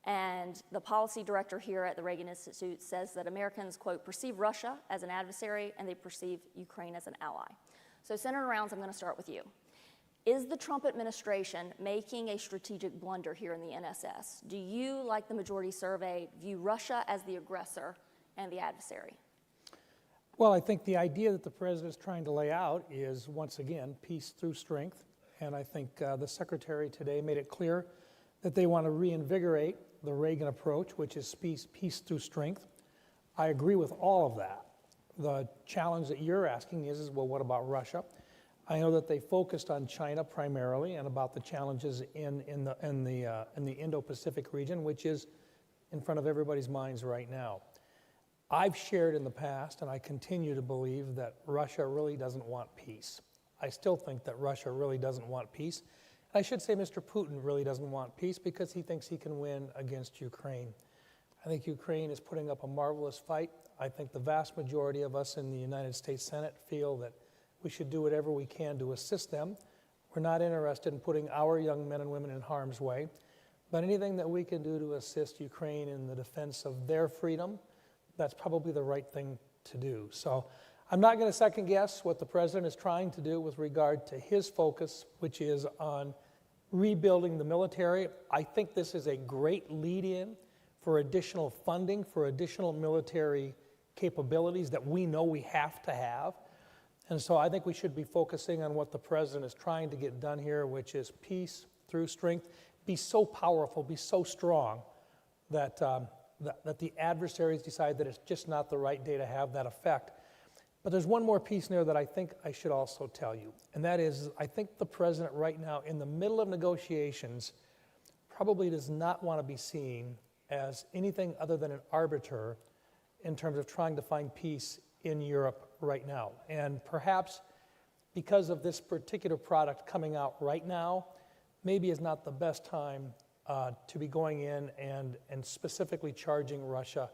And the policy director here at the Reagan Institute says that Americans, quote, perceive Russia as an adversary and they perceive Ukraine as an ally. So Senator Rounds, I'm going to start with you. Is the Trump administration making a strategic blunder here in the NSS? Do you, like the majority survey, view Russia as the aggressor and the adversary? Well, I think the idea that the president is trying to lay out is, once again, peace through strength. And I think the secretary today made it clear that they want to reinvigorate the Reagan approach, which is peace through strength. I agree with all of that. The challenge that you're asking is well, what about Russia? I know that they focused on China primarily and about the challenges in the Indo-Pacific region, which is in front of everybody's minds right now. I've shared in the past, and I continue to believe, that Russia really doesn't want peace. I still think that Russia really doesn't want peace. I should say Mr. Putin really doesn't want peace because he thinks he can win against Ukraine. I think Ukraine is putting up a marvelous fight. I think the vast majority of us in the United States Senate feel that we should do whatever we can to assist them. We're not interested in putting our young men and women in harm's way, but anything that we can do to assist Ukraine in the defense of their freedom, that's probably the right thing to do. So I'm not going to second guess what the president is trying to do with regard to his focus, which is on rebuilding the military. I think this is a great lead-in for additional funding, for additional military capabilities that we know we have to have. And so I think we should be focusing on what the president is trying to get done here, which is peace through strength. Be so powerful, be so strong that, that the adversaries decide that it's just not the right day to have that effect. But there's one more piece in there that I think I should also tell you, and that is I think the president right now, in the middle of negotiations, probably does not want to be seen as anything other than an arbiter in terms of trying to find peace in Europe right now. And perhaps because of this particular product coming out right now, maybe is not the best time to be going in and specifically charging Russia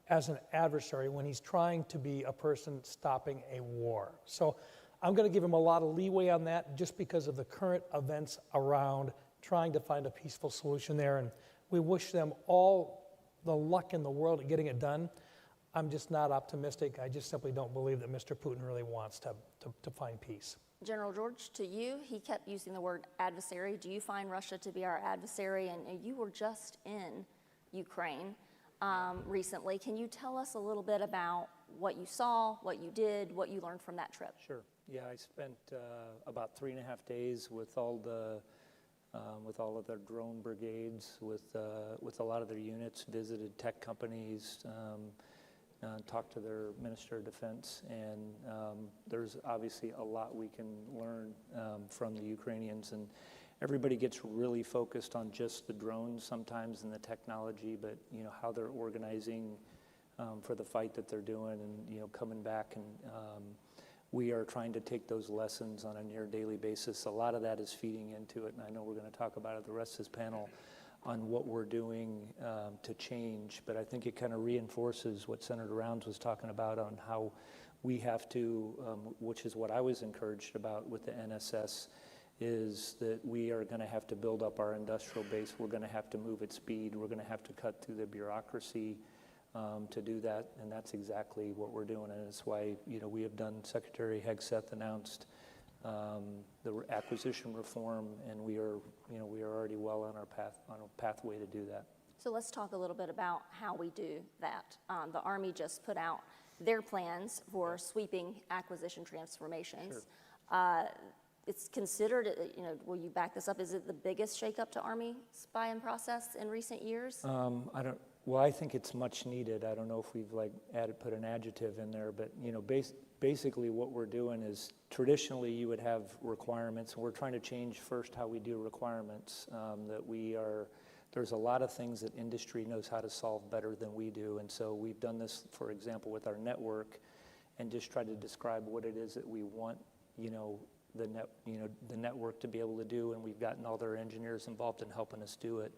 as an adversary when he's trying to be a person stopping a war. So I'm going to give him a lot of leeway on that just because of the current events around trying to find a peaceful solution there. And we wish them all the luck in the world at getting it done. I'm just not optimistic. I just simply don't believe that Mr. Putin really wants to find peace. General George, to you, he kept using the word adversary. Do you find Russia to be our adversary? And you were just in Ukraine recently. Can you tell us a little bit about what you saw, what you did, what you learned from that trip? Sure. Yeah, I spent about 3.5 days with all of their drone brigades, with a lot of their units, visited tech companies, talked to their Minister of Defense, and there's obviously a lot we can learn from the Ukrainians. And everybody gets really focused on just the drones sometimes and the technology, but how they're organizing for the fight that they're doing, and coming back, and we are trying to take those lessons on a near daily basis. A lot of that is feeding into it, and I know we're going to talk about it the rest of this panel on what we're doing to change, but I think it kind of reinforces what Senator Rounds was talking about on how we have to, which is what I was encouraged about with the NSS, is that we are going to have to build up our industrial base. We're going to have to move at speed. We're going to have to cut through the bureaucracy to do that, and that's exactly what we're doing, and it's why we have done. Secretary Hegseth announced the acquisition reform, and we are already well on our pathway to do that. So let's talk a little bit about how we do that. The Army just put out their plans for sweeping acquisition transformations. Sure. It's considered, will you back this up? Is it the biggest shakeup to Army buy-in process in recent years? Well, I think it's much needed. I don't know if we've put an adjective in there, but basically what we're doing is traditionally you would have requirements, and we're trying to change first how we do requirements. There's a lot of things that industry knows how to solve better than we do, and so we've done this, for example, with our network, and just tried to describe what it is that we want, the network to be able to do, and we've gotten all their engineers involved in helping us do it.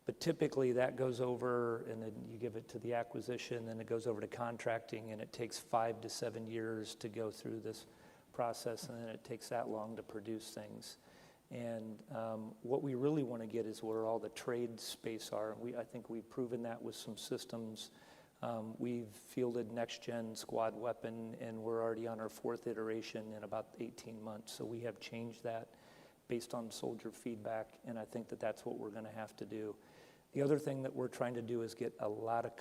But typically that goes over, and then you give it to the acquisition, then it goes over to contracting, and it takes 5 to 7 years to go through this process, and then it takes that long to produce things. And what we really want to get is where all the trade space are. I think we've proven that with some systems. We've fielded next-gen squad weapon, and we're already on our 4th iteration in about 18 months. So we have changed that based on soldier feedback, and I think that that's what we're going to have to do. The other thing that we're trying to do is get a lot of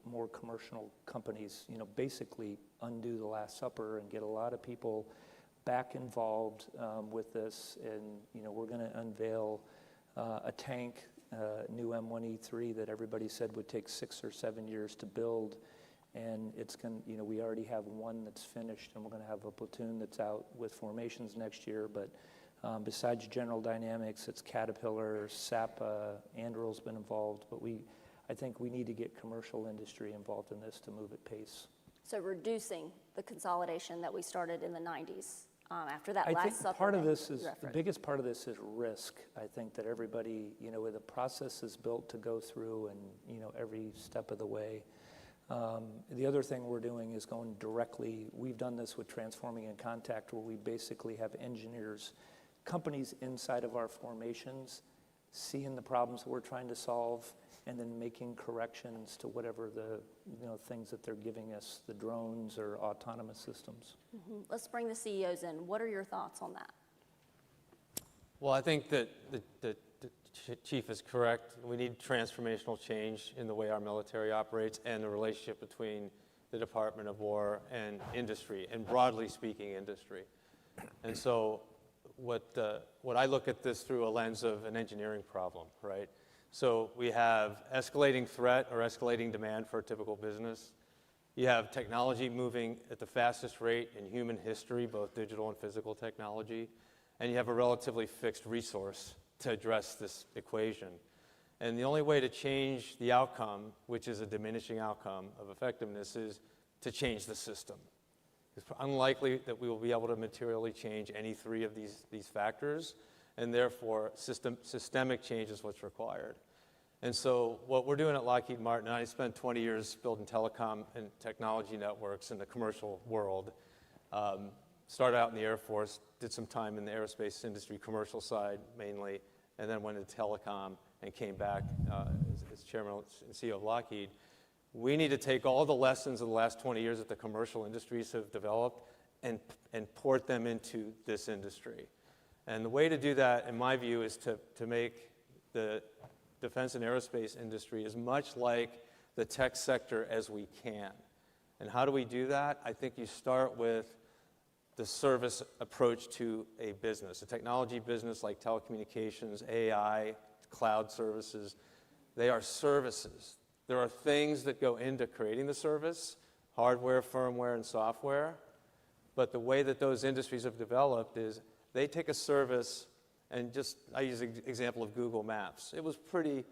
more commercial companies, basically undo the Last Supper and get a lot of people back involved with this. And, we're going to unveil a tank, new M1E3 that everybody said would take 6 or 7 years to build. And it's going to, we already have one that's finished, and we're going to have a platoon that's out with formations next year. But besides General Dynamics, it's Caterpillar, SAP, Anduril's been involved. But I think we need to get commercial industry involved in this to move at pace. So reducing the consolidation that we started in the 90s after that I last think part of this is, reference. the biggest part of this is risk. I think that everybody, you know, the process is built to go through and, you know, every step of the way. The other thing we're doing is going directly, we've done this with Transforming in Contact, where we basically have engineers, companies inside of our formations, seeing the problems that we're trying to solve, and then making corrections to whatever the, you know, things that they're giving us, the drones or autonomous systems. Mm-hmm. Let's bring the CEOs in. What are your thoughts on that? Well, I think that the Chief is correct. We need transformational change in the way our military operates and the relationship between the Department of War and industry, and broadly speaking, industry. And so what I look at this through a lens of an engineering problem, right? So we have escalating threat or escalating demand for a typical business. You have technology moving at the fastest rate in human history, both digital and physical technology. And you have a relatively fixed resource to address this equation. And the only way to change the outcome, which is a diminishing outcome of effectiveness, is to change the system. It's unlikely that we will be able to materially change any three of these factors, and therefore systemic change is what's required. And so what we're doing at Lockheed Martin, and I spent 20 years building telecom and technology networks in the commercial world, started out in the Air Force, did some time in the aerospace industry, commercial side mainly, and then went into telecom and came back as chairman and CEO of Lockheed. We need to take all the lessons of the last 20 years that the commercial industries have developed and port them into this industry. And the way to do that, in my view, is to make the defense and aerospace industry as much like the tech sector as we can. And how do we do that? I think you start with the service approach to a business, a technology business like telecommunications, AI, cloud services. They are services. There are things that go into creating the service, hardware, firmware, and software. But the way that those industries have developed is they take a service, and just, I use an example of Google Maps. It was pretty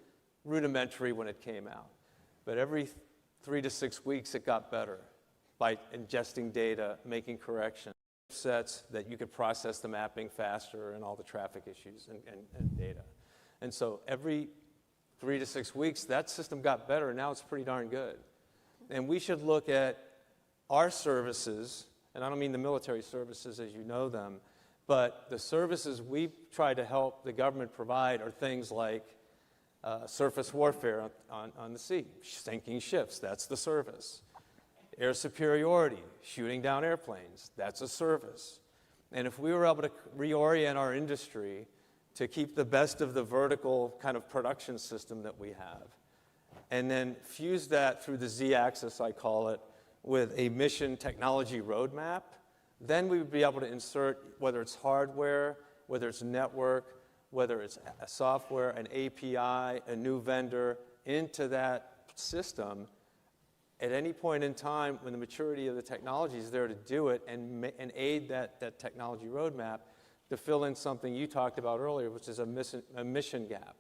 rudimentary when it came out. But every 3 to 6 weeks, it got better by ingesting data, making corrections, sets that you could process the mapping faster and all the traffic issues and data. And so every 3 to 6 weeks, that system got better, and now it's pretty darn good. And we should look at our services, and I don't mean the military services as you know them, but the services we try to help the government provide are things like surface warfare on the sea, sinking ships, that's the service. Air superiority, shooting down airplanes, that's a service. And if we were able to reorient our industry to keep the best of the vertical kind of production system that we have, and then fuse that through the Z-axis, I call it, with a mission technology roadmap, then we would be able to insert, whether it's hardware, whether it's network, whether it's a software, an API, a new vendor, into that system at any point in time when the maturity of the technology is there to do it and aid that technology roadmap to fill in something you talked about earlier, which is a mission gap.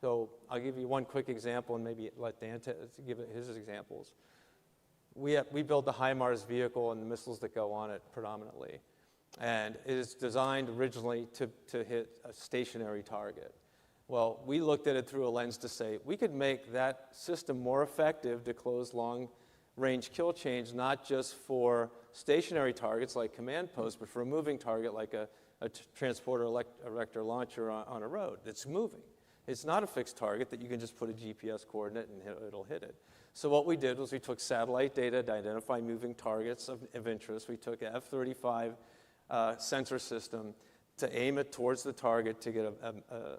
So I'll give you one quick example and maybe let Dan give his examples. We built the HIMARS vehicle and the missiles that go on it predominantly. And it is designed originally to hit a stationary target. Well, we looked at it through a lens to say, we could make that system more effective to close long-range kill chains, not just for stationary targets like command posts, but for a moving target like a transporter erector launcher on a road that's moving. It's not a fixed target that you can just put a GPS coordinate and it'll hit it. So what we did was we took satellite data to identify moving targets of interest. We took an F-35 sensor system to aim it towards the target to get a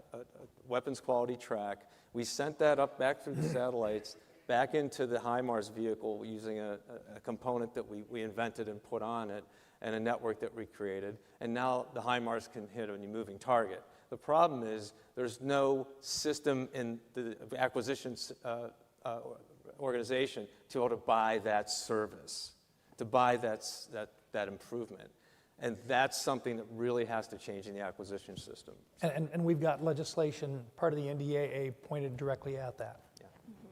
weapons quality track. We sent that up back through the satellites, back into the HIMARS vehicle using a component that we invented and put on it, and a network that we created. And now the HIMARS can hit any moving target. The problem is there's no system in the acquisitions organization to be able to buy that service, to buy that improvement. And that's something that really has to change in the acquisition system. And we've got legislation, part of the NDAA, pointed directly at that. Mm-hmm.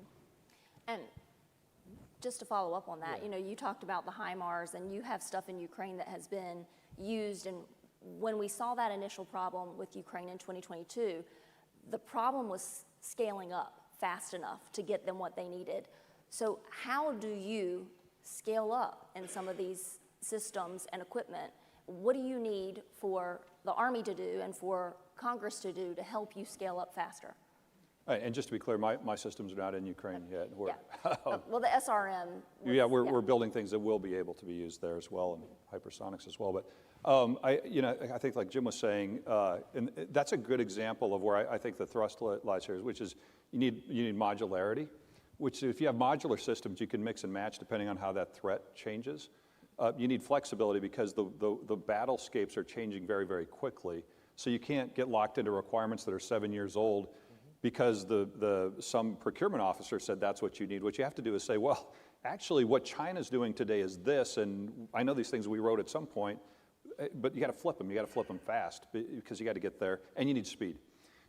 just to follow up on that, you know, you talked about the HIMARS, and you have stuff in Ukraine that has been used. And when we saw that initial problem with Ukraine in 2022, the problem was scaling up fast enough to get them what they needed. So how do you scale up in some of these systems and equipment? What do you need for the Army to do and for Congress to do to help you scale up faster? Right, and just to be clear, my systems are not in Ukraine yet. Well, the SRM. We're building things that will be able to be used there as well, and hypersonics as well. But I think, like Jim was saying, and that's a good example of where I think the thrust lies here, which is you need modularity. Which, if you have modular systems, you can mix and match depending on how that threat changes. You need flexibility because the battlescapes are changing very, very quickly. So you can't get locked into requirements that are 7 years old because some procurement officer said that's what you need. What you have to do is say, well, actually what China's doing today is this, and I know these things we wrote at some point, but you got to flip them. You got to flip them fast because you got to get there, and you need speed.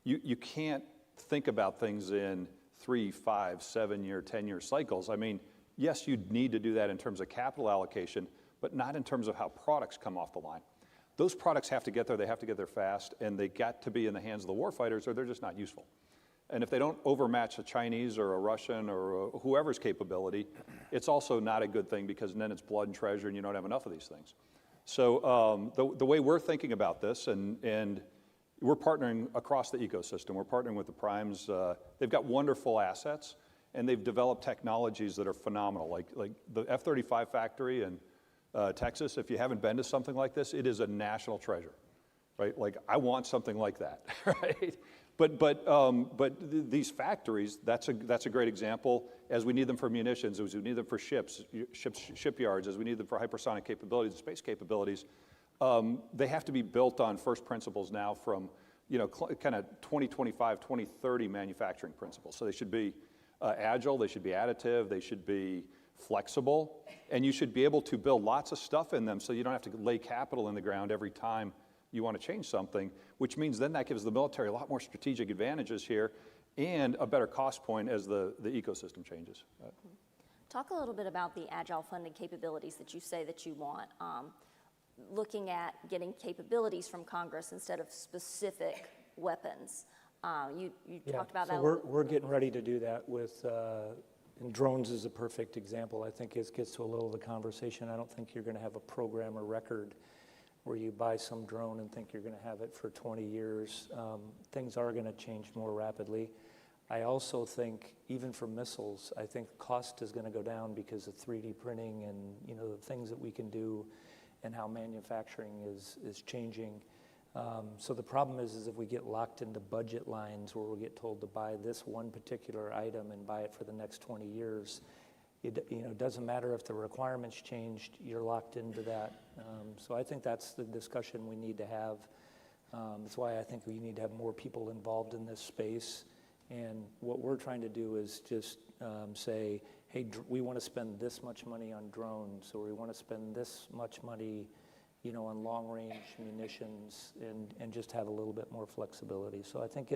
You can't think about things in 3, 5, 7-year, 10-year cycles. I mean, yes, you'd need to do that in terms of capital allocation, but not in terms of how products come off the line. Those products have to get there, they have to get there fast, and they got to be in the hands of the warfighters or they're just not useful. And if they don't overmatch a Chinese or a Russian or whoever's capability, it's also not a good thing because then it's blood and treasure and you don't have enough of these things. So the way we're thinking about this, and we're partnering across the ecosystem. We're partnering with the primes. They've got wonderful assets, and they've developed technologies that are phenomenal. Like the F-35 factory in Texas, if you haven't been to something like this, it is a national treasure, right? Like, I want something like that, right? But these factories, that's a great example. As we need them for munitions, as we need them for shipyards, as we need them for hypersonic capabilities, space capabilities, they have to be built on first principles now from, kind of 2025, 2030 manufacturing principles. So they should be agile, they should be additive, they should be flexible, and you should be able to build lots of stuff in them so you don't have to lay capital in the ground every time you want to change something, which means then that gives the military a lot more strategic advantages here and a better cost point as the ecosystem changes. Talk a little bit about the agile funding capabilities that you say that you want. Looking at getting capabilities from Congress instead of specific weapons. You talked about that. We're getting ready to do that with, and drones is a perfect example. I think it gets to a little of the conversation. I don't think you're going to have a program or record where you buy some drone and think you're going to have it for 20 years. Things are going to change more rapidly. I also think, even for missiles, I think cost is going to go down because of 3D printing and the things that we can do and how manufacturing is changing. So the problem is if we get locked into budget lines where we get told to buy this one particular item and buy it for the next 20 years, it doesn't matter if the requirements changed, you're locked into that. So I think that's the discussion we need to have. That's why I think we need to have more people involved in this space. And what we're trying to do is just say, hey, we want to spend this much money on drones, or we want to spend this much money, on long-range munitions, and just have a little bit more flexibility. So I think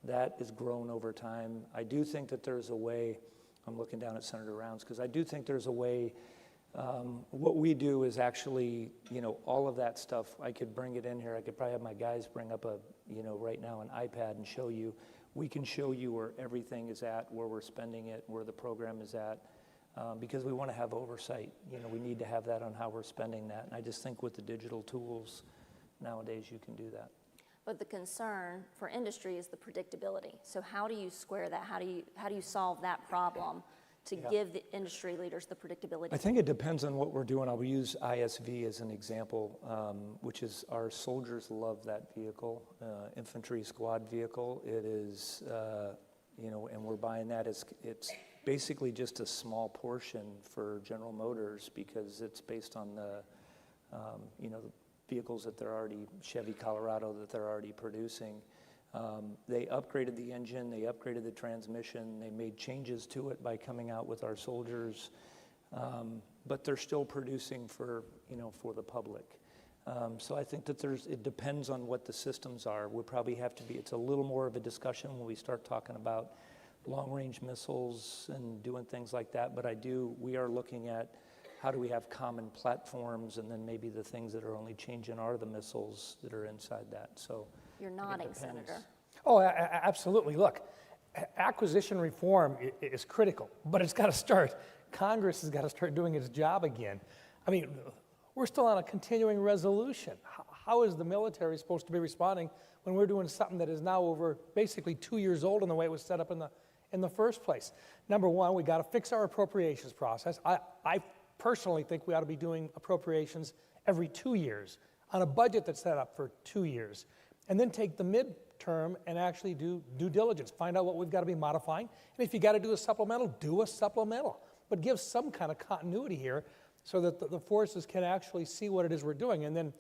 that has grown over time. I do think that there's a way. I'm looking down at Senator Rounds because I do think there's a way. What we do is actually, all of that stuff. I could bring it in here. I could probably have my guys bring up right now an iPad and show you. We can show you where everything is at, where we're spending it, where the program is at, because we want to have oversight. We need to have that on how we're spending that. And I just think with the digital tools nowadays, you can do that. But the concern for industry is the predictability. So how do you square that? How do you solve that problem to give the industry leaders the predictability? I think it depends on what we're doing. I'll use ISV as an example, which is our soldiers love that vehicle, infantry squad vehicle. It is, and we're buying that as it's basically just a small portion for General Motors because it's based on the vehicles that they're already, Chevy Colorado, that they're already producing. They upgraded the engine, they upgraded the transmission, they made changes to it by coming out with our soldiers, but they're still producing for the public. So I think that it depends on what the systems are. We'll probably have to be, it's a little more of a discussion when we start talking about long-range missiles and doing things like that, but we are looking at how do we have common platforms, and then maybe the things that are only changing are the missiles that are inside that. So You're nodding, Senator. Oh, absolutely. Look, acquisition reform is critical, but it's got to start. Congress has got to start doing its job again. I mean, we're still on a continuing resolution. How is the military supposed to be responding when we're doing something that is now over basically 2 years old in the way it was set up in the first place? Number one, we got to fix our appropriations process. I personally think we ought to be doing appropriations every 2 years on a budget that's set up for 2 years, and then take the midterm and actually do due diligence, find out what we've got to be modifying, and if you got to do a supplemental, do a supplemental, but give some kind of continuity here so that the forces can actually see what it is we're doing. And then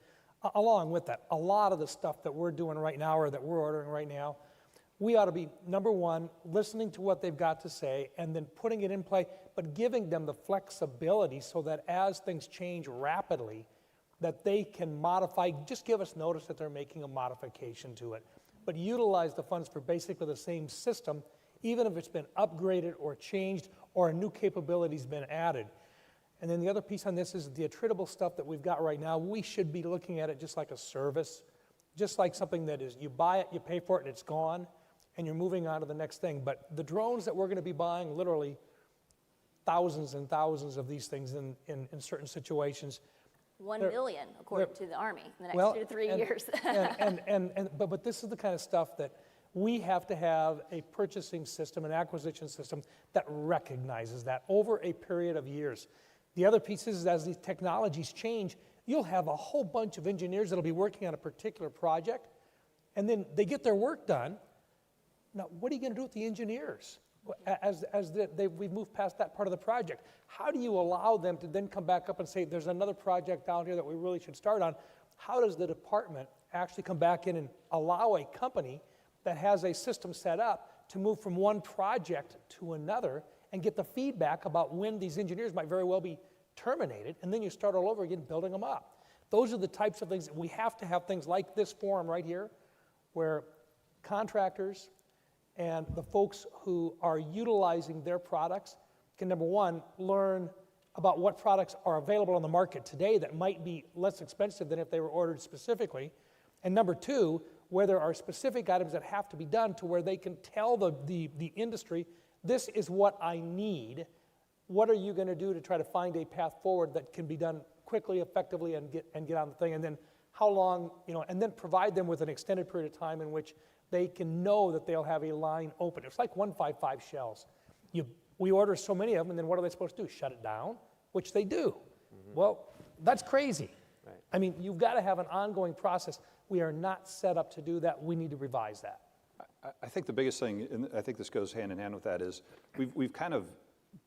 along with that, a lot of the stuff that we're doing right now or that we're ordering right now, we ought to be, number one, listening to what they've got to say and then putting it in play, but giving them the flexibility so that as things change rapidly, that they can modify, just give us notice that they're making a modification to it, but utilize the funds for basically the same system, even if it's been upgraded or changed or a new capability's been added. And then the other piece on this is the attritable stuff that we've got right now. We should be looking at it just like a service, just like something that is, you buy it, you pay for it, and it's gone, and you're moving on to the next thing. But the drones that we're going to be buying, literally thousands and thousands of these things in certain situations. 1 million, according to the Army, in the next 2 to 3 years. But this is the kind of stuff that we have to have a purchasing system, an acquisition system that recognizes that over a period of years. The other piece is as these technologies change, you'll have a whole bunch of engineers that'll be working on a particular project, and then they get their work done. Now, what are you going to do with the engineers we've moved past that part of the project? How do you allow them to then come back up and say, there's another project down here that we really should start on? How does the department actually come back in and allow a company that has a system set up to move from one project to another and get the feedback about when these engineers might very well be terminated, and then you start all over again building them up? Those are the types of things that we have to have, things like this forum right here, where contractors and the folks who are utilizing their products can, number one, learn about what products are available on the market today that might be less expensive than if they were ordered specifically, and number two, where there are specific items that have to be done to where they can tell the industry, this is what I need. What are you going to do to try to find a path forward that can be done quickly, effectively, and get on the thing? And then how long, and then provide them with an extended period of time in which they can know that they'll have a line open. It's like 155 shells. We order so many of them, and then what are they supposed to do? Shut it down? Which they do. Mm-hmm. Well, that's crazy. Right. I mean, you've got to have an ongoing process. We are not set up to do that. We need to revise that. I think the biggest thing, and I think this goes hand in hand with that, is we've kind of,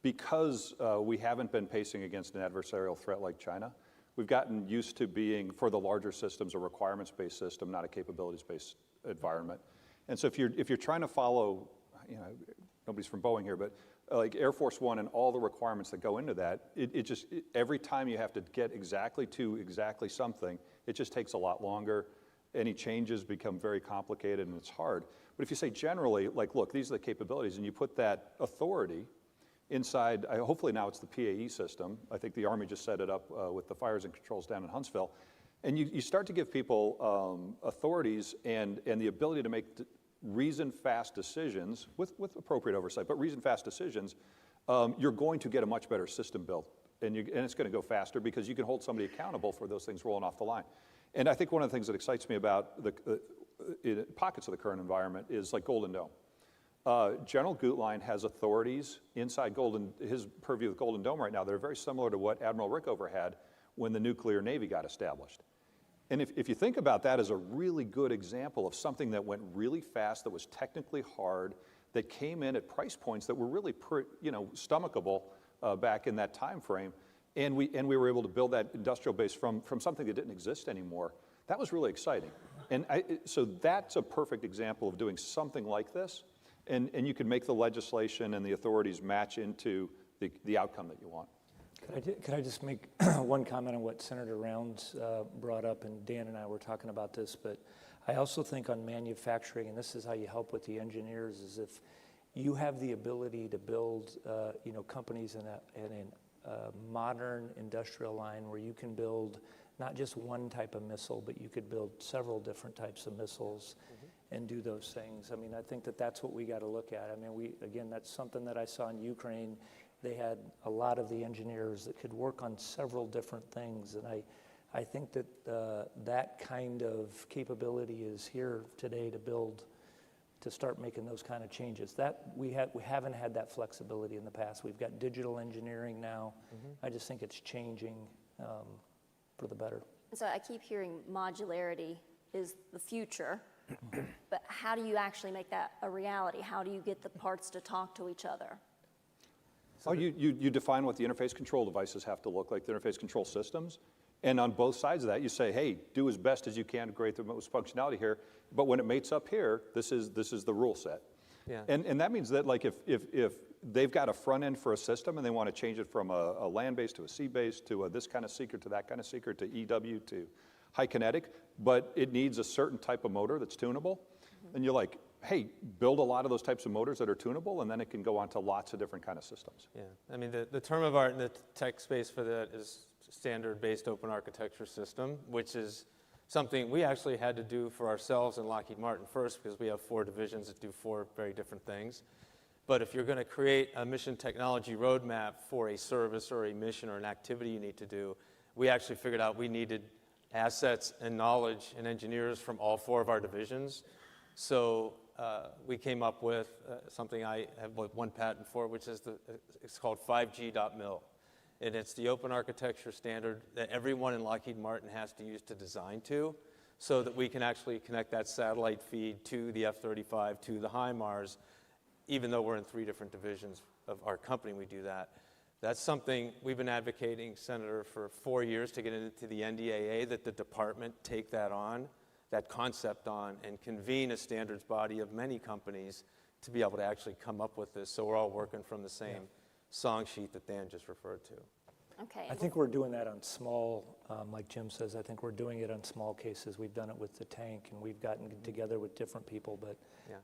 because we haven't been pacing against an adversarial threat like China, we've gotten used to being, for the larger systems, a requirements-based system, not a capabilities-based environment. And so if you're trying to follow, nobody's from Boeing here, but like Air Force One and all the requirements that go into that, every time you have to get exactly something, it just takes a lot longer. Any changes become very complicated and it's hard. But if you say generally, like, look, these are the capabilities, and you put that authority inside, hopefully now it's the PAE system. I think the Army just set it up with the fires and controls down in Huntsville. And you start to give people authorities and the ability to make reasoned, fast decisions with appropriate oversight, but reasoned, fast decisions, you're going to get a much better system built. And it's going to go faster because you can hold somebody accountable for those things rolling off the line. And I think one of the things that excites me about the pockets of the current environment is like Golden Dome. General Gutlein has authorities inside his purview with Golden Dome right now that are very similar to what Admiral Rickover had when the nuclear Navy got established. And if you think about that as a really good example of something that went really fast, that was technically hard, that came in at price points that were really stomachable back in that time frame, and we were able to build that industrial base from something that didn't exist anymore, that was really exciting. And so that's a perfect example of doing something like this, and you can make the legislation and the authorities match into the outcome that you want. Could I just make one comment on what Senator Rounds brought up, and Dan and I were talking about this, but I also think on manufacturing, and this is how you help with the engineers, is if you have the ability to build, companies in a modern industrial line where you can build not just one type of missile, but you could build several different types of missiles and do those things. I mean, I think that that's what we got to look at. I mean, that's something that I saw in Ukraine. They had a lot of the engineers that could work on several different things, and I think that that kind of capability is here today to start making those kind of changes. That we haven't had that flexibility in the past. We've got digital engineering now. I just think it's changing for the better. So I keep hearing modularity is the future, but how do you actually make that a reality? How do you get the parts to talk to each other? Oh, you define what the interface control devices have to look like, the interface control systems. And on both sides of that, you say, hey, do as best as you can to create the most functionality here. But when it mates up here, this is the rule set. Yeah. And that means that, like, if they've got a front end for a system and they want to change it from a land base to a sea base to this kind of secret to that kind of secret to EW to high kinetic, but it needs a certain type of motor that's tunable, and you're like, hey, build a lot of those types of motors that are tunable, and then it can go on to lots of different kind of systems. Yeah, I mean, the term of art in the tech space for that is standard-based open architecture system, which is something we actually had to do for ourselves in Lockheed Martin first, because we have 4 divisions that do 4 very different things. But if you're going to create a mission technology roadmap for a service or a mission or an activity you need to do, we actually figured out we needed assets and knowledge and engineers from all 4 of our divisions. So we came up with something I have one patent for, which is it's called 5G.mil. And it's the open architecture standard that everyone in Lockheed Martin has to use to design to, so that we can actually connect that satellite feed to the F-35, to the HIMARS, even though we're in 3 different divisions of our company, we do that. That's something we've been advocating, Senator, for 4 years to get into the NDAA, that the department take that on, that concept on, and convene a standards body of many companies to be able to actually come up with this, so we're all working from the same song sheet that Dan just referred to. Okay. I think we're doing that on small, like Jim says, I think we're doing it on small cases. We've done it with the tank, and we've gotten together with different people, but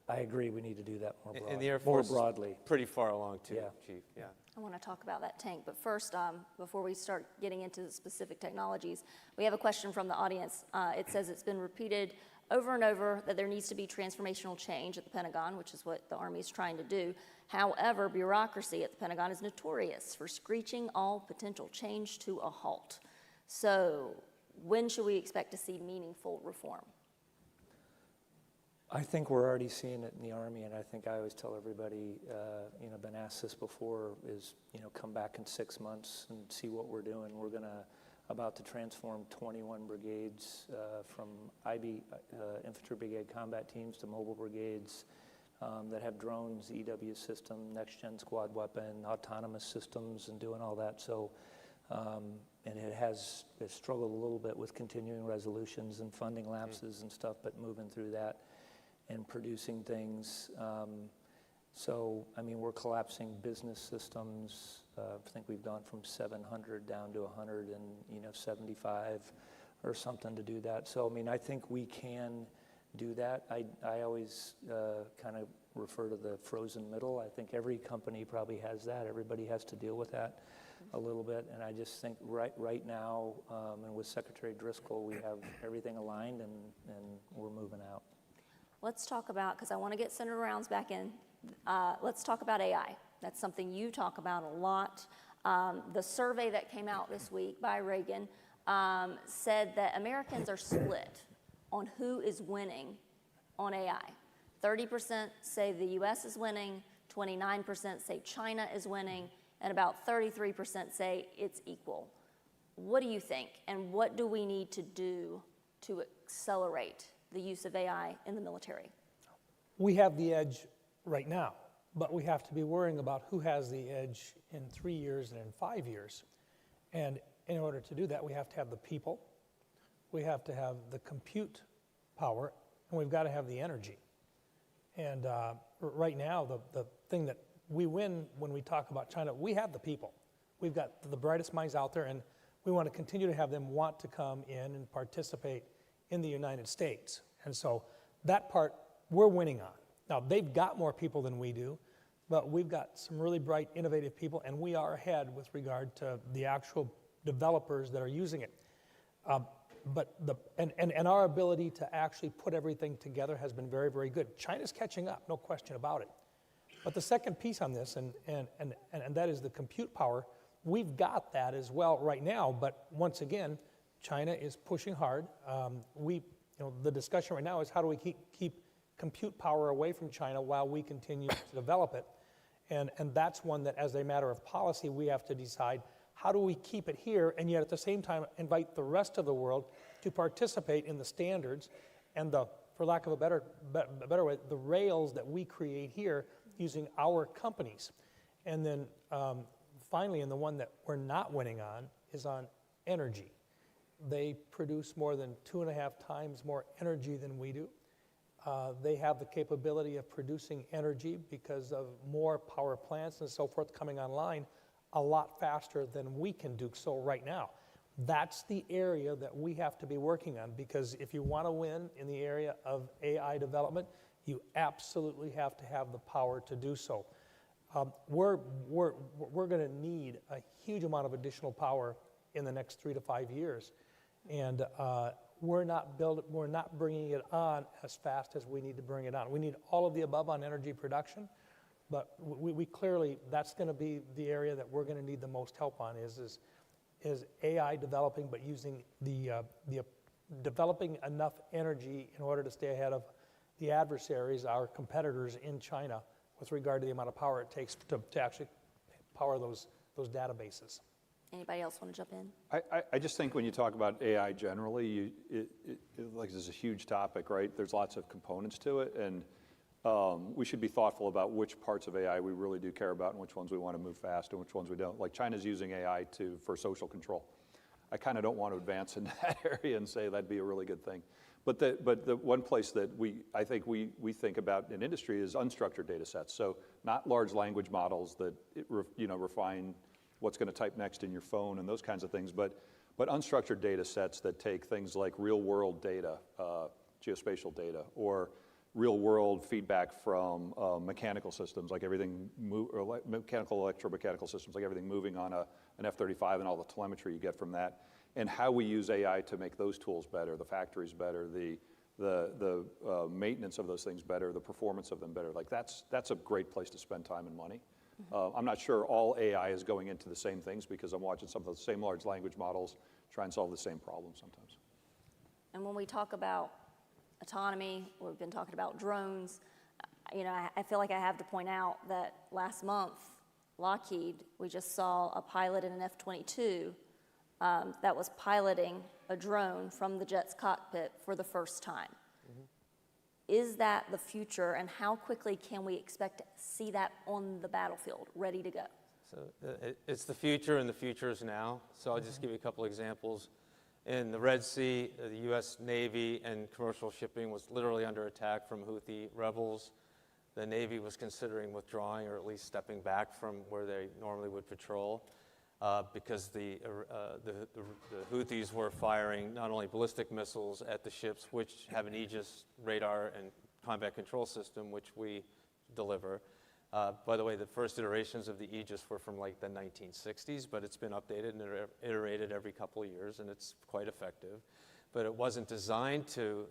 I agree we need to do that more broadly. And the Air Force more broadly. Is pretty far along too, Chief, yeah. I want to talk about that tank, but first, before we start getting into the specific technologies, we have a question from the audience. It says it's been repeated over and over that there needs to be transformational change at the Pentagon, which is what the Army is trying to do. However, bureaucracy at the Pentagon is notorious for screeching all potential change to a halt. So when should we expect to see meaningful reform? I think we're already seeing it in the Army, and I think I always tell everybody, been asked this before, is, come back in 6 months and see what we're doing. We're about to transform 21 brigades from IB, Infantry Brigade combat teams, to mobile brigades that have drones, EW system, next-gen squad weapon, autonomous systems, and doing all that. So, and it has struggled a little bit with continuing resolutions and funding lapses and stuff, but moving through that and producing things. So, I mean, we're collapsing business systems. I think we've gone from 700 down to 175 or something to do that. So, I mean, I think we can do that. I always kind of refer to the frozen middle. I think every company probably has that. Everybody has to deal with that a little bit. And I just think right now, and with Secretary Driscoll, we have everything aligned, and we're moving out. Let's talk about, because I want to get Senator Rounds back in, let's talk about AI. That's something you talk about a lot. The survey that came out this week by Reagan said that Americans are split on who is winning on AI. 30% say the US is winning, 29% say China is winning, and about 33% say it's equal. What do you think, and what do we need to do to accelerate the use of AI in the military? We have the edge right now, but we have to be worrying about who has the edge in 3 years and in 5 years. And in order to do that, we have to have the people, we have to have the compute power, and we've got to have the energy. And right now, the thing that we win when we talk about China, we have the people. We've got the brightest minds out there, and we want to continue to have them want to come in and participate in the United States. And so that part we're winning on. Now, they've got more people than we do, but we've got some really bright, innovative people, and we are ahead with regard to the actual developers that are using it. But our ability to actually put everything together has been very, very good. China's catching up, no question about it. But the second piece on this, and that is the compute power, we've got that as well right now, but once again, China is pushing hard. The discussion right now is how do we keep compute power away from China while we continue to develop it? And that's one that, as a matter of policy, we have to decide how do we keep it here and yet at the same time invite the rest of the world to participate in the standards and the, for lack of a better way, the rails that we create here using our companies. And then finally, and the one that we're not winning on, is on energy. They produce more than 2.5 times more energy than we do. They have the capability of producing energy because of more power plants and so forth coming online a lot faster than we can do so right now. That's the area that we have to be working on, because if you want to win in the area of AI development, you absolutely have to have the power to do so. We're going to need a huge amount of additional power in the next 3 to 5 years, and we're not bringing it on as fast as we need to bring it on. We need all of the above on energy production, but we clearly, that's going to be the area that we're going to need the most help on is AI developing, but using developing enough energy in order to stay ahead of the adversaries, our competitors in China, with regard to the amount of power it takes to actually power those databases. Anybody else want to jump in? I just think when you talk about AI generally, like this is a huge topic, right? There's lots of components to it, and we should be thoughtful about which parts of AI we really do care about and which ones we want to move fast and which ones we don't. Like China's using AI for social control. I kind of don't want to advance in that area and say that'd be a really good thing. But the one place that I think we think about in industry is unstructured data sets. So not large language models that refine what's going to type next in your phone and those kinds of things, but unstructured data sets that take things like real world data, geospatial data, or real world feedback from mechanical systems, like everything, or mechanical, electromechanical systems, like everything moving on an F-35 and all the telemetry you get from that, and how we use AI to make those tools better, the factories better, the maintenance of those things better, the performance of them better. Like that's a great place to spend time and money. I'm not sure all AI is going into the same things, because I'm watching some of the same large language models try and solve the same problems sometimes. And when we talk about autonomy, we've been talking about drones, I feel like I have to point out that last month, Lockheed, we just saw a pilot in an F-22 that was piloting a drone from the jet's cockpit for the first time. Is that the future, and how quickly can we expect to see that on the battlefield, ready to go? So it's the future, and the future is now. So I'll just give you a couple examples. In the Red Sea, the U.S. Navy and commercial shipping was literally under attack from Houthi rebels. The Navy was considering withdrawing, or at least stepping back from where they normally would patrol, because the Houthis were firing not only ballistic missiles at the ships, which have an Aegis radar and combat control system, which we deliver. By the way, the first iterations of the Aegis were from like the 1960s, but it's been updated and iterated every couple of years, and it's quite effective. But it wasn't designed to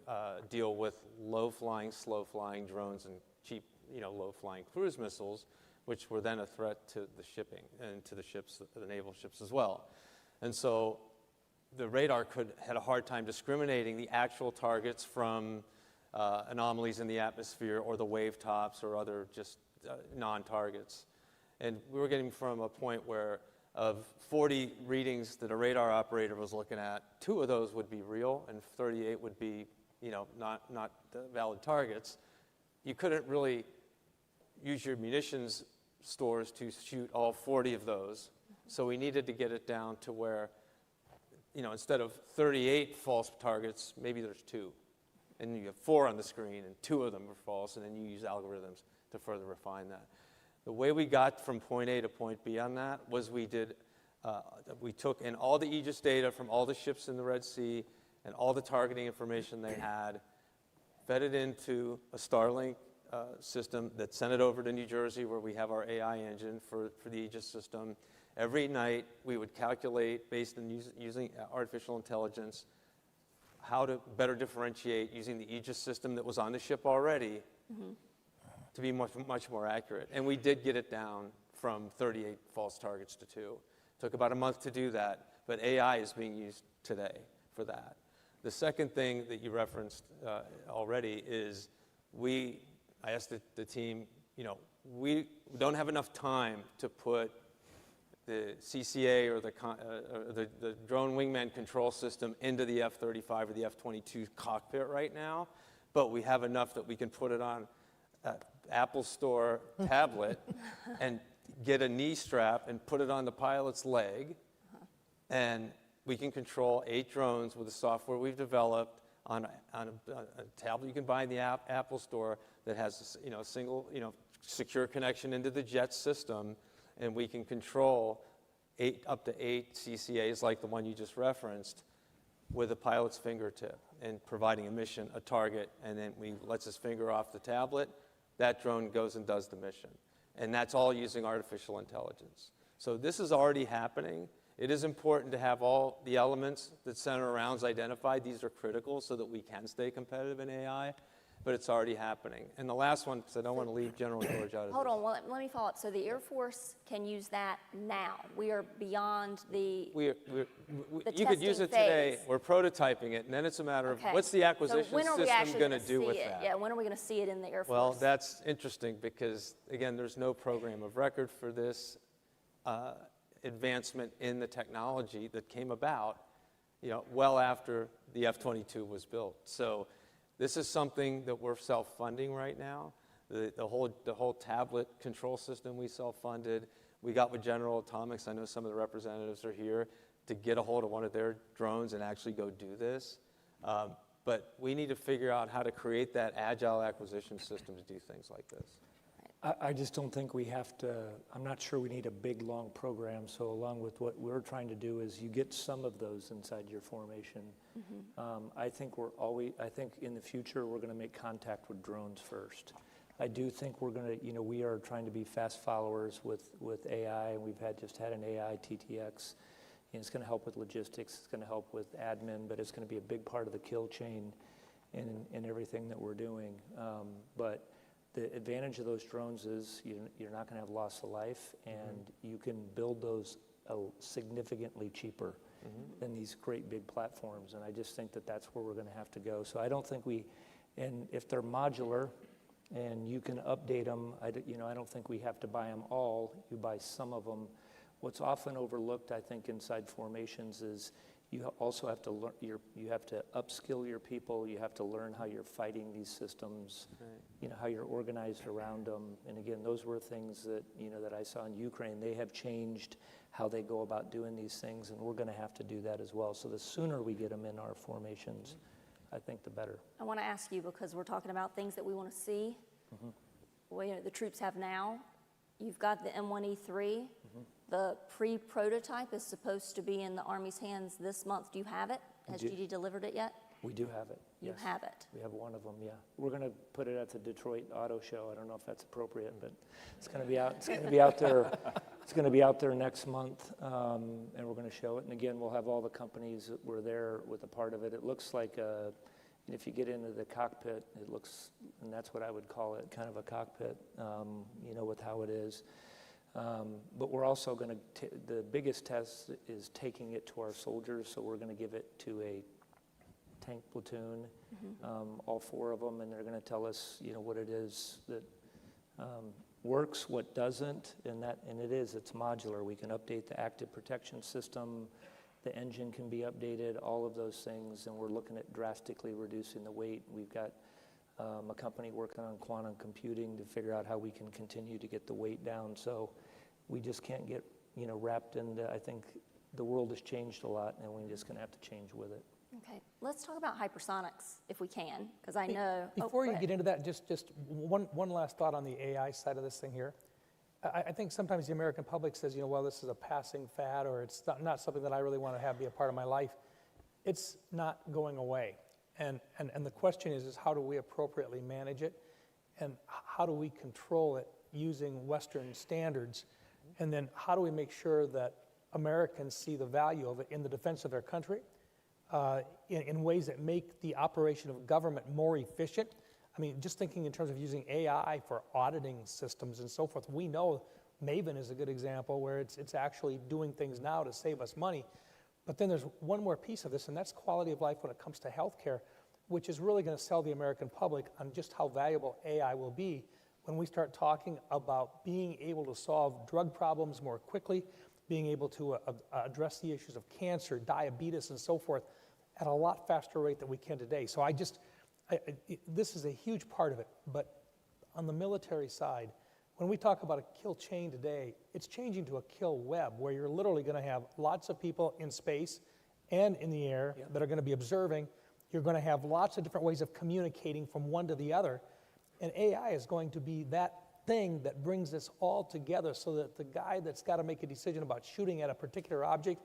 deal with low-flying, slow-flying drones and cheap, low-flying cruise missiles, which were then a threat to the shipping and to the ships, the naval ships as well. And so the radar had a hard time discriminating the actual targets from anomalies in the atmosphere or the wave tops or other just non-targets. And we were getting from a point where of 40 readings that a radar operator was looking at, 2 of those would be real and 38 would be, not valid targets. You couldn't really use your munitions stores to shoot all 40 of those. So we needed to get it down to where, instead of 38 false targets, maybe there's 2. And you have 4 on the screen and 2 of them are false, and then you use algorithms to further refine that. The way we got from point A to point B on that was we took in all the Aegis data from all the ships in the Red Sea and all the targeting information they had, fed it into a Starlink system that sent it over to New Jersey, where we have our AI engine for the Aegis system. Every night, we would calculate, based on using artificial intelligence, how to better differentiate using the Aegis system that was on the ship already to be much more accurate. And we did get it down from 38 false targets to 2. Took about a month to do that, but AI is being used today for that. The second thing that you referenced already is I asked the team, we don't have enough time to put the CCA or the drone wingman control system into the F-35 or the F-22 cockpit right now, but we have enough that we can put it on an Apple Store tablet and get a knee strap and put it on the pilot's leg, and we can control 8 drones with the software we've developed on a tablet you can buy in the Apple Store that has a single secure connection into the jet system, and we can control up to 8 CCAs like the one you just referenced with a pilot's fingertip and providing a target, and then lets his finger off the tablet. That drone goes and does the mission. And that's all using artificial intelligence. So this is already happening. It is important to have all the elements that Senator Rounds identified. These are critical so that we can stay competitive in AI, but it's already happening. And the last one, because I don't want to leave General George out of Hold this. on, well, let me follow up. So the Air Force can use that now. We are beyond the You could use it today. We're prototyping it, and then it's a matter of what's the acquisition system going to do with that? Yeah, when are we going to see it in the Air Force? Well, that's interesting because, again, there's no program of record for this advancement in the technology that came about, well after the F-22 was built. So this is something that we're self-funding right now. The whole tablet control system we self-funded. We got with General Atomics, I know some of the representatives are here, to get a hold of one of their drones and actually go do this. But we need to figure out how to create that agile acquisition system to do things like this. I just don't think we have to, I'm not sure we need a big, long program. So along with what we're trying to do is you get some of those inside your formation. I think I think in the future, we're going to make contact with drones first. I do think we're going to, we are trying to be fast followers with AI, and we've just had an AI TTX. And it's going to help with logistics, it's going to help with admin, but it's going to be a big part of the kill chain in everything that we're doing. But the advantage of those drones is you're not going to have loss of life, and you can build those significantly cheaper than these great big platforms. And I just think that that's where we're going to have to go. So I don't think and if they're modular and you can update them, I don't think we have to buy them all. You buy some of them. What's often overlooked, I think, inside formations is you also have to learn. You have to upskill your people. You have to learn how you're fighting these systems. How you're organized around them. And again, those were things that that I saw in Ukraine. They have changed how they go about doing these things, and we're going to have to do that as well. So the sooner we get them in our formations, I think the better. I want to ask you, because we're talking about things that we want to see. Well, the troops have now. You've got the M1E3. The pre-prototype is supposed to be in the Army's hands this month. Do you have it? Has GD delivered it yet? We do have it. You yes. have it. We have one of them, yeah. We're going to put it at the Detroit Auto Show. I don't know if that's appropriate, but it's going to be out. It's going to be out there. It's going to be out there next month, and we're going to show it. And again, we'll have all the companies that were there with a part of it. It looks like if you get into the cockpit, it looks, and that's what I would call it, kind of a cockpit, with how it is. But we're also going to, the biggest test is taking it to our soldiers, so we're going to give it to a tank platoon, all 4 of them, and they're going to tell us, what it is that works, what doesn't, and it's modular. We can update the active protection system, the engine can be updated, all of those things, and we're looking at drastically reducing the weight. We've got a company working on quantum computing to figure out how we can continue to get the weight down. So we just can't get, wrapped into, I think the world has changed a lot, and we're just going to have to change with it. Okay, let's talk about hypersonics if we can, because I know. Before you get into that, just one last thought on the AI side of this thing here. I think sometimes the American public says, well, this is a passing fad, or it's not something that I really want to have be a part of my life. It's not going away. And the question is how do we appropriately manage it? and how do we control it using Western standards? And then how do we make sure that Americans see the value of it in the defense of their country in ways that make the operation of government more efficient? I mean, just thinking in terms of using AI for auditing systems and so forth, we know Maven is a good example where it's actually doing things now to save us money. But then there's one more piece of this, and that's quality of life when it comes to healthcare, which is really going to sell the American public on just how valuable AI will be when we start talking about being able to solve drug problems more quickly, being able to address the issues of cancer, diabetes, and so forth at a lot faster rate than we can today. So this is a huge part of it. But on the military side, when we talk about a kill chain today, it's changing to a kill web, where you're literally going to have lots of people in space and in the air that are going to be observing. You're going to have lots of different ways of communicating from one to the other. And AI is going to be that thing that brings this all together so that the guy that's got to make a decision about shooting at a particular object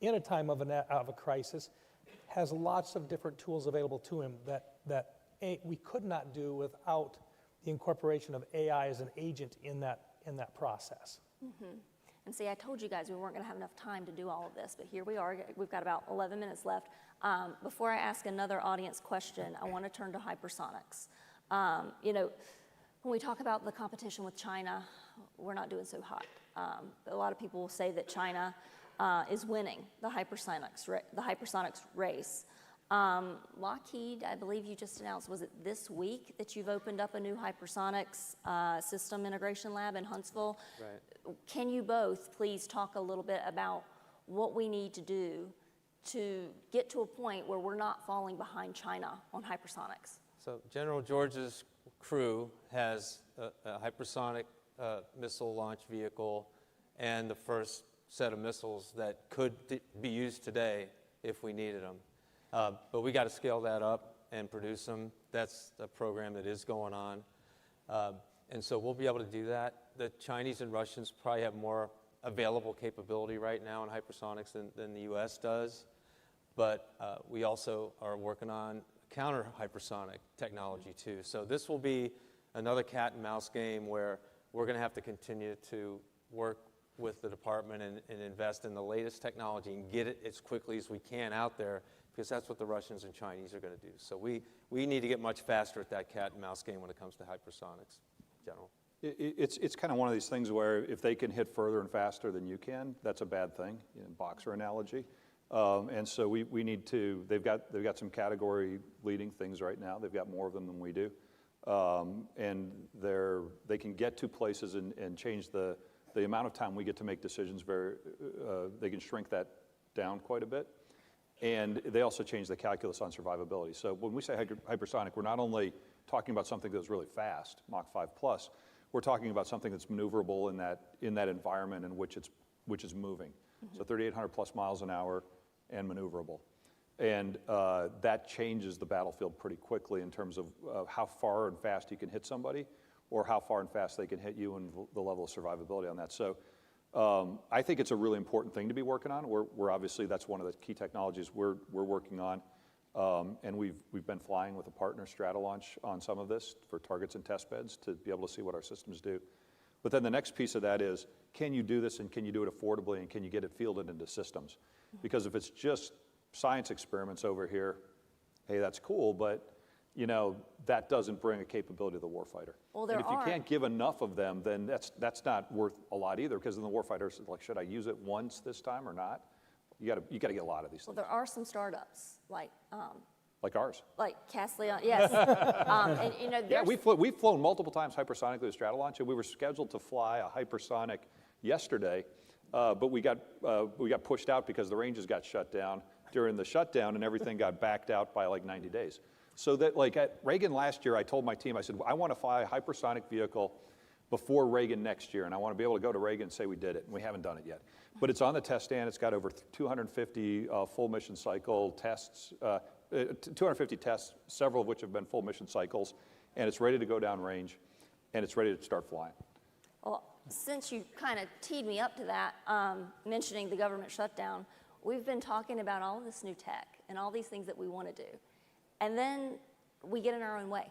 in a time of a crisis has lots of different tools available to him that we could not do without the incorporation of AI as an agent in that process. Mm-hmm. And see, I told you guys we weren't going to have enough time to do all of this, but here we are. We've got about 11 minutes left. Before I ask another audience question, I want to turn to hypersonics. You know, when we talk about the competition with China, we're not doing so hot. A lot of people will say that China is winning the hypersonics race. Lockheed, I believe you just announced, was it this week that you've opened up a new hypersonics system integration lab in Huntsville? Right. Can you both please talk a little bit about what we need to do to get to a point where we're not falling behind China on hypersonics? So General George's crew has a hypersonic missile launch vehicle and the first set of missiles that could be used today if we needed them. But we got to scale that up and produce them. That's a program that is going on. And so we'll be able to do that. The Chinese and Russians probably have more available capability right now in hypersonics than the US does. But we also are working on counter hypersonic technology too. So this will be another cat and mouse game where we're going to have to continue to work with the department and invest in the latest technology and get it as quickly as we can out there, because that's what the Russians and Chinese are going to do. So we need to get much faster at that cat and mouse game when it comes to hypersonics, General. It's kind of one of these things where if they can hit further and faster than you can, that's a bad thing, boxer analogy. And so we need to, they've got some category leading things right now. They've got more of them than we do. And they can get to places and change the amount of time we get to make decisions they can shrink that down quite a bit. And they also change the calculus on survivability. So when we say hypersonic, we're not only talking about something that's really fast, Mach 5 plus, we're talking about something that's maneuverable in that environment in which is moving. Mm-hmm. So 3,800 plus miles an hour and maneuverable. And that changes the battlefield pretty quickly in terms of how far and fast you can hit somebody, or how far and fast they can hit you, and the level of survivability on that. So I think it's a really important thing to be working on. We're obviously, that's one of the key technologies we're working on. And we've been flying with a partner, Stratolaunch, on some of this for targets and test beds to be able to see what our systems do. But then the next piece of that is, can you do this, and can you do it affordably, and can you get it fielded into systems? Because if it's just science experiments over here, hey, that's cool, but that doesn't bring a capability to the warfighter. Well, and if you can't give enough of them, then that's not worth a lot either, because then the warfighter's like, should I use it once this time or not? You got to get a lot of these things. Well, there are some startups like ours. Like Casleon, yes. And we've flown multiple times hypersonically with Stratolaunch, and we were scheduled to fly a hypersonic yesterday, but we got pushed out because the ranges got shut down during the shutdown, and everything got backed out by like 90 days. So that, like at Reagan last year, I told my team, I said, I want to fly a hypersonic vehicle before Reagan next year, and I want to be able to go to Reagan and say we did it, and we haven't done it yet. But it's on the test stand. It's got over 250 full mission cycle tests, 250 tests, several of which have been full mission cycles, and it's ready to go down range, and it's ready to start flying. Well, since you kind of teed me up to that, mentioning the government shutdown, we've been talking about all of this new tech and all these things that we want to do. And then we get in our own way.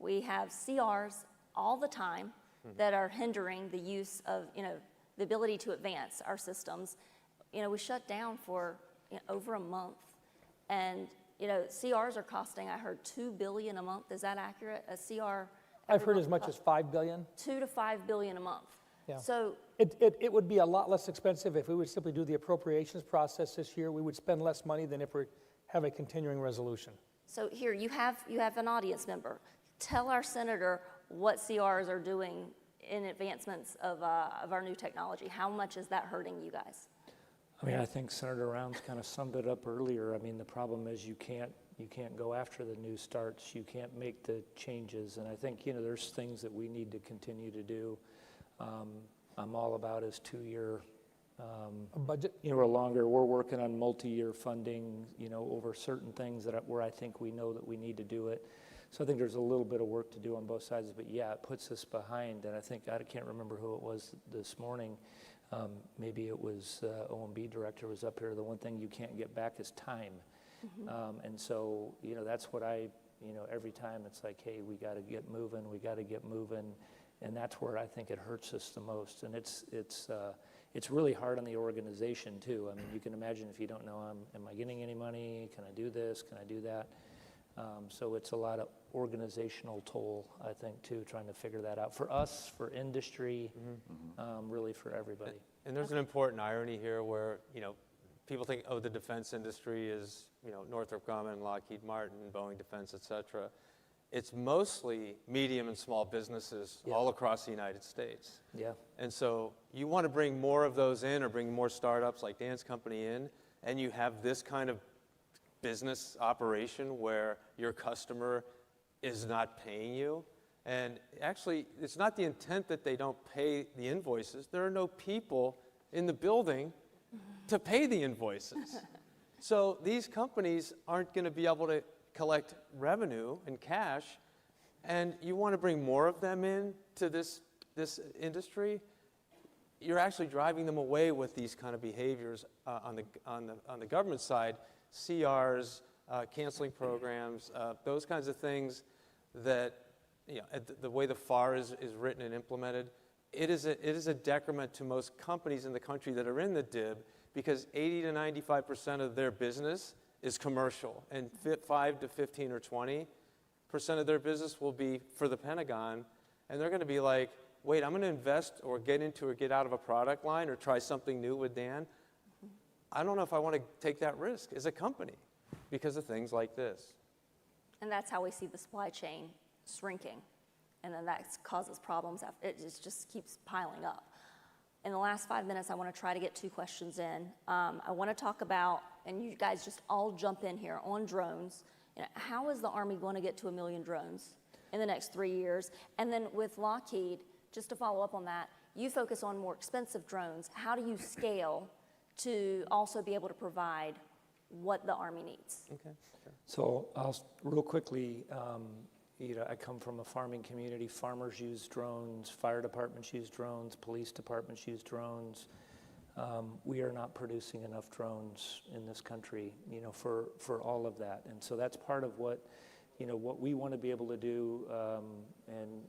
We have CRs all the time that are hindering the use of, the ability to advance our systems. We shut down for over a month, and CRs are costing, I heard, $2 billion a month. Is that accurate? A CR? I've heard as much as $5 billion. $2 to $5 billion a month. Yeah. So it would be a lot less expensive if we would simply do the appropriations process this year. We would spend less money than if we have a continuing resolution. So here, you have an audience member. Tell our senator what CRs are doing in advancements of our new technology. How much is that hurting you guys? I mean, I think Senator Rounds kind of summed it up earlier. I mean, the problem is you can't go after the new starts. You can't make the changes. And I think, there's things that we need to continue to do. I'm all about his 2-year a budget. Or longer. We're working on multi-year funding, over certain things where I think we know that we need to do it. So I think there's a little bit of work to do on both sides, but yeah, it puts us behind. And I think, I can't remember who it was this morning. Maybe it was OMB director was up here. The one thing you can't get back is time. And so, that's what every time it's like, hey, we got to get moving. And that's where I think it hurts us the most. And it's really hard on the organization too. I mean, you can imagine if you don't know, am I getting any money? Can I do this? Can I do that? So it's a lot of organizational toll, I think, too, trying to figure that out for us, for industry, really for everybody. And there's an important irony here where, people think, oh, the defense industry is, Northrop Grumman, Lockheed Martin, Boeing Defense, et cetera. It's mostly medium and small businesses all across the United States. Yeah. And so you want to bring more of those in or bring more startups like Dan's company in, and you have this kind of business operation where your customer is not paying you. And actually, it's not the intent that they don't pay the invoices. There are no people in the building to pay the invoices. So these companies aren't going to be able to collect revenue and cash, and you want to bring more of them in to this industry. You're actually driving them away with these kind of behaviors on the government side, CRs, canceling programs, those kinds of things that, the way the FAR is written and implemented, it is a decrement to most companies in the country that are in the DIB, because 80 to 95% of their business is commercial, and 5 to 15 or 20% of their business will be for the Pentagon, and they're going to be like, wait, I'm going to invest or get out of a product line or try something new with Dan. I don't know if I want to take that risk as a company because of things like this. And that's how we see the supply chain shrinking, and then that causes problems. It just keeps piling up. In the last 5 minutes, I want to try to get 2 questions in. I want to talk about, and you guys just all jump in here, on drones. How is the Army going to get to 1 million drones in the next 3 years? And then with Lockheed, just to follow up on that, you focus on more expensive drones. How do you scale to also be able to provide what the Army needs? Okay. So I'll real quickly, I come from a farming community. Farmers use drones, fire departments use drones, police departments use drones. We are not producing enough drones in this country, for all of that. And so that's part of what we want to be able to do. And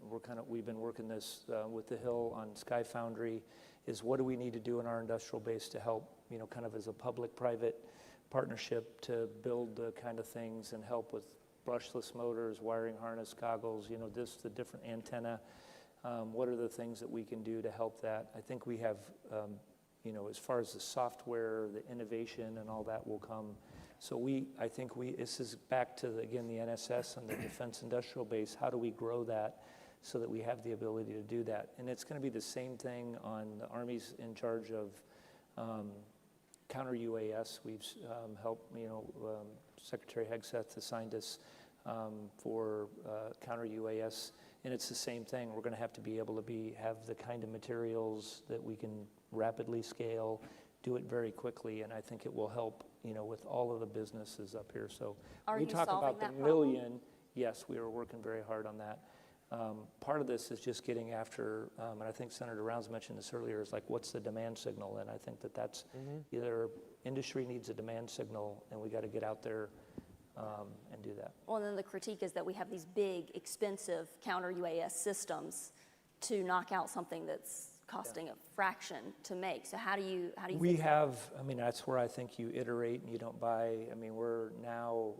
we've been working this with the Hill on Sky Foundry, is what do we need to do in our industrial base to help, kind of as a public-private partnership to build the kind of things and help with brushless motors, wiring harness, goggles, the different antenna. What are the things that we can do to help that? I think we have, as far as the software, the innovation and all that will come. So this is back to, again, the NSS and the Defense Industrial Base. How do we grow that so that we have the ability to do that? And it's going to be the same thing on the Army's in charge of counter UAS. We've helped, Secretary Hegseth assigned us for counter UAS, and it's the same thing. We're going to have to be able to have the kind of materials that we can rapidly scale, do it very quickly, and I think it will help, with all of the businesses up here. So Are we you talk solving about the that million. problem? Yes, we are working very hard on that. Part of this is just getting after, and I think Senator Rounds mentioned this earlier, is like, what's the demand signal? And I think that's either industry needs a demand signal, and we got to get out there and do that. Well, and then the critique is that we have these big, expensive counter-UAS systems to knock out something that's costing a fraction to make. So how do you We fix that? have, I mean, that's where I think you iterate and you don't buy. I mean, we're now,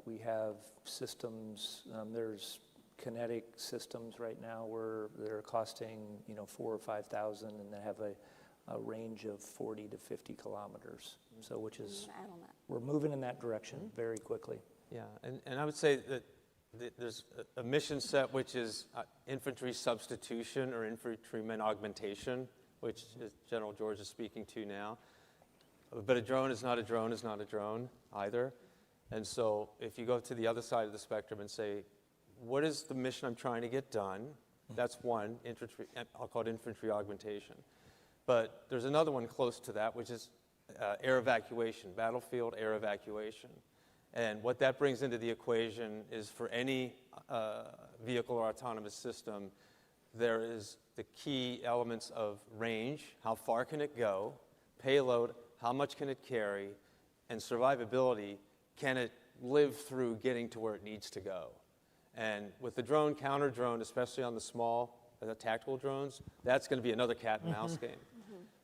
we have systems, there's kinetic systems right now where they're costing, you know, 4,000 or 5,000, and they have a range of 40 to 50 kilometers. So, which is, we're moving in that direction very quickly. Yeah, and I would say that there's a mission set which is infantry substitution or infantryman augmentation, which General George is speaking to now. But a drone is not a drone is not a drone either. And so if you go to the other side of the spectrum and say, what is the mission I'm trying to get done? That's one, infantry, I'll call it infantry augmentation. But there's another one close to that, which is air evacuation, battlefield air evacuation. And what that brings into the equation is for any vehicle or autonomous system, there is the key elements of range, how far can it go, payload, how much can it carry, and survivability, can it live through getting to where it needs to go. And with the drone, counter drone, especially on the small, the tactical drones, that's going to be another cat and mouse game.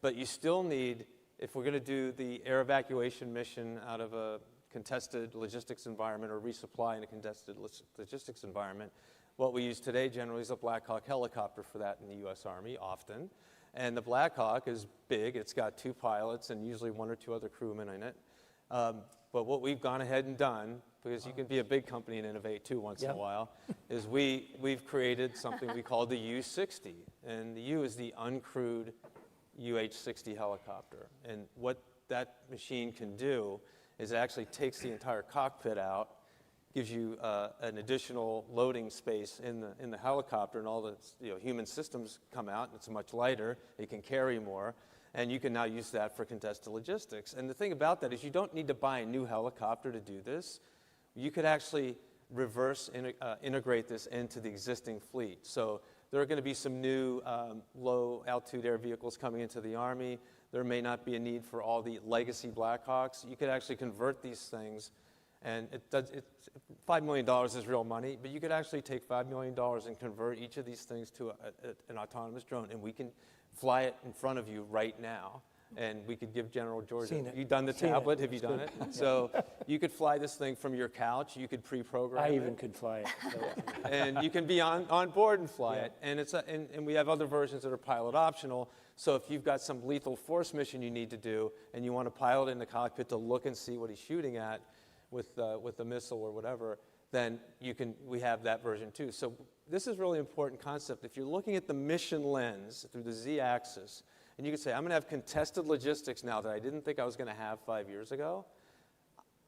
But you still need, if we're going to do the air evacuation mission out of a contested logistics environment or resupply in a contested logistics environment, what we use today generally is a Black Hawk helicopter for that in the U.S. Army, often. And the Black Hawk is big. It's got 2 pilots and usually 1 or 2 other crewmen in it. But what we've gone ahead and done, because you can be a big company and innovate too once in a while, is we've created something we call the U-60. And the U is the uncrewed UH-60 helicopter. And what that machine can do is it actually takes the entire cockpit out, gives you an additional loading space in the helicopter, and all the human systems come out, and it's much lighter, it can carry more, and you can now use that for contested logistics. And the thing about that is you don't need to buy a new helicopter to do this. You could actually reverse integrate this into the existing fleet. So there are going to be some new low-altitude air vehicles coming into the Army. There may not be a need for all the legacy Blackhawks. You could actually convert these things, and $5 million is real money, but you could actually take $5 million and convert each of these things to an autonomous drone, and we can fly it in front of you right now. And we could give General George, you've done the tablet, have you done it? So you could fly this thing from your couch, you could pre-program it. I even could fly it. And you can be on board and fly it. And, and we have other versions that are pilot optional. So if you've got some lethal force mission you need to do, and you want to pilot in the cockpit to look and see what he's shooting at with the missile or whatever, then we have that version too. So this is a really important concept. If you're looking at the mission lens through the Z-axis, and you can say, I'm going to have contested logistics now that I didn't think I was going to have 5 years ago.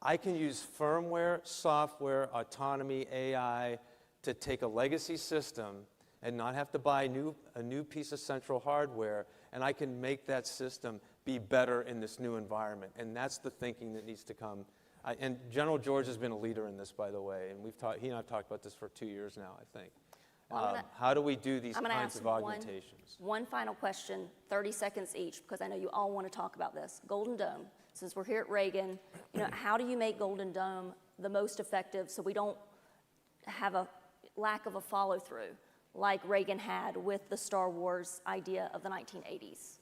I can use firmware, software, autonomy, AI to take a legacy system and not have to buy a new piece of central hardware, and I can make that system be better in this new environment. And that's the thinking that needs to come. And General George has been a leader in this, by the way, and he and I have talked about this for 2 years now, I think. How do we do these kinds of augmentations? One final question, 30 seconds each, because I know you all want to talk about this. Golden Dome, since we're here at Reagan, how do you make Golden Dome the most effective so we don't have a lack of a follow-through like Reagan had with the Star Wars idea of the 1980s?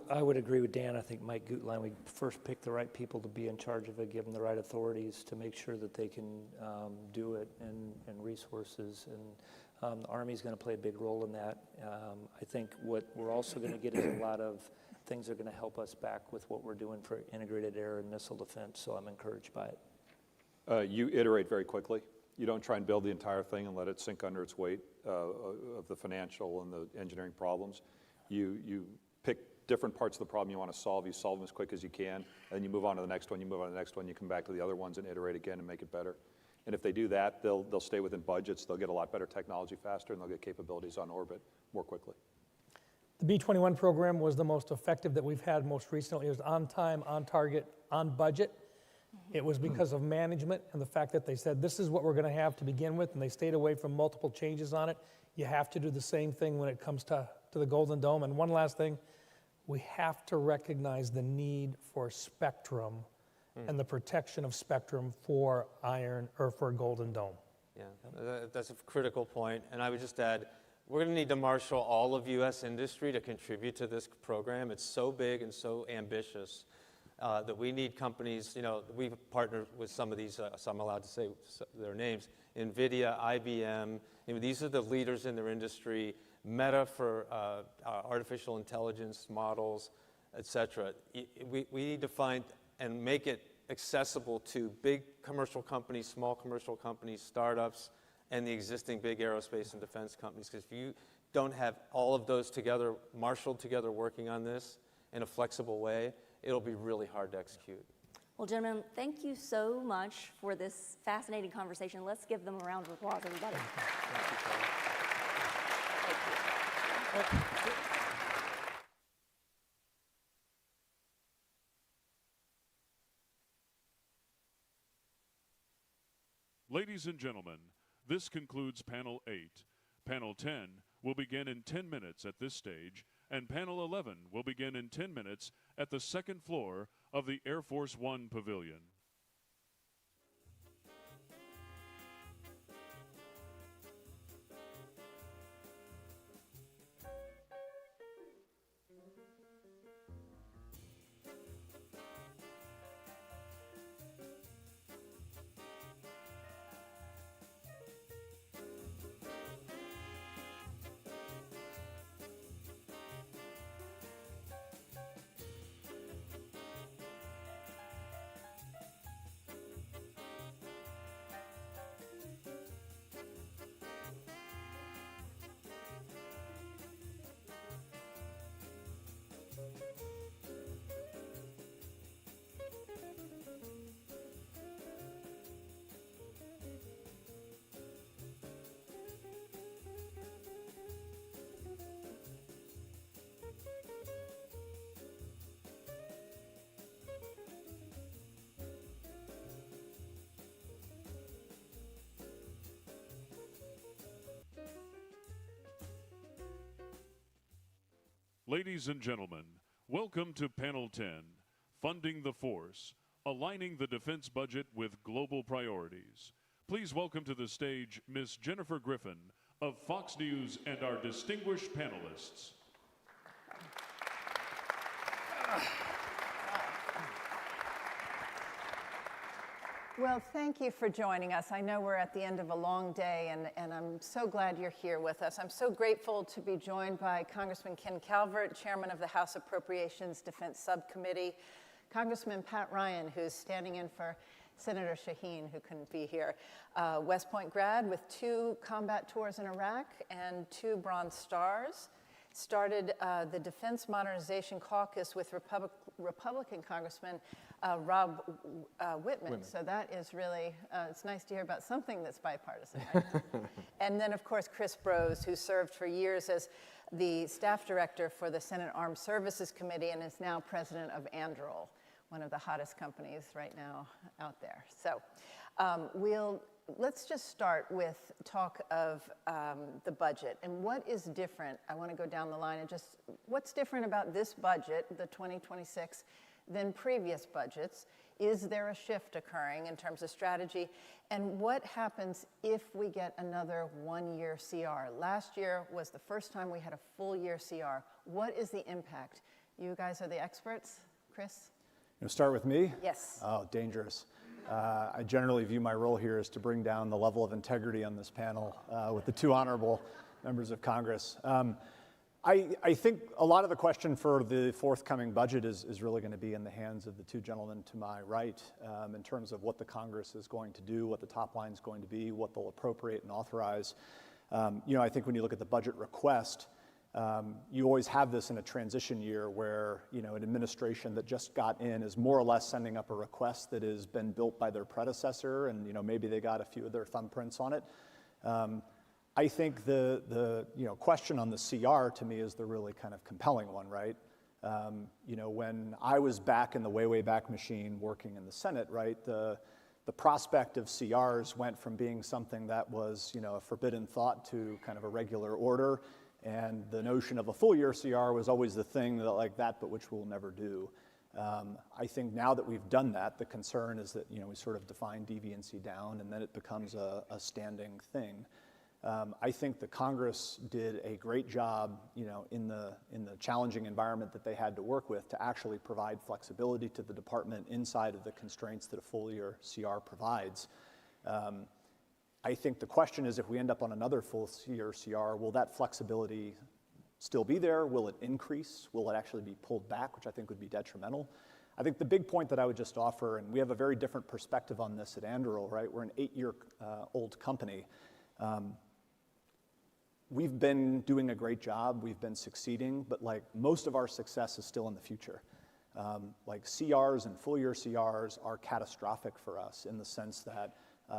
I would agree with Dan. I think Mike Gutlein, we first pick the right people to be in charge of it, give them the right authorities to make sure that they can do it, and resources. And the Army's going to play a big role in that. I think what we're also going to get is a lot of things that are going to help us back with what we're doing for integrated air and missile defense, so I'm encouraged by it. You iterate very quickly. You don't try and build the entire thing and let it sink under its weight of the financial and the engineering problems. You pick different parts of the problem you want to solve. You solve them as quick as you can, and then you move on to the next one, you move on to the next one, you come back to the other ones and iterate again and make it better. And if they do that, they'll stay within budgets, they'll get a lot better technology faster, and they'll get capabilities on orbit more quickly. The B-21 program was the most effective that we've had most recently. It was on time, on target, on budget. It was because of management and the fact that they said, this is what we're going to have to begin with, and they stayed away from multiple changes on it. You have to do the same thing when it comes to the Golden Dome. And one last thing, we have to recognize the need for spectrum and the protection of spectrum for iron or for Golden Dome. Yeah, that's a critical point. And I would just add, we're going to need to marshal all of U.S. industry to contribute to this program. It's so big and so ambitious that we need companies, we've partnered with some of these, so I'm allowed to say their names, NVIDIA, IBM, these are the leaders in their industry, Meta for artificial intelligence models, et cetera. We need to find and make it accessible to big commercial companies, small commercial companies, startups, and the existing big aerospace and defense companies. Because if you don't have all of those together, marshaled together, working on this in a flexible way, it'll be really hard to execute. Well, gentlemen, thank you so much for this fascinating conversation. Let's give them a round of applause, everybody. Thank you. Ladies and gentlemen, this concludes Panel 8. Panel 10 will begin in 10 minutes at this stage, and Panel 11 will begin in 10 minutes at the second floor of the Air Force One Pavilion. Ladies and gentlemen, welcome to Panel 10, Funding the Force, Aligning the Defense Budget with Global Priorities. Please welcome to the stage Ms. Jennifer Griffin of Fox News and our distinguished panelists. Well, thank you for joining us. I know we're at the end of a long day, and I'm so glad you're here with us. I'm so grateful to be joined by Congressman Ken Calvert, Chairman of the House Appropriations Defense Subcommittee, Congressman Pat Ryan, who's standing in for Senator Shaheen, who couldn't be here, West Point grad with 2 combat tours in Iraq and 2 Bronze Stars, started the Defense Modernization Caucus with Republican Congressman Rob Whitman. So that is really, it's nice to hear about something that's bipartisan. Right? And then, of course, Chris Brose, who served for years as the staff director for the Senate Armed Services Committee and is now president of Anduril, one of the hottest companies right now out there. So let's just start with talk of the budget and what is different. I want to go down the line and just what's different about this budget, the 2026, than previous budgets? Is there a shift occurring in terms of strategy? And what happens if we get another 1-year CR? Last year was the first time we had a full year CR. What is the impact? You guys are the experts. Chris? You want to start with me? Yes. Oh, dangerous. I generally view my role here as to bring down the level of integrity on this panel with the 2 honorable members of Congress. I think a lot of the question for the forthcoming budget is really going to be in the hands of the 2 gentlemen to my right in terms of what the Congress is going to do, what the top line is going to be, what they'll appropriate and authorize. I think when you look at the budget request, you always have this in a transition year where, an administration that just got in is more or less sending up a request that has been built by their predecessor, and, maybe they got a few of their thumbprints on it. I think the question on the CR to me is the really kind of compelling one, right? When I was back in the way back machine working in the Senate, right, the prospect of CRs went from being something that was, a forbidden thought to kind of a regular order. And the notion of a full year CR was always the thing that but which we'll never do. I think now that we've done that, the concern is that, we sort of define deviancy down and then it becomes a standing thing. I think the Congress did a great job, in the challenging environment that they had to work with to actually provide flexibility to the department inside of the constraints that a full-year CR provides. I think the question is, if we end up on another full-year CR, will that flexibility still be there? Will it increase? Will it actually be pulled back, which I think would be detrimental? I think the big point that I would just offer, and we have a very different perspective on this at Anduril, right? We're an 8-year-old company. We've been doing a great job, we've been succeeding, but most of our success is still in the future. CRs and full-year CRs are catastrophic for us in the sense that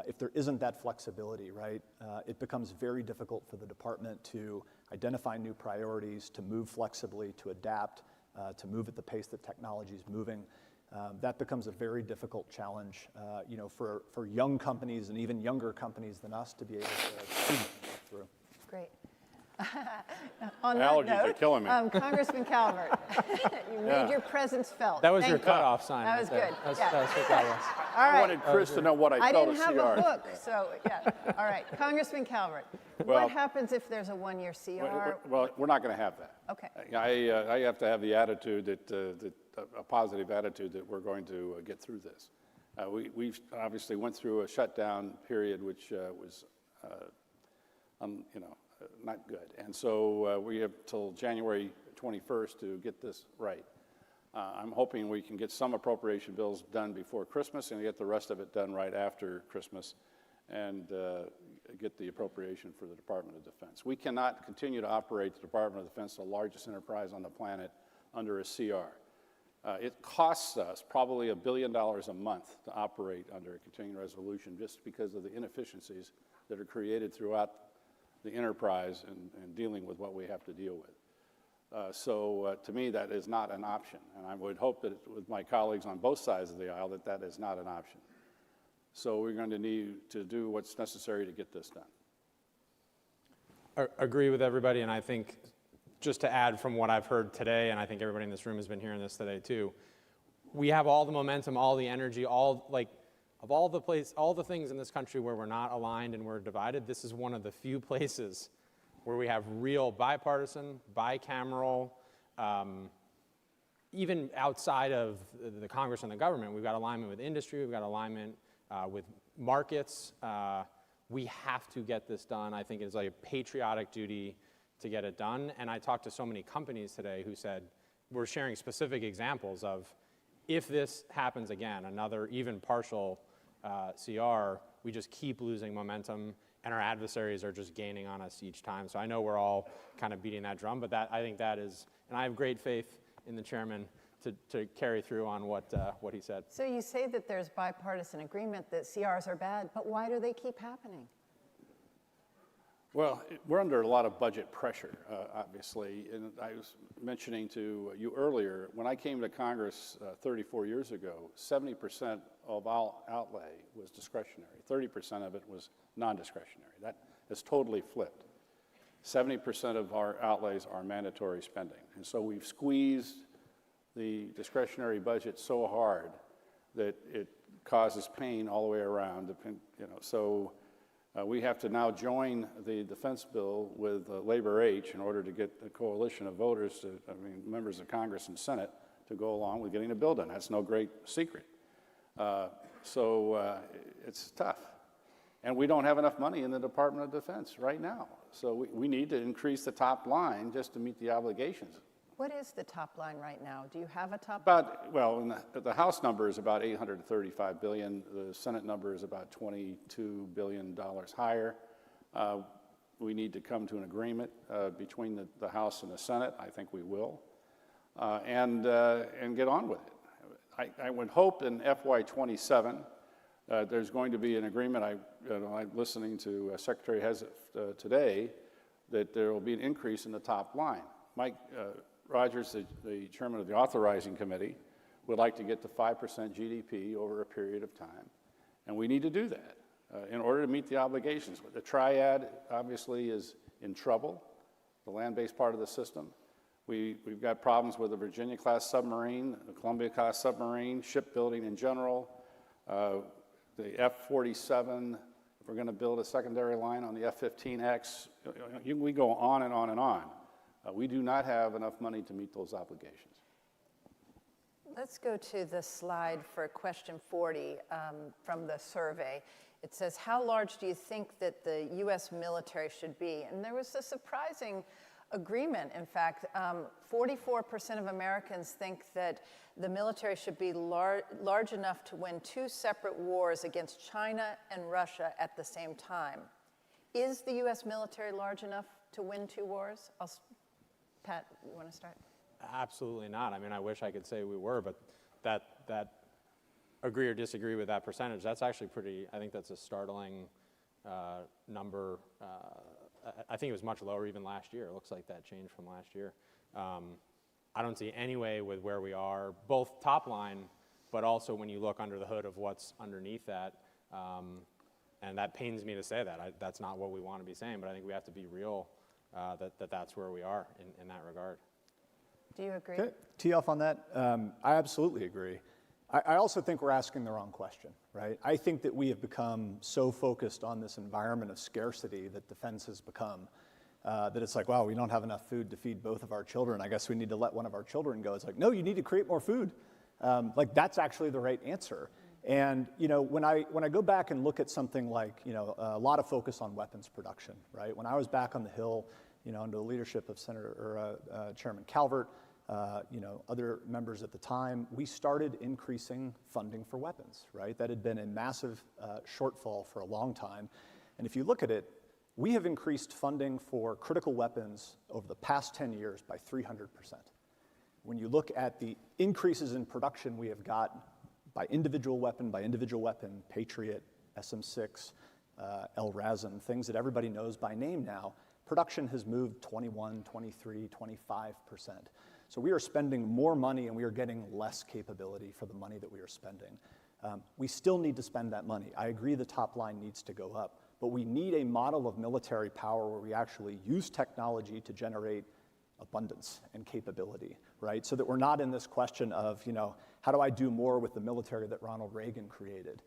if there isn't that flexibility, right, it becomes very difficult for the department to identify new priorities, to move flexibly, to adapt, to move at the pace that technology is moving. That becomes a very difficult challenge, for young companies and even younger companies than us to be able to get through. Great. On Allergies that note, are killing me. Congressman Calvert, you made your presence felt. That was Thank your you. cutoff sign. That was right there. good. That's Yeah. what that was. All right. I wanted Chris to know what I felt didn't at have CR. a book, so yeah. All right, Congressman Calvert, Well- what happens if there's a one-year CR? Well, we're not going to have that. Okay. I have to have the attitude that a positive attitude that we're going to get through this. We obviously went through a shutdown period, which was, not good. And so we have till January 21st to get this right. I'm hoping we can get some appropriation bills done before Christmas and get the rest of it done right after Christmas and get the appropriation for the Department of Defense. We cannot continue to operate the Department of Defense, the largest enterprise on the planet, under a CR. It costs us probably $1 billion a month to operate under a continuing resolution just because of the inefficiencies that are created throughout the enterprise and dealing with what we have to deal with. So to me, that is not an option. And I would hope that with my colleagues on both sides of the aisle that is not an option. So we're going to need to do what's necessary to get this done. Agree with everybody, and I think just to add from what I've heard today, and I think everybody in this room has been hearing this today too, we have all the momentum, all the energy, all the things in this country where we're not aligned and we're divided. This is one of the few places where we have real bipartisan, bicameral, even outside of the Congress and the government, we've got alignment with industry, we've got alignment with markets. We have to get this done. I think it's like a patriotic duty to get it done. And I talked to so many companies today who said, we're sharing specific examples of if this happens again, another even partial CR, we just keep losing momentum and our adversaries are just gaining on us each time. So I know we're all kind of beating that drum, but I think that is, and I have great faith in the chairman to carry through on what he said. So you say that there's bipartisan agreement that CRs are bad, but why do they keep happening? Well, we're under a lot of budget pressure, obviously, and I was mentioning to you earlier, when I came to Congress 34 years ago, 70% of all outlay was discretionary. 30% of it was non-discretionary. That has totally flipped. 70% of our outlays are mandatory spending, and so we've squeezed the discretionary budget so hard that it causes pain all the way around. We have to now join the defense bill with Labor H in order to get a coalition of voters, members of Congress and Senate, to go along with getting a bill done. That's no great secret. It's tough. And we don't have enough money in the Department of Defense right now. So we need to increase the top line just to meet the obligations. What is the top line right now? Do you have a top line? The House number is about $835 billion. The Senate number is about $22 billion higher. We need to come to an agreement between the House and the Senate. I think we will, and get on with it. I would hope in FY27 there's going to be an agreement. I'm listening to Secretary Hezif today that there will be an increase in the top line. Mike Rogers, the chairman of the authorizing committee, would like to get to 5% GDP over a period of time, and we need to do that in order to meet the obligations. The triad obviously is in trouble, the land-based part of the system. We've got problems with the Virginia-class submarine, the Columbia-class submarine, shipbuilding in general, the F-47, if we're going to build a secondary line on the F-15X. We go on and on and on. We do not have enough money to meet those obligations. Let's go to the slide for question 40 from the survey. It says, how large do you think that the U.S. military should be? And there was a surprising agreement. In fact, 44% of Americans think that the military should be large enough to win 2 separate wars against China and Russia at the same time. Is the U.S. military large enough to win 2 wars? Pat, you want to start? Absolutely not. I mean, I wish I could say we were, but that agree or disagree with that percentage, that's actually pretty, I think that's a startling number. I think it was much lower even last year. It looks like that changed from last year. I don't see any way with where we are, both top line, but also when you look under the hood of what's underneath that. And that pains me to say that. That's not what we want to be saying, but I think we have to be real that's where we are in that regard. Do you agree? Okay. Tee off on that. I absolutely agree. I also think we're asking the wrong question, right? I think that we have become so focused on this environment of scarcity that defense has become, that it's like, wow, we don't have enough food to feed both of our children. I guess we need to let one of our children go. It's like, no, you need to create more food. Like, that's actually the right answer. And, you know, when I go back and look at something like, you know, a lot of focus on weapons production, right? When I was back on the Hill, you know, under the leadership of Chairman Calvert, you know, other members at the time, we started increasing funding for weapons, right? That had been a massive shortfall for a long time. And if you look at it, we have increased funding for critical weapons over the past 10 years by 300%. When you look at the increases in production we have got by individual weapon, Patriot, SM-6, LRASM, things that everybody knows by name now, production has moved 21, 23, 25%. So we are spending more money and we are getting less capability for the money that we are spending. We still need to spend that money. I agree the top line needs to go up, but we need a model of military power where we actually use technology to generate abundance and capability, right? So that we're not in this question of, you know, how do I do more with the military that Ronald Reagan created,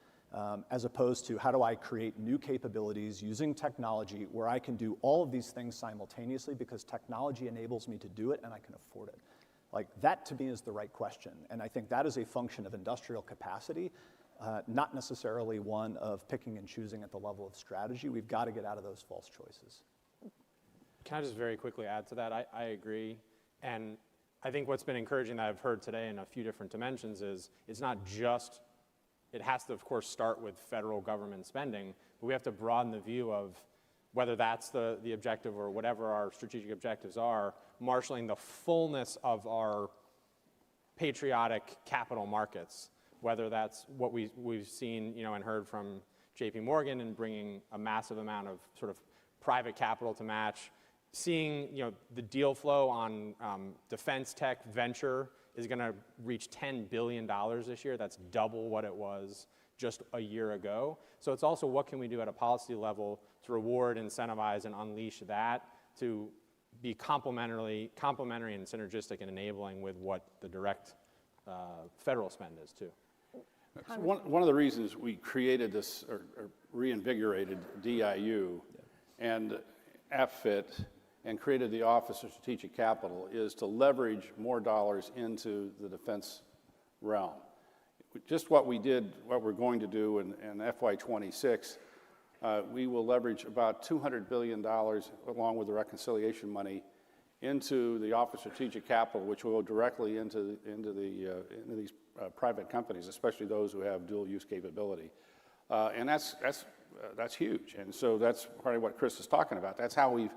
as opposed to how do I create new capabilities using technology where I can do all of these things simultaneously because technology enables me to do it and I can afford it. Like, that to me is the right question. And I think that is a function of industrial capacity, not necessarily one of picking and choosing at the level of strategy. We've got to get out of those false choices. Can I just very quickly add to that? I agree. And I think what's been encouraging that I've heard today in a few different dimensions is it's not just, it has to, of course, start with federal government spending, but we have to broaden the view of whether that's the objective or whatever our strategic objectives are, marshaling the fullness of our patriotic capital markets, whether that's what we've seen, you know, and heard from JP Morgan and bringing a massive amount of sort of private capital to match, seeing, you know, the deal flow on defense tech venture is going to reach $10 billion this year. That's double what it was just a year ago. So it's also what can we do at a policy level to reward, incentivize, and unleash that to be complementary and synergistic and enabling with what the direct federal spend is too. So one of the reasons we created this or reinvigorated DIU and AFFIT and created the Office of Strategic Capital is to leverage more dollars into the defense realm. Just what we did, what we're going to do in FY26, we will leverage about $200 billion along with the reconciliation money into the Office of Strategic Capital, which will go directly into these private companies, especially those who have dual use capability. And that's huge. And so that's part of what Chris is talking about. That's how we've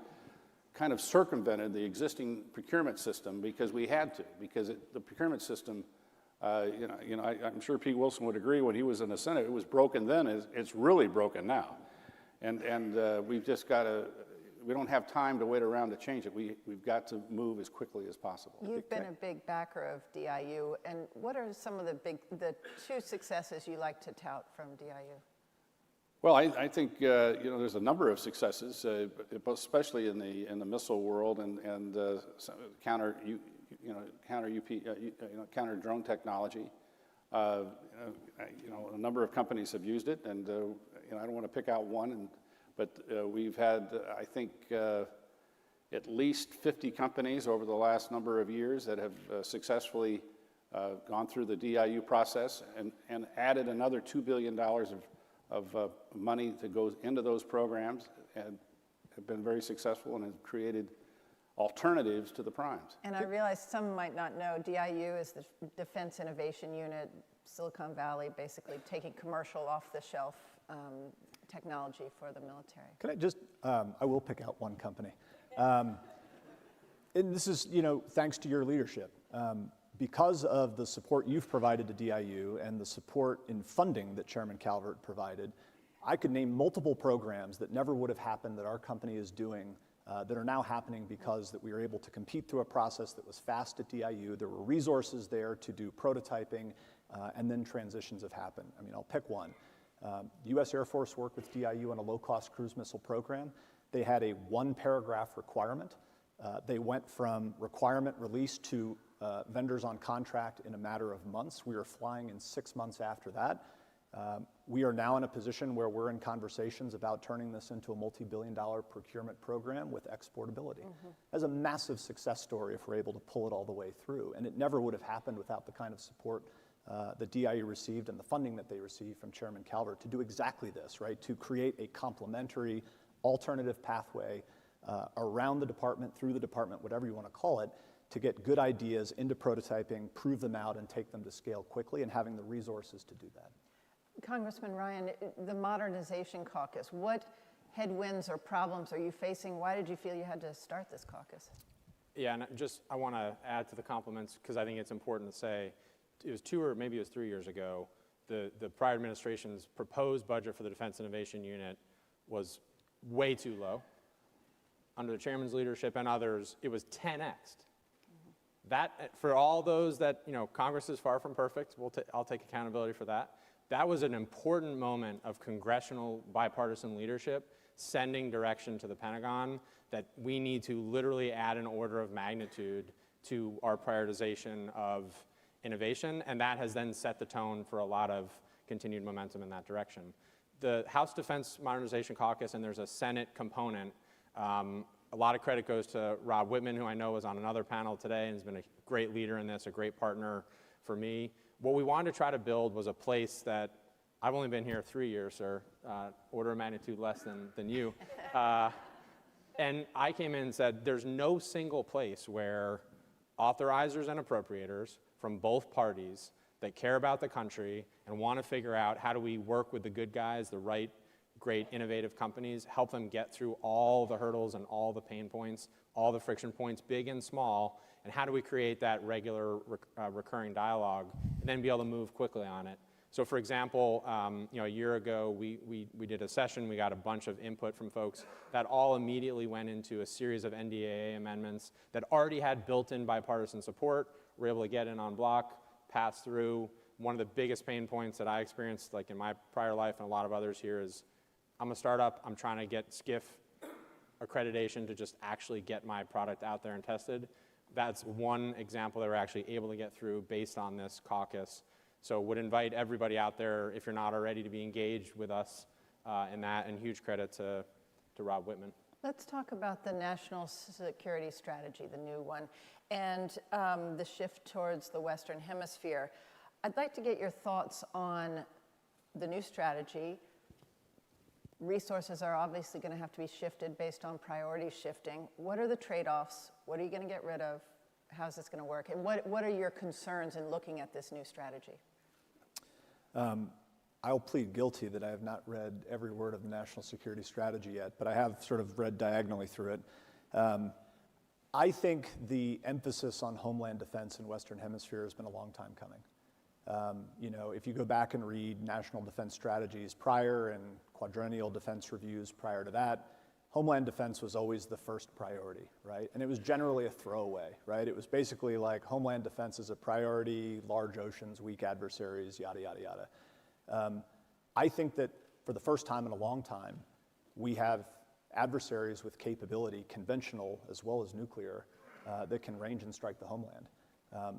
kind of circumvented the existing procurement system because we had to, because the procurement system, I'm sure Pete Wilson would agree when he was in the Senate, it was broken then, it's really broken now. And we've just got to, we don't have time to wait around to change it. We've got to move as quickly as possible. You've been a big backer of DIU, and what are some of the 2 successes you like to tout from DIU? Well, I think there's a number of successes, especially in the missile world and counter drone technology. A number of companies have used it, and I don't want to pick out one, but we've had, I think, at least 50 companies over the last number of years that have successfully gone through the DIU process and added another $2 billion of money to go into those programs, and have been very successful and have created alternatives to the primes. And I realize some might not know, DIU is the Defense Innovation Unit, Silicon Valley, basically taking commercial off-the-shelf technology for the military. Can I just, I will pick out one company. And this is, thanks to your leadership. Because of the support you've provided to DIU and the support in funding that Chairman Calvert provided, I could name multiple programs that never would have happened that our company is doing that are now happening because that we were able to compete through a process that was fast at DIU. There were resources there to do prototyping, and then transitions have happened. I mean, I'll pick one. The U.S. Air Force worked with DIU on a low-cost cruise missile program. They had a one-paragraph requirement. They went from requirement release to vendors on contract in a matter of months. We were flying in 6 months after that. We are now in a position where we're in conversations about turning this into a multi-billion-dollar procurement program with exportability. That's a massive success story if we're able to pull it all the way through. And it never would have happened without the kind of support that DIU received and the funding that they received from Chairman Calvert to do exactly this, right? To create a complementary alternative pathway around the department, through the department, whatever you want to call it, to get good ideas into prototyping, prove them out, and take them to scale quickly, and having the resources to do that. Congressman Ryan, the Modernization Caucus, what headwinds or problems are you facing? Why did you feel you had to start this caucus? Yeah, and I want to add to the compliments, because I think it's important to say, it was 2 or maybe it was 3 years ago, the prior administration's proposed budget for the Defense Innovation Unit was way too low. Under the chairman's leadership and others, it was 10x'd. That, for all those that, Congress is far from perfect, I'll take accountability for that. That was an important moment of congressional bipartisan leadership, sending direction to the Pentagon that we need to literally add an order of magnitude to our prioritization of innovation, and that has then set the tone for a lot of continued momentum in that direction. The House Defense Modernization Caucus, and there's a Senate component, a lot of credit goes to Rob Whitman, who I know was on another panel today and has been a great leader in this, a great partner for me. What we wanted to try to build was a place that, I've only been here 3 years, sir, order of magnitude less than you. And I came in and said, there's no single place where authorizers and appropriators from both parties that care about the country and want to figure out how do we work with the good guys, the right, great, innovative companies, help them get through all the hurdles and all the pain points, all the friction points, big and small, and how do we create that regular recurring dialogue and then be able to move quickly on it. So for example, a year ago, we did a session, we got a bunch of input from folks that all immediately went into a series of NDAA amendments that already had built-in bipartisan support. We're able to get in on block, pass through. One of the biggest pain points that I experienced, like in my prior life and a lot of others here, is I'm a startup, I'm trying to get SCIF accreditation to just actually get my product out there and tested. That's one example that we're actually able to get through based on this caucus. So would invite everybody out there, if you're not already, to be engaged with us in that, and huge credit to Rob Whitman. Let's talk about the national security strategy, the new one, and the shift towards the Western Hemisphere. I'd like to get your thoughts on the new strategy. Resources are obviously going to have to be shifted based on priority shifting. What are the trade-offs? What are you going to get rid of? How's this going to work? And what are your concerns in looking at this new strategy? I'll plead guilty that I have not read every word of the national security strategy yet, but I have sort of read diagonally through it. I think the emphasis on homeland defense in Western Hemisphere has been a long time coming. If you go back and read national defense strategies prior and quadrennial defense reviews prior to that, homeland defense was always the first priority, right? And it was generally a throwaway, right? It was basically like homeland defense is a priority, large oceans, weak adversaries, yada, yada, yada. I think that for the first time in a long time, we have adversaries with capability, conventional as well as nuclear, that can range and strike the homeland.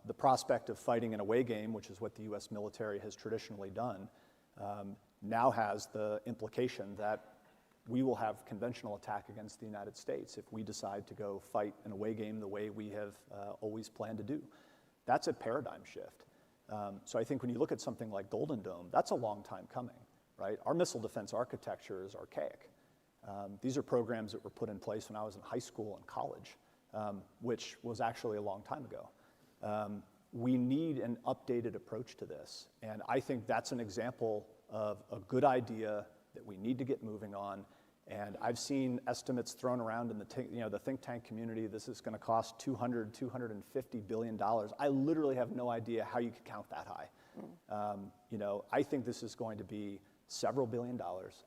The prospect of fighting an away game, which is what the US military has traditionally done, now has the implication that we will have conventional attack against the United States if we decide to go fight an away game the way we have always planned to do. That's a paradigm shift. So I think when you look at something like Golden Dome, that's a long time coming, right? Our missile defense architecture is archaic. These are programs that were put in place when I was in high school and college, which was actually a long time ago. We need an updated approach to this, and I think that's an example of a good idea that we need to get moving on. And I've seen estimates thrown around in the think tank community. This is going to cost $250 billion. I literally have no idea how you could count that high. I think this is going to be several $billion.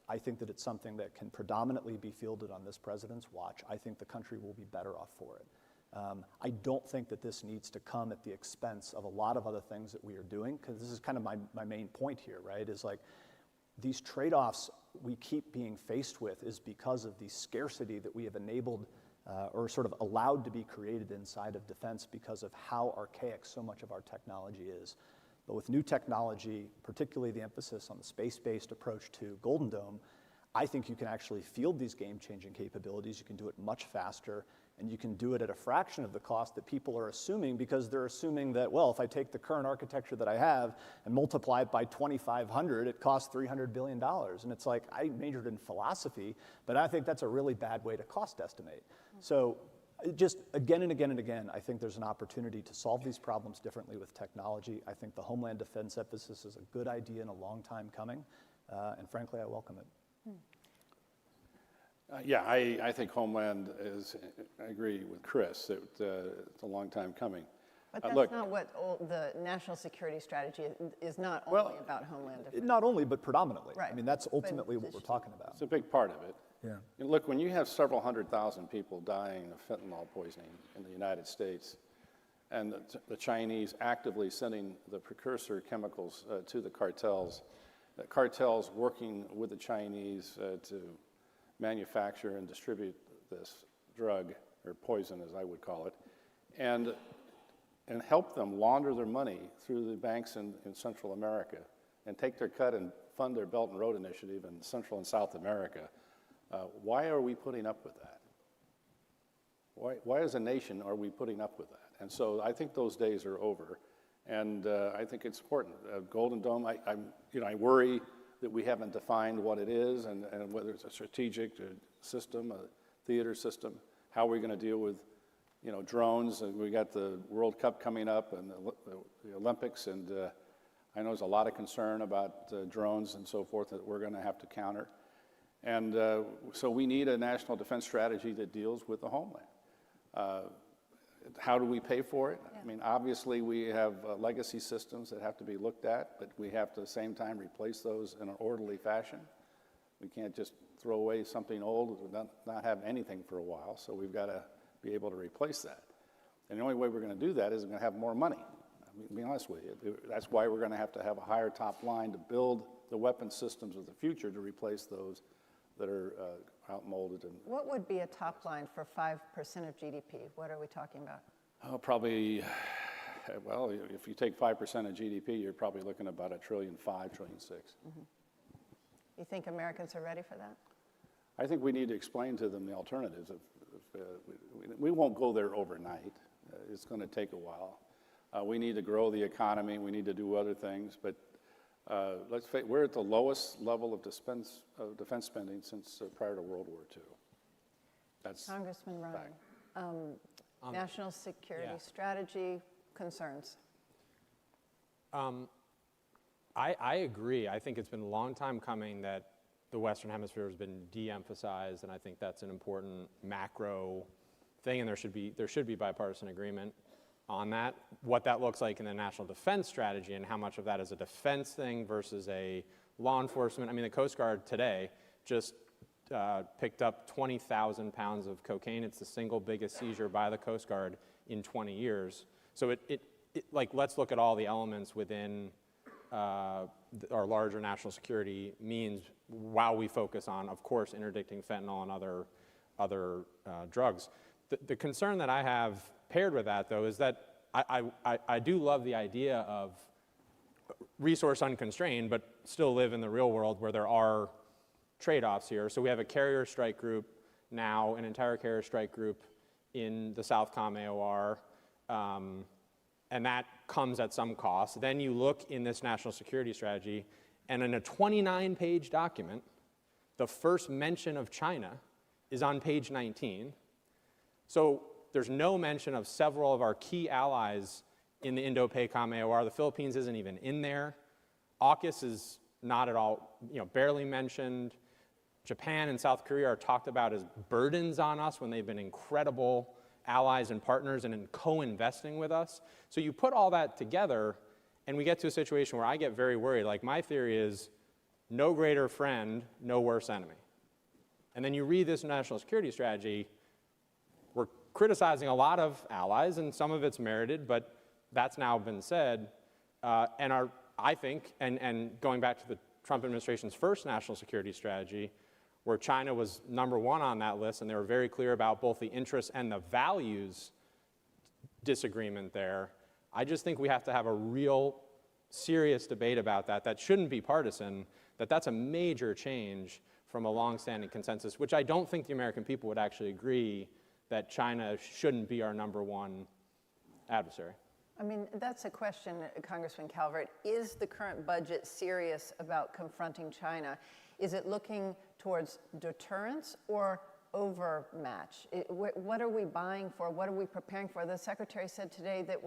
I think that it's something that can predominantly be fielded on this president's watch. I think the country will be better off for it. I don't think that this needs to come at the expense of a lot of other things that we are doing, because this is kind of my main point here, right? Is like, these trade-offs we keep being faced with is because of the scarcity that we have enabled or sort of allowed to be created inside of defense because of how archaic so much of our technology is. But with new technology, particularly the emphasis on the space-based approach to Golden Dome, I think you can actually field these game-changing capabilities. You can do it much faster, and you can do it at a fraction of the cost that people are assuming, because they're assuming that, well, if I take the current architecture that I have and multiply it by 2,500, it costs $300 billion. And it's like, I majored in philosophy, but I think that's a really bad way to cost estimate. So just again and again and again, I think there's an opportunity to solve these problems differently with technology. I think the Homeland Defense emphasis is a good idea and a long time coming, and frankly, I welcome it. I think Homeland is, I agree with Chris, that it's a long time coming. But that's not what the national security strategy is not only about Homeland Defense. Not only, but predominantly. Right. I mean, that's ultimately what we're talking about. It's a big part of it. Yeah. And look, when you have several 100,000 people dying of fentanyl poisoning in the United States, and the Chinese actively sending the precursor chemicals to the cartels working with the Chinese to manufacture and distribute this drug, or poison as I would call it, and help them launder their money through the banks in Central America and take their cut and fund their Belt and Road Initiative in Central and South America. Why are we putting up with that? Why as a nation are we putting up with that? And so I think those days are over, and I think it's important. Golden Dome, I worry that we haven't defined what it is and whether it's a strategic system, a theater system, how we're going to deal with, drones. And we got the World Cup coming up and the Olympics, and I know there's a lot of concern about drones and so forth that we're going to have to counter. And so we need a national defense strategy that deals with the homeland. How do we pay for it? Yeah. I mean, obviously we have legacy systems that have to be looked at, but we have to at the same time replace those in an orderly fashion. We can't just throw away something old and not have anything for a while, so we've got to be able to replace that. And the only way we're going to do that is we're going to have more money. I mean, to be honest with you, that's why we're going to have a higher top line to build the weapon systems of the future to replace those that are outmolded. What would be a top line for 5% of GDP? What are we talking about? Oh, probably, well, if you take 5% of GDP, you're probably looking at about $1.5 trillion, $1.6 trillion. Mm-hmm. You think Americans are ready for that? I think we need to explain to them the alternatives. We won't go there overnight. It's going to take a while. We need to grow the economy. We need to do other things, but let's face it, we're at the lowest level of defense spending since prior to World War II. That's Congressman Ryan, national security strategy concerns. I agree. I think it's been a long time coming that the Western Hemisphere has been de-emphasized, and I think that's an important macro thing, and there should be bipartisan agreement on that. What that looks like in the national defense strategy and how much of that is a defense thing versus a law enforcement. I mean, the Coast Guard today just picked up 20,000 pounds of cocaine. It's the single biggest seizure by the Coast Guard in 20 years. So like, let's look at all the elements within our larger national security means while we focus on, of course, interdicting fentanyl and other drugs. The concern that I have paired with that, though, is that I do love the idea of resource unconstrained, but still live in the real world where there are trade-offs here. So we have a carrier strike group now, an entire carrier strike group in the Southcom AOR, and that comes at some cost. Then you look in this national security strategy, and in a 29-page document, the first mention of China is on page 19. So there's no mention of several of our key allies in the Indo-PACOM AOR. The Philippines isn't even in there. AUKUS is not at all, barely mentioned. Japan and South Korea are talked about as burdens on us when they've been incredible allies and partners and in co-investing with us. So you put all that together, and we get to a situation where I get very worried. Like, my theory is no greater friend, no worse enemy. And then you read this national security strategy, we're criticizing a lot of allies, and some of it's merited, but that's now been said. I think, going back to the Trump administration's first national security strategy, where China was number one on that list, and they were very clear about both the interests and the values disagreement there. I just think we have to have a real serious debate about that. That shouldn't be partisan, that's a major change from a longstanding consensus, which I don't think the American people would actually agree that China shouldn't be our number one adversary. I mean, that's a question, Congressman Calvert. Is the current budget serious about confronting China? Is it looking towards deterrence or overmatch? What are we buying for? What are we preparing for? The Secretary said today that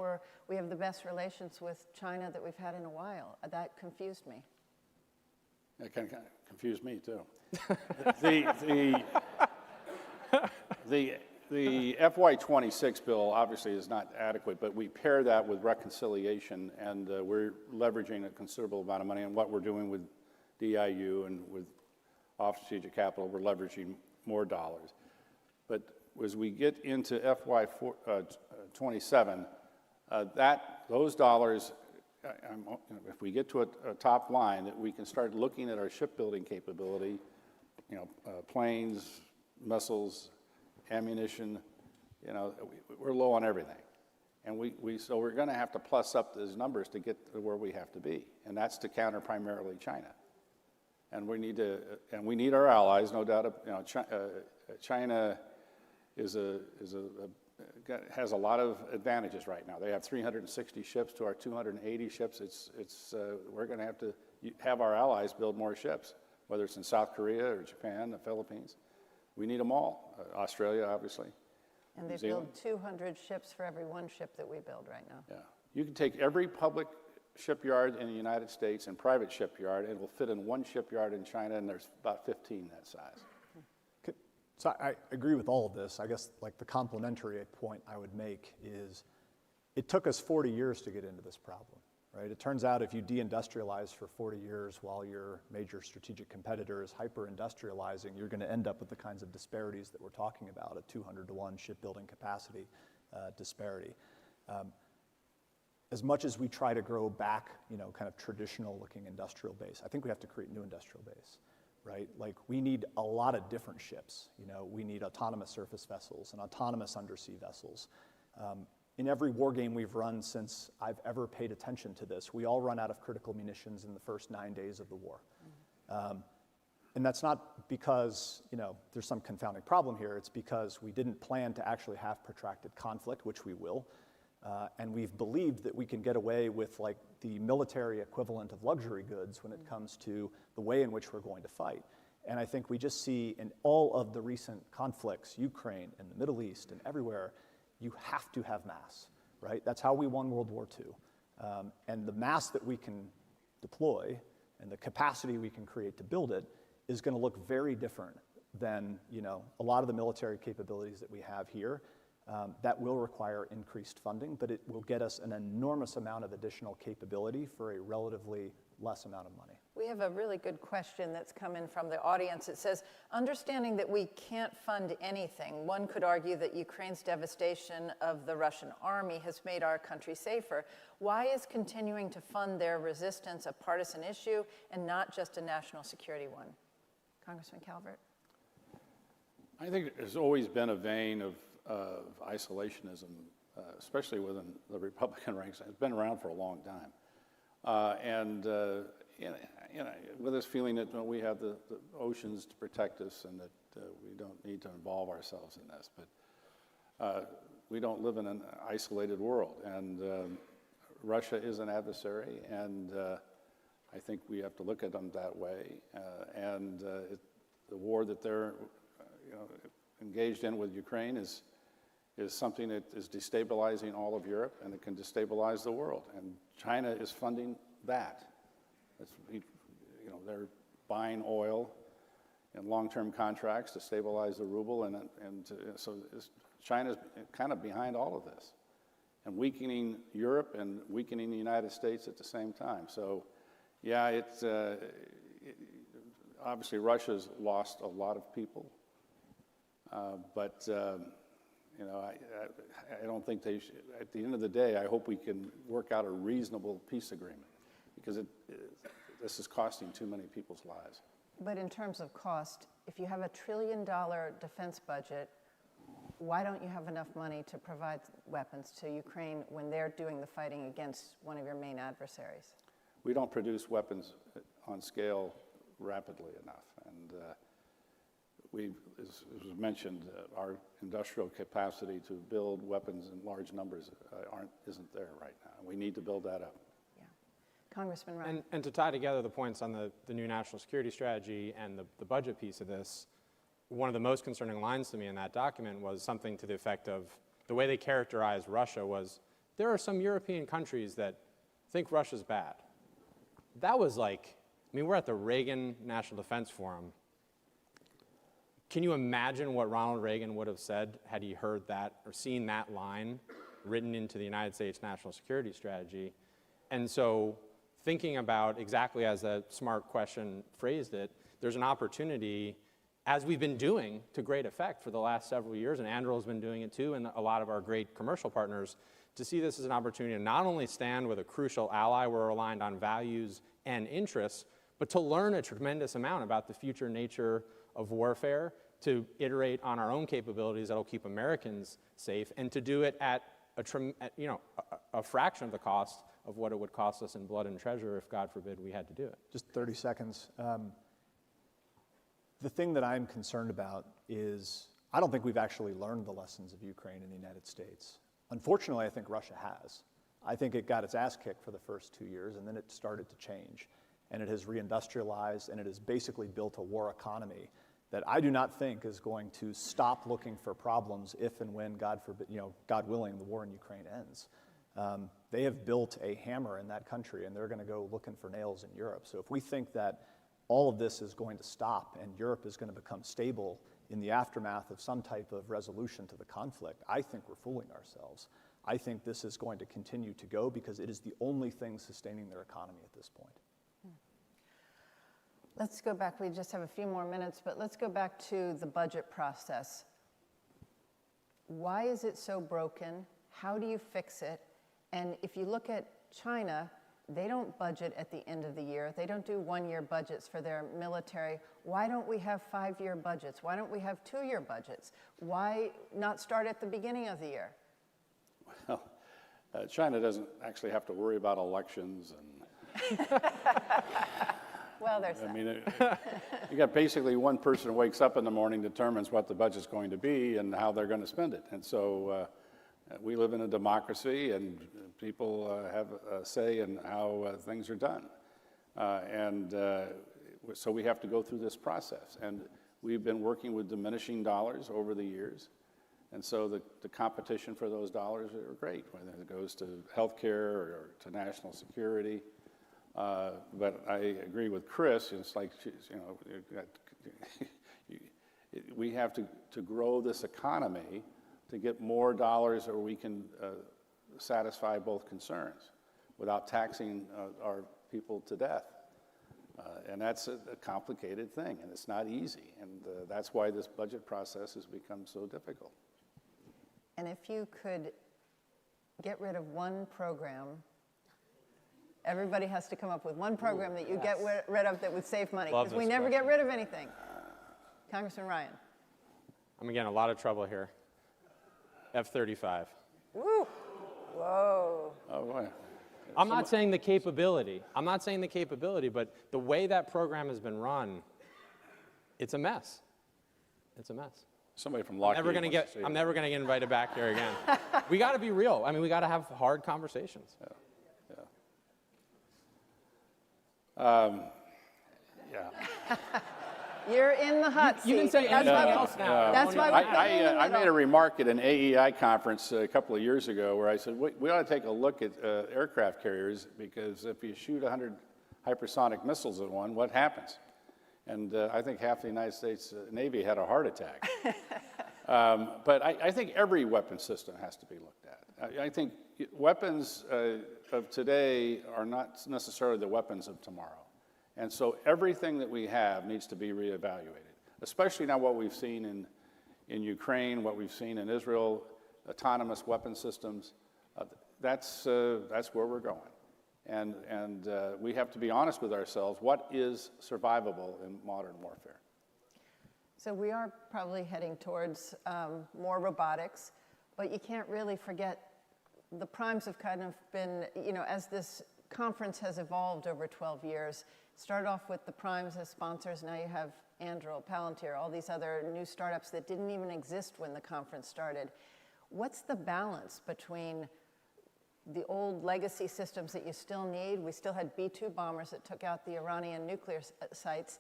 we have the best relations with China that we've had in a while. That confused me. It kind of confused me, too. The FY26 bill obviously is not adequate, but we pair that with reconciliation, and we're leveraging a considerable amount of money. And what we're doing with DIU and with Office of Strategic Capital, we're leveraging more dollars. But as we get into FY27, those dollars, if we get to a top line, that we can start looking at our shipbuilding capability, planes, missiles, ammunition, we're low on everything. And so we're going to have to plus up those numbers to get to where we have to be. And that's to counter primarily China. And we need our allies, no doubt. China has a lot of advantages right now. They have 360 ships to our 280 ships. We're going to have our allies build more ships, whether it's in South Korea or Japan, the Philippines. We need them all. Australia, obviously. And they build 200 ships for every one ship that we build right now. Yeah. You can take every public shipyard in the United States and private shipyard, and it will fit in one shipyard in China, and there's about 15 that size. So I agree with all of this. I guess like the complementary point I would make is it took us 40 years to get into this problem, right? It turns out if you deindustrialize for 40 years while your major strategic competitor is hyper-industrializing, you're going to end up with the kinds of disparities that we're talking about, a 200-to-1 shipbuilding capacity disparity. As much as we try to grow back, kind of traditional-looking industrial base, I think we have to create new industrial base, right? Like, we need a lot of different ships. We need autonomous surface vessels and autonomous undersea vessels. In every war game we've run since I've ever paid attention to this, we all run out of critical munitions in the first 9 days of the war. And that's not because, there's some confounding problem here. It's because we didn't plan to actually have protracted conflict, which we will. And we've believed that we can get away with like the military equivalent of luxury goods when it comes to the way in which we're going to fight. And I think we just see in all of the recent conflicts, Ukraine and the Middle East and everywhere, you have to have mass, right? That's how we won World War II. And the mass that we can deploy and the capacity we can create to build it is going to look very different than a lot of the military capabilities that we have here. That will require increased funding, but it will get us an enormous amount of additional capability for a relatively less amount of money. We have a really good question that's come in from the audience. It says, understanding that we can't fund anything, one could argue that Ukraine's devastation of the Russian army has made our country safer. Why is continuing to fund their resistance a partisan issue and not just a national security one? Congressman Calvert. I think there's always been a vein of isolationism, especially within the Republican ranks. It's been around for a long time. With this feeling that we have the oceans to protect us and that we don't need to involve ourselves in this. But we don't live in an isolated world. And Russia is an adversary, and I think we have to look at them that way. The war that they're engaged in with Ukraine is something that is destabilizing all of Europe, and it can destabilize the world. And China is funding that. They're buying oil in long-term contracts to stabilize the ruble, so China's kind of behind all of this, and weakening Europe and weakening the United States at the same time. So, yeah, obviously Russia's lost a lot of people, but I don't think they should. At the end of the day, I hope we can work out a reasonable peace agreement, because this is costing too many people's lives. But in terms of cost, if you have $1 trillion defense budget, why don't you have enough money to provide weapons to Ukraine when they're doing the fighting against one of your main adversaries? We don't produce weapons on scale rapidly enough. And as was mentioned, our industrial capacity to build weapons in large numbers isn't there right now. We need to build that up. Congressman Ryan. And to tie together the points on the new national security strategy and the budget piece of this, one of the most concerning lines to me in that document was something to the effect of, the way they characterized Russia was, there are some European countries that think Russia's bad. That was like, we're at the Reagan National Defense Forum. Can you imagine what Ronald Reagan would have said had he heard that or seen that line written into the United States national security strategy? And so, thinking about exactly as that smart question phrased it, there's an opportunity, as we've been doing to great effect for the last several years, and Anduril's been doing it too, and a lot of our great commercial partners, to see this as an opportunity to not only stand with a crucial ally, we're aligned on values and interests, but to learn a tremendous amount about the future nature of warfare, to iterate on our own capabilities that'll keep Americans safe, and to do it at a fraction of the cost of what it would cost us in blood and treasure if, God forbid, we had to do it. Just 30 seconds. The thing that I'm concerned about is I don't think we've actually learned the lessons of Ukraine in the United States. Unfortunately, I think Russia has. I think it got its ass kicked for the first 2 years, and then it started to change. And it has reindustrialized, and it has basically built a war economy that I do not think is going to stop looking for problems if and when, God forbid, God willing, the war in Ukraine ends. They have built a hammer in that country, and they're going to go looking for nails in Europe. So if we think that all of this is going to stop and Europe is going to become stable in the aftermath of some type of resolution to the conflict, I think we're fooling ourselves. I think this is going to continue to go because it is the only thing sustaining their economy at this point. Let's go back. We just have a few more minutes, but let's go back to the budget process. Why is it so broken? How do you fix it? And if you look at China, they don't budget at the end of the year. They don't do one-year budgets for their military. Why don't we have 5-year budgets? Why don't we have 2-year budgets? Why not start at the beginning of the year? Well, China doesn't actually have to worry about elections. And well, there's that. You got basically one person who wakes up in the morning, determines what the budget's going to be and how they're going to spend it. And so we live in a democracy, and people have a say in how things are done. So we have to go through this process. And we've been working with diminishing dollars over the years. And so the competition for those dollars are great, whether it goes to healthcare or to national security. But I agree with Chris. It's like, we have to grow this economy to get more dollars, or we can satisfy both concerns without taxing our people to death. And that's a complicated thing, and it's not easy. And that's why this budget process has become so difficult. And if you could get rid of one program, everybody has to come up with one program that you get rid of that would save money, because we never get rid of anything. Congressman Ryan. I'm getting a lot of trouble here. F-35. Woo! Whoa. Oh, boy. I'm not saying the capability. I'm not saying the capability, but the way that program has been run, it's a mess. It's a mess. Somebody from Lockheed. I'm never going to get invited back here again. We got to be real. I mean, we got to have hard conversations. You're in the hot seat. You can say anything else now. That's why I made a remark at an AEI conference a couple of years ago where I said, we ought to take a look at aircraft carriers, because if you shoot 100 hypersonic missiles at one, what happens? And I think half the United States Navy had a heart attack. But I think every weapon system has to be looked at. I think weapons of today are not necessarily the weapons of tomorrow. And so everything that we have needs to be reevaluated, especially now what we've seen in Ukraine, what we've seen in Israel, autonomous weapon systems. That's where we're going. And we have to be honest with ourselves. What is survivable in modern warfare? So we are probably heading towards more robotics, but you can't really forget the primes have kind of been, as this conference has evolved over 12 years, started off with the primes as sponsors. Now you have Anduril, Palantir, all these other new startups that didn't even exist when the conference started. What's the balance between the old legacy systems that you still need? We still had B-2 bombers that took out the Iranian nuclear sites.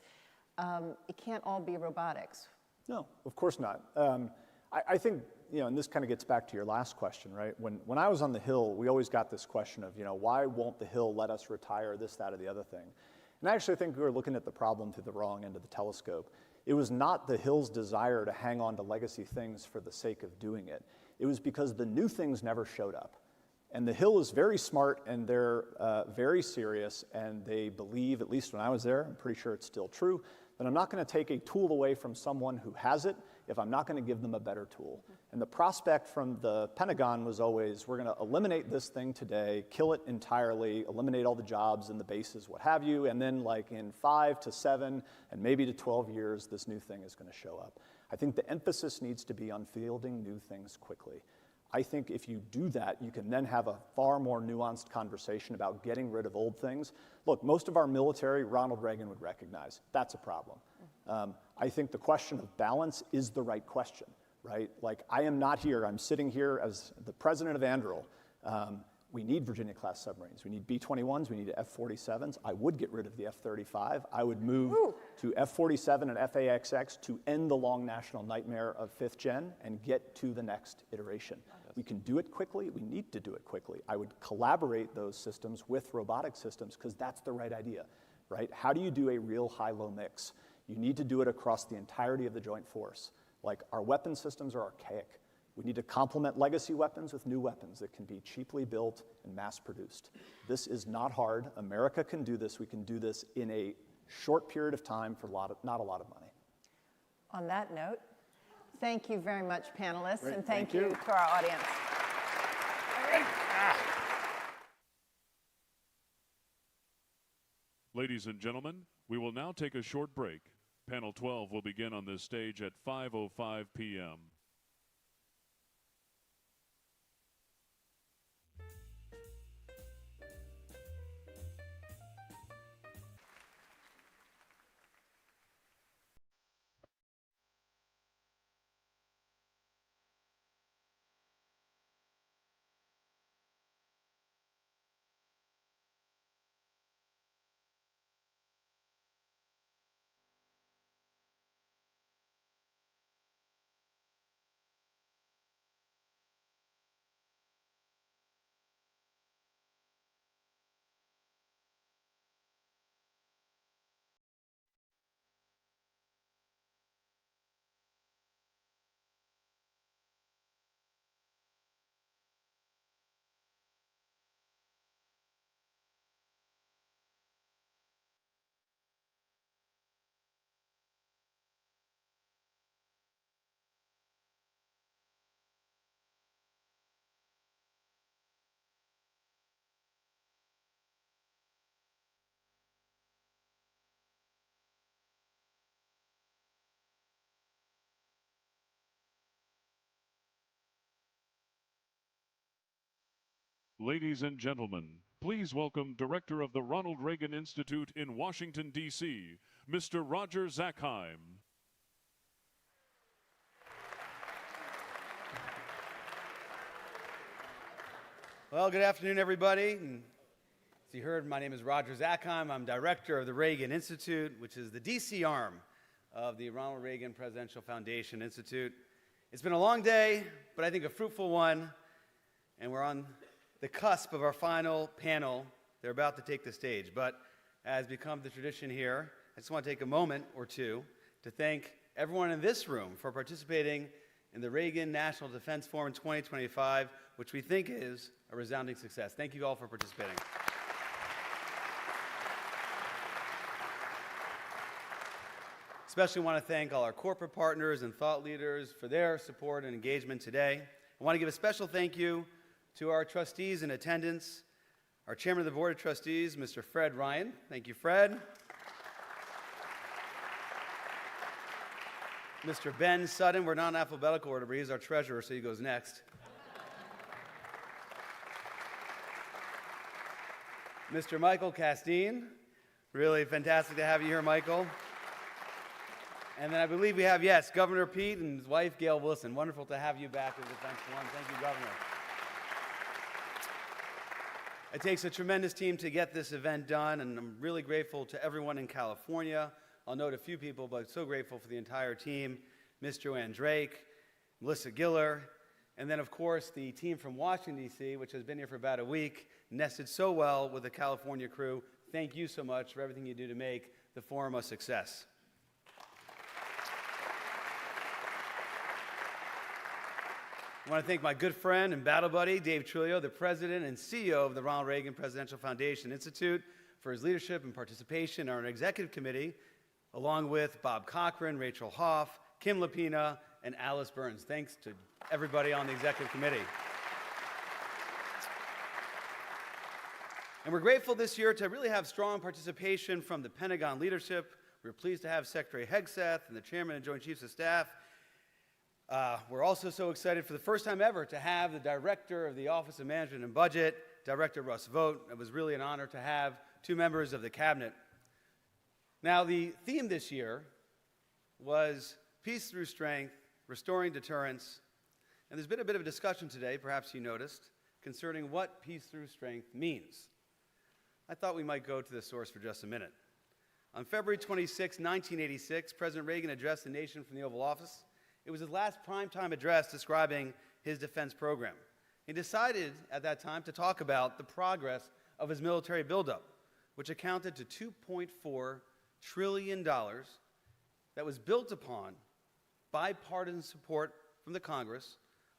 It can't all be robotics. No, of course not. I think, and this kind of gets back to your last question, right? When I was on the Hill, we always got this question of, why won't the Hill let us retire this, that, or the other thing? And I actually think we were looking at the problem through the wrong end of the telescope. It was not the Hill's desire to hang on to legacy things for the sake of doing it. It was because the new things never showed up. And the Hill is very smart, and they're very serious, and they believe, at least when I was there, I'm pretty sure it's still true, that I'm not going to take a tool away from someone who has it if I'm not going to give them a better tool. And the prospect from the Pentagon was always, we're going to eliminate this thing today, kill it entirely, eliminate all the jobs and the bases, what have you, and then like in 5 to 7 and maybe to 12 years, this new thing is going to show up. I think the emphasis needs to be on fielding new things quickly. I think if you do that, you can then have a far more nuanced conversation about getting rid of old things. Look, most of our military, Ronald Reagan would recognize. That's a problem. I think the question of balance is the right question, right? Like, I am not here. I'm sitting here as the president of Anduril. We need Virginia-class submarines. We need B-21s. We need F-47s. I would get rid of the F-35. I would move to F-47 and F/A-XX to end the long national nightmare of 5th gen and get to the next iteration. We can do it quickly. We need to do it quickly. I would collaborate those systems with robotic systems, because that's the right idea, right? How do you do a real high-low mix? You need to do it across the entirety of the joint force. Like, our weapon systems are archaic. We need to complement legacy weapons with new weapons that can be cheaply built and mass-produced. This is not hard. America can do this. We can do this in a short period of time for not a lot of money. On that note, thank you very much, panelists, Great. and thank Thank you you to our audience. Ladies and gentlemen, we will now take a short break. Panel 12 will begin on this stage at 5:05 p.m. Ladies and gentlemen, please welcome Director of the Ronald Reagan Institute in Washington, D.C., Mr. Roger Zakheim. Well, good afternoon, everybody. And as you heard, my name is Roger Zakheim. I'm director of the Reagan Institute, which is the D.C. arm of the Ronald Reagan Presidential Foundation Institute. It's been a long day, but I think a fruitful one, and we're on the cusp of our final panel. They're about to take the stage, but as become the tradition here, I just want to take a moment or two to thank everyone in this room for participating in the Reagan National Defense Forum 2025, which we think is a resounding success. Thank you all for participating. Especially want to thank all our corporate partners and thought leaders for their support and engagement today. I want to give a special thank you to our trustees in attendance, our chairman of the board of trustees, Mr. Fred Ryan. Thank you, Fred. Mr. Ben Sutton, we're not in alphabetical order, but he's our treasurer, so he goes next. Mr. Michael Castine, really fantastic to have you here, Michael. And then I believe we have, yes, Governor Pete and his wife, Gail Wilson. Wonderful to have you back at the Defense Forum. Thank you, Governor. It takes a tremendous team to get this event done, and I'm really grateful to everyone in California. I'll note a few people, but so grateful for the entire team, Ms. Joanne Drake, Melissa Giller, and then, of course, the team from Washington, D.C., which has been here for about a week, nested so well with the California crew. Thank you so much for everything you do to make the forum a success. I want to thank my good friend and battle buddy, Dave Trulio, the president and CEO of the Ronald Reagan Presidential Foundation Institute, for his leadership and participation on our executive committee, along with Bob Cochran, Rachel Hoff, Kim Lapina, and Alice Burns. Thanks to everybody on the executive committee. And we're grateful this year to really have strong participation from the Pentagon leadership. We're pleased to have Secretary Hegseth and the Chairman and Joint Chiefs of Staff. We're also so excited for the first time ever to have the Director of the Office of Management and Budget, Director Russ Vogt. It was really an honor to have two members of the Cabinet. Now, the theme this year was Peace Through Strength, Restoring Deterrence. And there's been a bit of a discussion today, perhaps you noticed, concerning what peace through strength means. I thought we might go to the source for just a minute. On February 26, 1986, President Reagan addressed the nation from the Oval Office. It was his last primetime address describing his defense program. He decided at that time to talk about the progress of his military buildup, which accounted to $2.4 trillion that was built upon bipartisan support from the Congress,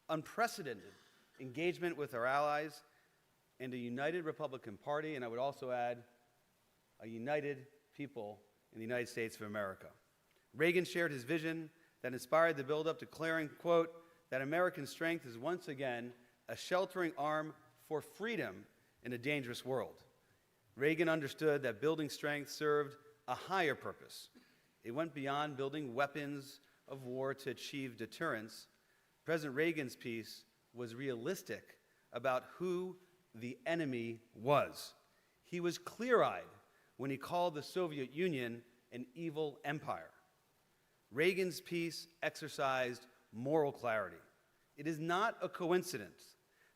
unprecedented engagement with our allies, and a united Republican Party, and I would also add, a united people in the United States of America. Reagan shared his vision that inspired the buildup, declaring, quote, that American strength is once again a sheltering arm for freedom in a dangerous world. Reagan understood that building strength served a higher purpose. It went beyond building weapons of war to achieve deterrence. President Reagan's peace was realistic about who the enemy was. He was clear-eyed when he called the Soviet Union an evil empire. Reagan's peace exercised moral clarity. It is not a coincidence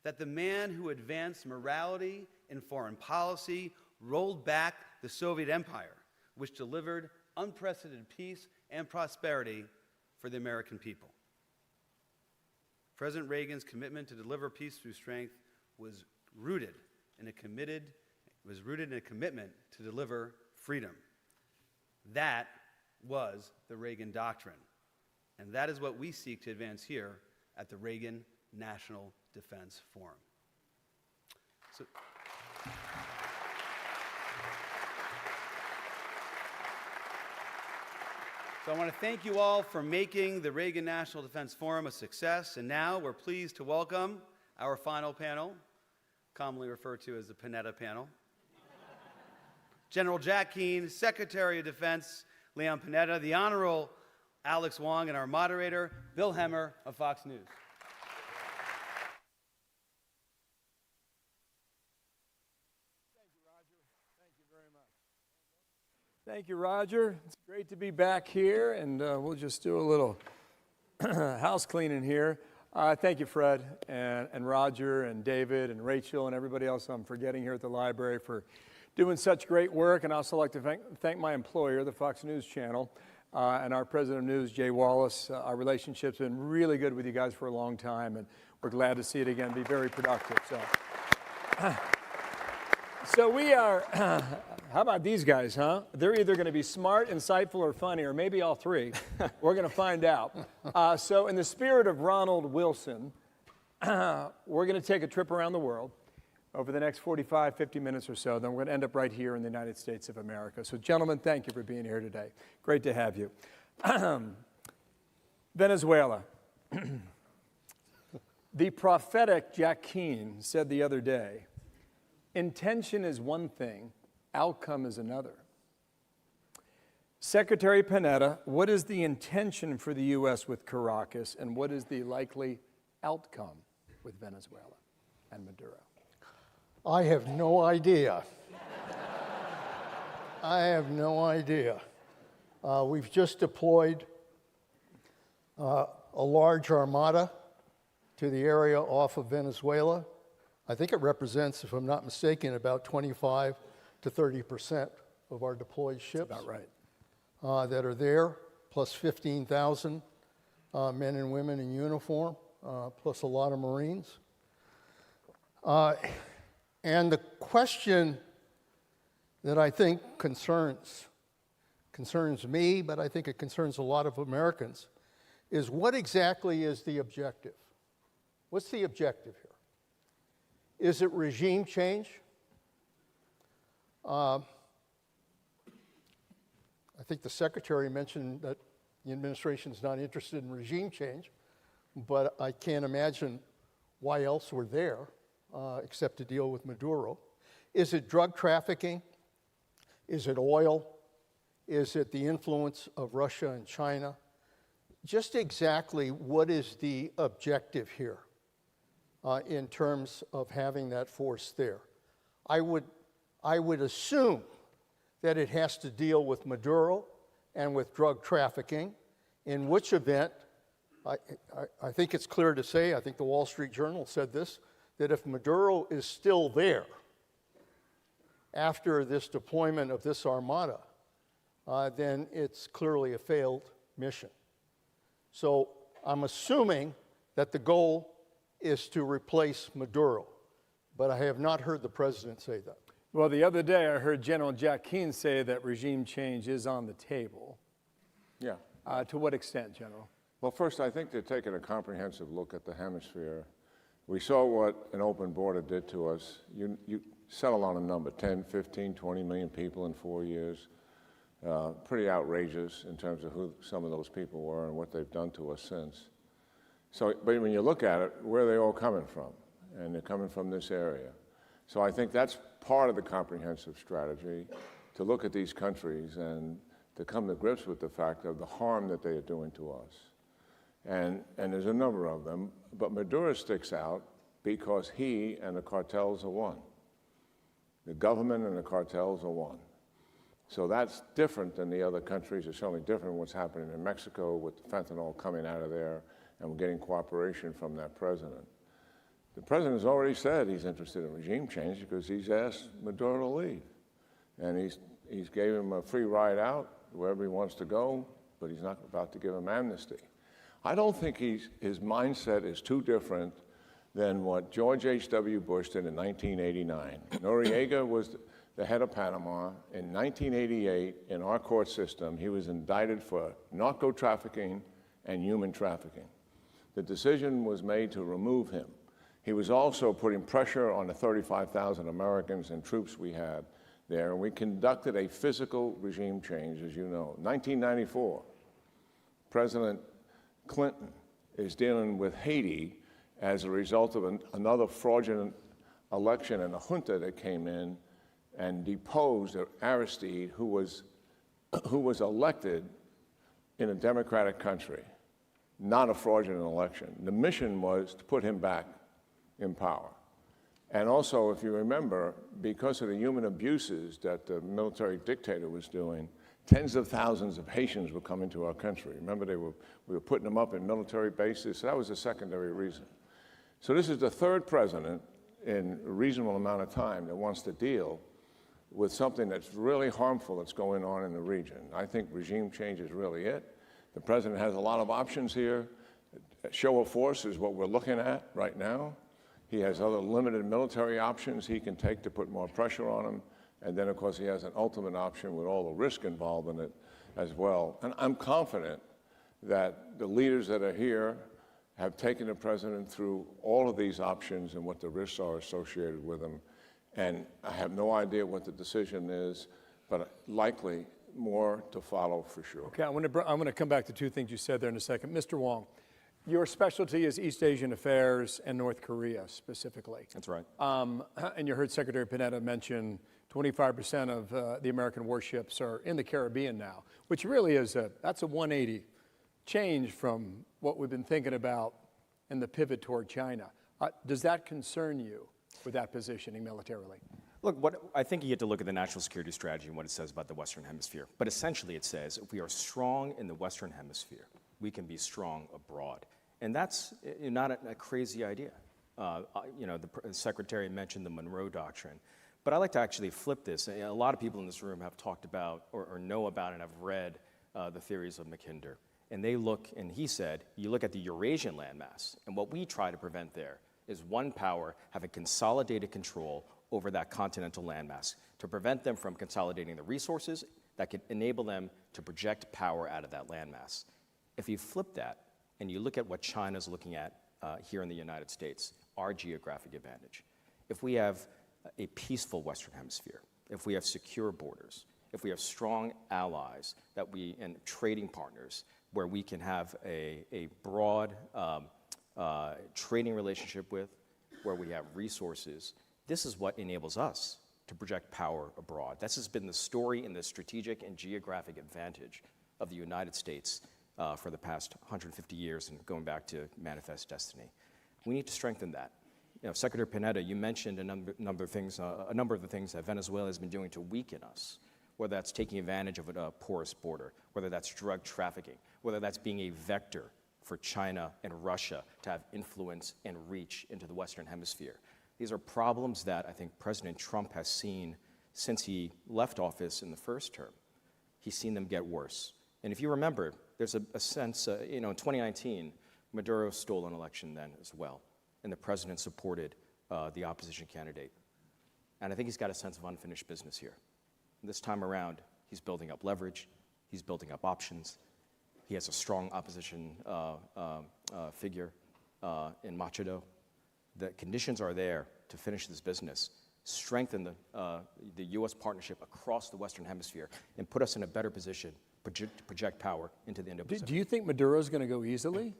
that the man who advanced morality in foreign policy rolled back the Soviet empire, which delivered unprecedented peace and prosperity for the American people. President Reagan's commitment to deliver peace through strength was rooted in a commitment to deliver freedom. That was the Reagan Doctrine, and that is what we seek to advance here at the Reagan National Defense Forum. So I want to thank you all for making the Reagan National Defense Forum a success, and now we're pleased to welcome our final panel, commonly referred to as the Panetta panel. General Jack Keane, Secretary of Defense Leon Panetta, the Honorable Alex Wong, and our moderator, Bill Hemmer of Fox News. Thank you, Roger. It's great to be back here, and we'll just do a little house cleaning here. Thank you, Fred, and Roger, and David, and Rachel, and everybody else I'm forgetting here at the library for doing such great work. And I'd also like to thank my employer, the Fox News Channel, and our president of news, Jay Wallace. Our relationship's been really good with you guys for a long time, and we're glad to see it again, be very productive. So we are, how about these guys, huh? They're either going to be smart, insightful, or funny, or maybe all three. We're going to find out. So in the spirit of Ronald Wilson, we're going to take a trip around the world over the next 45, 50 minutes or so. Then we're going to end up right here in the United States of America. So gentlemen, thank you for being here today. Great to have you. Venezuela. The prophetic Jack Keane said the other day, intention is one thing, outcome is another. Secretary Panetta, what is the intention for the U.S. with Caracas, and what is the likely outcome with Venezuela and Maduro? I have no idea. I have no idea. We've just deployed a large armada to the area off of Venezuela. I think it represents, if I'm not mistaken, about 25 to 30% of our deployed ships. That's about right. That are there, plus 15,000 men and women in uniform, plus a lot of Marines. And the question that I think concerns me, but I think it concerns a lot of Americans, is what exactly is the objective? What's the objective here? Is it regime change? I think the secretary mentioned that the administration is not interested in regime change, but I can't imagine why else we're there except to deal with Maduro. Is it drug trafficking? Is it oil? Is it the influence of Russia and China? Just exactly what is the objective here in terms of having that force there? I would assume that it has to deal with Maduro and with drug trafficking, in which event, I think it's clear to say, I think the Wall Street Journal said this, that if Maduro is still there after this deployment of this armada, then it's clearly a failed mission. So I'm assuming that the goal is to replace Maduro, but I have not heard the president say that. Well, the other day I heard General Jack Keane say that regime change is on the table. Yeah. To what extent, General? Well, first, I think they're taking a comprehensive look at the hemisphere. We saw what an open border did to us. You settle on a number, 10, 15, 20 million people in 4 years. Pretty outrageous in terms of who some of those people were and what they've done to us since. So, but when you look at it, where are they all coming from? And they're coming from this area. So I think that's part of the comprehensive strategy, to look at these countries and to come to grips with the fact of the harm that they are doing to us. And there's a number of them, but Maduro sticks out because he and the cartels are one. The government and the cartels are one. So that's different than the other countries. It's certainly different than what's happening in Mexico with the fentanyl coming out of there, and we're getting cooperation from that president. The president has already said he's interested in regime change because he's asked Maduro to leave. And he's gave him a free ride out wherever he wants to go, but he's not about to give him amnesty. I don't think his mindset is too different than what George H.W. Bush did in 1989. Noriega was the head of Panama. In 1988, in our court system, he was indicted for narco trafficking and human trafficking. The decision was made to remove him. He was also putting pressure on the 35,000 Americans and troops we had there, and we conducted a physical regime change, as you know. 1994, President Clinton is dealing with Haiti as a result of another fraudulent election and a junta that came in and deposed Aristide, who was elected in a democratic country, not a fraudulent election. The mission was to put him back in power. And also, if you remember, because of the human abuses that the military dictator was doing, tens of thousands of Haitians were coming to our country. Remember, we were putting them up in military bases. So that was a secondary reason. So this is the third president in a reasonable amount of time that wants to deal with something that's really harmful that's going on in the region. I think regime change is really it. The president has a lot of options here. A show of force is what we're looking at right now. He has other limited military options he can take to put more pressure on him. And then, of course, he has an ultimate option with all the risk involved in it as well. And I'm confident that the leaders that are here have taken the president through all of these options and what the risks are associated with them. And I have no idea what the decision is, but likely more to follow for sure. Okay, I'm going to come back to two things you said there in a second. Mr. Wong, your specialty is East Asian affairs and North Korea specifically. That's right. And you heard Secretary Panetta mention 25% of the American warships are in the Caribbean now, which really is that's a 180 change from what we've been thinking about in the pivot toward China. Does that concern you with that positioning militarily? Look, I think you have to look at the national security strategy and what it says about the Western Hemisphere. But essentially it says if we are strong in the Western Hemisphere, we can be strong abroad. And that's not a crazy idea. The Secretary mentioned the Monroe Doctrine. But I like to actually flip this. A lot of people in this room have talked about or know about and have read the theories of Mackinder. And they look, and he said, you look at the Eurasian landmass, and what we try to prevent there is one power having consolidated control over that continental landmass to prevent them from consolidating the resources that could enable them to project power out of that landmass. If you flip that and you look at what China's looking at here in the United States, our geographic advantage, if we have a peaceful Western Hemisphere, if we have secure borders, if we have strong allies and trading partners where we can have a broad trading relationship with, where we have resources, this is what enables us to project power abroad. This has been the story and the strategic and geographic advantage of the United States for the past 150 years and going back to Manifest Destiny. We need to strengthen that. Secretary Panetta, you mentioned a number of the things that Venezuela has been doing to weaken us, whether that's taking advantage of a porous border, whether that's drug trafficking, whether that's being a vector for China and Russia to have influence and reach into the Western Hemisphere. These are problems that I think President Trump has seen since he left office in the first term. He's seen them get worse. And if you remember, there's a sense, in 2019, Maduro stole an election then as well, and the president supported the opposition candidate. And I think he's got a sense of unfinished business here. This time around, he's building up leverage, he's building up options. He has a strong opposition figure in Machado. The conditions are there to finish this business, strengthen the U.S. partnership across the Western Hemisphere, and put us in a better position to project power into the Indo-Pacific. Do you think Maduro's going to go easily?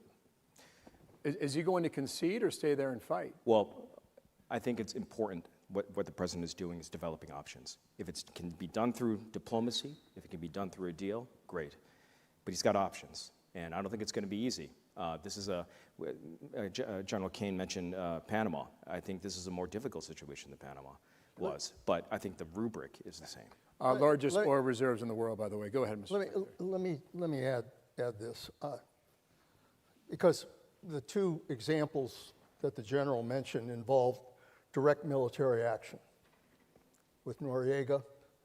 Is he going to concede or stay there and fight? Well, I think it's important what the president is doing is developing options. If it can be done through diplomacy, if it can be done through a deal, great. But he's got options, and I don't think it's going to be easy. General Kane mentioned Panama. I think this is a more difficult situation than Panama was, but I think the rubric is the same. Largest oil reserves in the world, by the way. Go ahead, Mr. Secretary. Let me add this, because the two examples that the general mentioned involved direct military action with Noriega,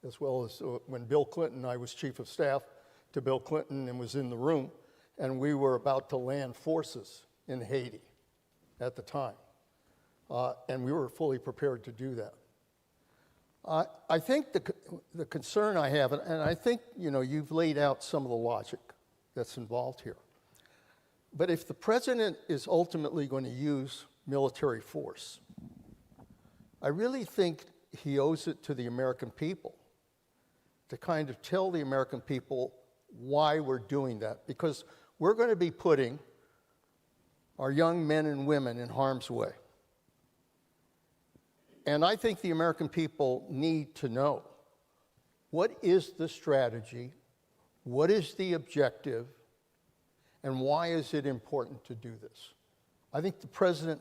as well as when Bill Clinton, I was chief of staff to Bill Clinton and was in the room, and we were about to land forces in Haiti at the time, and we were fully prepared to do that. I think the concern I have, and I think you've laid out some of the logic that's involved here, but if the president is ultimately going to use military force, I really think he owes it to the American people to kind of tell the American people why we're doing that, because we're going to be putting our young men and women in harm's way. And I think the American people need to know, what is the strategy, what is the objective, and why is it important to do this? I think the president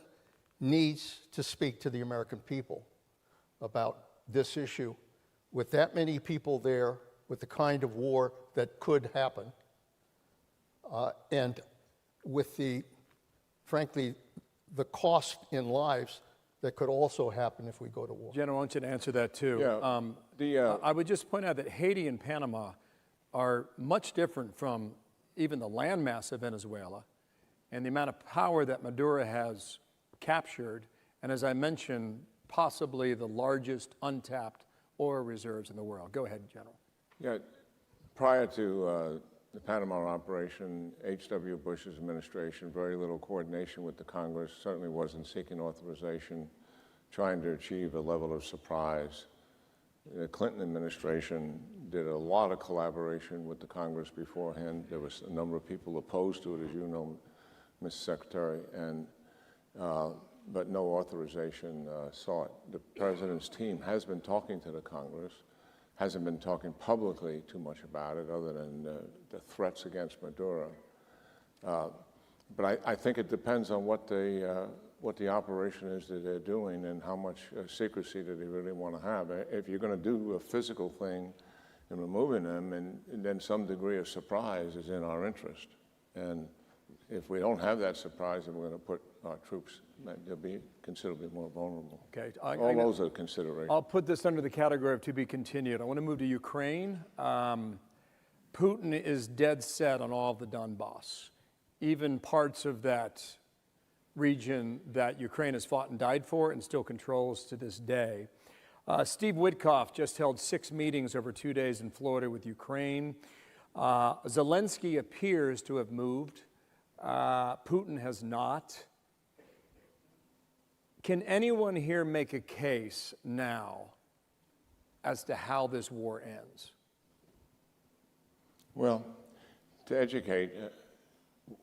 needs to speak to the American people about this issue. With that many people there, with the kind of war that could happen, and with the, frankly, the cost in lives that could also happen if we go to war. General, I want you to answer that too. Yeah, I would just point out that Haiti and Panama are much different from even the landmass of Venezuela and the amount of power that Maduro has captured, and as I mentioned, possibly the largest untapped oil reserves in the world. Go ahead, General. Yeah, prior to the Panama operation, H.W. Bush's administration, very little coordination with the Congress, certainly wasn't seeking authorization, trying to achieve a level of surprise. The Clinton administration did a lot of collaboration with the Congress beforehand. There was a number of people opposed to it, as you know, Mr. Secretary, and but no authorization sought. The President's team has been talking to the Congress, hasn't been talking publicly too much about it other than the threats against Maduro. But I think it depends on what the operation is that they're doing and how much secrecy that they really want to have. If you're going to do a physical thing in removing them, and then some degree of surprise is in our interest. And if we don't have that surprise, then we're going to put our troops, they'll be considerably more vulnerable. Okay. All those are considerations. I'll put this under the category of to be continued. I want to move to Ukraine. Putin is dead set on all of the Donbass, even parts of that region that Ukraine has fought and died for and still controls to this day. Steve Witkoff just held 6 meetings over 2 days in Florida with Ukraine. Zelensky appears to have moved. Putin has not. Can anyone here make a case now as to how this war ends? Well, to educate,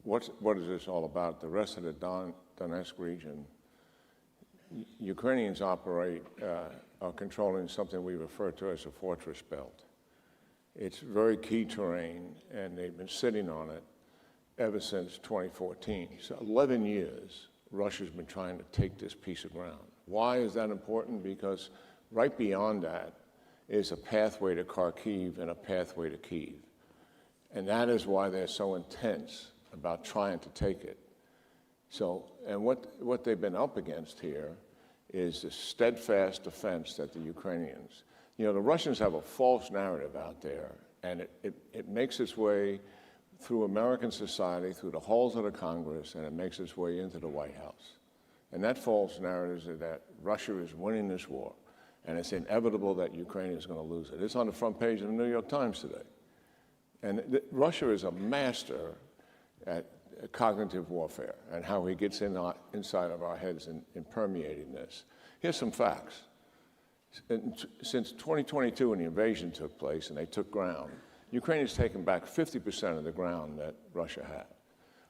what is this all about? The rest of the Donetsk region, Ukrainians are controlling something we refer to as a fortress belt. It's very key terrain, and they've been sitting on it ever since 2014. So 11 years, Russia's been trying to take this piece of ground. Why is that important? Because right beyond that is a pathway to Kharkiv and a pathway to Kyiv. And that is why they're so intense about trying to take it. So, and what they've been up against here is the steadfast defense that the Ukrainians, the Russians have a false narrative out there, and it makes its way through American society, through the halls of the Congress, and it makes its way into the White House. And that false narrative is that Russia is winning this war, and it's inevitable that Ukraine is going to lose it. It's on the front page of the New York Times today. And Russia is a master at cognitive warfare and how he gets inside of our heads in permeating this. Here's some facts. Since 2022, when the invasion took place and they took ground, Ukraine has taken back 50% of the ground that Russia had.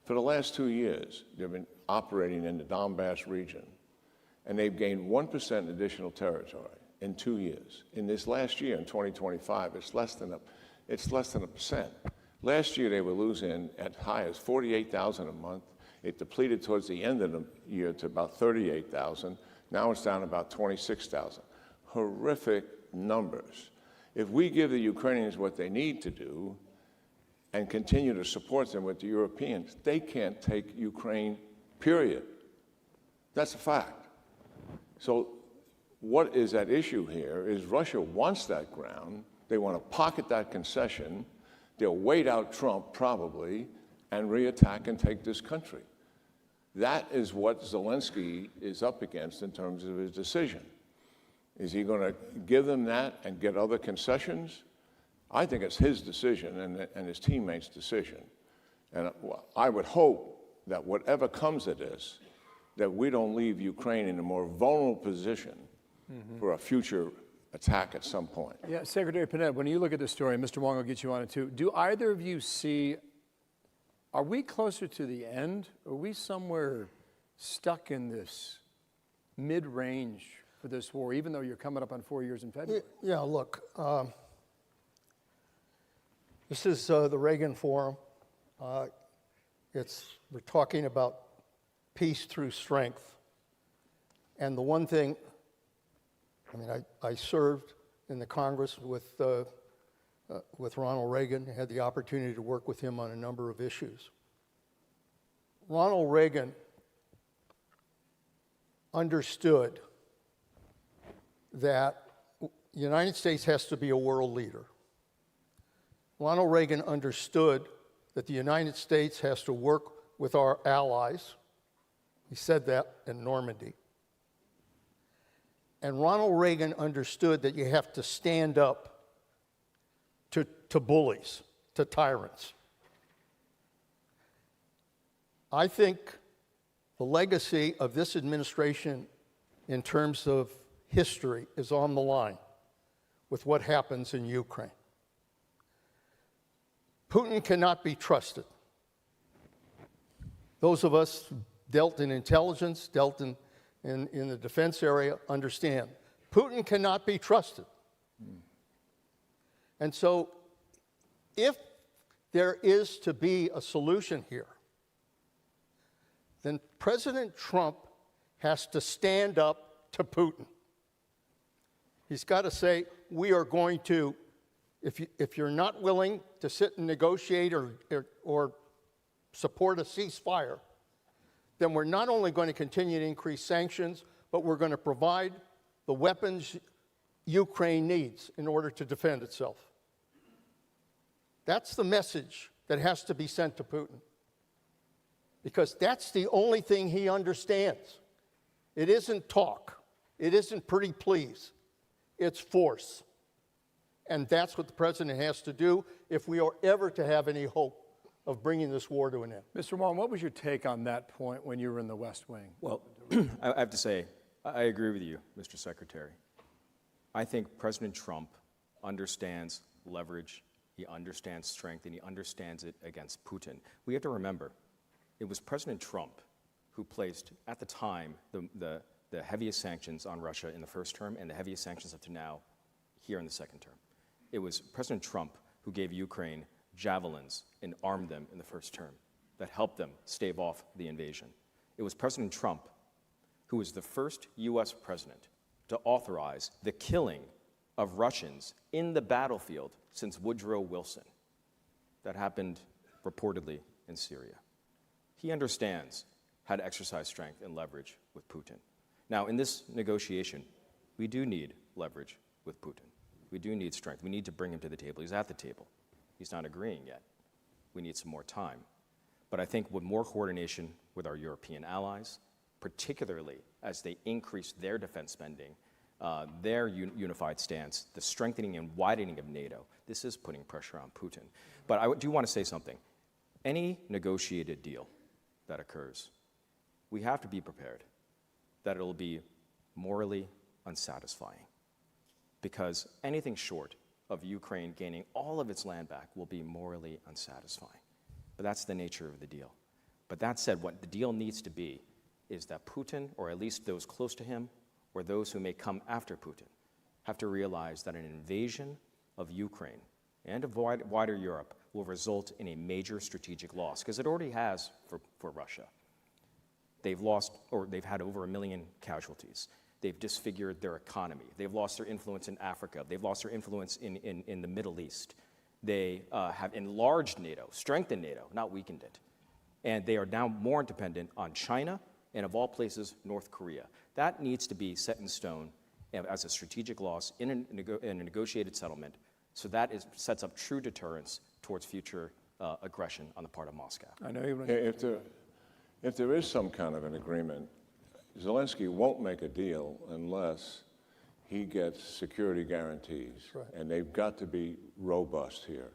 For the last 2 years, they've been operating in the Donbass region, and they've gained 1% additional territory in 2 years. In this last year, in 2025, it's less than 1%. Last year, they were losing at high as 48,000 a month. It depleted towards the end of the year to about 38,000. Now it's down about 26,000. Horrific numbers. If we give the Ukrainians what they need to do and continue to support them with the Europeans, they can't take Ukraine, period. That's a fact. So what is at issue here is Russia wants that ground. They want to pocket that concession. They'll wait out Trump, probably, and reattack and take this country. That is what Zelensky is up against in terms of his decision. Is he going to give them that and get other concessions? I think it's his decision and his teammates' decision. And I would hope that whatever comes of this, that we don't leave Ukraine in a more vulnerable position for a future attack at some point. Yeah, Secretary Panetta, when you look at this story, Mr. Wong will get you on it too, do either of you see, are we closer to the end? Are we somewhere stuck in this mid-range for this war, even though you're coming up on 4 years in February? Yeah, look, this is the Reagan Forum. We're talking about peace through strength. And the one thing, I mean, I served in the Congress with Ronald Reagan, had the opportunity to work with him on a number of issues. Ronald Reagan understood that the United States has to be a world leader. Ronald Reagan understood that the United States has to work with our allies. He said that in Normandy. And Ronald Reagan understood that you have to stand up to bullies, to tyrants. I think the legacy of this administration in terms of history is on the line with what happens in Ukraine. Putin cannot be trusted. Those of us who dealt in intelligence, dealt in the defense area, understand Putin cannot be trusted. And so if there is to be a solution here, then President Trump has to stand up to Putin. He's got to say, we are going to, if you're not willing to sit and negotiate or support a ceasefire, then we're not only going to continue to increase sanctions, but we're going to provide the weapons Ukraine needs in order to defend itself. That's the message that has to be sent to Putin, because that's the only thing he understands. It isn't talk. It isn't pretty please. It's force. And that's what the president has to do if we are ever to have any hope of bringing this war to an end. Mr. Wong, what was your take on that point when you were in the West Wing? Well, I have to say, I agree with you, Mr. Secretary. I think President Trump understands leverage, he understands strength, and he understands it against Putin. We have to remember, it was President Trump who placed, at the time, the heaviest sanctions on Russia in the first term and the heaviest sanctions up to now here in the second term. It was President Trump who gave Ukraine javelins and armed them in the first term that helped them stave off the invasion. It was President Trump who was the first US president to authorize the killing of Russians in the battlefield since Woodrow Wilson. That happened reportedly in Syria. He understands how to exercise strength and leverage with Putin. Now, in this negotiation, we do need leverage with Putin. We do need strength. We need to bring him to the table. He's at the table. He's not agreeing yet. We need some more time. But I think with more coordination with our European allies, particularly as they increase their defense spending, their unified stance, the strengthening and widening of NATO, this is putting pressure on Putin. But I do want to say something. Any negotiated deal that occurs, we have to be prepared that it'll be morally unsatisfying, because anything short of Ukraine gaining all of its land back will be morally unsatisfying. But that's the nature of the deal. But that said, what the deal needs to be is that Putin, or at least those close to him, or those who may come after Putin, have to realize that an invasion of Ukraine and of wider Europe will result in a major strategic loss, because it already has for Russia. They've lost, or they've had over 1 million casualties. They've disfigured their economy. They've lost their influence in Africa. They've lost their influence in the Middle East. They have enlarged NATO, strengthened NATO, not weakened it. And they are now more dependent on China and, of all places, North Korea. That needs to be set in stone as a strategic loss in a negotiated settlement, so that sets up true deterrence towards future aggression on the part of Moscow. I know you. If there is some kind of an agreement, Zelensky won't make a deal unless he gets security guarantees. Right. And they've got to be robust here.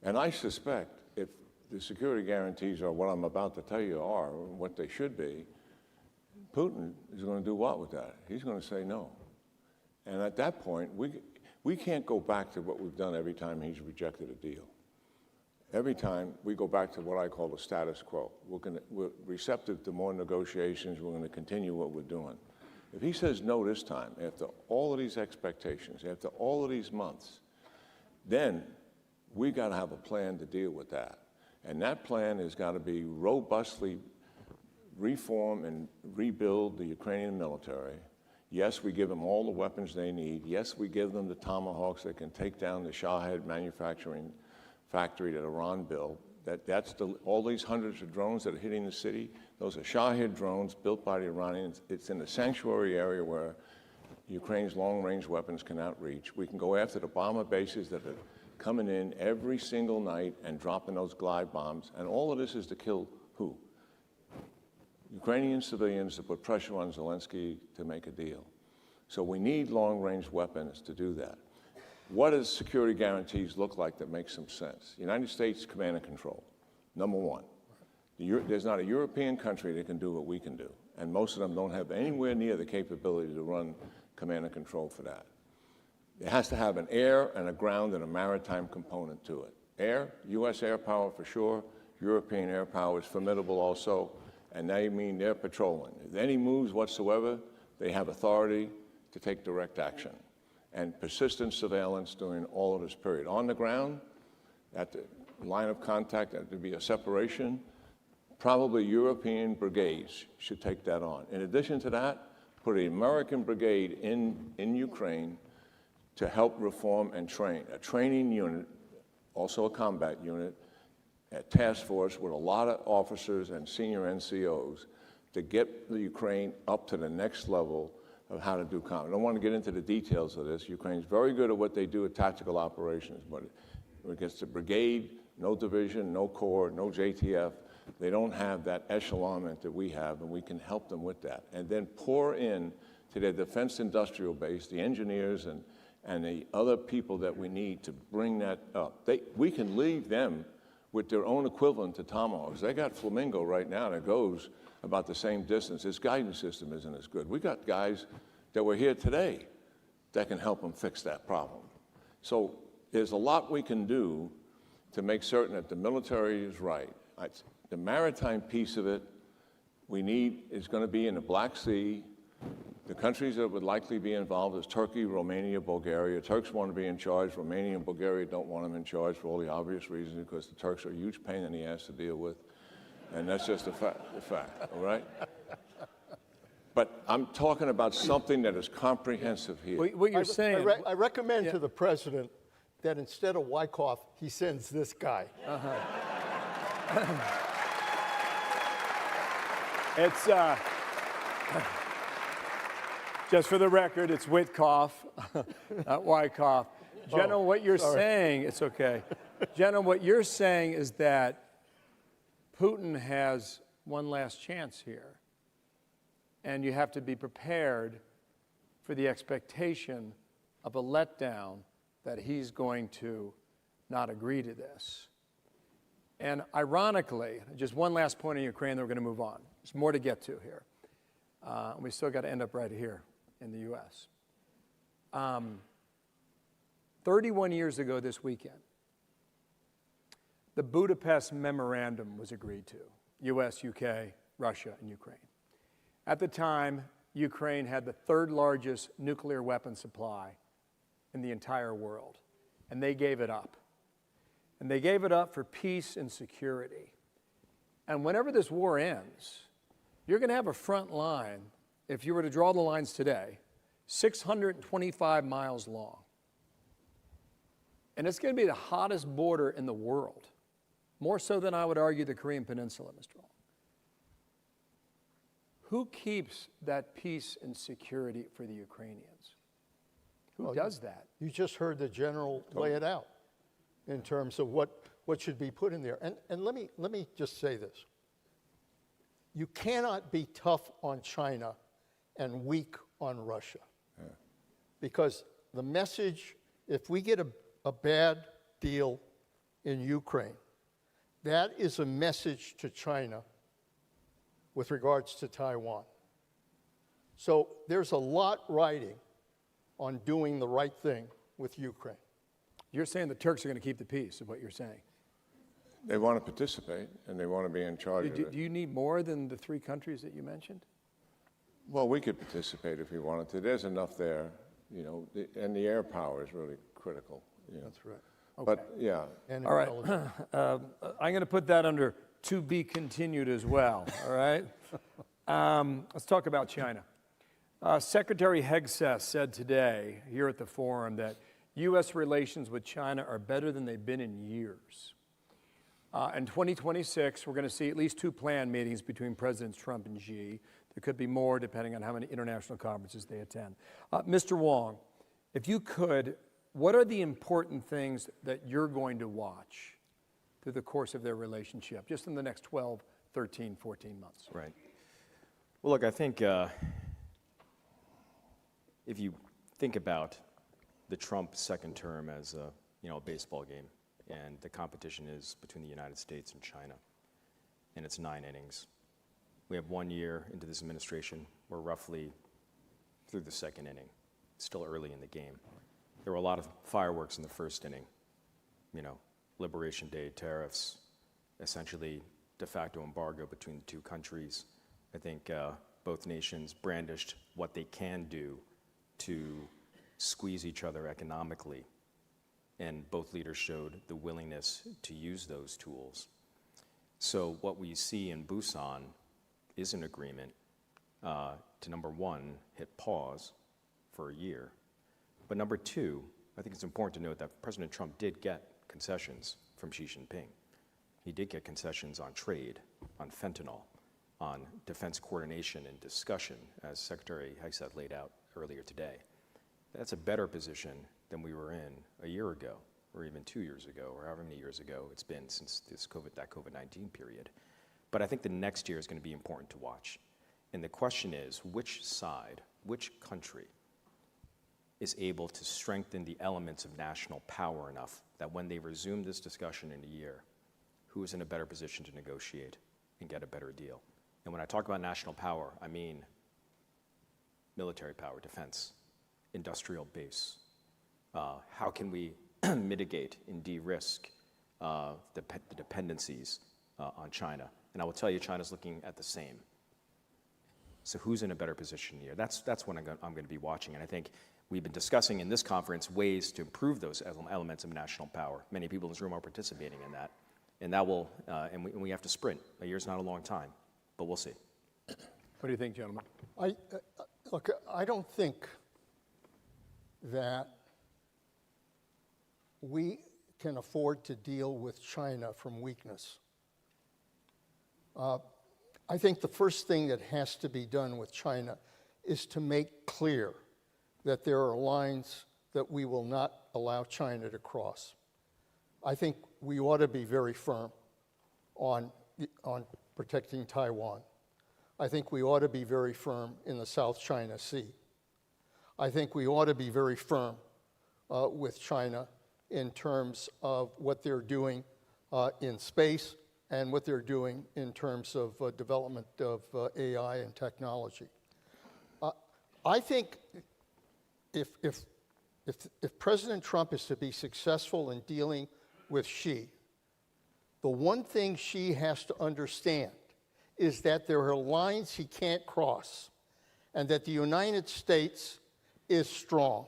And I suspect if the security guarantees are what I'm about to tell you are, what they should be, Putin is going to do what with that? He's going to say no. And at that point, we can't go back to what we've done every time he's rejected a deal. Every time we go back to what I call the status quo. We're receptive to more negotiations. We're going to continue what we're doing. If he says no this time, after all of these expectations, after all of these months, then we got to have a plan to deal with that. And that plan has got to be robustly reform and rebuild the Ukrainian military. Yes, we give them all the weapons they need. Yes, we give them the Tomahawks that can take down the Shahed manufacturing factory that Iran built. All these hundreds of drones that are hitting the city, those are Shahed drones built by the Iranians. It's in the sanctuary area where Ukraine's long-range weapons cannot reach. We can go after the bomber bases that are coming in every single night and dropping those glide bombs. And all of this is to kill who? Ukrainian civilians to put pressure on Zelensky to make a deal. So we need long-range weapons to do that. What does security guarantees look like that make some sense? United States command and control, number one. There's not a European country that can do what we can do, and most of them don't have anywhere near the capability to run command and control for that. It has to have an air and a ground and a maritime component to it. Air, U.S. air power for sure, European air power is formidable also, and they mean they're patrolling. If any moves whatsoever, they have authority to take direct action. And persistent surveillance during all of this period. On the ground, at the line of contact, there to be a separation. Probably European brigades should take that on. In addition to that, put an American brigade in Ukraine to help reform and train. A training unit, also a combat unit, a task force with a lot of officers and senior NCOs to get the Ukraine up to the next level of how to do combat. I don't want to get into the details of this. Ukraine's very good at what they do at tactical operations, but when it gets to brigade, no division, no corps, no JTF, they don't have that echelonment that we have, and we can help them with that. And then pour in to their defense industrial base, the engineers and the other people that we need to bring that up. We can leave them with their own equivalent to Tomahawks. They got Flamingo right now that goes about the same distance. Its guidance system isn't as good. We got guys that were here today that can help them fix that problem. So there's a lot we can do to make certain that the military is right. The maritime piece of it, we need is going to be in the Black Sea. The countries that would likely be involved is Turkey, Romania, Bulgaria. Turks want to be in charge. Romania and Bulgaria don't want them in charge for all the obvious reasons, because the Turks are a huge pain in the ass to deal with. And that's just a fact, all right? But I'm talking about something that is comprehensive here. What you're saying... I recommend to the president that instead of Wyckoff, he sends this guy. It's, just for the record, it's Witkoff, not Wyckoff. General, what you're saying, it's okay. General, what you're saying is that Putin has one last chance here, and you have to be prepared for the expectation of a letdown that he's going to not agree to this. And ironically, just one last point on Ukraine, then we're going to move on. There's more to get to here. We still got to end up right here in the U.S. 31 years ago this weekend, the Budapest Memorandum was agreed to, U.S., UK, Russia, and Ukraine. At the time, Ukraine had the third largest nuclear weapon supply in the entire world, and they gave it up. And they gave it up for peace and security. And whenever this war ends, you're going to have a front line, if you were to draw the lines today, 625 miles long. And it's going to be the hottest border in the world, more so than I would argue the Korean Peninsula, Mr. Long. Who keeps that peace and security for the Ukrainians? Who does that? You just heard the general lay it out in terms of what should be put in there. And let me just say this. You cannot be tough on China and weak on Russia. Yeah. Because the message, if we get a bad deal in Ukraine, that is a message to China with regards to Taiwan. So there's a lot riding on doing the right thing with Ukraine. You're saying the Turks are going to keep the peace, is what you're saying. They want to participate, and they want to be in charge of it. Do you need more than the three countries that you mentioned? Well, we could participate if we wanted to. There's enough there, you know, and the air power is really critical. You know. That's right. Okay. But, yeah. All right. I'm going to put that under to be continued as well, all right? Let's talk about China. Secretary Hegseth said today here at the forum that U.S. relations with China are better than they've been in years. In 2026, we're going to see at least 2 planned meetings between Presidents Trump and Xi. There could be more depending on how many international conferences they attend. Mr. Wong, if you could, what are the important things that you're going to watch through the course of their relationship, just in the next 12, 13, 14 months? Right. Well, look, I think if you think about the Trump second term as a baseball game, and the competition is between the United States and China, and it's 9 innings. We have 1 year into this administration. We're roughly through the second inning. It's still early in the game. There were a lot of fireworks in the first inning. Liberation Day, tariffs, essentially de facto embargo between the 2 countries. I think both nations brandished what they can do to squeeze each other economically. And both leaders showed the willingness to use those tools. So what we see in Busan is an agreement to, number 1, hit pause for a year. But number 2, I think it's important to note that President Trump did get concessions from Xi Jinping. He did get concessions on trade, on fentanyl, on defense coordination and discussion, as Secretary Hegseth laid out earlier today. That's a better position than we were in a year ago, or even 2 years ago, or however many years ago it's been since that COVID-19 period. But I think the next year is going to be important to watch. And the question is, which side, which country is able to strengthen the elements of national power enough that when they resume this discussion in a year, who is in a better position to negotiate and get a better deal? And when I talk about national power, I mean military power, defense, industrial base. How can we mitigate and de-risk the dependencies on China? And I will tell you, China's looking at the same. So who's in a better position here? That's what I'm going to be watching. And I think we've been discussing in this conference ways to improve those elements of national power. Many people in this room are participating in that. And that will, and we have to sprint. A year's not a long time, but we'll see. What do you think, gentlemen? Look, I don't think that we can afford to deal with China from weakness. I think the first thing that has to be done with China is to make clear that there are lines that we will not allow China to cross. I think we ought to be very firm on protecting Taiwan. I think we ought to be very firm in the South China Sea. I think we ought to be very firm with China in terms of what they're doing in space and what they're doing in terms of development of AI and technology. I think if President Trump is to be successful in dealing with Xi, the one thing Xi has to understand is that there are lines he can't cross, and that the United States is strong,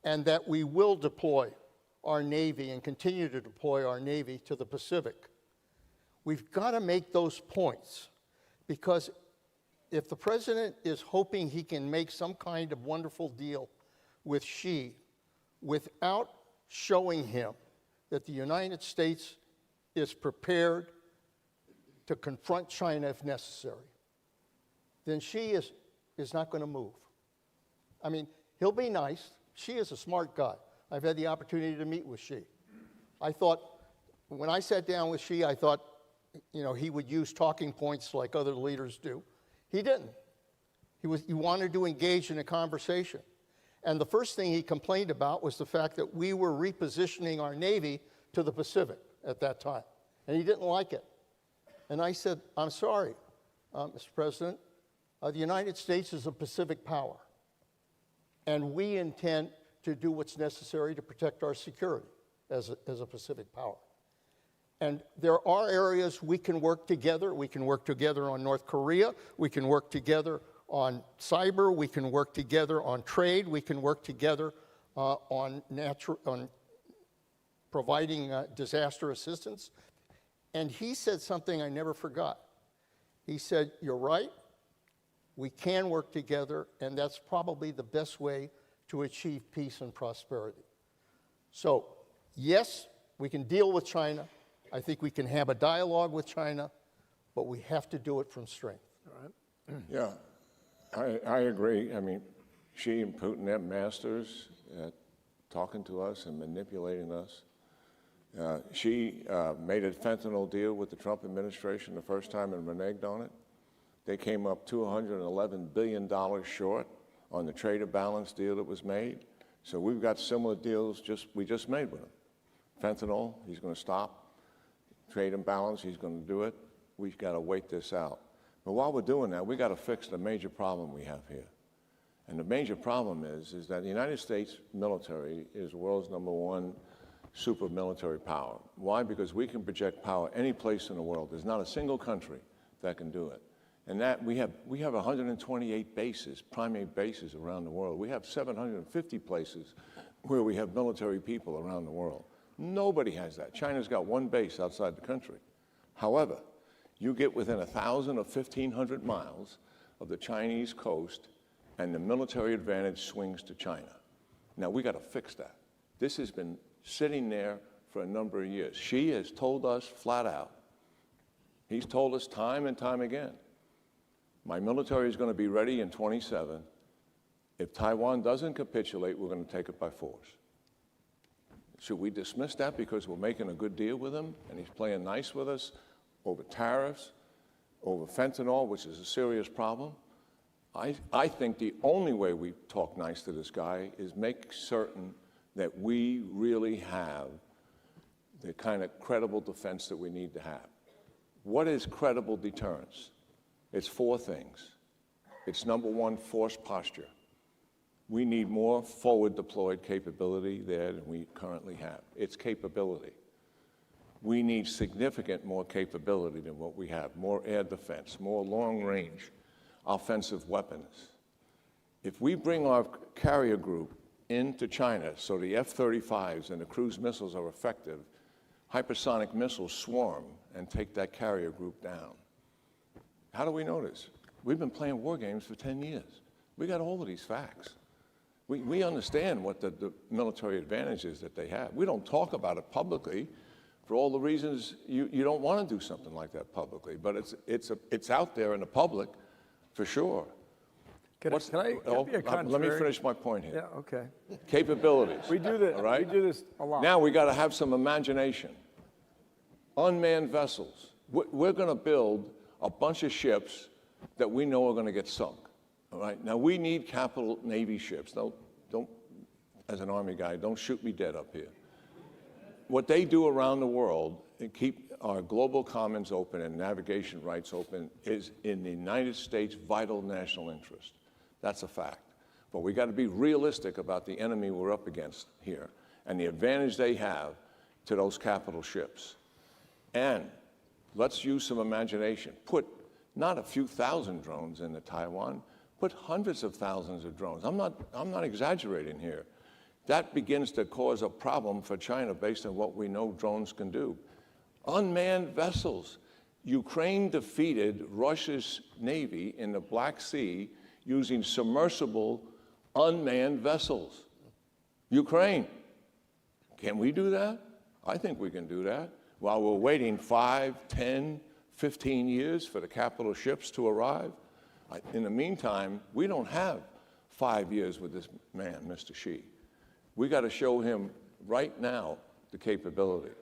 and that we will deploy our Navy and continue to deploy our Navy to the Pacific. We've got to make those points, because if the president is hoping he can make some kind of wonderful deal with Xi without showing him that the United States is prepared to confront China if necessary, then Xi is not going to move. I mean, he'll be nice. Xi is a smart guy. I've had the opportunity to meet with Xi. I thought, when I sat down with Xi, I thought, he would use talking points like other leaders do. He didn't. He wanted to engage in a conversation. And the first thing he complained about was the fact that we were repositioning our Navy to the Pacific at that time. And he didn't like it. And I said, I'm sorry, Mr. President, the United States is a Pacific power. And we intend to do what's necessary to protect our security as a Pacific power. And there are areas we can work together. We can work together on North Korea. We can work together on cyber. We can work together on trade. We can work together on providing disaster assistance. And he said something I never forgot. He said, "You're right, we can work together, and that's probably the best way to achieve peace and prosperity." So, yes, we can deal with China. I think we can have a dialogue with China, but we have to do it from strength. All right. Yeah, I agree. I mean, Xi and Putin, they're masters at talking to us and manipulating us. Xi made a fentanyl deal with the Trump administration the first time and reneged on it. They came up $211 billion short on the trade balance deal that was made. So we've got similar deals we just made with him. Fentanyl, he's going to stop. Trade imbalance, he's going to do it. We've got to wait this out. But while we're doing that, we've got to fix the major problem we have here. And the major problem is that the United States military is the world's #1 super military power. Why? Because we can project power any place in the world. There's not a single country that can do it. And that we have 128 bases, primary bases around the world. We have 750 places where we have military people around the world. Nobody has that. China's got one base outside the country. However, you get within 1,000 or 1,500 miles of the Chinese coast, and the military advantage swings to China. Now, we got to fix that. This has been sitting there for a number of years. Xi has told us flat out, he's told us time and time again, my military is going to be ready in 27. If Taiwan doesn't capitulate, we're going to take it by force. Should we dismiss that because we're making a good deal with him and he's playing nice with us over tariffs, over fentanyl, which is a serious problem? I think the only way we talk nice to this guy is make certain that we really have the kind of credible defense that we need to have. What is credible deterrence? It's 4 things. It's #1, force posture. We need more forward deployed capability there than we currently have. It's capability. We need significant more capability than what we have, more air defense, more long range offensive weapons. If we bring our carrier group into China so the F-35s and the cruise missiles are effective, hypersonic missiles swarm and take that carrier group down. How do we know this? We've been playing war games for 10 years. We got all of these facts. We understand what the military advantages that they have. We don't talk about it publicly for all the reasons you don't want to do something like that publicly, but it's out there in the public for sure. Can I be a contrary? Let me finish my point here. Yeah, okay. Capabilities. We do this, all right? we do this a lot. Now we got to have some imagination. Unmanned vessels. We're going to build a bunch of ships that we know are going to get sunk. All right. Now we need capital Navy ships. Don't, as an Army guy, don't shoot me dead up here. What they do around the world and keep our global commons open and navigation rights open is in the United States' vital national interest. That's a fact. But we got to be realistic about the enemy we're up against here and the advantage they have to those capital ships. And let's use some imagination. Put not a few thousand drones into Taiwan, put hundreds of thousands of drones. I'm not exaggerating here. That begins to cause a problem for China based on what we know drones can do. Unmanned vessels. Ukraine defeated Russia's Navy in the Black Sea using submersible unmanned vessels. Ukraine. Can we do that? I think we can do that. While we're waiting 5, 10, 15 years for the capital ships to arrive. In the meantime, we don't have 5 years with this man, Mr. Xi. We got to show him right now the capability.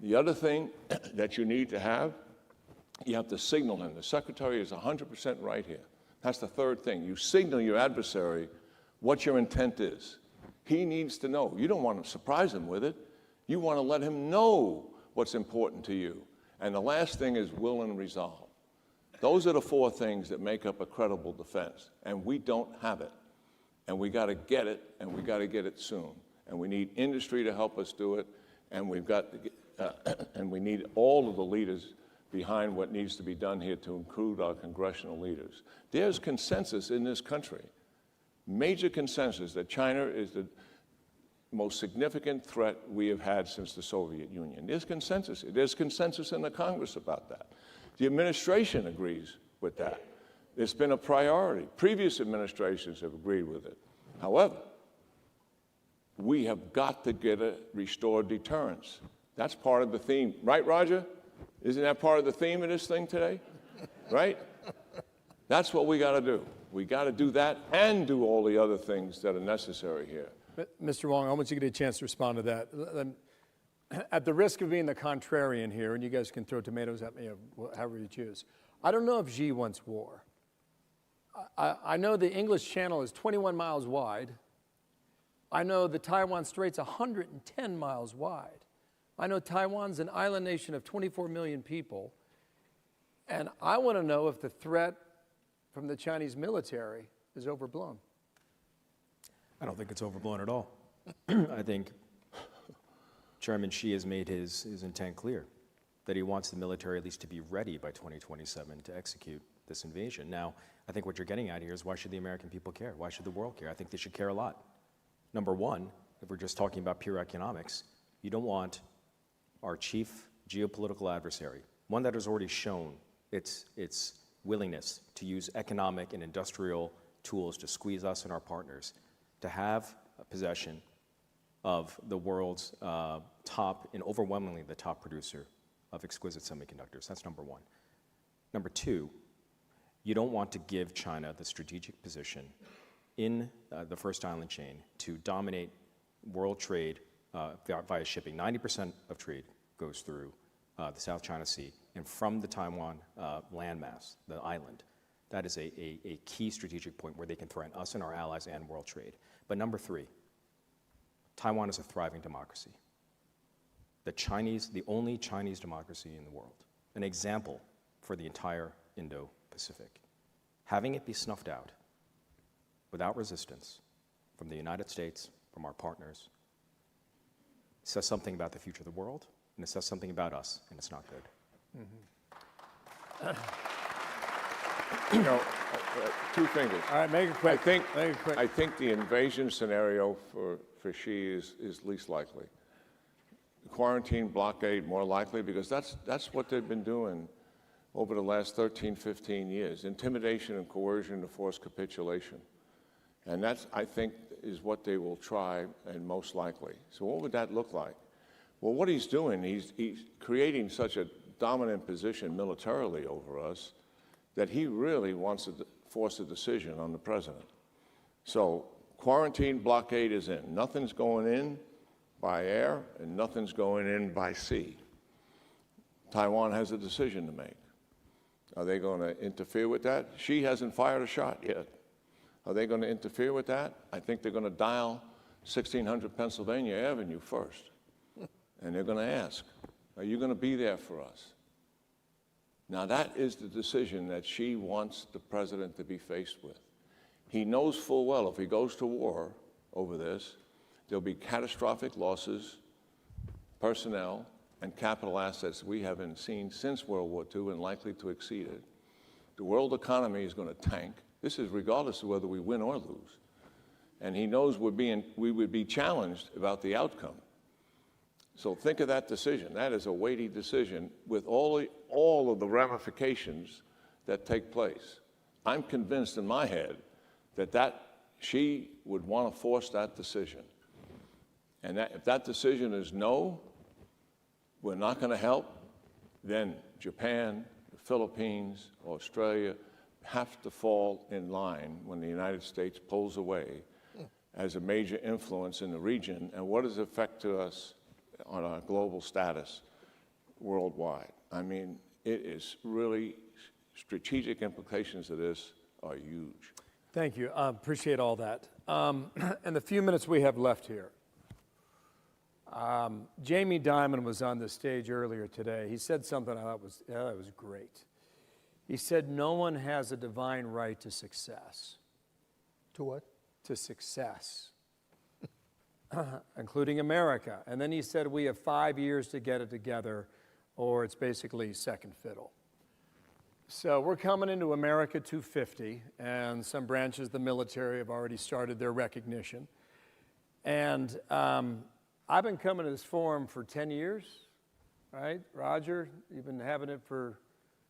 The other thing that you need to have, you have to signal him. The secretary is 100% right here. That's the third thing. You signal your adversary what your intent is. He needs to know. You don't want to surprise him with it. You want to let him know what's important to you. And the last thing is will and resolve. Those are the 4 things that make up a credible defense, and we don't have it. And we got to get it, and we got to get it soon. And we need industry to help us do it, and we've got to get, and we need all of the leaders behind what needs to be done here to include our congressional leaders. There's consensus in this country, major consensus that China is most significant threat we have had since the Soviet Union. There's consensus. There's consensus in the Congress about that. The administration agrees with that. It's been a priority. Previous administrations have agreed with it. However, we have got to get a restored deterrence. That's part of the theme. Right, Roger? Isn't that part of the theme of this thing today? Right? That's what we got to do. We got to do that and do all the other things that are necessary here. Mr. Wong, I want you to get a chance to respond to that. At the risk of being the contrarian here, and you guys can throw tomatoes at me, however you choose, I don't know if Xi wants war. I know the English Channel is 21 miles wide. I know the Taiwan Strait's 110 miles wide. I know Taiwan's an island nation of 24 million people. And I want to know if the threat from the Chinese military is overblown. I don't think it's overblown at all. I think Chairman Xi has made his intent clear, that he wants the military at least to be ready by 2027 to execute this invasion. Now, I think what you're getting at here is, why should the American people care? Why should the world care? I think they should care a lot. Number one, if we're just talking about pure economics, you don't want our chief geopolitical adversary, one that has already shown its willingness to use economic and industrial tools to squeeze us and our partners, to have possession of the world's top, and overwhelmingly the top producer of exquisite semiconductors. That's number one. Number two, you don't want to give China the strategic position in the first island chain to dominate world trade via shipping. 90% of trade goes through the South China Sea and from the Taiwan landmass, the island. That is a key strategic point where they can threaten us and our allies and world trade. But number three, Taiwan is a thriving democracy. The only Chinese democracy in the world, an example for the entire Indo-Pacific. Having it be snuffed out without resistance from the United States, from our partners, says something about the future of the world, and it says something about us, and it's not good. You know, two things. All right, make it quick. I think the invasion scenario for Xi is least likely. The quarantine blockade more likely, because that's what they've been doing over the last 13, 15 years. Intimidation and coercion to force capitulation. And that's, I think, is what they will try, and most likely. So what would that look like? Well, what he's doing, he's creating such a dominant position militarily over us that he really wants to force a decision on the president. So quarantine blockade is in. Nothing's going in by air, and nothing's going in by sea. Taiwan has a decision to make. Are they going to interfere with that? Xi hasn't fired a shot yet. Are they going to interfere with that? I think they're going to dial 1600 Pennsylvania Avenue first. And they're going to ask, are you going to be there for us? Now that is the decision that Xi wants the president to be faced with. He knows full well if he goes to war over this, there'll be catastrophic losses, personnel, and capital assets we haven't seen since World War II and likely to exceed it. The world economy is going to tank. This is regardless of whether we win or lose. And he knows we would be challenged about the outcome. So think of that decision. That is a weighty decision with all of the ramifications that take place. I'm convinced in my head that Xi would want to force that decision. And if that decision is no, we're not going to help, then Japan, the Philippines, Australia have to fall in line when the United States pulls away as a major influence in the region. And what does it affect to us on our global status worldwide? I mean, it is really, strategic implications of this are huge. Thank you. Appreciate all that. In the few minutes we have left here, Jamie Dimon was on the stage earlier today. He said something I thought was great. He said, no one has a divine right to success. To what? To success, including America. And then he said, we have 5 years to get it together, or it's basically second fiddle. So we're coming into America 250, and some branches of the military have already started their recognition. And I've been coming to this forum for 10 years, right? Roger, you've been having it for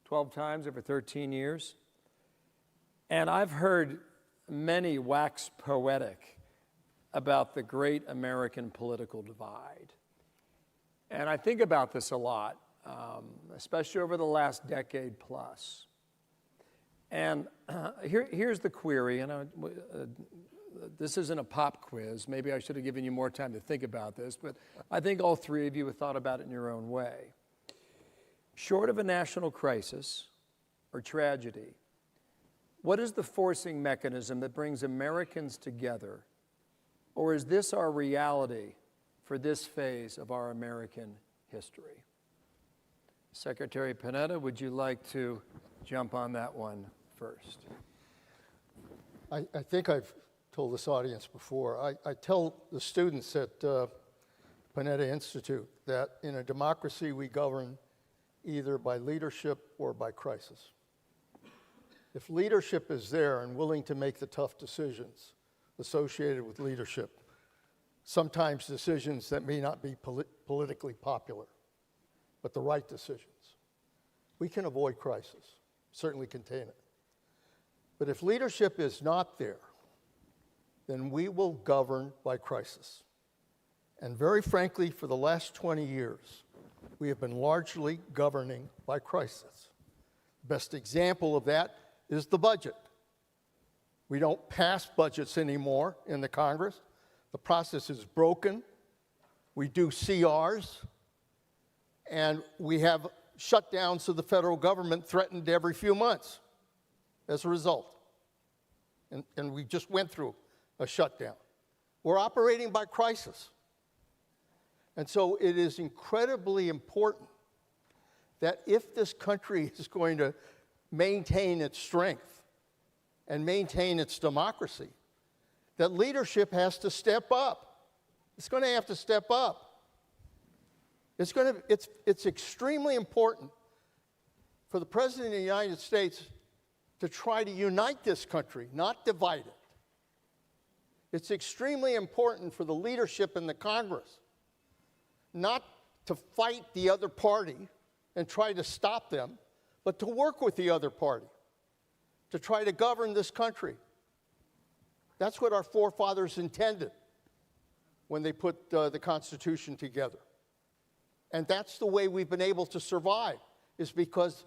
12 times over 13 years. And I've heard many wax poetic about the great American political divide. And I think about this a lot, especially over the last decade plus. And here's the query, and this isn't a pop quiz. Maybe I should have given you more time to think about this, but I think all three of you have thought about it in your own way. Short of a national crisis or tragedy, what is the forcing mechanism that brings Americans together? Or is this our reality for this phase of our American history? Secretary Panetta, would you like to jump on that one first? I think I've told this audience before. I tell the students at Panetta Institute that in a democracy we govern either by leadership or by crisis. If leadership is there and willing to make the tough decisions associated with leadership, sometimes decisions that may not be politically popular, but the right decisions, we can avoid crisis, certainly contain it. But if leadership is not there, then we will govern by crisis. And very frankly, for the last 20 years, we have been largely governing by crisis. Best example of that is the budget. We don't pass budgets anymore in the Congress. The process is broken. We do CRs, and we have shutdowns of the federal government threatened every few months as a result. And we just went through a shutdown. We're operating by crisis. And so it is incredibly important that if this country is going to maintain its strength and maintain its democracy, that leadership has to step up. It's going to have to step up. It's extremely important for the President of the United States to try to unite this country, not divide it. It's extremely important for the leadership in the Congress not to fight the other party and try to stop them, but to work with the other party, to try to govern this country. That's what our forefathers intended when they put the Constitution together. And that's the way we've been able to survive, is because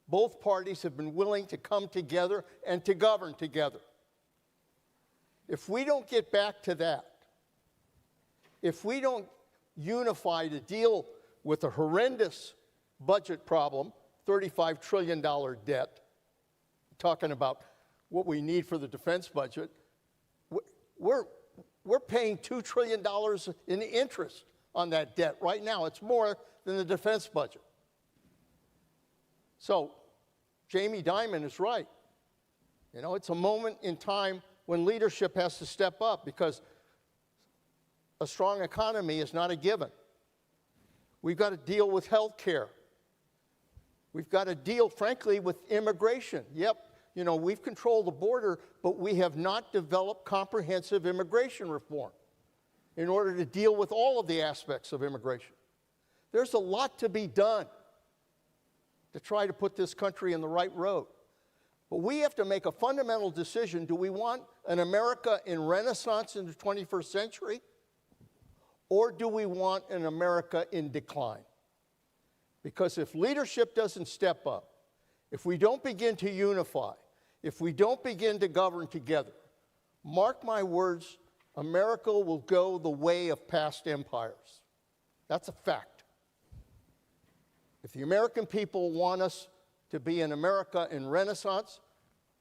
both parties have been willing to come together and to govern together. If we don't get back to that, if we don't unify to deal with a horrendous budget problem, $35 trillion debt, talking about what we need for the defense budget, we're paying $2 trillion in interest on that debt right now. It's more than the defense budget. So Jamie Dimon is right. You know, it's a moment in time when leadership has to step up, because a strong economy is not a given. We've got to deal with health care. We've got to deal, frankly, with immigration. Yep, you know, we've controlled the border, but we have not developed comprehensive immigration reform in order to deal with all of the aspects of immigration. There's a lot to be done to try to put this country in the right road. But we have to make a fundamental decision. Do we want an America in renaissance in the 21st century? Or do we want an America in decline? Because if leadership doesn't step up, if we don't begin to unify, if we don't begin to govern together, mark my words, America will go the way of past empires. That's a fact. If the American people want us to be an America in renaissance,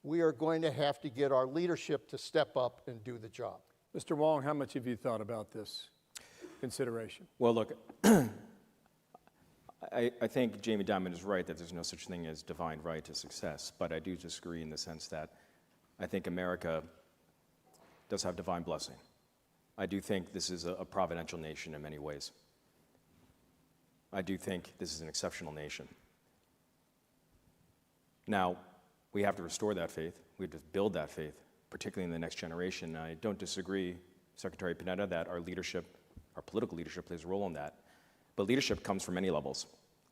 we are going to have to get our leadership to step up and do the job. Mr. Wong, how much have you thought about this consideration? Well, look, I think Jamie Dimon is right that there's no such thing as divine right to success, but I do disagree in the sense that I think America does have divine blessing. I do think this is a providential nation in many ways. I do think this is an exceptional nation. Now, we have to restore that faith. We have to build that faith, particularly in the next generation. I don't disagree Secretary Panetta, that our leadership, our political leadership plays a role in that. But leadership comes from many levels.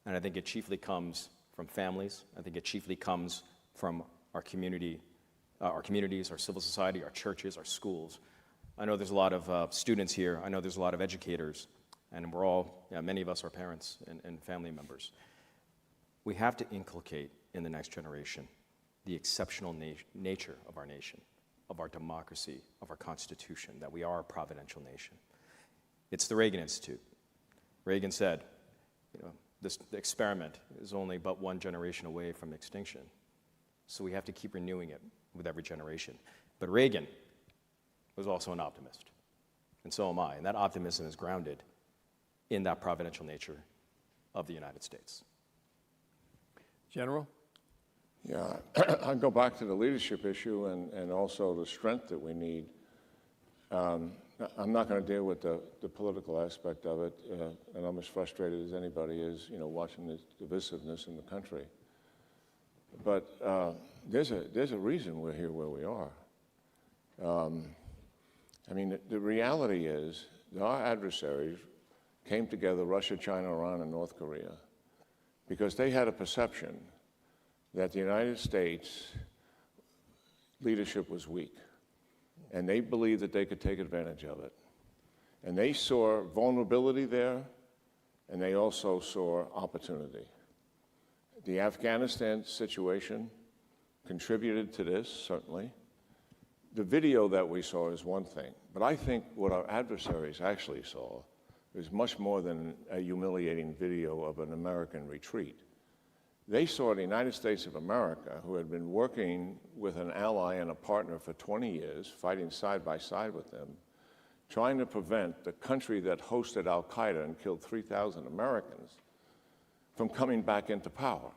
And I think it chiefly comes from families. I think it chiefly comes from our community, our communities, our civil society, our churches, our schools. I know there's a lot of students here. I know there's a lot of educators. And we're all, many of us are parents and family members. We have to inculcate in the next generation the exceptional nature of our nation, of our democracy, of our Constitution, that we are a providential nation. It's the Reagan Institute. Reagan said, this experiment is only but one generation away from extinction. So we have to keep renewing it with every generation. But Reagan was also an optimist, and so am I. And that optimism is grounded in that providential nature of the United States. General? Yeah, I'll go back to the leadership issue and also the strength that we need. I'm not going to deal with the political aspect of it, and I'm as frustrated as anybody is, watching the divisiveness in the country. But there's a reason we're here where we are. I mean, the reality is that our adversaries came together, Russia, China, Iran, and North Korea, because they had a perception that the United States leadership was weak. And they believed that they could take advantage of it. And they saw vulnerability there, and they also saw opportunity. The Afghanistan situation contributed to this, certainly. The video that we saw is one thing, but I think what our adversaries actually saw is much more than a humiliating video of an American retreat. They saw the United States of America, who had been working with an ally and a partner for 20 years, fighting side by side with them, trying to prevent the country that hosted al-Qaeda and killed 3,000 Americans from coming back into power.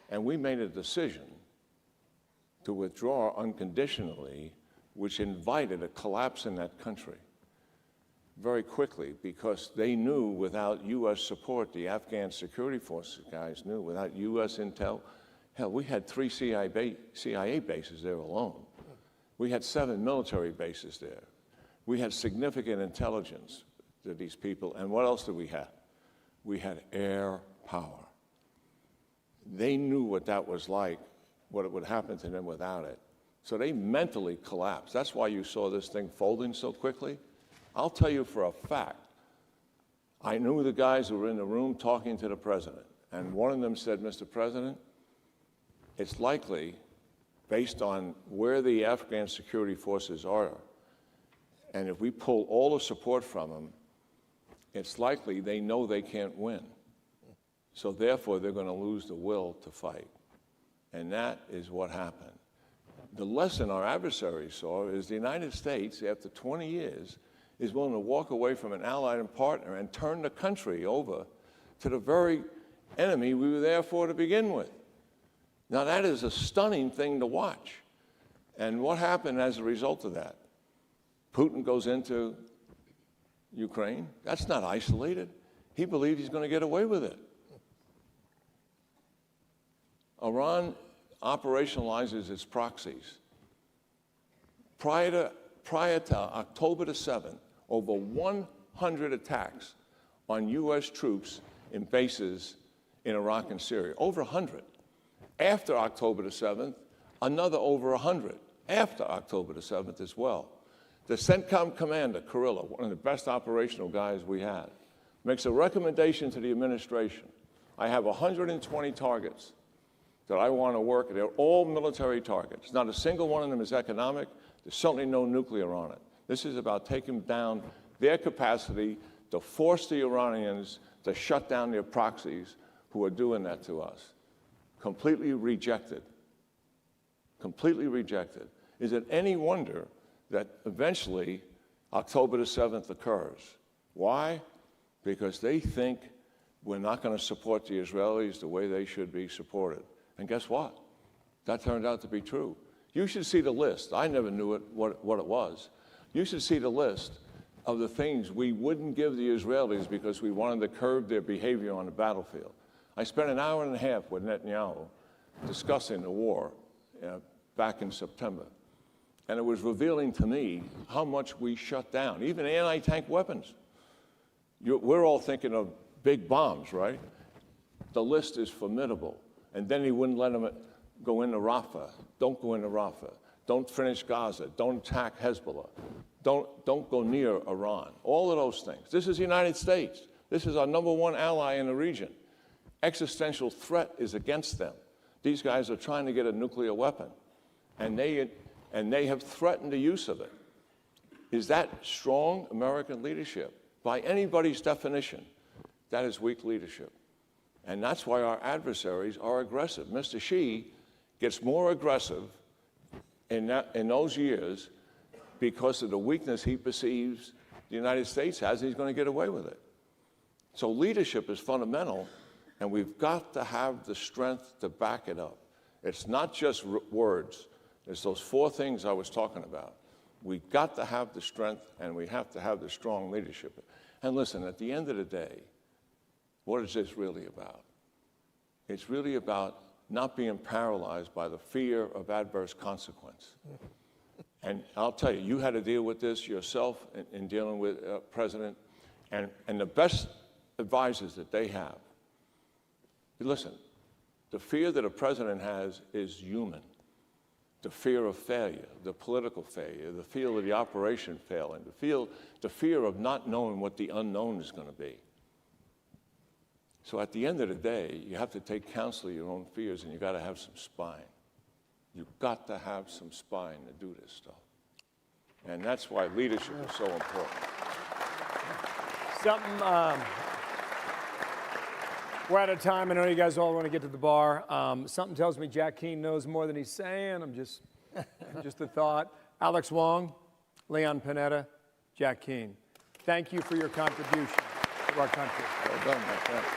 And we made a decision to withdraw unconditionally, which invited a collapse in that country very quickly, because they knew without U.S. support, the Afghan security forces guys knew, without U.S. intel, hell, we had 3 CIA bases there alone. We had 7 military bases there. We had significant intelligence to these people. And what else did we have? We had air power. They knew what that was like, what it would happen to them without it. So they mentally collapsed. That's why you saw this thing folding so quickly. I'll tell you for a fact, I knew the guys who were in the room talking to the president, and one of them said, Mr. President, it's likely, based on where the Afghan security forces are, and if we pull all the support from them, it's likely they know they can't win. So therefore, they're going to lose the will to fight. And that is what happened. The lesson our adversaries saw is the United States, after 20 years, is willing to walk away from an ally and partner and turn the country over to the very enemy we were there for to begin with. Now, that is a stunning thing to watch. And what happened as a result of that? Putin goes into Ukraine. That's not isolated. He believed he's going to get away with it. Iran operationalizes its proxies. Prior to October the 7th, over 100 attacks on U.S. troops in bases in Iraq and Syria, over 100. After October the 7th, another over 100, after October the 7th as well. The CENTCOM commander, Kurilla, one of the best operational guys we had, makes a recommendation to the administration. I have 120 targets that I want to work. They're all military targets. Not a single one of them is economic. There's certainly no nuclear on it. This is about taking down their capacity to force the Iranians to shut down their proxies who are doing that to us. Completely rejected. Completely rejected. Is it any wonder that eventually October the 7th occurs? Why? Because they think we're not going to support the Israelis the way they should be supported. And guess what? That turned out to be true. You should see the list. I never knew what it was. You should see the list of the things we wouldn't give the Israelis because we wanted to curb their behavior on the battlefield. I spent an hour and a half with Netanyahu discussing the war back in September. And it was revealing to me how much we shut down, even anti-tank weapons. We're all thinking of big bombs, right? The list is formidable. And then he wouldn't let them go into Rafah. Don't go into Rafah. Don't finish Gaza. Don't attack Hezbollah. Don't go near Iran. All of those things. This is the United States. This is our #1 ally in the region. Existential threat is against them. These guys are trying to get a nuclear weapon, and they have threatened the use of it. Is that strong American leadership? By anybody's definition, that is weak leadership. And that's why our adversaries are aggressive. Mr. Xi gets more aggressive in those years because of the weakness he perceives the United States has, and he's going to get away with it. So leadership is fundamental, and we've got to have the strength to back it up. It's not just words. It's those 4 things I was talking about. We've got to have the strength, and we have to have the strong leadership. And listen, at the end of the day, what is this really about? It's really about not being paralyzed by the fear of adverse consequence. And I'll tell you, you had to deal with this yourself in dealing with President, and the best advisors that they have. Listen, the fear that a president has is human. The fear of failure, the political failure, the fear of the operation failing, the fear of not knowing what the unknown is going to be. So at the end of the day, you have to take counsel of your own fears, and you've got to have some spine. You've got to have some spine to do this stuff. And that's why leadership is so important. We're out of time. I know you guys all want to get to the bar. Something tells me Jack Keane knows more than he's saying. I'm just a thought. Alex Wong, Leon Panetta, Jack Keane. Thank you for your contribution to our country. Well done, my friend.